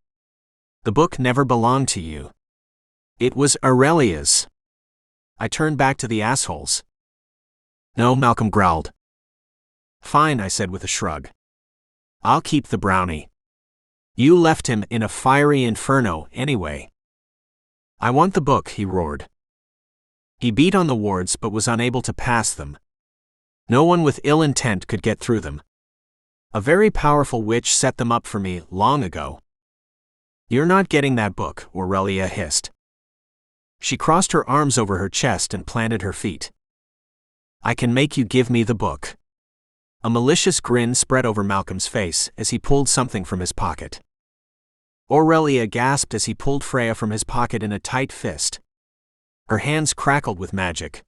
The book never belonged to you. It was Aurelia's." I turned back to the assholes. "No," Malcolm growled. "Fine," I said with a shrug. "I'll keep the brownie. You left him in a fiery inferno anyway." "I want the book," he roared. He beat on the wards but was unable to pass them. No one with ill intent could get through them. A very powerful witch set them up for me long ago. "You're not getting that book," Aurelia hissed. She crossed her arms over her chest and planted her feet. "I can make you give me the book." A malicious grin spread over Malcolm's face as he pulled something from his pocket. Aurelia gasped as he pulled Freya from his pocket in a tight fist. Her hands crackled with magic.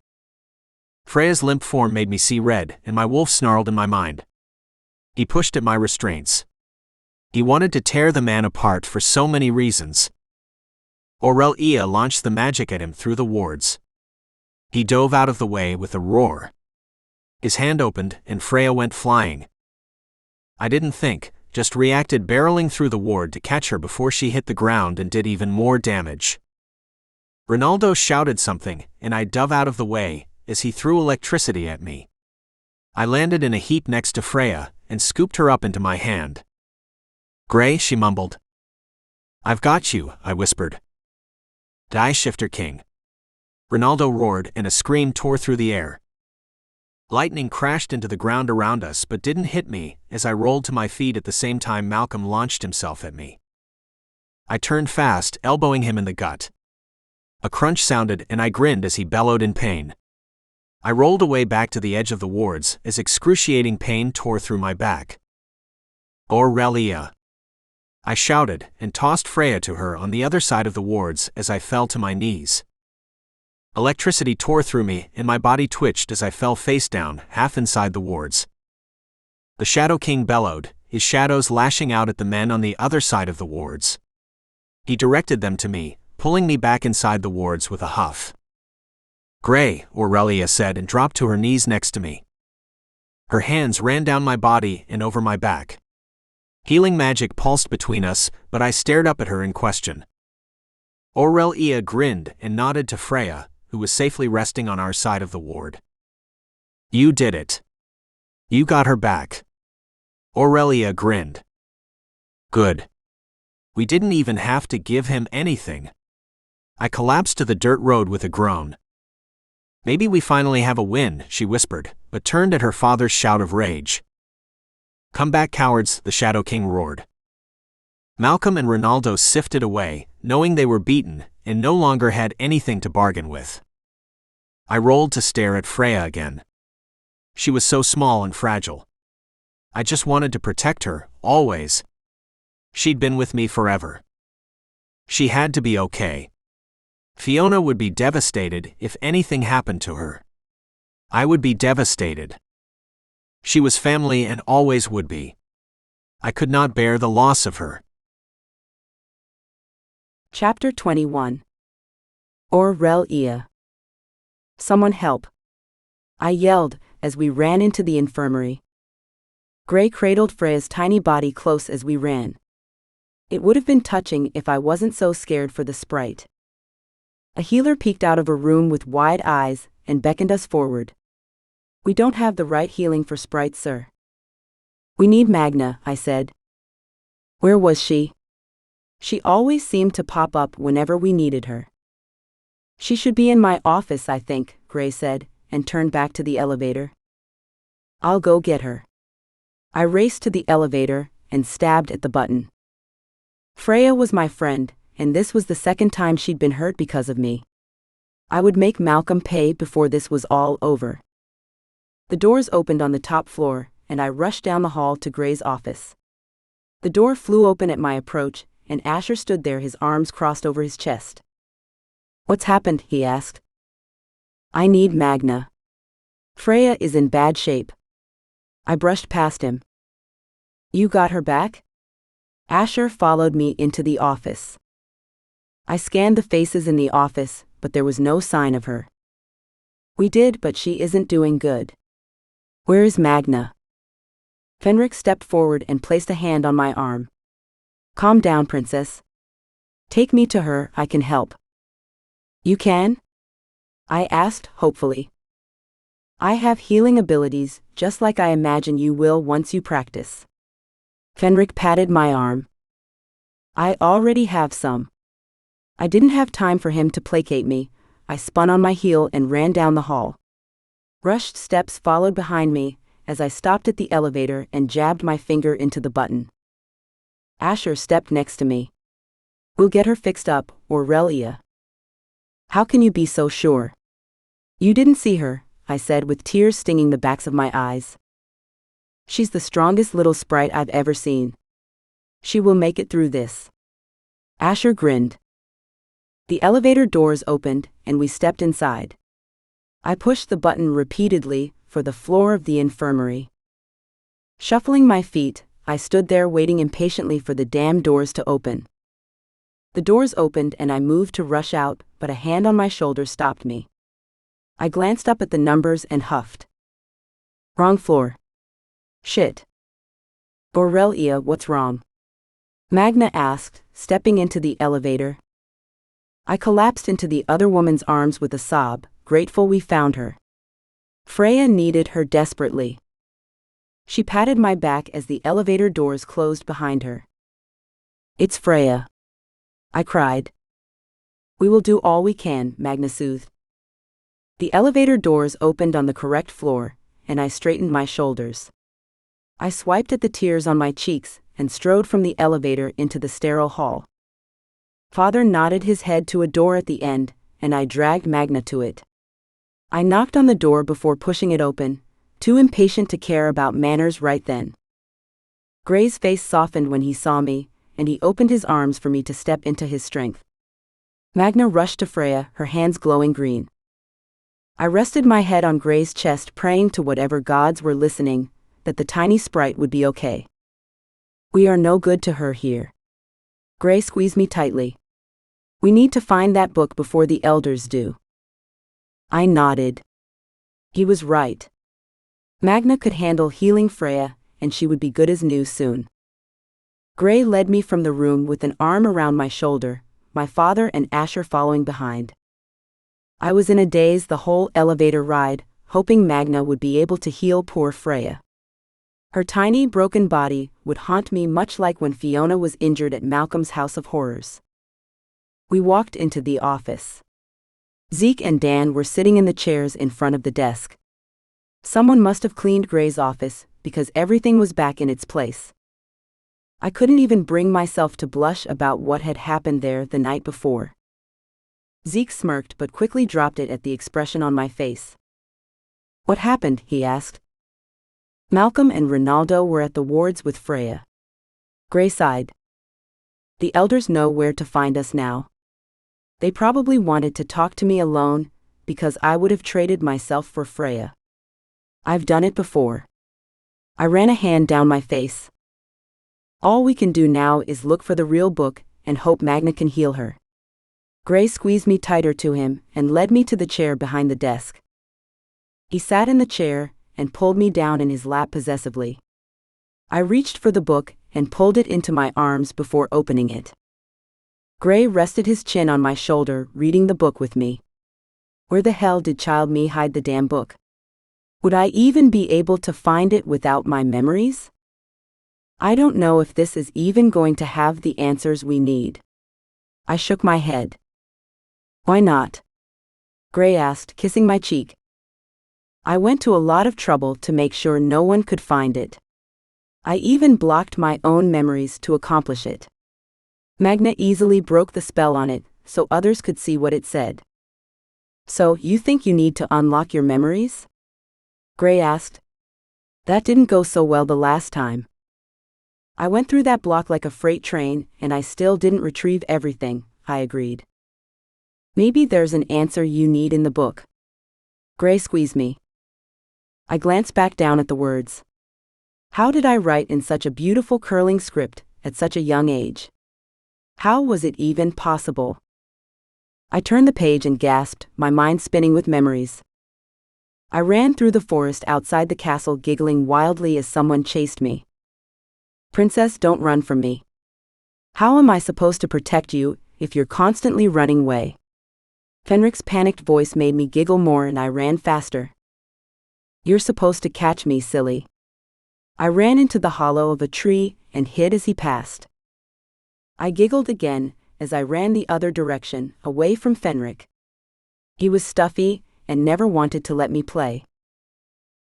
Freya's limp form made me see red, and my wolf snarled in my mind. He pushed at my restraints. He wanted to tear the man apart for so many reasons. Aurelia launched the magic at him through the wards. He dove out of the way with a roar. His hand opened, and Freya went flying. I didn't think, just reacted, barreling through the ward to catch her before she hit the ground and did even more damage. Ronaldo shouted something, and I dove out of the way as he threw electricity at me. I landed in a heap next to Freya and scooped her up into my hand. "Gray," she mumbled. "I've got you," I whispered. "Die, Shifter King." Ronaldo roared, and a scream tore through the air. Lightning crashed into the ground around us but didn't hit me as I rolled to my feet at the same time Malcolm launched himself at me. I turned fast, elbowing him in the gut. A crunch sounded, and I grinned as he bellowed in pain. I rolled away back to the edge of the wards as excruciating pain tore through my back. "Aurelia!" I shouted, and tossed Freya to her on the other side of the wards as I fell to my knees. Electricity tore through me, and my body twitched as I fell face down, half inside the wards. The Shadow King bellowed, his shadows lashing out at the men on the other side of the wards. He directed them to me, pulling me back inside the wards with a huff. "Gray," Aurelia said and dropped to her knees next to me. Her hands ran down my body and over my back. Healing magic pulsed between us, but I stared up at her in question. Aurelia grinned and nodded to Freya, who was safely resting on our side of the ward. You did it. You got her back. Aurelia grinned. Good. We didn't even have to give him anything. I collapsed to the dirt road with a groan. Maybe we finally have a win, she whispered, but turned at her father's shout of rage. Come back, cowards, the Shadow King roared. Malcolm and Ronaldo sifted away, knowing they were beaten, and no longer had anything to bargain with. I rolled to stare at Freya again. She was so small and fragile. I just wanted to protect her, always. She'd been with me forever. She had to be okay. Fiona would be devastated if anything happened to her. I would be devastated. She was family and always would be. I could not bear the loss of her. Chapter 21. Aurelia. Someone help. I yelled as we ran into the infirmary. Gray cradled Freya's tiny body close as we ran. It would have been touching if I wasn't so scared for the sprite. A healer peeked out of a room with wide eyes and beckoned us forward. We don't have the right healing for sprites, sir. We need Magna, I said. Where was she? She always seemed to pop up whenever we needed her. She should be in my office, I think, Gray said, and turned back to the elevator. I'll go get her. I raced to the elevator and stabbed at the button. Freya was my friend, and this was the second time she'd been hurt because of me. I would make Malcolm pay before this was all over. The doors opened on the top floor, and I rushed down the hall to Gray's office. The door flew open at my approach, and Asher stood there, his arms crossed over his chest. What's happened? He asked. I need Magna. Freya is in bad shape. I brushed past him. You got her back? Asher followed me into the office. I scanned the faces in the office, but there was no sign of her. We did, but she isn't doing good. Where is Magna? Fenric stepped forward and placed a hand on my arm. Calm down, princess. Take me to her, I can help. You can? I asked, hopefully. I have healing abilities, just like I imagine you will once you practice. Fenric patted my arm. I already have some. I didn't have time for him to placate me. I spun on my heel and ran down the hall. Rushed steps followed behind me as I stopped at the elevator and jabbed my finger into the button. Asher stepped next to me. We'll get her fixed up, Aurelia. How can you be so sure? You didn't see her, I said with tears stinging the backs of my eyes. She's the strongest little sprite I've ever seen. She will make it through this. Asher grinned. The elevator doors opened, and we stepped inside. I pushed the button repeatedly for the floor of the infirmary. Shuffling my feet, I stood there waiting impatiently for the damn doors to open. The doors opened and I moved to rush out, but a hand on my shoulder stopped me. I glanced up at the numbers and huffed. Wrong floor. Shit. Aurelia, what's wrong? Magna asked, stepping into the elevator. I collapsed into the other woman's arms with a sob, grateful we found her. Freya needed her desperately. She patted my back as the elevator doors closed behind her. It's Freya. I cried. We will do all we can, Magna soothed. The elevator doors opened on the correct floor, and I straightened my shoulders. I swiped at the tears on my cheeks and strode from the elevator into the sterile hall. Father nodded his head to a door at the end, and I dragged Magna to it. I knocked on the door before pushing it open, too impatient to care about manners right then. Gray's face softened when he saw me, and he opened his arms for me to step into his strength. Magna rushed to Freya, her hands glowing green. I rested my head on Gray's chest, praying to whatever gods were listening, that the tiny sprite would be okay. We are no good to her here. Gray squeezed me tightly. We need to find that book before the elders do. I nodded. He was right. Magna could handle healing Freya, and she would be good as new soon. Gray led me from the room with an arm around my shoulder, my father and Asher following behind. I was in a daze the whole elevator ride, hoping Magna would be able to heal poor Freya. Her tiny, broken body would haunt me much like when Fiona was injured at Malcolm's House of Horrors. We walked into the office. Zeke and Dan were sitting in the chairs in front of the desk. Someone must have cleaned Gray's office, because everything was back in its place. I couldn't even bring myself to blush about what had happened there the night before. Zeke smirked but quickly dropped it at the expression on my face. "What happened?" he asked. "Malcolm and Ronaldo were at the wards with Freya." Gray sighed. "The elders know where to find us now. They probably wanted to talk to me alone, because I would have traded myself for Freya. I've done it before." I ran a hand down my face. "All we can do now is look for the real book and hope Magna can heal her." Gray squeezed me tighter to him and led me to the chair behind the desk. He sat in the chair and pulled me down in his lap possessively. I reached for the book and pulled it into my arms before opening it. Gray rested his chin on my shoulder, reading the book with me. Where the hell did child me hide the damn book? Would I even be able to find it without my memories? I don't know if this is even going to have the answers we need. I shook my head. "Why not?" Gray asked, kissing my cheek. "I went to a lot of trouble to make sure no one could find it. I even blocked my own memories to accomplish it. Magna easily broke the spell on it, so others could see what it said." "So, you think you need to unlock your memories?" Gray asked. "That didn't go so well the last time. I went through that block like a freight train, and I still didn't retrieve everything," I agreed. "Maybe there's an answer you need in the book." Gray squeezed me. I glanced back down at the words. How did I write in such a beautiful curling script at such a young age? How was it even possible? I turned the page and gasped, my mind spinning with memories. I ran through the forest outside the castle, giggling wildly as someone chased me. "Princess, don't run from me. How am I supposed to protect you if you're constantly running away?" Fenric's panicked voice made me giggle more and I ran faster. "You're supposed to catch me, silly." I ran into the hollow of a tree and hid as he passed. I giggled again as I ran the other direction, away from Fenric. He was stuffy and never wanted to let me play.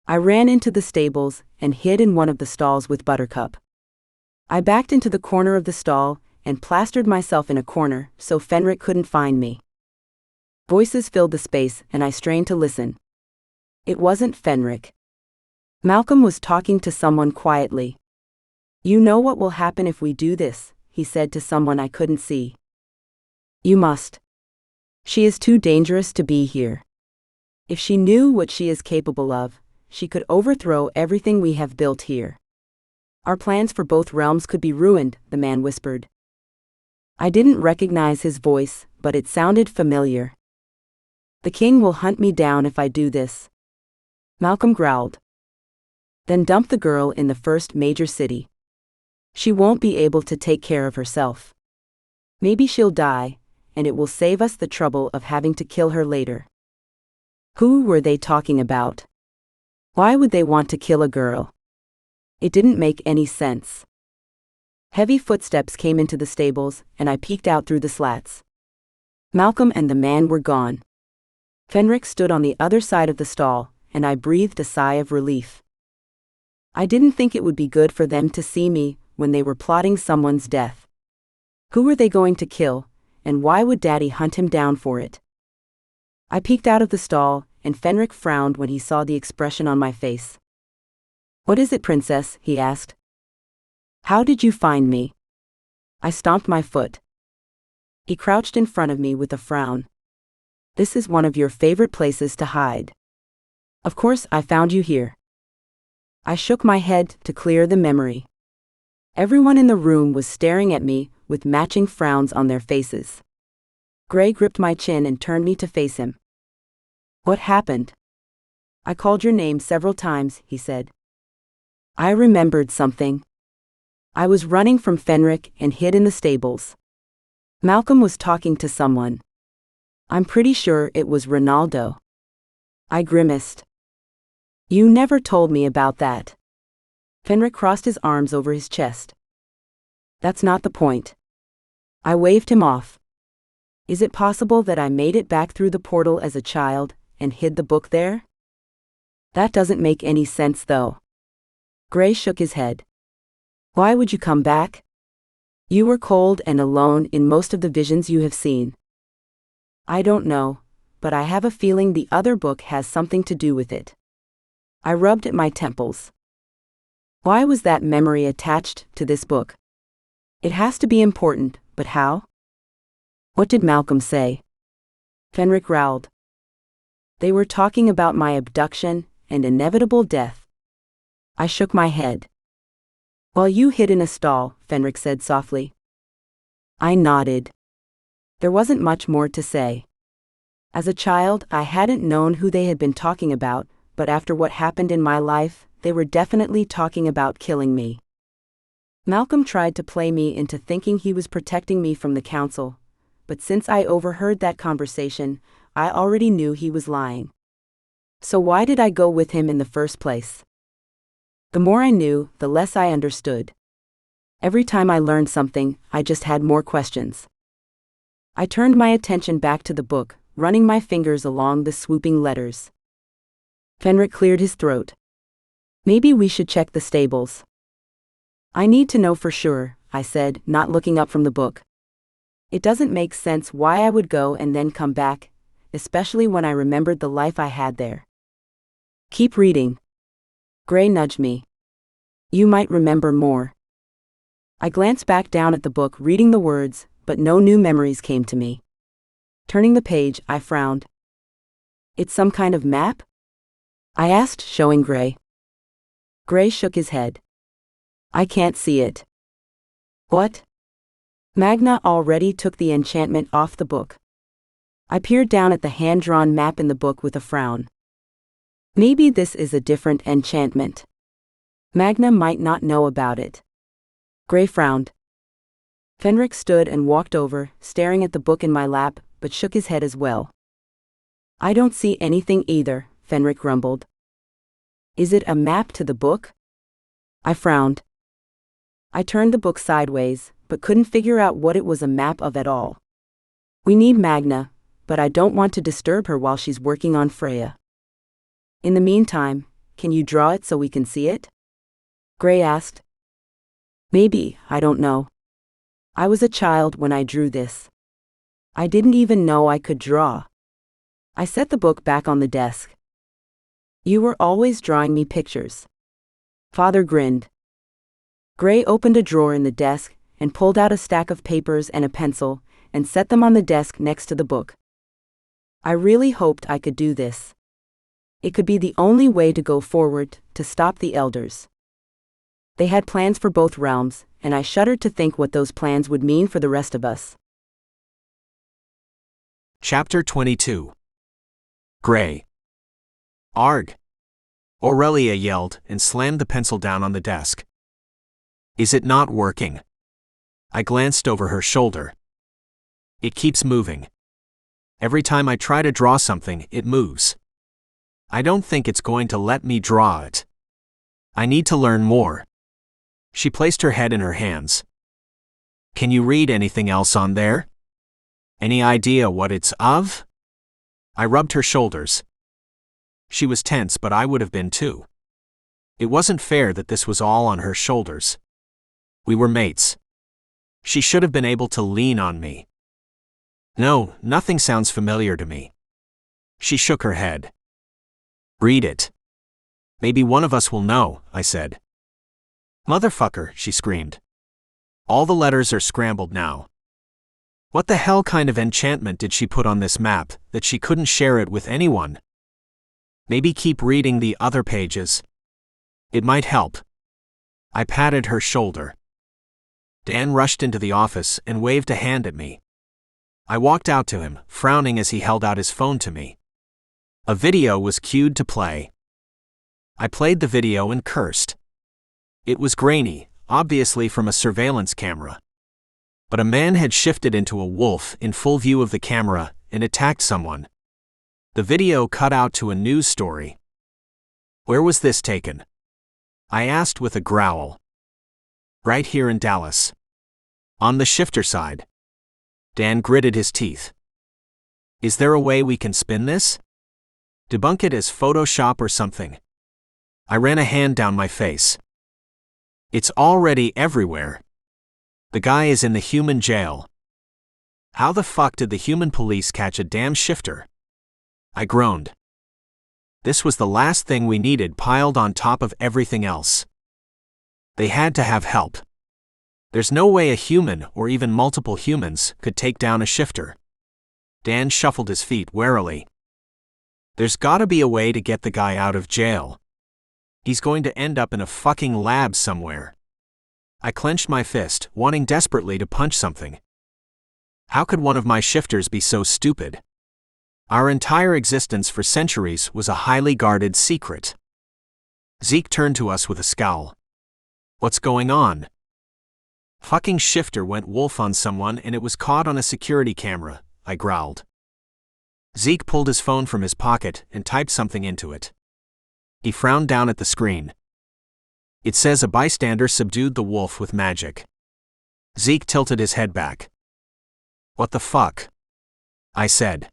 I ran into the stables and hid in one of the stalls with Buttercup. I backed into the corner of the stall and plastered myself in a corner so Fenric couldn't find me. Voices filled the space and I strained to listen. It wasn't Fenric. Malcolm was talking to someone quietly. "You know what will happen if we do this," he said to someone I couldn't see. "You must. She is too dangerous to be here. If she knew what she is capable of, she could overthrow everything we have built here. Our plans for both realms could be ruined," the man whispered. I didn't recognize his voice, but it sounded familiar. "The king will hunt me down if I do this," Malcolm growled. "Then dump the girl in the first major city. She won't be able to take care of herself. Maybe she'll die, and it will save us the trouble of having to kill her later." Who were they talking about? Why would they want to kill a girl? It didn't make any sense. Heavy footsteps came into the stables, and I peeked out through the slats. Malcolm and the man were gone. Fenric stood on the other side of the stall, and I breathed a sigh of relief. I didn't think it would be good for them to see me when they were plotting someone's death. Who were they going to kill, and why would Daddy hunt him down for it? I peeked out of the stall, and Fenric frowned when he saw the expression on my face. "What is it, princess?" he asked. "How did you find me?" I stomped my foot. He crouched in front of me with a frown. "This is one of your favorite places to hide. Of course I found you here." I shook my head to clear the memory. Everyone in the room was staring at me with matching frowns on their faces. Gray gripped my chin and turned me to face him. "What happened?" "I called your name several times," he said. I remembered something. I was running from Fenric and hid in the stables. Malcolm was talking to someone. I'm pretty sure it was Ronaldo. I grimaced. You never told me about that. Fenric crossed his arms over his chest. That's not the point. I waved him off. Is it possible that I made it back through the portal as a child and hid the book there? That doesn't make any sense though. Gray shook his head. Why would you come back? You were cold and alone in most of the visions you have seen. I don't know, but I have a feeling the other book has something to do with it. I rubbed at my temples. Why was that memory attached to this book? It has to be important, but how? What did Malcolm say? Fenric growled. They were talking about my abduction and inevitable death. I shook my head. While you hid in a stall, Fenric said softly. I nodded. There wasn't much more to say. As a child, I hadn't known who they had been talking about, but after what happened in my life, they were definitely talking about killing me. Malcolm tried to play me into thinking he was protecting me from the council, but since I overheard that conversation, I already knew he was lying. So why did I go with him in the first place? The more I knew, the less I understood. Every time I learned something, I just had more questions. I turned my attention back to the book, running my fingers along the swooping letters. Fenric cleared his throat. Maybe we should check the stables. I need to know for sure, I said, not looking up from the book. It doesn't make sense why I would go and then come back, especially when I remembered the life I had there. Keep reading. Gray nudged me. You might remember more. I glanced back down at the book, reading the words, but no new memories came to me. Turning the page, I frowned. It's some kind of map? I asked, showing Gray. Gray shook his head. I can't see it. What? Magna already took the enchantment off the book. I peered down at the hand-drawn map in the book with a frown. Maybe this is a different enchantment. Magna might not know about it. Gray frowned. Fenric stood and walked over, staring at the book in my lap, but shook his head as well. I don't see anything either, Fenric grumbled. Is it a map to the book? I frowned. I turned the book sideways, but couldn't figure out what it was a map of at all. We need Magna, but I don't want to disturb her while she's working on Freya. In the meantime, can you draw it so we can see it? Gray asked. Maybe, I don't know. I was a child when I drew this. I didn't even know I could draw. I set the book back on the desk. You were always drawing me pictures. Father grinned. Gray opened a drawer in the desk and pulled out a stack of papers and a pencil and set them on the desk next to the book. I really hoped I could do this. It could be the only way to go forward to stop the elders. They had plans for both realms, and I shuddered to think what those plans would mean for the rest of us. Chapter 22. Gray. Arg! Aurelia yelled and slammed the pencil down on the desk. Is it not working? I glanced over her shoulder. It keeps moving. Every time I try to draw something, it moves. I don't think it's going to let me draw it. I need to learn more. She placed her head in her hands. Can you read anything else on there? Any idea what it's of? I rubbed her shoulders. She was tense, but I would have been too. It wasn't fair that this was all on her shoulders. We were mates. She should have been able to lean on me. No, nothing sounds familiar to me. She shook her head. Read it. Maybe one of us will know, I said. Motherfucker, she screamed. All the letters are scrambled now. What the hell kind of enchantment did she put on this map that she couldn't share it with anyone? Maybe keep reading the other pages. It might help. I patted her shoulder. Dan rushed into the office and waved a hand at me. I walked out to him, frowning as he held out his phone to me. A video was cued to play. I played the video and cursed. It was grainy, obviously from a surveillance camera. But a man had shifted into a wolf in full view of the camera and attacked someone. The video cut out to a news story. Where was this taken? I asked with a growl. Right here in Dallas. On the Shifter side. Dan gritted his teeth. Is there a way we can spin this? Debunk it as Photoshop or something. I ran a hand down my face. It's already everywhere. The guy is in the human jail. How the fuck did the human police catch a damn shifter? I groaned. This was the last thing we needed piled on top of everything else. They had to have help. There's no way a human or even multiple humans could take down a shifter. Dan shuffled his feet warily. There's gotta be a way to get the guy out of jail. He's going to end up in a fucking lab somewhere. I clenched my fist, wanting desperately to punch something. How could one of my shifters be so stupid? Our entire existence for centuries was a highly guarded secret. Zeke turned to us with a scowl. What's going on? Fucking shifter went wolf on someone and it was caught on a security camera, I growled. Zeke pulled his phone from his pocket and typed something into it. He frowned down at the screen. It says a bystander subdued the wolf with magic. Zeke tilted his head back. What the fuck? I said.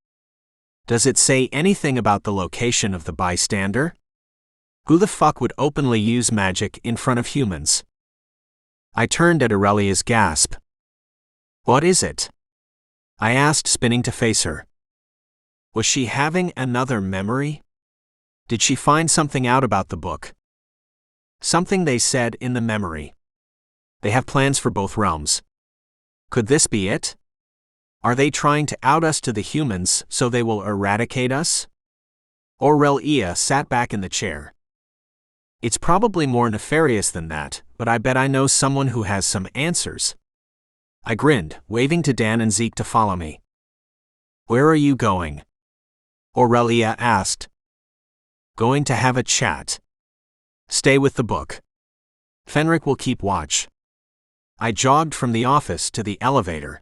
Does it say anything about the location of the bystander? Who the fuck would openly use magic in front of humans? I turned at Aurelia's gasp. What is it? I asked, spinning to face her. Was she having another memory? Did she find something out about the book? Something they said in the memory. They have plans for both realms. Could this be it? Are they trying to out us to the humans so they will eradicate us? Aurelia sat back in the chair. It's probably more nefarious than that, but I bet I know someone who has some answers. I grinned, waving to Dan and Zeke to follow me. Where are you going? Aurelia asked. Going to have a chat. Stay with the book. Fenric will keep watch. I jogged from the office to the elevator.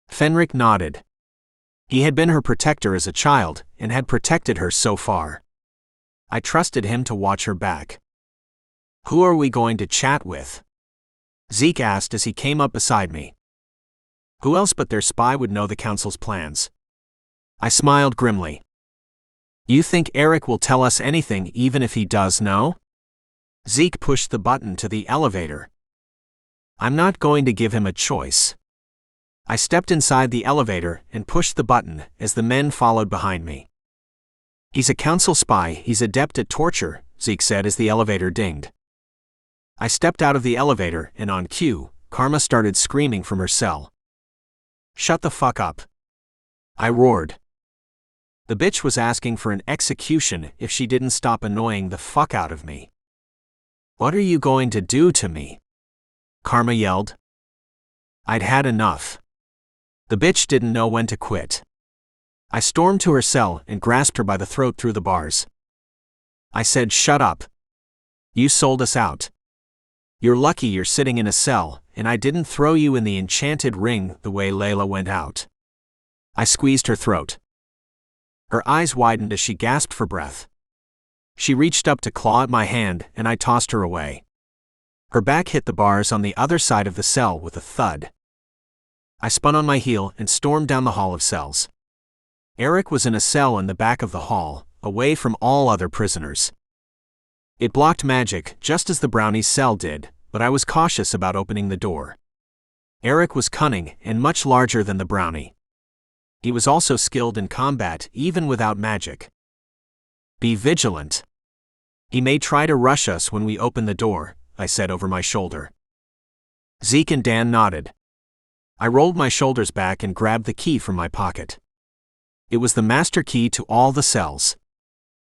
Fenric nodded. He had been her protector as a child and had protected her so far. I trusted him to watch her back. Who are we going to chat with? Zeke asked as he came up beside me. Who else but their spy would know the council's plans? I smiled grimly. You think Eric will tell us anything even if he does know? Zeke pushed the button to the elevator. I'm not going to give him a choice. I stepped inside the elevator and pushed the button as the men followed behind me. He's a council spy, he's adept at torture, Zeke said as the elevator dinged. I stepped out of the elevator and on cue, Karma started screaming from her cell. Shut the fuck up. I roared. The bitch was asking for an execution if she didn't stop annoying the fuck out of me. What are you going to do to me? Karma yelled. I'd had enough. The bitch didn't know when to quit. I stormed to her cell and grasped her by the throat through the bars. I said, shut up. You sold us out. You're lucky you're sitting in a cell, and I didn't throw you in the enchanted ring the way Layla went out. I squeezed her throat. Her eyes widened as she gasped for breath. She reached up to claw at my hand, and I tossed her away. Her back hit the bars on the other side of the cell with a thud. I spun on my heel and stormed down the hall of cells. Eric was in a cell in the back of the hall, away from all other prisoners. It blocked magic just as the brownie's cell did, but I was cautious about opening the door. Eric was cunning and much larger than the brownie. He was also skilled in combat even without magic. Be vigilant. He may try to rush us when we open the door, I said over my shoulder. Zeke and Dan nodded. I rolled my shoulders back and grabbed the key from my pocket. It was the master key to all the cells.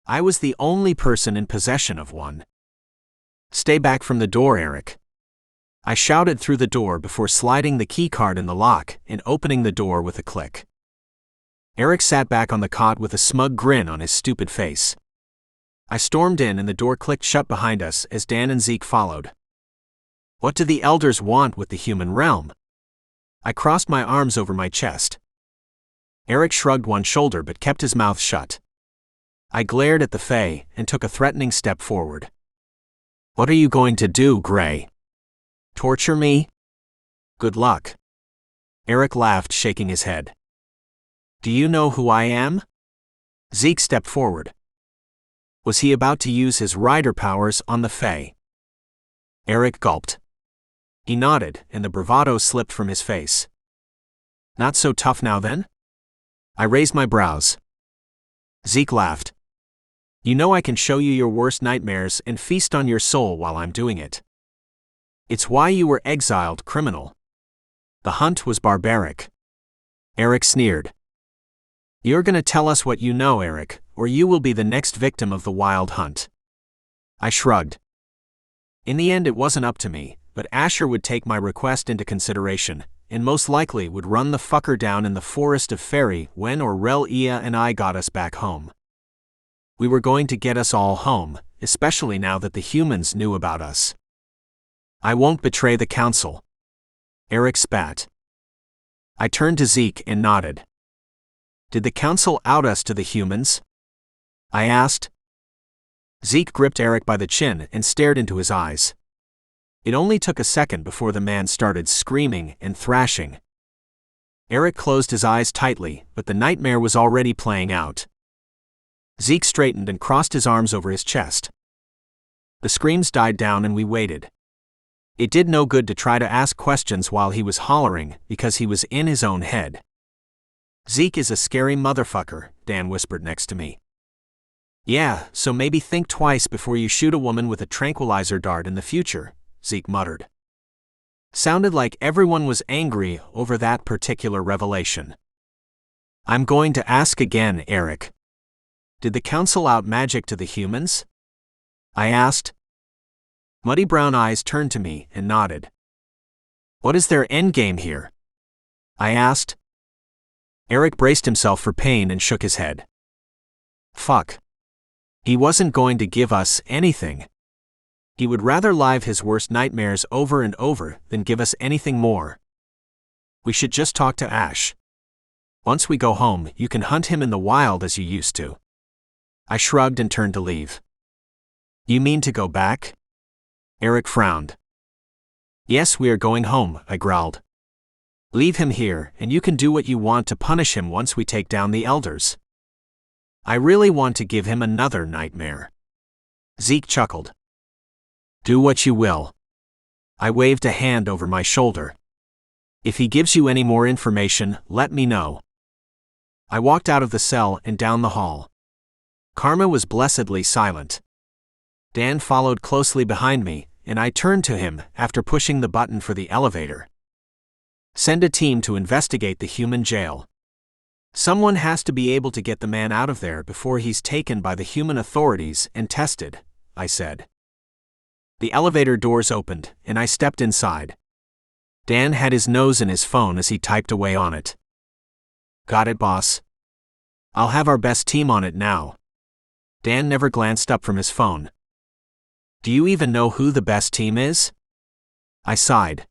I was the only person in possession of one. Stay back from the door, Eric. I shouted through the door before sliding the key card in the lock and opening the door with a click. Eric sat back on the cot with a smug grin on his stupid face. I stormed in and the door clicked shut behind us as Dan and Zeke followed. What do the elders want with the human realm? I crossed my arms over my chest. Eric shrugged one shoulder but kept his mouth shut. I glared at the Fae and took a threatening step forward. What are you going to do, Gray? Torture me? Good luck. Eric laughed, shaking his head. Do you know who I am? Zeke stepped forward. Was he about to use his rider powers on the Fae? Eric gulped. He nodded, and the bravado slipped from his face. Not so tough now then? I raised my brows. Zeke laughed. You know I can show you your worst nightmares and feast on your soul while I'm doing it. It's why you were exiled, criminal. The hunt was barbaric. Eric sneered. You're gonna tell us what you know, Eric, or you will be the next victim of the wild hunt. I shrugged. In the end, it wasn't up to me, but Asher would take my request into consideration, and most likely would run the fucker down in the forest of Faery when Aurelia and I got us back home. We were going to get us all home, especially now that the humans knew about us. I won't betray the council. Eric spat. I turned to Zeke and nodded. Did the council out us to the humans? I asked. Zeke gripped Eric by the chin and stared into his eyes. It only took a second before the man started screaming and thrashing. Eric closed his eyes tightly, but the nightmare was already playing out. Zeke straightened and crossed his arms over his chest. The screams died down and we waited. It did no good to try to ask questions while he was hollering because he was in his own head. Zeke is a scary motherfucker, Dan whispered next to me. Yeah, so maybe think twice before you shoot a woman with a tranquilizer dart in the future, Zeke muttered. Sounded like everyone was angry over that particular revelation. I'm going to ask again, Eric. Did the council out magic to the humans? I asked. Muddy brown eyes turned to me and nodded. What is their endgame here? I asked. Eric braced himself for pain and shook his head. Fuck. He wasn't going to give us anything. He would rather live his worst nightmares over and over than give us anything more. We should just talk to Ash. Once we go home, you can hunt him in the wild as you used to. I shrugged and turned to leave. You mean to go back? Eric frowned. Yes, we are going home, I growled. Leave him here, and you can do what you want to punish him once we take down the elders. I really want to give him another nightmare. Zeke chuckled. Do what you will. I waved a hand over my shoulder. If he gives you any more information, let me know. I walked out of the cell and down the hall. Karma was blessedly silent. Dan followed closely behind me, and I turned to him after pushing the button for the elevator. Send a team to investigate the human jail. Someone has to be able to get the man out of there before he's taken by the human authorities and tested, I said. The elevator doors opened, and I stepped inside. Dan had his nose in his phone as he typed away on it. Got it, boss. I'll have our best team on it now. Dan never glanced up from his phone. Do you even know who the best team is? I sighed.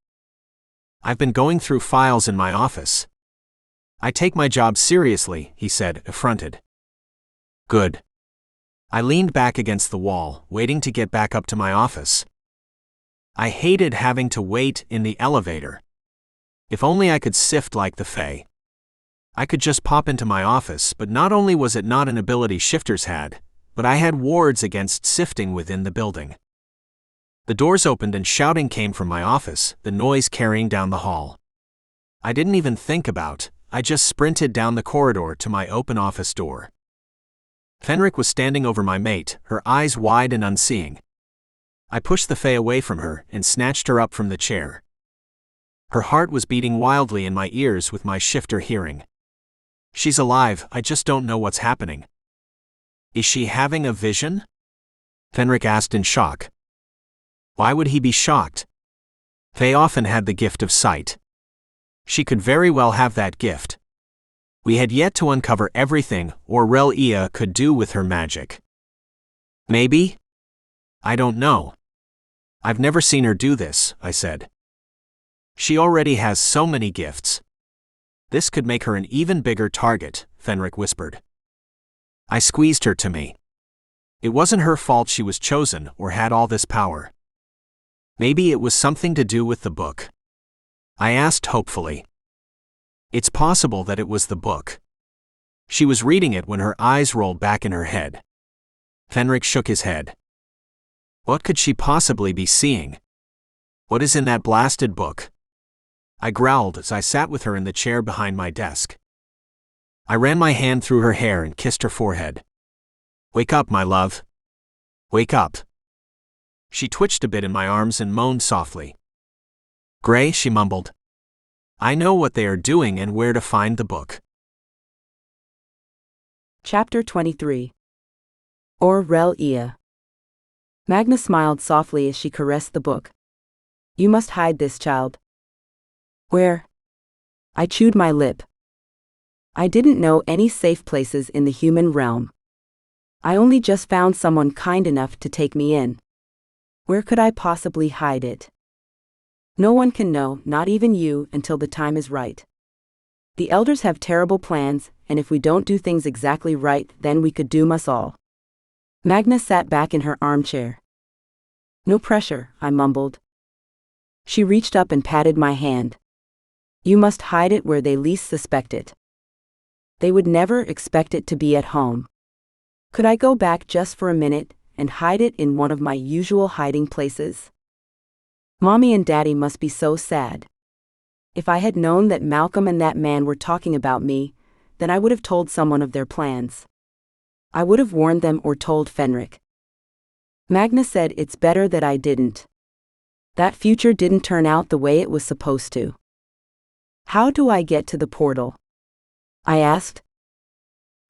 I've been going through files in my office. I take my job seriously, he said, affronted. Good. I leaned back against the wall, waiting to get back up to my office. I hated having to wait in the elevator. If only I could sift like the Fae. I could just pop into my office, but not only was it not an ability shifters had, but I had wards against sifting within the building. The doors opened and shouting came from my office, the noise carrying down the hall. I didn't even think about, I just sprinted down the corridor to my open office door. Fenric was standing over my mate, her eyes wide and unseeing. I pushed the Fae away from her and snatched her up from the chair. Her heart was beating wildly in my ears with my shifter hearing. She's alive, I just don't know what's happening. Is she having a vision? Fenric asked in shock. Why would he be shocked? Fae often had the gift of sight. She could very well have that gift. We had yet to uncover everything Aurelia could do with her magic. Maybe? I don't know. I've never seen her do this, I said. She already has so many gifts. This could make her an even bigger target, Fenric whispered. I squeezed her to me. It wasn't her fault she was chosen or had all this power. Maybe it was something to do with the book. I asked hopefully. It's possible that it was the book. She was reading it when her eyes rolled back in her head. Fenric shook his head. What could she possibly be seeing? What is in that blasted book? I growled as I sat with her in the chair behind my desk. I ran my hand through her hair and kissed her forehead. Wake up, my love. Wake up. She twitched a bit in my arms and moaned softly. Gray, she mumbled. I know what they are doing and where to find the book. Chapter 23. Aurelia. Magna smiled softly as she caressed the book. You must hide this, child. Where? I chewed my lip. I didn't know any safe places in the human realm. I only just found someone kind enough to take me in. Where could I possibly hide it? No one can know, not even you, until the time is right. The elders have terrible plans, and if we don't do things exactly right, then we could doom us all. Magna sat back in her armchair. No pressure, I mumbled. She reached up and patted my hand. You must hide it where they least suspect it. They would never expect it to be at home. Could I go back just for a minute and hide it in one of my usual hiding places? Mommy and Daddy must be so sad. If I had known that Malcolm and that man were talking about me, then I would have told someone of their plans. I would have warned them or told Fenric. Magna said it's better that I didn't. That future didn't turn out the way it was supposed to. How do I get to the portal? I asked.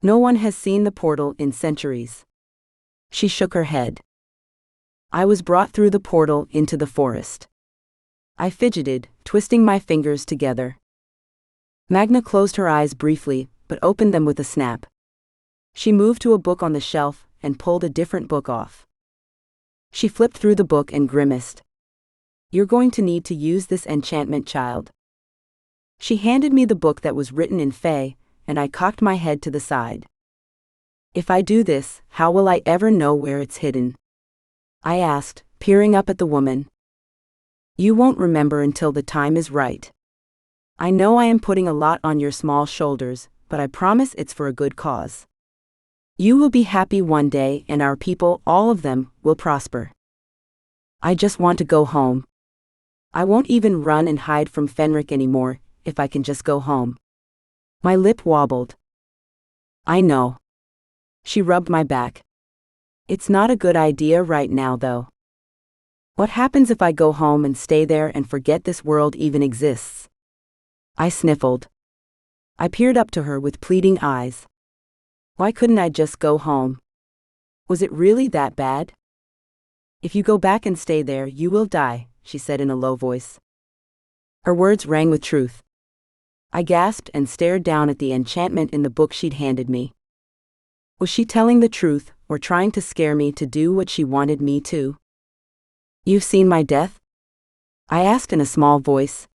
No one has seen the portal in centuries. She shook her head. I was brought through the portal into the forest. I fidgeted, twisting my fingers together. Magna closed her eyes briefly, but opened them with a snap. She moved to a book on the shelf and pulled a different book off. She flipped through the book and grimaced. You're going to need to use this enchantment, child. She handed me the book that was written in Fae, and I cocked my head to the side. If I do this, how will I ever know where it's hidden? I asked, peering up at the woman. You won't remember until the time is right. I know I am putting a lot on your small shoulders, but I promise it's for a good cause. You will be happy one day and our people, all of them, will prosper. I just want to go home. I won't even run and hide from Fenric anymore, if I can just go home. My lip wobbled. I know. She rubbed my back. It's not a good idea right now, though. What happens if I go home and stay there and forget this world even exists? I sniffled. I peered up to her with pleading eyes. Why couldn't I just go home? Was it really that bad? If you go back and stay there, you will die, she said in a low voice. Her words rang with truth. I gasped and stared down at the enchantment in the book she'd handed me. Was she telling the truth, or trying to scare me to do what she wanted me to? You've seen my death? I asked in a small voice.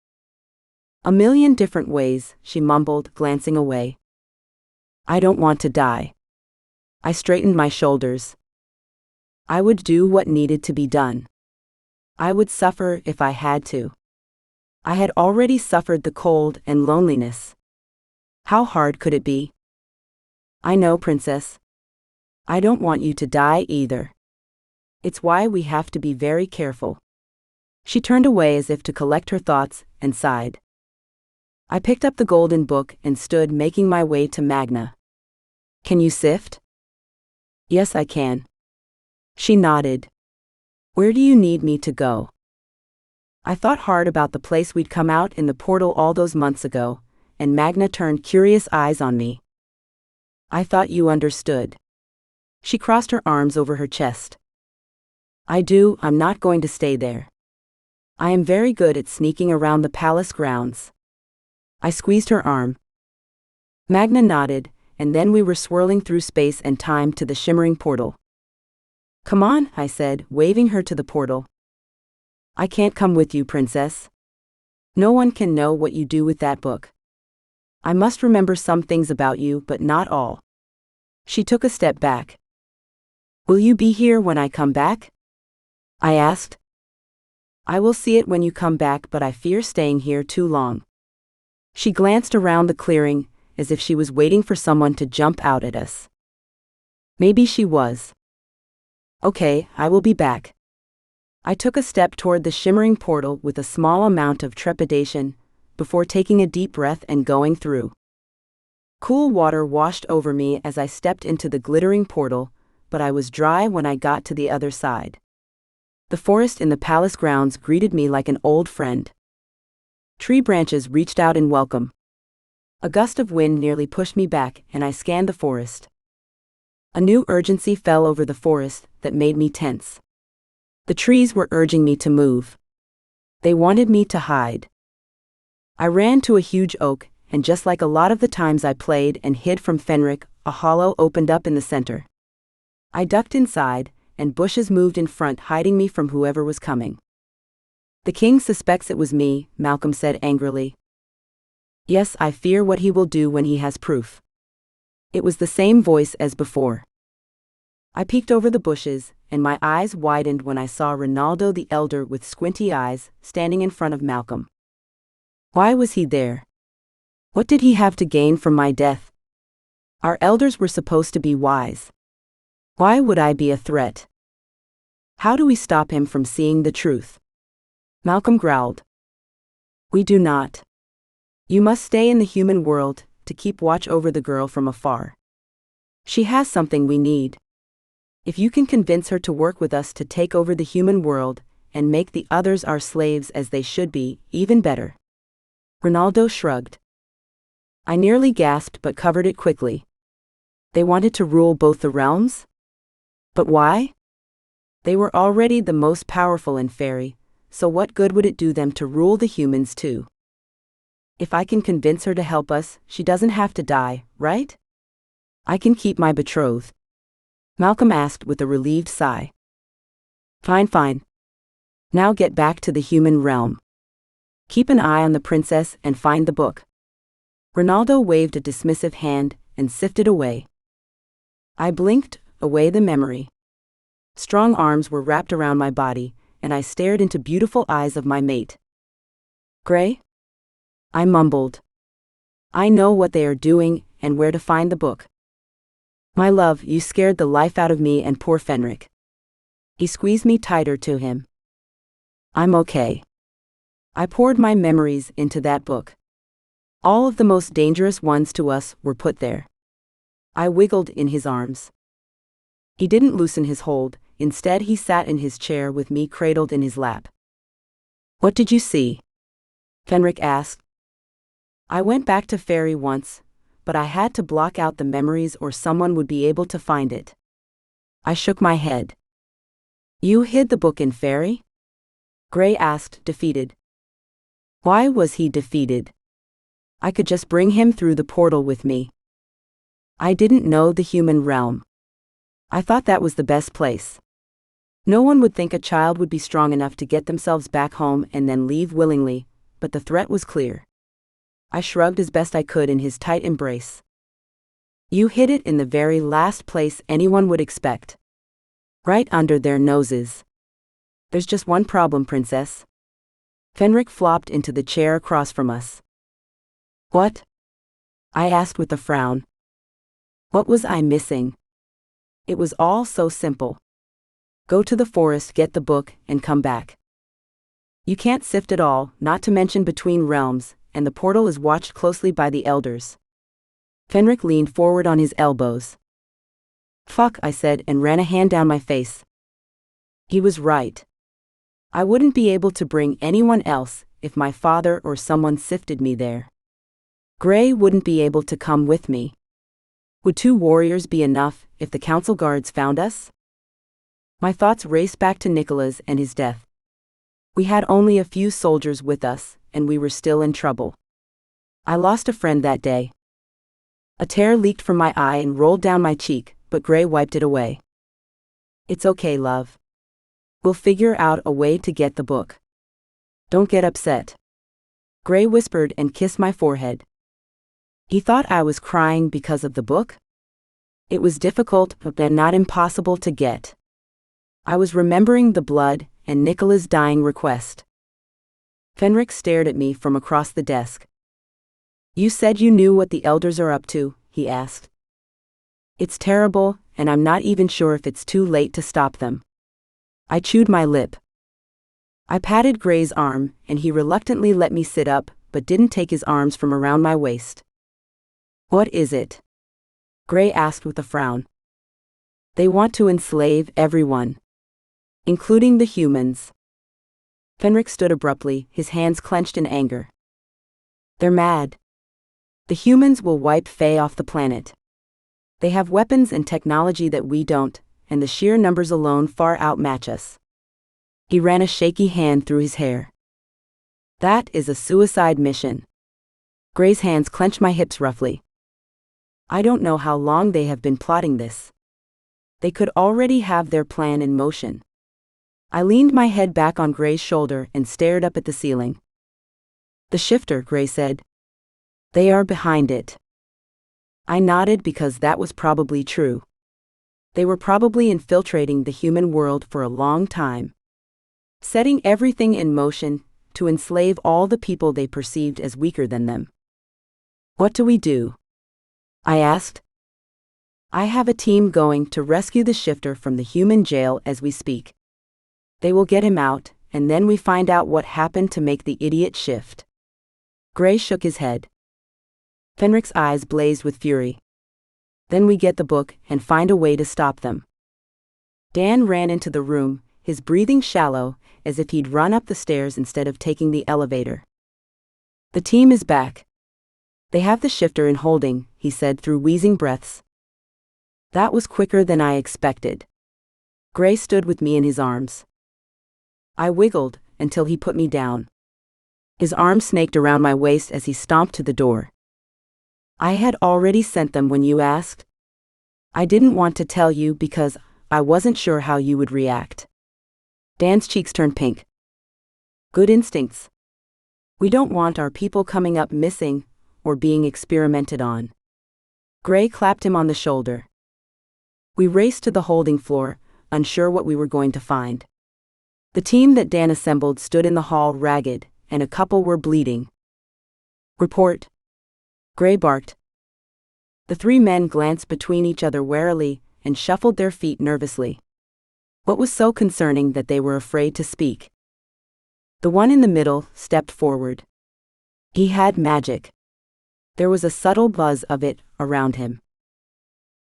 A million different ways, she mumbled, glancing away. I don't want to die. I straightened my shoulders. I would do what needed to be done. I would suffer if I had to. I had already suffered the cold and loneliness. How hard could it be? I know, Princess. I don't want you to die either. It's why we have to be very careful. She turned away as if to collect her thoughts and sighed. I picked up the golden book and stood making my way to Magna. Can you sift? Yes, I can. She nodded. Where do you need me to go? I thought hard about the place we'd come out in the portal all those months ago, and Magna turned curious eyes on me. I thought you understood. She crossed her arms over her chest. I do. I'm not going to stay there. I am very good at sneaking around the palace grounds. I squeezed her arm. Magna nodded, and then we were swirling through space and time to the shimmering portal. Come on, I said, waving her to the portal. I can't come with you, Princess. No one can know what you do with that book. I must remember some things about you, but not all. She took a step back. Will you be here when I come back? I asked. I will see it when you come back, but I fear staying here too long. She glanced around the clearing, as if she was waiting for someone to jump out at us. Maybe she was. Okay, I will be back. I took a step toward the shimmering portal with a small amount of trepidation, before taking a deep breath and going through. Cool water washed over me as I stepped into the glittering portal, but I was dry when I got to the other side. The forest in the palace grounds greeted me like an old friend. Tree branches reached out in welcome. A gust of wind nearly pushed me back, and I scanned the forest. A new urgency fell over the forest that made me tense. The trees were urging me to move. They wanted me to hide. I ran to a huge oak, and just like a lot of the times I played and hid from Fenric, a hollow opened up in the center. I ducked inside, and bushes moved in front, hiding me from whoever was coming. The king suspects it was me, Malcolm said angrily. Yes, I fear what he will do when he has proof. It was the same voice as before. I peeked over the bushes, and my eyes widened when I saw Ronaldo the Elder with squinty eyes, standing in front of Malcolm. Why was he there? What did he have to gain from my death? Our elders were supposed to be wise. Why would I be a threat? How do we stop him from seeing the truth? Malcolm growled. We do not. You must stay in the human world to keep watch over the girl from afar. She has something we need. If you can convince her to work with us to take over the human world and make the others our slaves as they should be, even better. Ronaldo shrugged. I nearly gasped but covered it quickly. They wanted to rule both the realms? But why? They were already the most powerful in Faery, so what good would it do them to rule the humans too? If I can convince her to help us, she doesn't have to die, right? I can keep my betrothed. Malcolm asked with a relieved sigh. Fine. Now get back to the human realm. Keep an eye on the princess and find the book. Ronaldo waved a dismissive hand and sifted away. I blinked, away the memory. Strong arms were wrapped around my body, and I stared into beautiful eyes of my mate. Gray? I mumbled. I know what they are doing and where to find the book. My love, you scared the life out of me and poor Fenric. He squeezed me tighter to him. I'm okay. I poured my memories into that book. All of the most dangerous ones to us were put there. I wiggled in his arms. He didn't loosen his hold, instead he sat in his chair with me cradled in his lap. What did you see? Fenric asked. I went back to Faery once, but I had to block out the memories or someone would be able to find it. I shook my head. You hid the book in Faery? Gray asked, defeated. Why was he defeated? I could just bring him through the portal with me. I didn't know the human realm. I thought that was the best place. No one would think a child would be strong enough to get themselves back home and then leave willingly, but the threat was clear. I shrugged as best I could in his tight embrace. You hid it in the very last place anyone would expect. Right under their noses. There's just one problem, princess. Fenric flopped into the chair across from us. What? I asked with a frown. What was I missing? It was all so simple. Go to the forest, get the book, and come back. You can't sift it all, not to mention between realms, and the portal is watched closely by the elders. Fenric leaned forward on his elbows. Fuck, I said and ran a hand down my face. He was right. I wouldn't be able to bring anyone else if my father or someone sifted me there. Gray wouldn't be able to come with me. Would 2 warriors be enough if the council guards found us? My thoughts raced back to Nicholas and his death. We had only a few soldiers with us, and we were still in trouble. I lost a friend that day. A tear leaked from my eye and rolled down my cheek, but Gray wiped it away. It's okay, love. We'll figure out a way to get the book. Don't get upset. Gray whispered and kissed my forehead. He thought I was crying because of the book? It was difficult, but not impossible to get. I was remembering the blood and Nicola's dying request. Fenric stared at me from across the desk. You said you knew what the elders are up to, he asked. It's terrible, and I'm not even sure if it's too late to stop them. I chewed my lip. I patted Gray's arm, and he reluctantly let me sit up, but didn't take his arms from around my waist. What is it? Gray asked with a frown. They want to enslave everyone, including the humans. Fenric stood abruptly, his hands clenched in anger. They're mad. The humans will wipe Fae off the planet. They have weapons and technology that we don't, and the sheer numbers alone far outmatch us. He ran a shaky hand through his hair. That is a suicide mission. Gray's hands clenched my hips roughly. I don't know how long they have been plotting this. They could already have their plan in motion. I leaned my head back on Gray's shoulder and stared up at the ceiling. The Shifter, Gray said. They are behind it. I nodded because that was probably true. They were probably infiltrating the human world for a long time, setting everything in motion to enslave all the people they perceived as weaker than them. What do we do? I asked. I have a team going to rescue the Shifter from the human jail as we speak. They will get him out, and then we find out what happened to make the idiot shift. Gray shook his head. Fenric's eyes blazed with fury. Then we get the book and find a way to stop them. Dan ran into the room, his breathing shallow, as if he'd run up the stairs instead of taking the elevator. The team is back. They have the Shifter in holding, he said through wheezing breaths. That was quicker than I expected. Gray stood with me in his arms. I wiggled until he put me down. His arm snaked around my waist as he stomped to the door. I had already sent them when you asked. I didn't want to tell you because I wasn't sure how you would react. Dan's cheeks turned pink. Good instincts. We don't want our people coming up missing or being experimented on. Gray clapped him on the shoulder. We raced to the holding floor, unsure what we were going to find. The team that Dan assembled stood in the hall ragged, and a couple were bleeding. Report. Gray barked. The three men glanced between each other warily and shuffled their feet nervously. What was so concerning that they were afraid to speak? The one in the middle stepped forward. He had magic. There was a subtle buzz of it around him.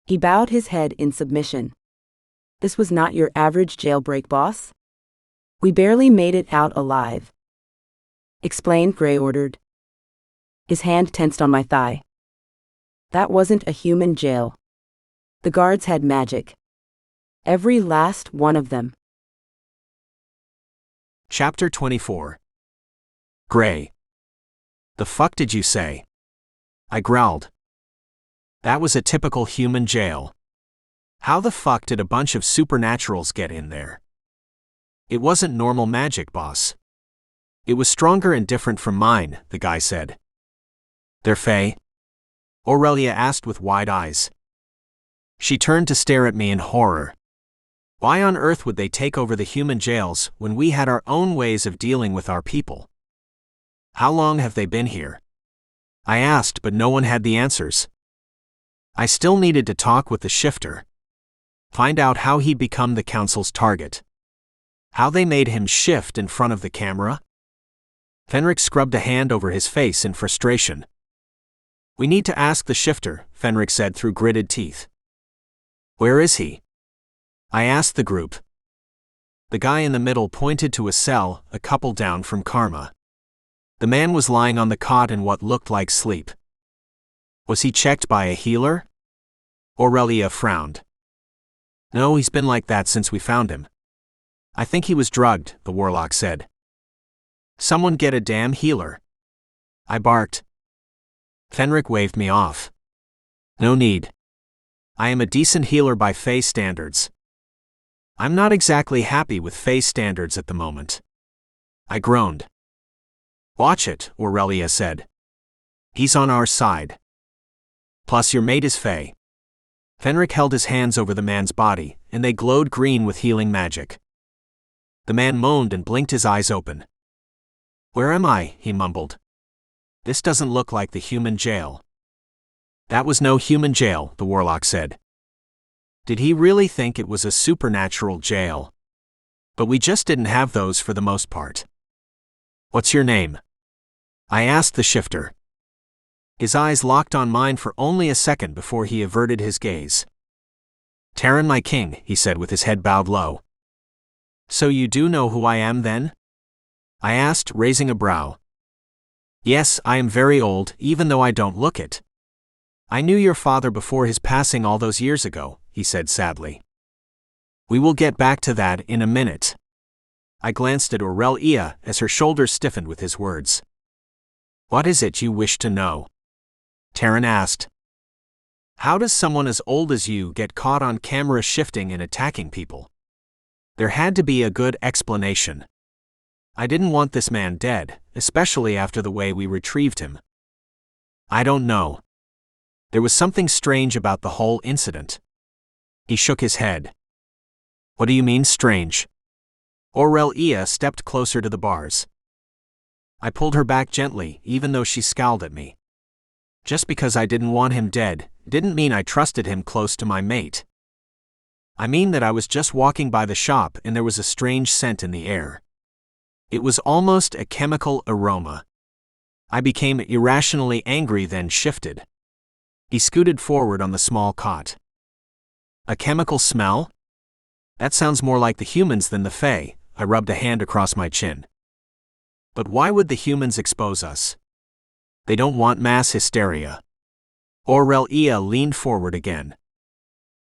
He bowed his head in submission. This was not your average jailbreak, boss. We barely made it out alive. Explain, Gray ordered. His hand tensed on my thigh. That wasn't a human jail. The guards had magic. Every last one of them. Chapter 24. Gray. The fuck did you say? I growled. That was a typical human jail. How the fuck did a bunch of supernaturals get in there? It wasn't normal magic, boss. It was stronger and different from mine, the guy said. They're Fae? Aurelia asked with wide eyes. She turned to stare at me in horror. Why on earth would they take over the human jails when we had our own ways of dealing with our people? How long have they been here? I asked, but no one had the answers. I still needed to talk with the Shifter. Find out how he'd become the council's target. How they made him shift in front of the camera. Fenric scrubbed a hand over his face in frustration. We need to ask the Shifter, Fenric said through gritted teeth. Where is he? I asked the group. The guy in the middle pointed to a cell, a couple down from Karma. The man was lying on the cot in what looked like sleep. Was he checked by a healer? Aurelia frowned. No, he's been like that since we found him. I think he was drugged, the warlock said. Someone get a damn healer. I barked. Fenric waved me off. No need. I am a decent healer by Fae standards. I'm not exactly happy with Fae standards at the moment. I groaned. Watch it, Aurelia said. He's on our side. Plus your mate is Fae. Fenric held his hands over the man's body, and they glowed green with healing magic. The man moaned and blinked his eyes open. Where am I? He mumbled. This doesn't look like the human jail. That was no human jail, the warlock said. Did he really think it was a supernatural jail? But we just didn't have those for the most part. What's your name? I asked the shifter. His eyes locked on mine for only a second before he averted his gaze. Terran, my king, he said with his head bowed low. So you do know who I am then? I asked, raising a brow. Yes, I am very old, even though I don't look it. I knew your father before his passing all those years ago, he said sadly. We will get back to that in a minute. I glanced at Aurelia as her shoulders stiffened with his words. What is it you wish to know? Terran asked. How does someone as old as you get caught on camera shifting and attacking people? There had to be a good explanation. I didn't want this man dead, especially after the way we retrieved him. I don't know. There was something strange about the whole incident. He shook his head. What do you mean strange? Aurelia stepped closer to the bars. I pulled her back gently, even though she scowled at me. Just because I didn't want him dead, didn't mean I trusted him close to my mate. I mean that I was just walking by the shop and there was a strange scent in the air. It was almost a chemical aroma. I became irrationally angry, then shifted. He scooted forward on the small cot. A chemical smell? That sounds more like the humans than the Fae. I rubbed a hand across my chin. But why would the humans expose us? They don't want mass hysteria. Aurelia leaned forward again.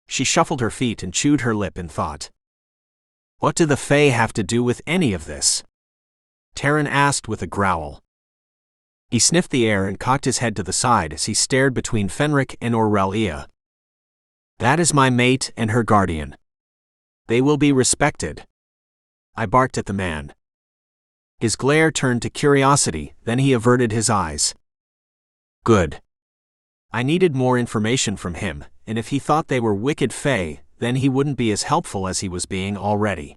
She shuffled her feet and chewed her lip in thought. What do the Fae have to do with any of this? Terran asked with a growl. He sniffed the air and cocked his head to the side as he stared between Fenric and Aurelia. That is my mate and her guardian. They will be respected. I barked at the man. His glare turned to curiosity, then he averted his eyes. Good. I needed more information from him, and if he thought they were Wicked Fae, then he wouldn't be as helpful as he was being already.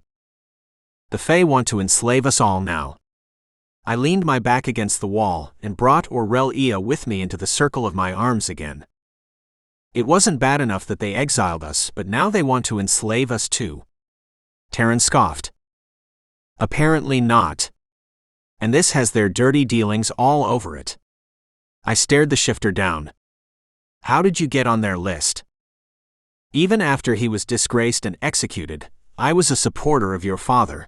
The Fae want to enslave us all now. I leaned my back against the wall and brought Aurelia with me into the circle of my arms again. It wasn't bad enough that they exiled us, but now they want to enslave us too. Terran scoffed. Apparently not. And this has their dirty dealings all over it. I stared the shifter down. How did you get on their list? Even after he was disgraced and executed, I was a supporter of your father.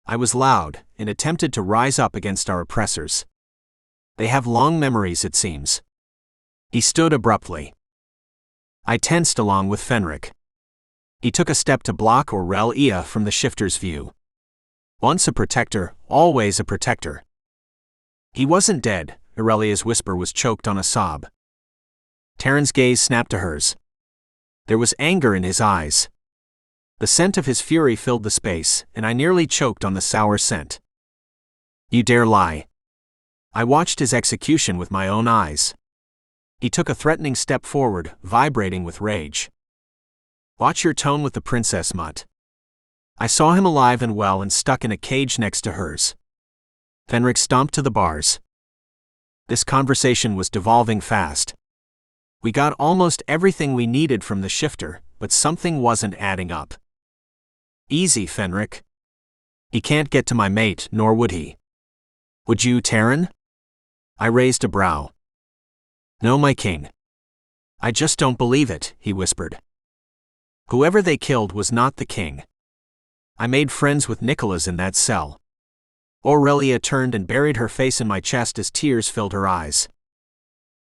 I was loud and attempted to rise up against our oppressors. They have long memories, it seems. He stood abruptly. I tensed along with Fenric. He took a step to block Aurelia from the shifter's view. Once a protector, always a protector. He wasn't dead, Aurelia's whisper was choked on a sob. Terran's gaze snapped to hers. There was anger in his eyes. The scent of his fury filled the space, and I nearly choked on the sour scent. You dare lie. I watched his execution with my own eyes. He took a threatening step forward, vibrating with rage. Watch your tone with the princess, mutt. I saw him alive and well and stuck in a cage next to hers. Fenric stomped to the bars. This conversation was devolving fast. We got almost everything we needed from the shifter, but something wasn't adding up. Easy, Fenric. He can't get to my mate, nor would he. Would you, Terran? I raised a brow. No, my king. I just don't believe it, he whispered. Whoever they killed was not the king. I made friends with Nicholas in that cell. Aurelia turned and buried her face in my chest as tears filled her eyes.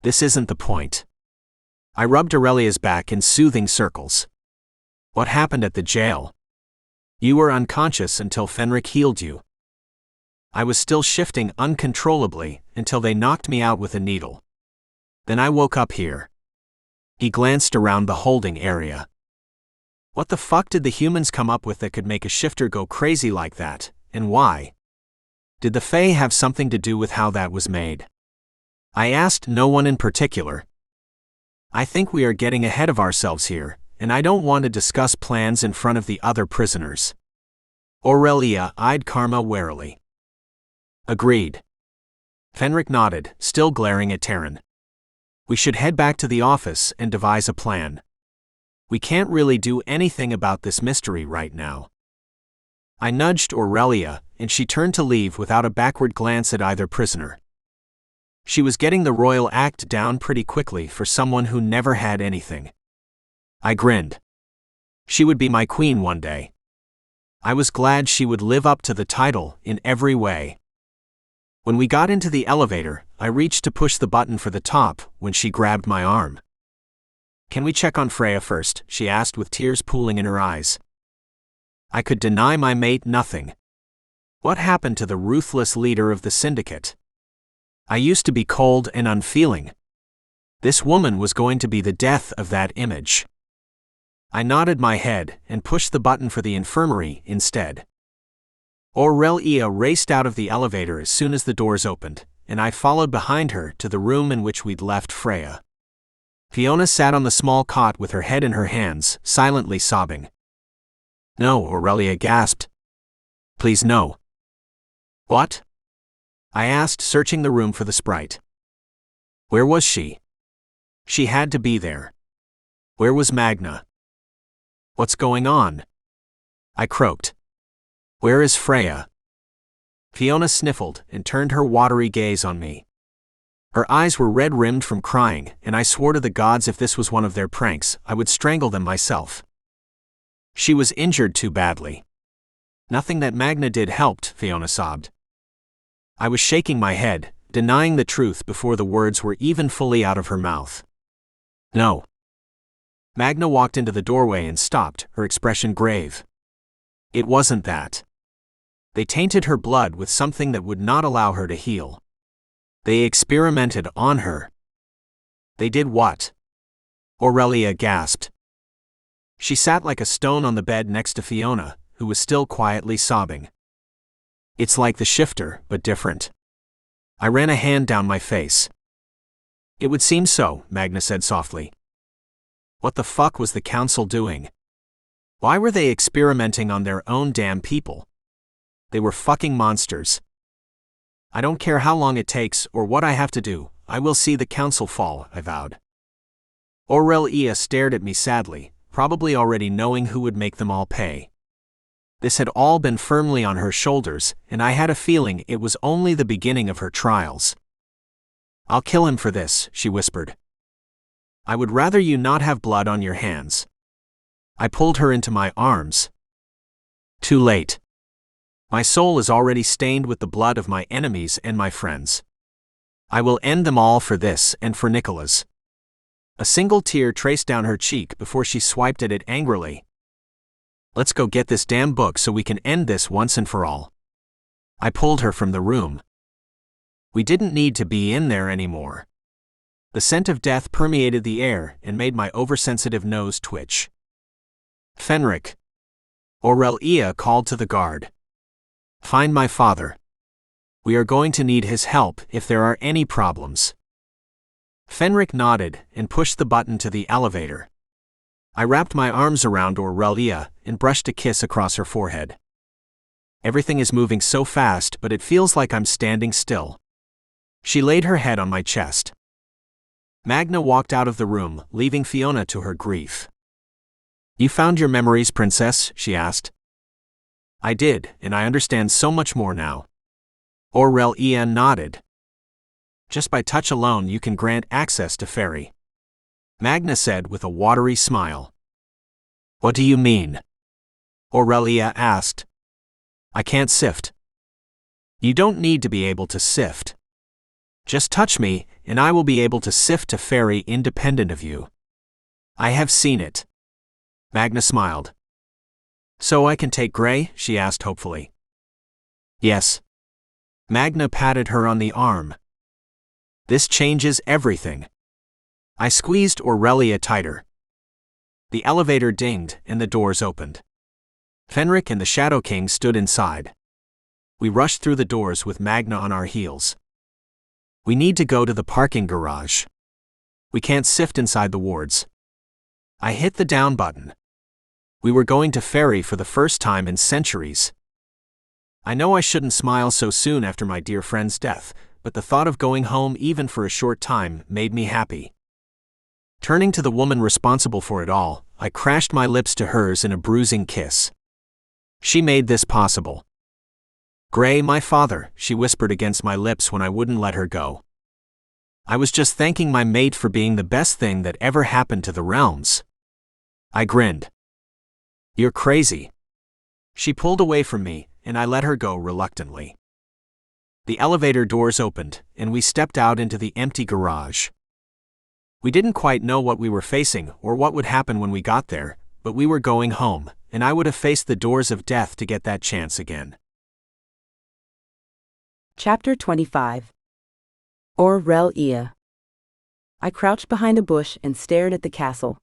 This isn't the point. I rubbed Aurelia's back in soothing circles. What happened at the jail? You were unconscious until Fenric healed you. I was still shifting uncontrollably until they knocked me out with a needle. Then I woke up here. He glanced around the holding area. What the fuck did the humans come up with that could make a shifter go crazy like that, and why? Did the Fae have something to do with how that was made? I asked no one in particular. I think we are getting ahead of ourselves here, and I don't want to discuss plans in front of the other prisoners. Aurelia eyed Karma warily. Agreed. Fenric nodded, still glaring at Taryn. We should head back to the office and devise a plan. We can't really do anything about this mystery right now. I nudged Aurelia, and she turned to leave without a backward glance at either prisoner. She was getting the royal act down pretty quickly for someone who never had anything. I grinned. She would be my queen one day. I was glad she would live up to the title in every way. When we got into the elevator, I reached to push the button for the top when she grabbed my arm. Can we check on Freya first? She asked with tears pooling in her eyes. I could deny my mate nothing. What happened to the ruthless leader of the Syndicate? I used to be cold and unfeeling. This woman was going to be the death of that image. I nodded my head and pushed the button for the infirmary instead. Aurelia raced out of the elevator as soon as the doors opened, and I followed behind her to the room in which we'd left Freya. Fiona sat on the small cot with her head in her hands, silently sobbing. No, Aurelia gasped. Please no. What? I asked, searching the room for the sprite. Where was she? She had to be there. Where was Magna? What's going on? I croaked. Where is Freya? Fiona sniffled and turned her watery gaze on me. Her eyes were red-rimmed from crying, and I swore to the gods if this was one of their pranks, I would strangle them myself. She was injured too badly. Nothing that Magna did helped, Fiona sobbed. I was shaking my head, denying the truth before the words were even fully out of her mouth. No. Magna walked into the doorway and stopped, her expression grave. It wasn't that. They tainted her blood with something that would not allow her to heal. They experimented on her. They did what? Aurelia gasped. She sat like a stone on the bed next to Fiona, who was still quietly sobbing. It's like the Shifter, but different. I ran a hand down my face. It would seem so, Magna said softly. What the fuck was the council doing? Why were they experimenting on their own damn people? They were fucking monsters. I don't care how long it takes or what I have to do, I will see the council fall, I vowed. Aurelia stared at me sadly, probably already knowing who would make them all pay. This had all been firmly on her shoulders, and I had a feeling it was only the beginning of her trials. I'll kill him for this, she whispered. I would rather you not have blood on your hands. I pulled her into my arms. Too late. My soul is already stained with the blood of my enemies and my friends. I will end them all for this and for Nicola's. A single tear traced down her cheek before she swiped at it angrily. Let's go get this damn book so we can end this once and for all. I pulled her from the room. We didn't need to be in there anymore. The scent of death permeated the air and made my oversensitive nose twitch. Fenric. Aurelia called to the guard. Find my father. We are going to need his help if there are any problems. Fenric nodded and pushed the button to the elevator. I wrapped my arms around Aurelia and brushed a kiss across her forehead. Everything is moving so fast, but it feels like I'm standing still. She laid her head on my chest. Magna walked out of the room, leaving Fiona to her grief. You found your memories, princess? She asked. I did, and I understand so much more now. Aurelia nodded. Just by touch alone you can grant access to Faery. Magna said with a watery smile. What do you mean? Aurelia asked. I can't sift. You don't need to be able to sift. Just touch me, and I will be able to sift to Faery independent of you. I have seen it. Magna smiled. So I can take Grey? She asked hopefully. Yes. Magna patted her on the arm. This changes everything. I squeezed Aurelia tighter. The elevator dinged and the doors opened. Fenric and the Shadow King stood inside. We rushed through the doors with Magna on our heels. We need to go to the parking garage. We can't sift inside the wards. I hit the down button. We were going to Faery for the first time in centuries. I know I shouldn't smile so soon after my dear friend's death, but the thought of going home even for a short time made me happy. Turning to the woman responsible for it all, I crashed my lips to hers in a bruising kiss. She made this possible. "Gray, my father," she whispered against my lips when I wouldn't let her go. I was just thanking my mate for being the best thing that ever happened to the realms. I grinned. "You're crazy." She pulled away from me, and I let her go reluctantly. The elevator doors opened, and we stepped out into the empty garage. We didn't quite know what we were facing or what would happen when we got there, but we were going home, and I would have faced the doors of death to get that chance again. Chapter 25. Aurelia. I crouched behind a bush and stared at the castle.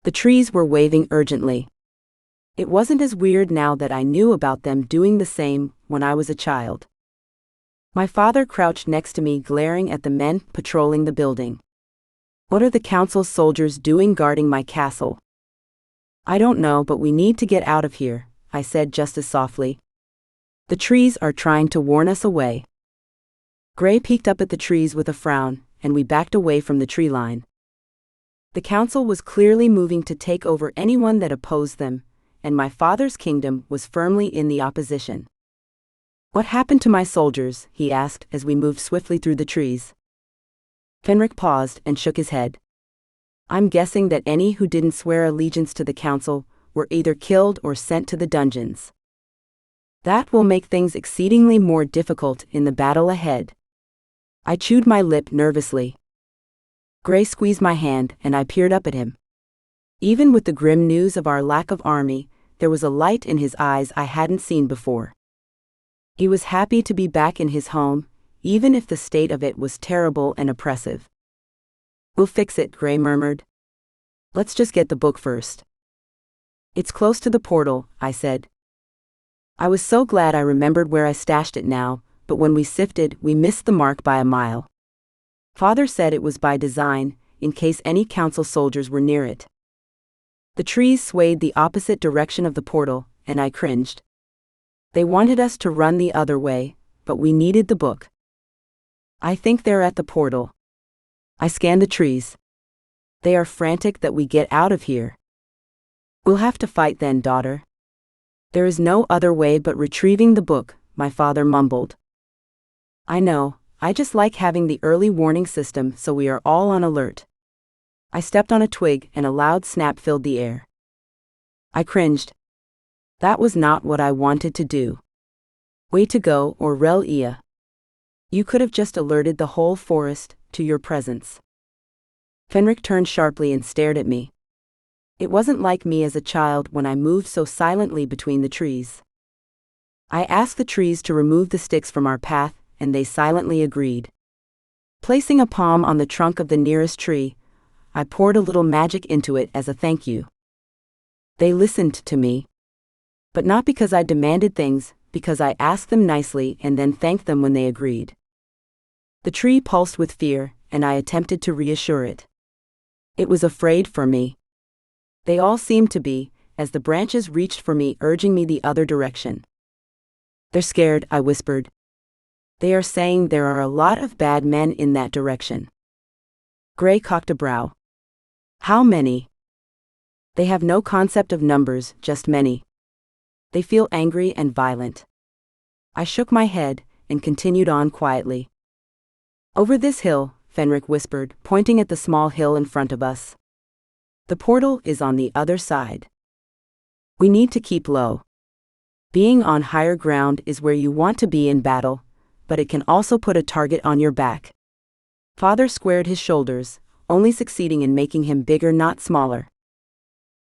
The trees were waving urgently. It wasn't as weird now that I knew about them doing the same when I was a child. My father crouched next to me, glaring at the men patrolling the building. "What are the council's soldiers doing guarding my castle?" "I don't know, but we need to get out of here," I said just as softly. "The trees are trying to warn us away." Gray peeked up at the trees with a frown, and we backed away from the tree line. The council was clearly moving to take over anyone that opposed them, and my father's kingdom was firmly in the opposition. "What happened to my soldiers?" he asked as we moved swiftly through the trees. Fenric paused and shook his head. "I'm guessing that any who didn't swear allegiance to the council were either killed or sent to the dungeons. That will make things exceedingly more difficult in the battle ahead." I chewed my lip nervously. Gray squeezed my hand and I peered up at him. Even with the grim news of our lack of army, there was a light in his eyes I hadn't seen before. He was happy to be back in his home, even if the state of it was terrible and oppressive. "We'll fix it," Gray murmured. "Let's just get the book first." "It's close to the portal," I said. I was so glad I remembered where I stashed it now, but when we sifted, we missed the mark by a mile. Father said it was by design, in case any council soldiers were near it. The trees swayed the opposite direction of the portal, and I cringed. They wanted us to run the other way, but we needed the book. "I think they're at the portal." I scanned the trees. "They are frantic that we get out of here." "We'll have to fight then, daughter." "There is no other way but retrieving the book," my father mumbled. "I know, I just like having the early warning system so we are all on alert." I stepped on a twig and a loud snap filled the air. I cringed. That was not what I wanted to do. "Way to go, Aurelia. You could have just alerted the whole forest to your presence." Fenric turned sharply and stared at me. It wasn't like me as a child when I moved so silently between the trees. I asked the trees to remove the sticks from our path, and they silently agreed. Placing a palm on the trunk of the nearest tree, I poured a little magic into it as a thank you. They listened to me. But not because I demanded things, because I asked them nicely and then thanked them when they agreed. The tree pulsed with fear, and I attempted to reassure it. It was afraid for me. They all seemed to be, as the branches reached for me, urging me the other direction. "They're scared," I whispered. "They are saying there are a lot of bad men in that direction." Gray cocked a brow. "How many?" "They have no concept of numbers, just many. They feel angry and violent." I shook my head and continued on quietly. "Over this hill," Fenric whispered, pointing at the small hill in front of us. "The portal is on the other side. We need to keep low. Being on higher ground is where you want to be in battle, but it can also put a target on your back." Father squared his shoulders, only succeeding in making him bigger, not smaller.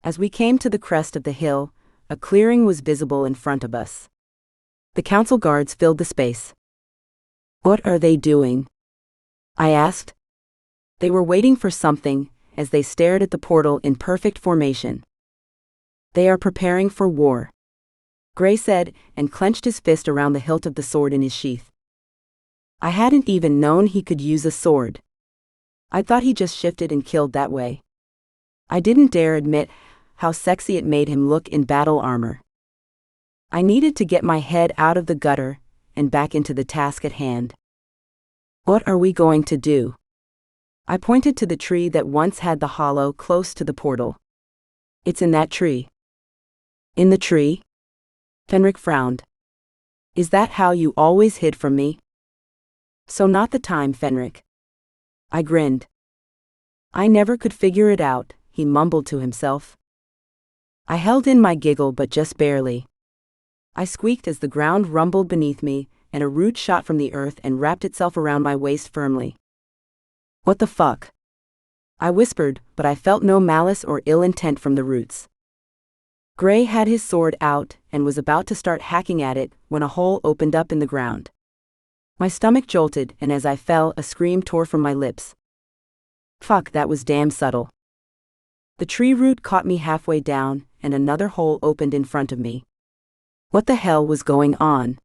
As we came to the crest of the hill, a clearing was visible in front of us. The council guards filled the space. "What are they doing?" I asked. They were waiting for something, as they stared at the portal in perfect formation. "They are preparing for war." Gray said, and clenched his fist around the hilt of the sword in his sheath. I hadn't even known he could use a sword. I thought he just shifted and killed that way. I didn't dare admit how sexy it made him look in battle armor. I needed to get my head out of the gutter and back into the task at hand. What are we going to do? I pointed to the tree that once had the hollow close to the portal. It's in that tree. In the tree? Fenric frowned. Is that how you always hid from me? So not the time, Fenric. I grinned. I never could figure it out, he mumbled to himself. I held in my giggle, but just barely. I squeaked as the ground rumbled beneath me, and a root shot from the earth and wrapped itself around my waist firmly. What the fuck? I whispered, but I felt no malice or ill intent from the roots. Gray had his sword out and was about to start hacking at it when a hole opened up in the ground. My stomach jolted, and as I fell, a scream tore from my lips. Fuck, that was damn subtle. The tree root caught me halfway down, and another hole opened in front of me. What the hell was going on?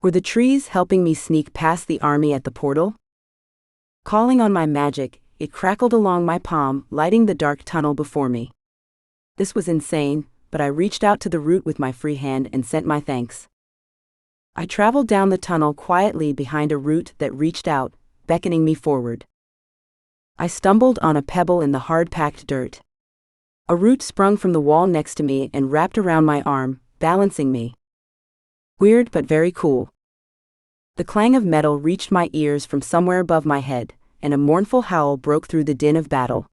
Were the trees helping me sneak past the army at the portal? Calling on my magic, it crackled along my palm, lighting the dark tunnel before me. This was insane, but I reached out to the root with my free hand and sent my thanks. I traveled down the tunnel quietly behind a root that reached out, beckoning me forward. I stumbled on a pebble in the hard-packed dirt. A root sprung from the wall next to me and wrapped around my arm, balancing me. Weird but very cool. The clang of metal reached my ears from somewhere above my head, and a mournful howl broke through the din of battle.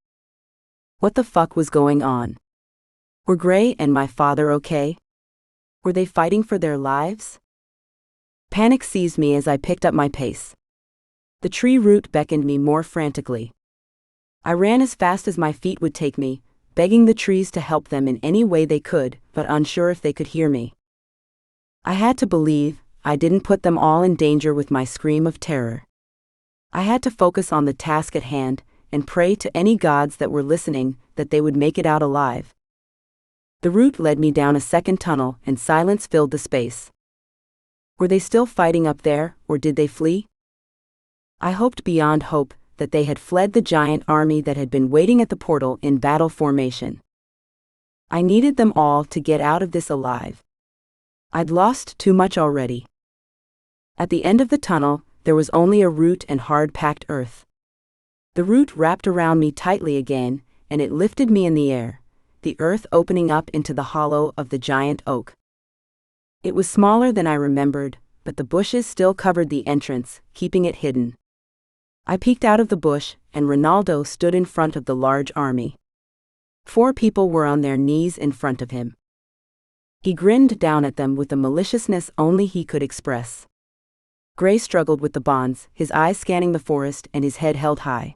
What the fuck was going on? Were Gray and my father okay? Were they fighting for their lives? Panic seized me as I picked up my pace. The tree root beckoned me more frantically. I ran as fast as my feet would take me, begging the trees to help them in any way they could, but unsure if they could hear me. I had to believe I didn't put them all in danger with my scream of terror. I had to focus on the task at hand and pray to any gods that were listening that they would make it out alive. The route led me down a second tunnel, and silence filled the space. Were they still fighting up there, or did they flee? I hoped beyond hope that they had fled the giant army that had been waiting at the portal in battle formation. I needed them all to get out of this alive. I'd lost too much already. At the end of the tunnel, there was only a root and hard-packed earth. The root wrapped around me tightly again, and it lifted me in the air, the earth opening up into the hollow of the giant oak. It was smaller than I remembered, but the bushes still covered the entrance, keeping it hidden. I peeked out of the bush, and Ronaldo stood in front of the large army. 4 people were on their knees in front of him. He grinned down at them with the maliciousness only he could express. Gray struggled with the bonds, his eyes scanning the forest and his head held high.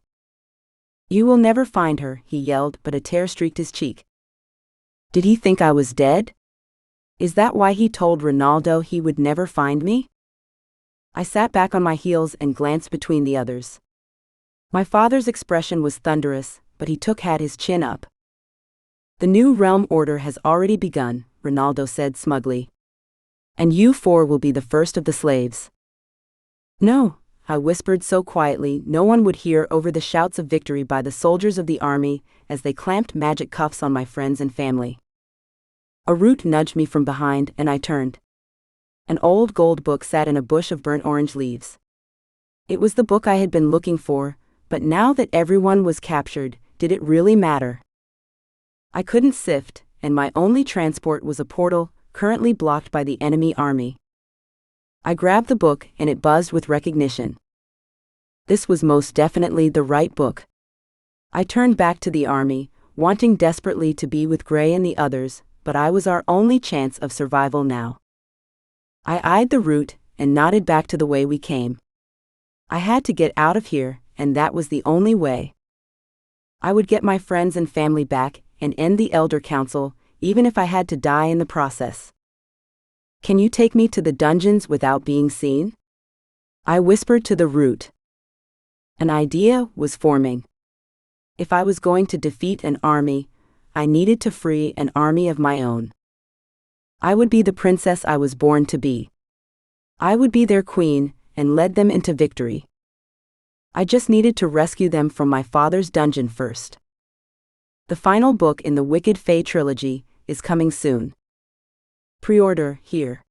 "You will never find her," he yelled, but a tear streaked his cheek. Did he think I was dead? Is that why he told Ronaldo he would never find me? I sat back on my heels and glanced between the others. My father's expression was thunderous, but he had his chin up. "The new realm order has already begun," Ronaldo said smugly. "And you 4 will be the first of the slaves." "No," I whispered so quietly no one would hear over the shouts of victory by the soldiers of the army as they clamped magic cuffs on my friends and family. A root nudged me from behind, and I turned. An old gold book sat in a bush of burnt orange leaves. It was the book I had been looking for, but now that everyone was captured, did it really matter? I couldn't sift, and my only transport was a portal, currently blocked by the enemy army. I grabbed the book, and it buzzed with recognition. This was most definitely the right book. I turned back to the army, wanting desperately to be with Gray and the others, but I was our only chance of survival now. I eyed the root, and nodded back to the way we came. I had to get out of here, and that was the only way. I would get my friends and family back, and end the Elder Council, even if I had to die in the process. "Can you take me to the dungeons without being seen?" I whispered to the root. An idea was forming. If I was going to defeat an army, I needed to free an army of my own. I would be the princess I was born to be. I would be their queen, and lead them into victory. I just needed to rescue them from my father's dungeon first. The final book in the Wicked Fae trilogy is coming soon. Pre-order here.